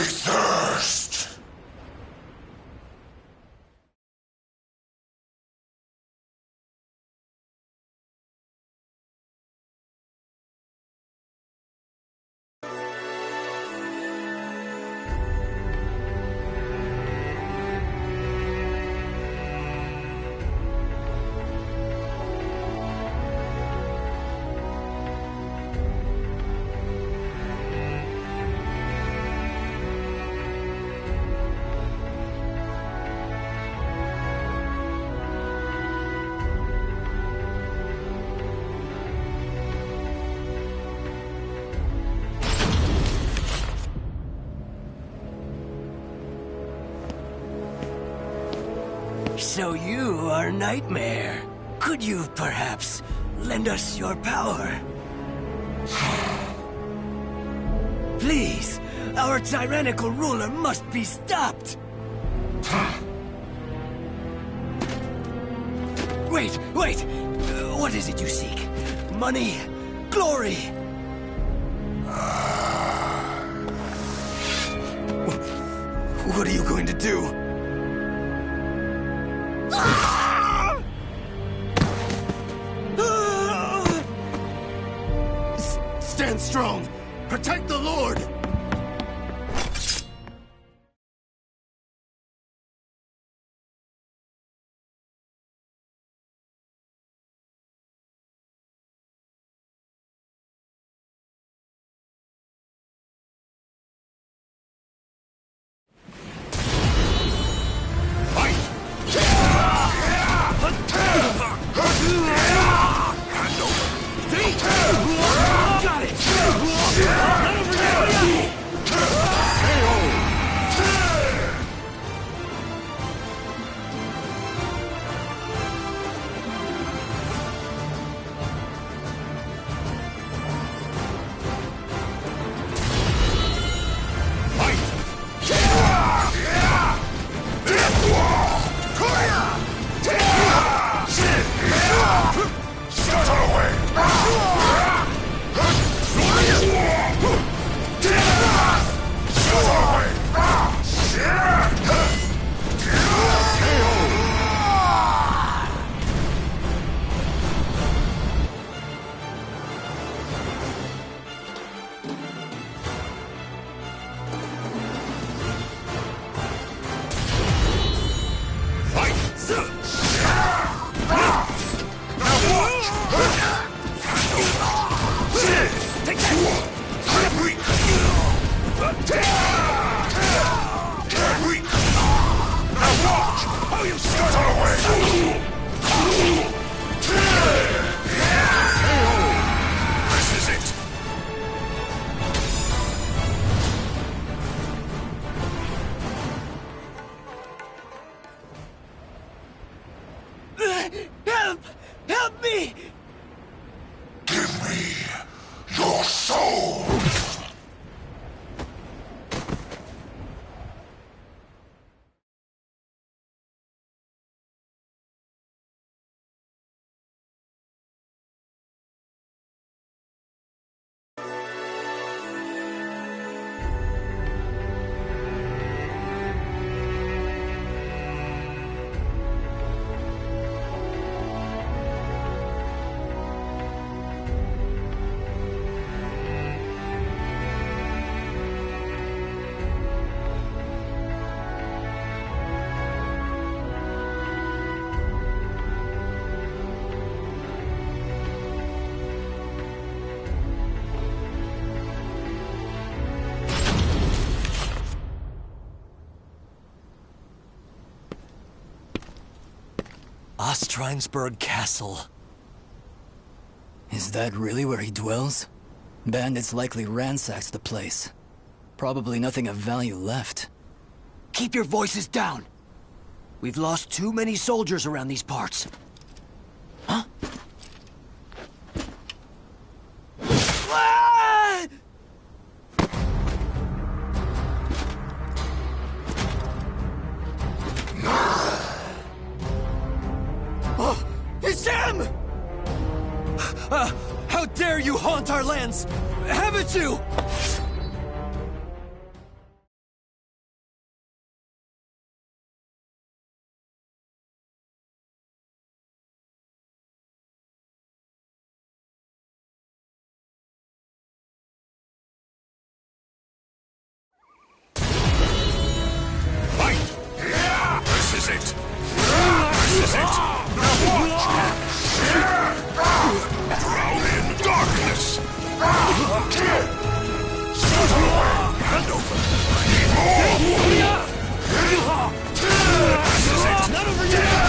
thirst! So you are Nightmare. Could you perhaps lend us your power? Please, our tyrannical ruler must be stopped. Wait! What is it you seek? Money? Glory? What are you going to do? Stand strong! Protect the Lord! Got it! Not over there! Help me! Give me your soul! Ostrinesburg Castle. Is that really where he dwells? Bandits likely ransacked the place. Probably nothing of value left. Keep your voices down! We've lost too many soldiers around these parts. Huh? Ah! Oh, it's him! How dare you haunt our lands! Haven't you? it! Drown in darkness! Hand over! This is it! Not over yet!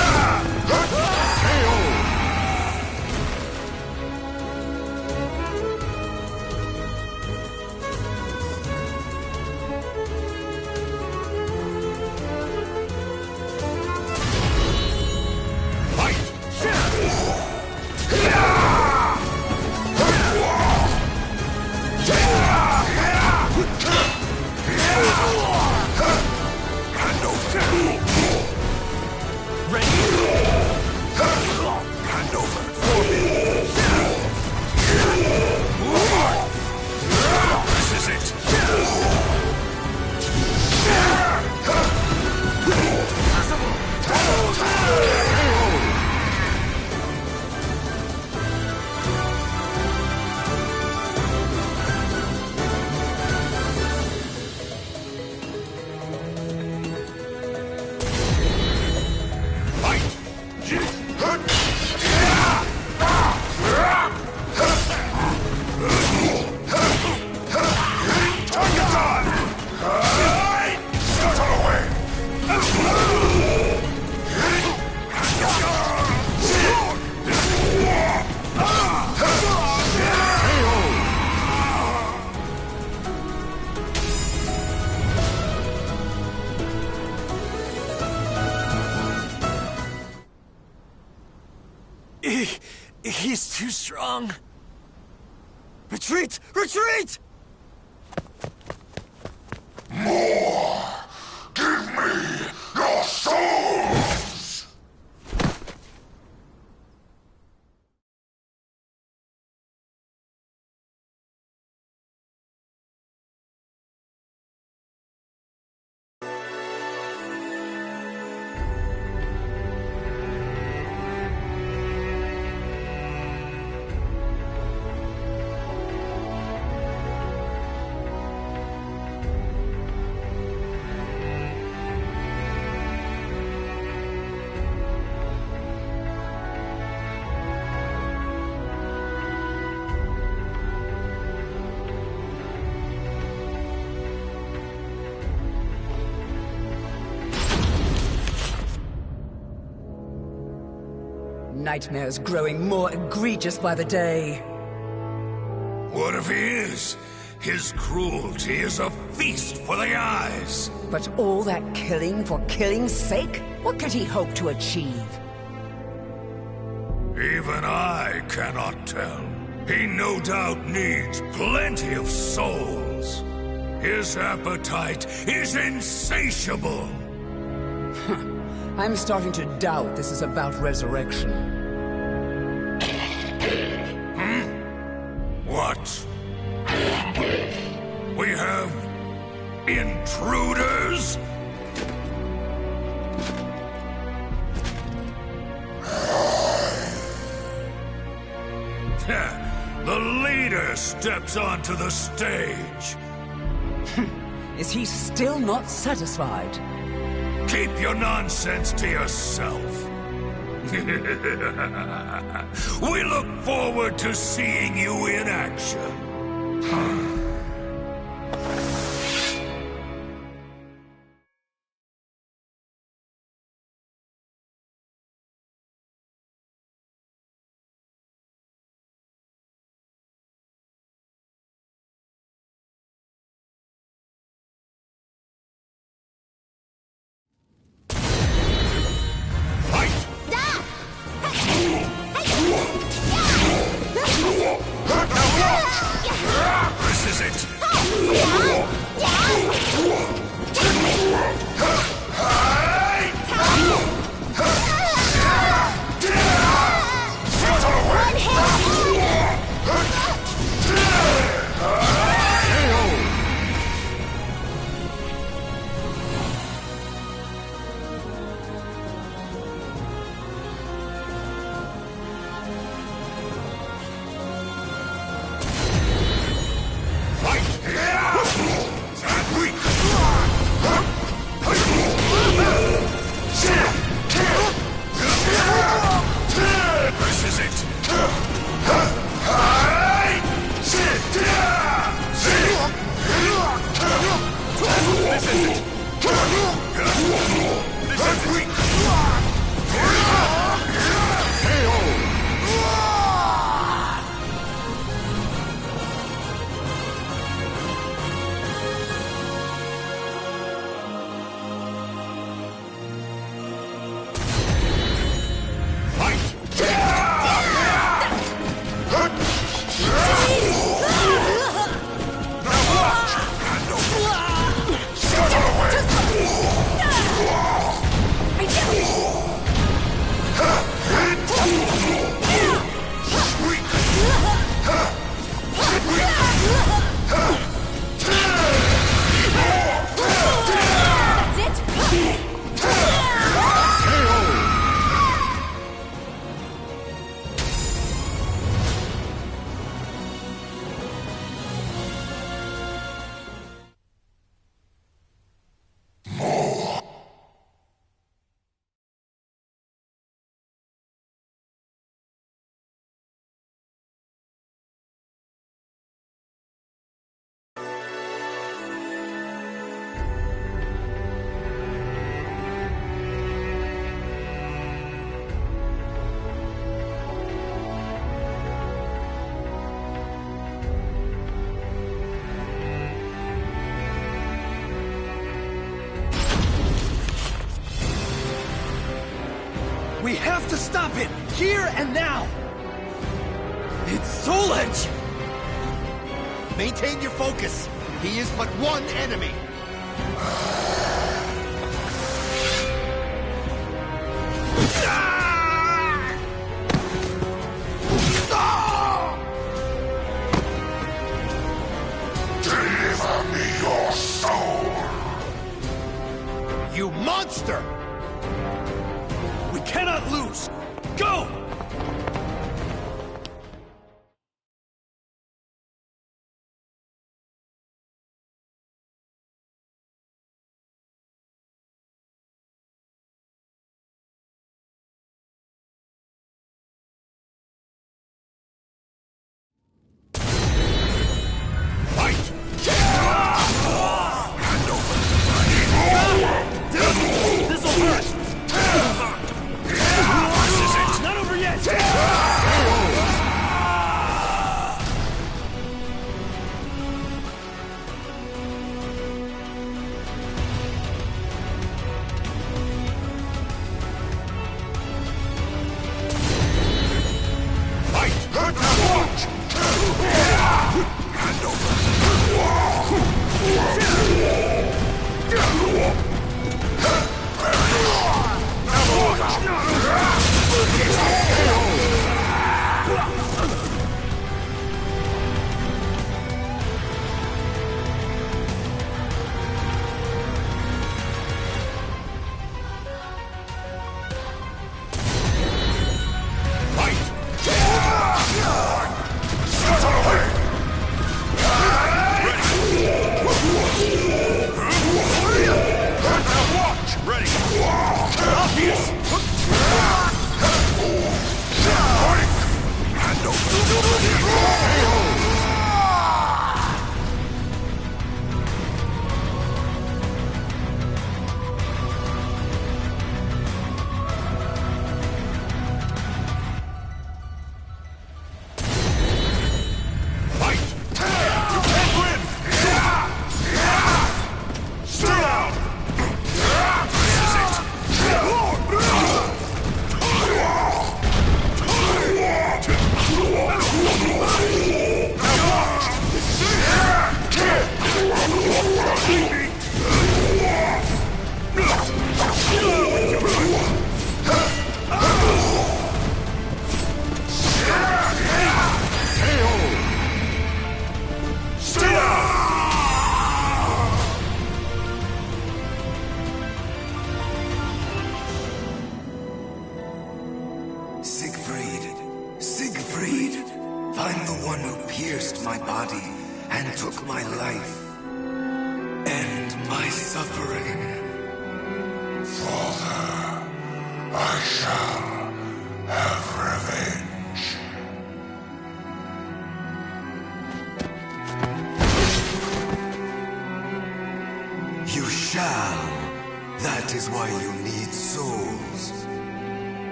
He's too strong. Retreat! Retreat! More! Give me your souls! Nightmare's growing more egregious by the day. What if he is? His cruelty is a feast for the eyes. But all that killing for killing's sake? What could he hope to achieve? Even I cannot tell. He no doubt needs plenty of souls. His appetite is insatiable. I'm starting to doubt this is about resurrection. What? We have intruders? The leader steps onto the stage. Is he still not satisfied? Keep your nonsense to yourself. We look forward to seeing you in action. We have to stop him! Here and now! It's Soul Edge! Maintain your focus. He is but one enemy. Deliver me your soul! You monster! We cannot lose! Go!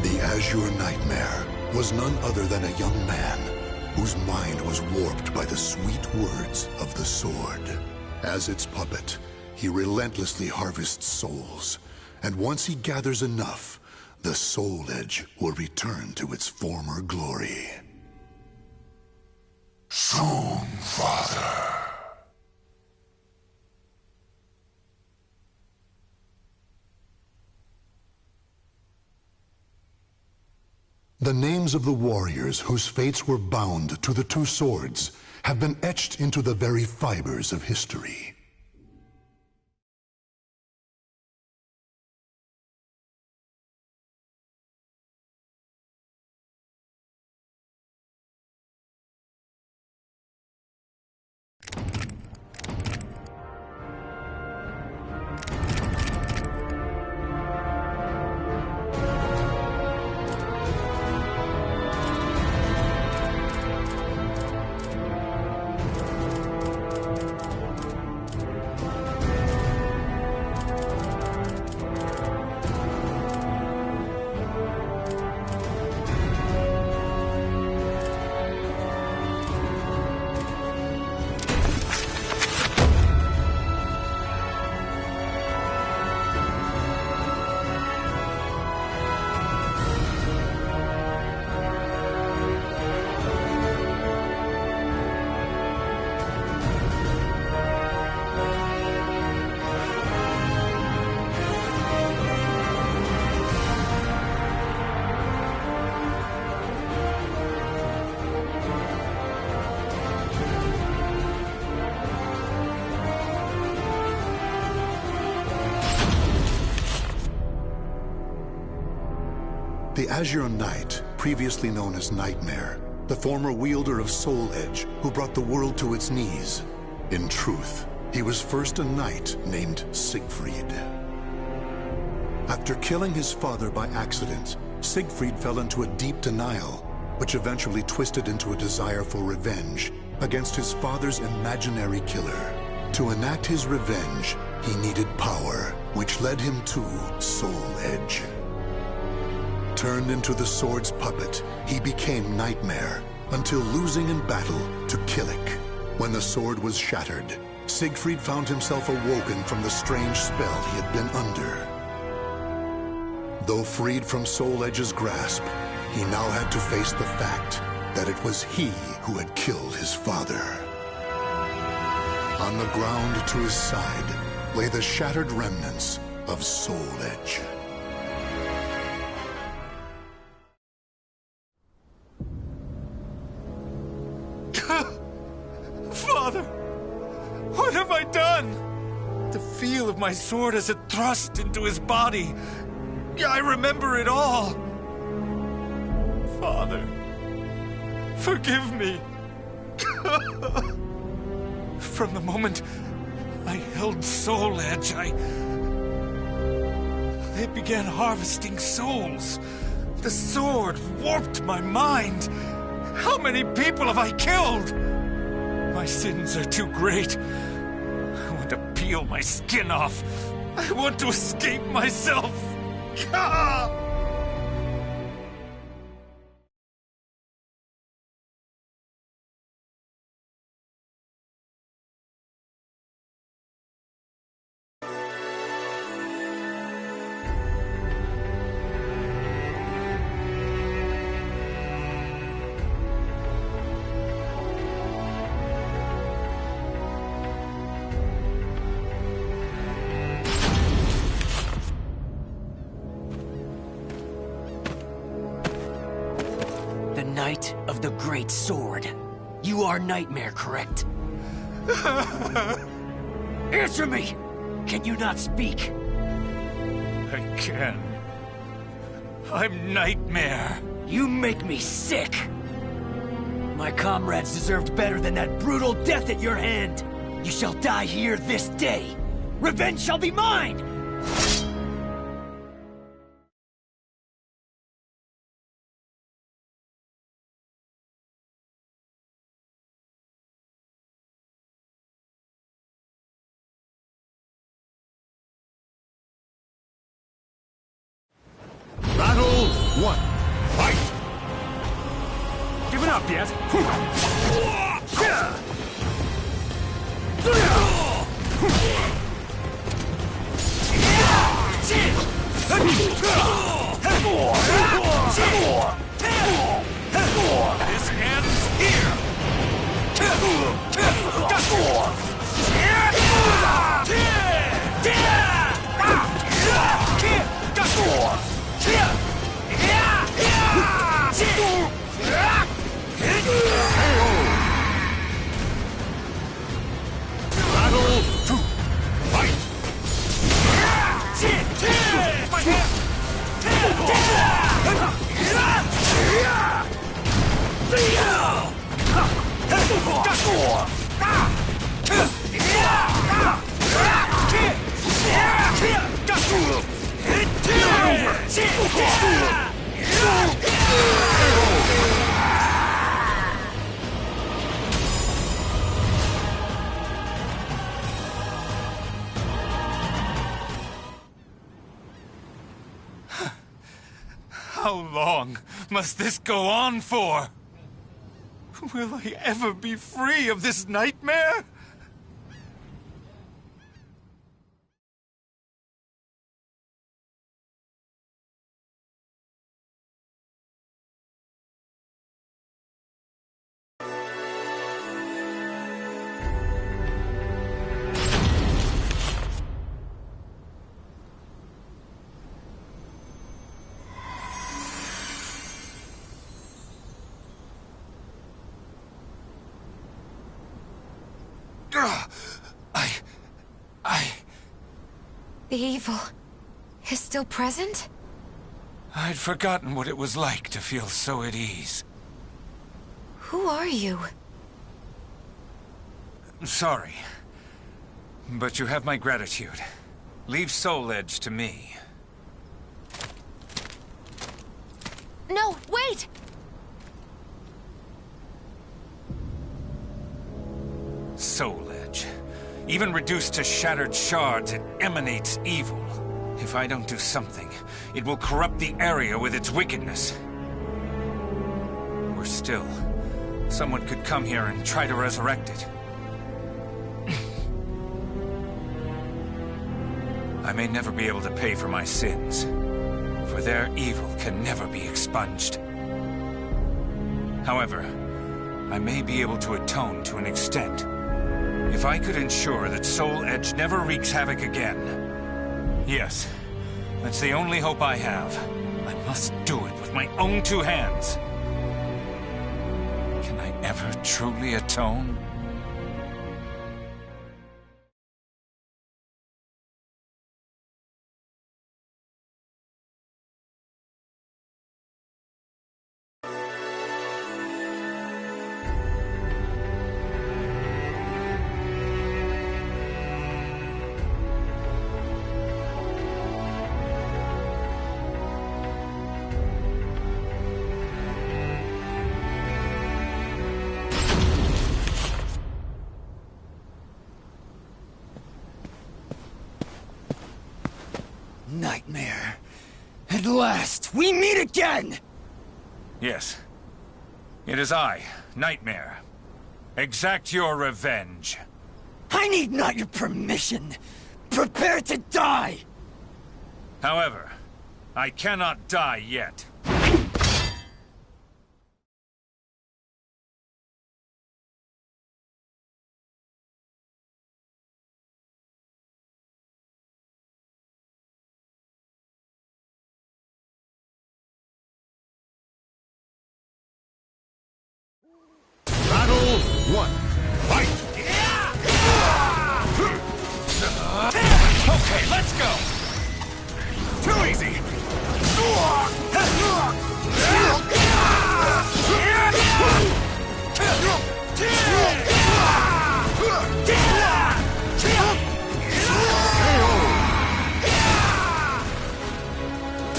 The Azure Nightmare was none other than a young man whose mind was warped by the sweet words of the sword. As its puppet, he relentlessly harvests souls, and once he gathers enough, the Soul Edge will return to its former glory. Soon, Father. The names of the warriors whose fates were bound to the two swords have been etched into the very fibers of history. The Azure Knight, previously known as Nightmare, the former wielder of Soul Edge, who brought the world to its knees. In truth, he was first a knight named Siegfried. After killing his father by accident, Siegfried fell into a deep denial, which eventually twisted into a desire for revenge against his father's imaginary killer. To enact his revenge, he needed power, which led him to Soul Edge. Turned into the sword's puppet, he became Nightmare, until losing in battle to Killik. When the sword was shattered, Siegfried found himself awoken from the strange spell he had been under. Though freed from Soul Edge's grasp, he now had to face the fact that it was he who had killed his father. On the ground to his side lay the shattered remnants of Soul Edge. Father! What have I done? The feel of my sword as it thrust into his body. I remember it all. Father, forgive me. From the moment I held Soul Edge, I began harvesting souls. The sword warped my mind. How many people have I killed? My sins are too great. I want to peel my skin off. I want to escape myself. Knight of the Great Sword. You are Nightmare, correct? Answer me! Can you not speak? I can. I'm Nightmare. You make me sick! My comrades deserved better than that brutal death at your hand! You shall die here this day! Revenge shall be mine! Battle 1. Fight! Give it up yet? This ends here! Battle 2. Fight! How long must this go on for? Will I ever be free of this nightmare? The evil is still present? I'd forgotten what it was like to feel so at ease. Who are you? Sorry. But you have my gratitude. Leave Soul Edge to me. No, wait! Soul Edge. Even reduced to shattered shards, it emanates evil. If I don't do something, it will corrupt the area with its wickedness. Worse still, someone could come here and try to resurrect it. I may never be able to pay for my sins, for their evil can never be expunged. However, I may be able to atone to an extent. If I could ensure that Soul Edge never wreaks havoc again. Yes, that's the only hope I have. I must do it with my own two hands. Can I ever truly atone? Nightmare. At last, we meet again! Yes. It is I, Nightmare. Exact your revenge. I need not your permission. Prepare to die! However, I cannot die yet. Battle 1. Fight! Okay, let's go! Too easy!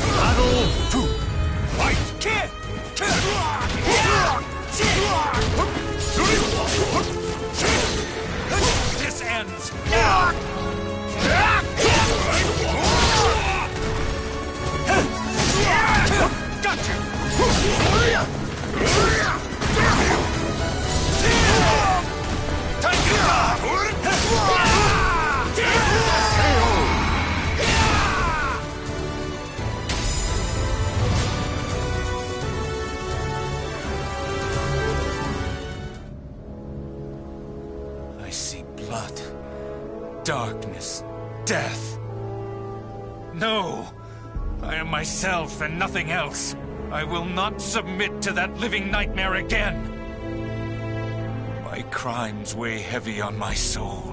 Battle 2. Fight! This ends. Gotcha! Time to I see blood, darkness, death. No! I am myself and nothing else. I will not submit to that living nightmare again. My crimes weigh heavy on my soul.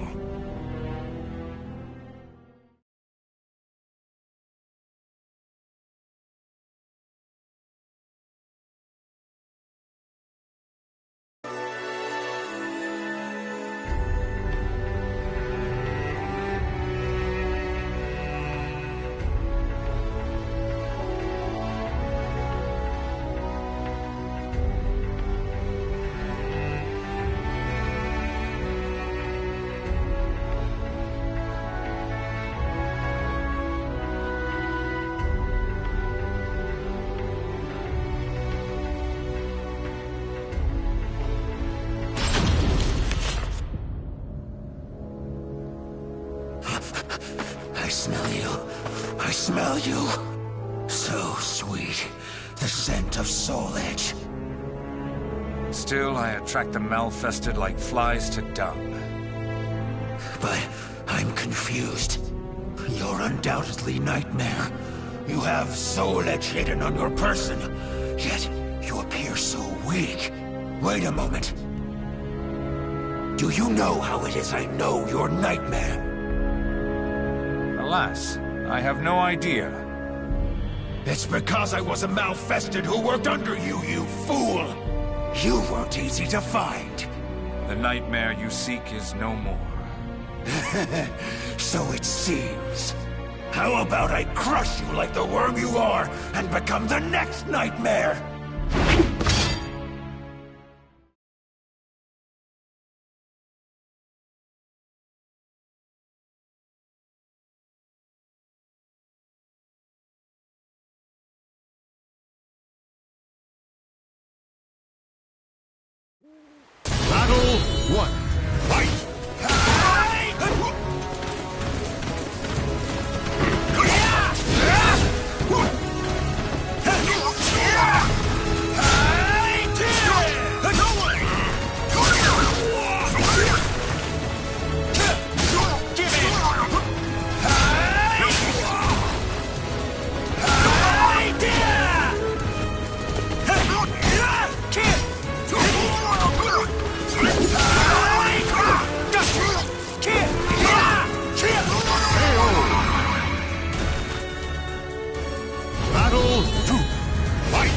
I smell you. So sweet. The scent of Soul Edge. Still, I attract the malfested like flies to dung. But I'm confused. You're undoubtedly Nightmare. You have Soul Edge hidden on your person, yet you appear so weak. Wait a moment. Do you know how it is I know you're Nightmare? Alas, I have no idea. It's because I was a malfested who worked under you, you fool! You weren't easy to find. The nightmare you seek is no more. So it seems. How about I crush you like the worm you are, and become the next nightmare? Battle 1. Fight! Battle 2. Fight!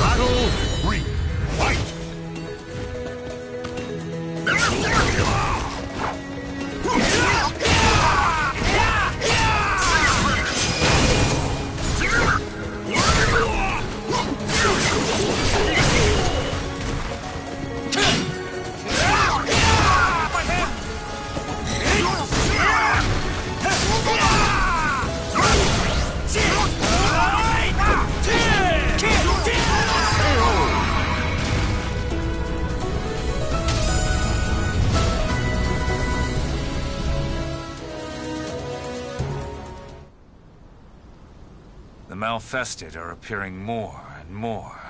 Battle 3. Fight! The Malfested are appearing more and more.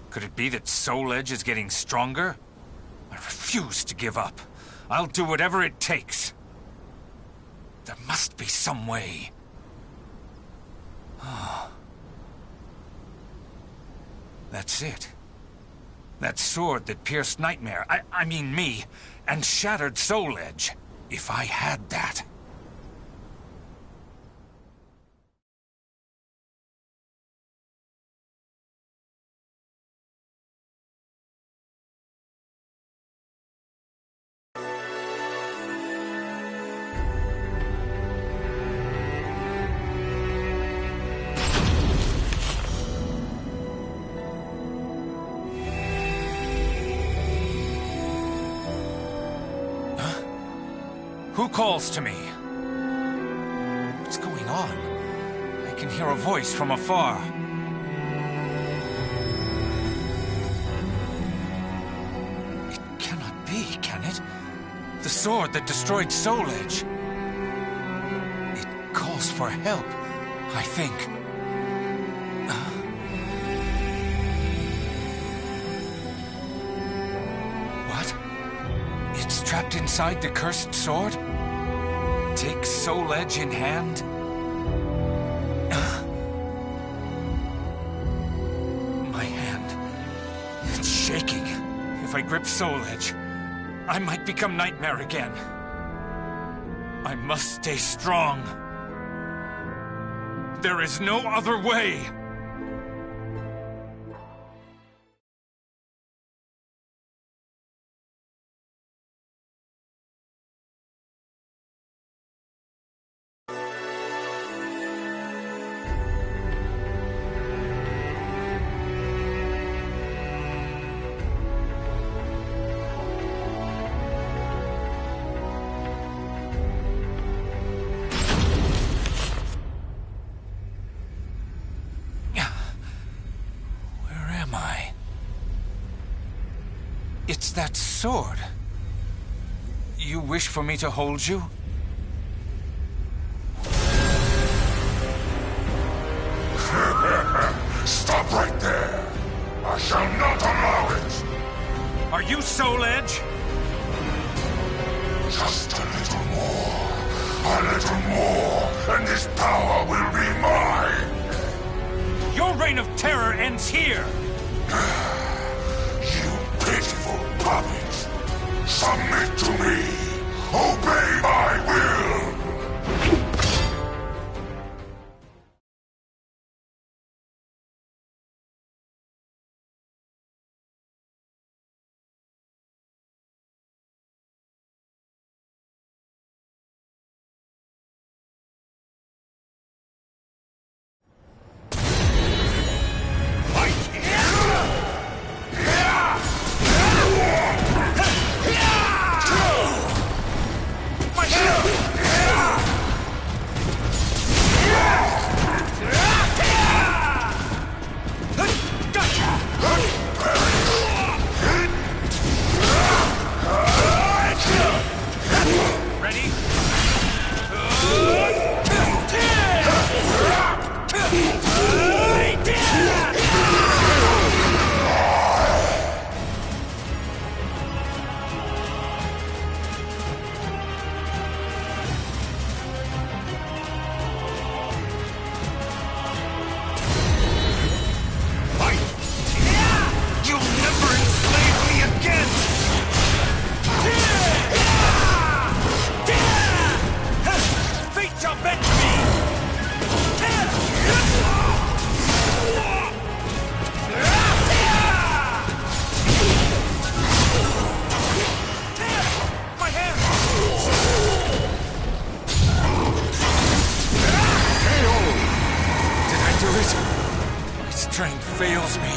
Could it be that Soul Edge is getting stronger? I refuse to give up. I'll do whatever it takes. There must be some way. That's it. That sword that pierced Nightmare, I mean me, and shattered Soul Edge. If I had that. Who calls to me? What's going on? I can hear a voice from afar. It cannot be, can it? The sword that destroyed Soul Edge. It calls for help, I think. What? It's trapped inside the cursed sword? Take Soul Edge in hand? My hand. It's shaking. If I grip Soul Edge, I might become Nightmare again. I must stay strong. There is no other way. It's that sword. You wish for me to hold you? Stop right there! I shall not allow it! Are you Soul Edge? Just a little more, and this power will be mine! Your reign of terror ends here! You pitiful puppet! Submit to me! Obey my will! Strength fails me.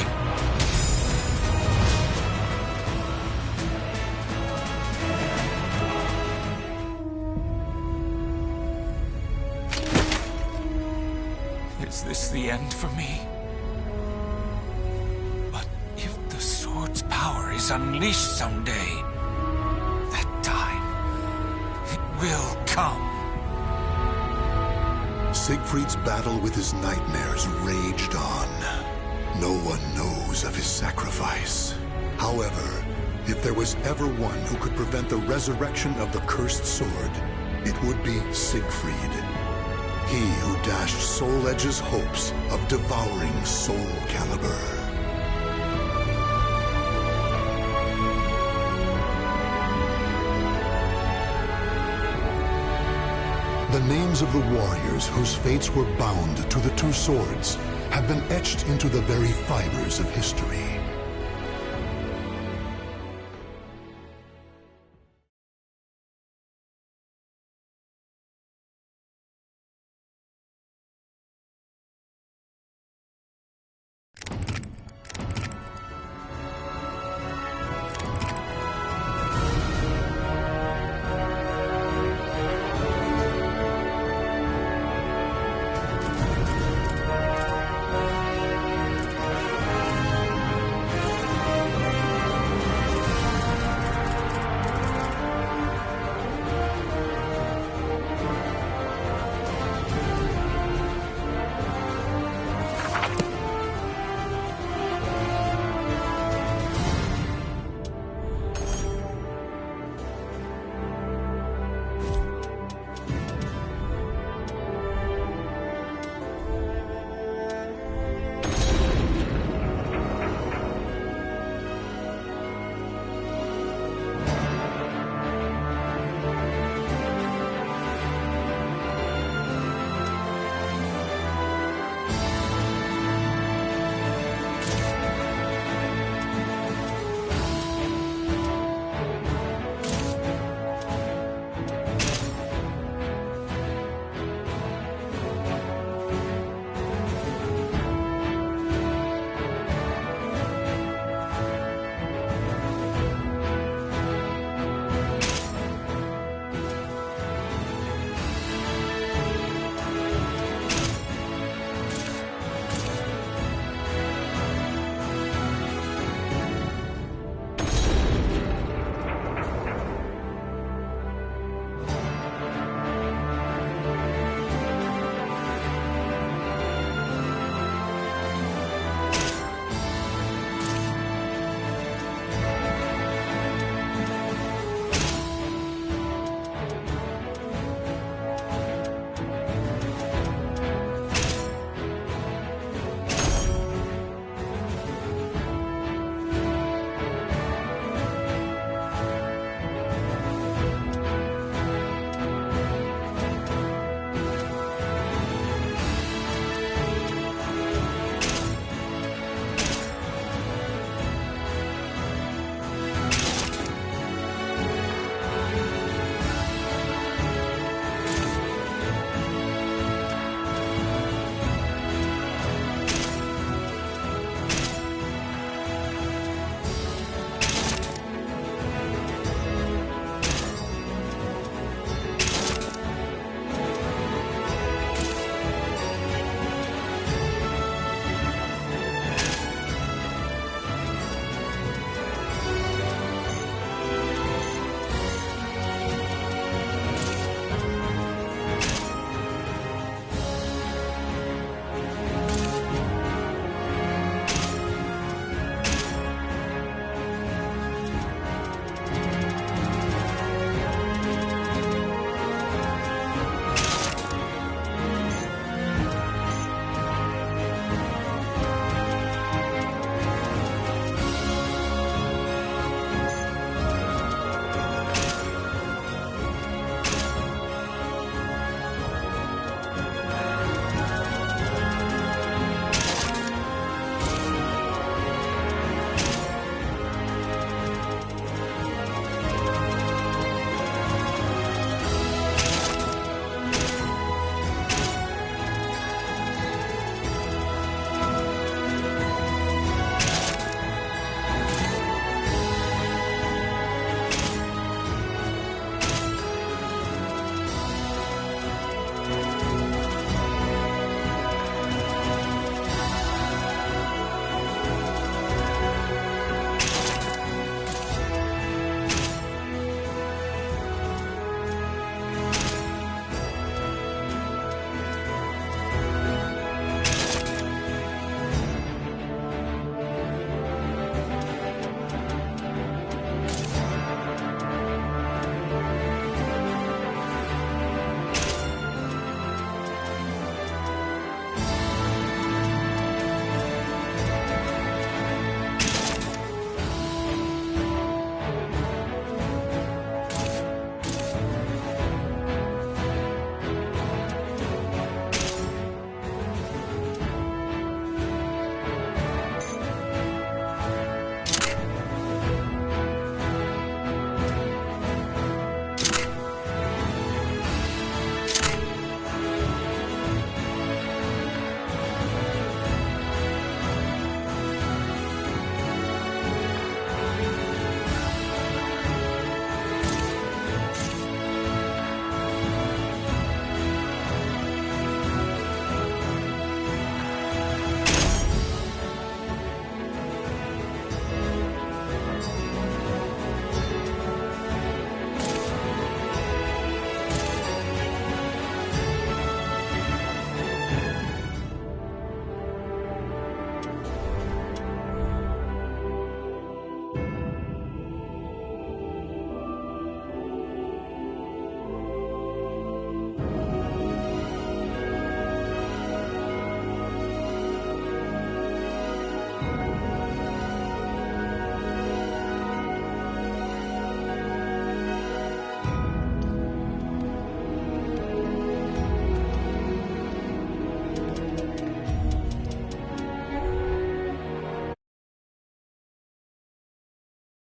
Is this the end for me? But if the sword's power is unleashed someday, that time, it will come. Siegfried's battle with his nightmares raged on. No one knows of his sacrifice. However, if there was ever one who could prevent the resurrection of the cursed sword, it would be Siegfried. He who dashed Soul Edge's hopes of devouring Soul Caliber. The names of the warriors whose fates were bound to the two swords have been etched into the very fibers of history.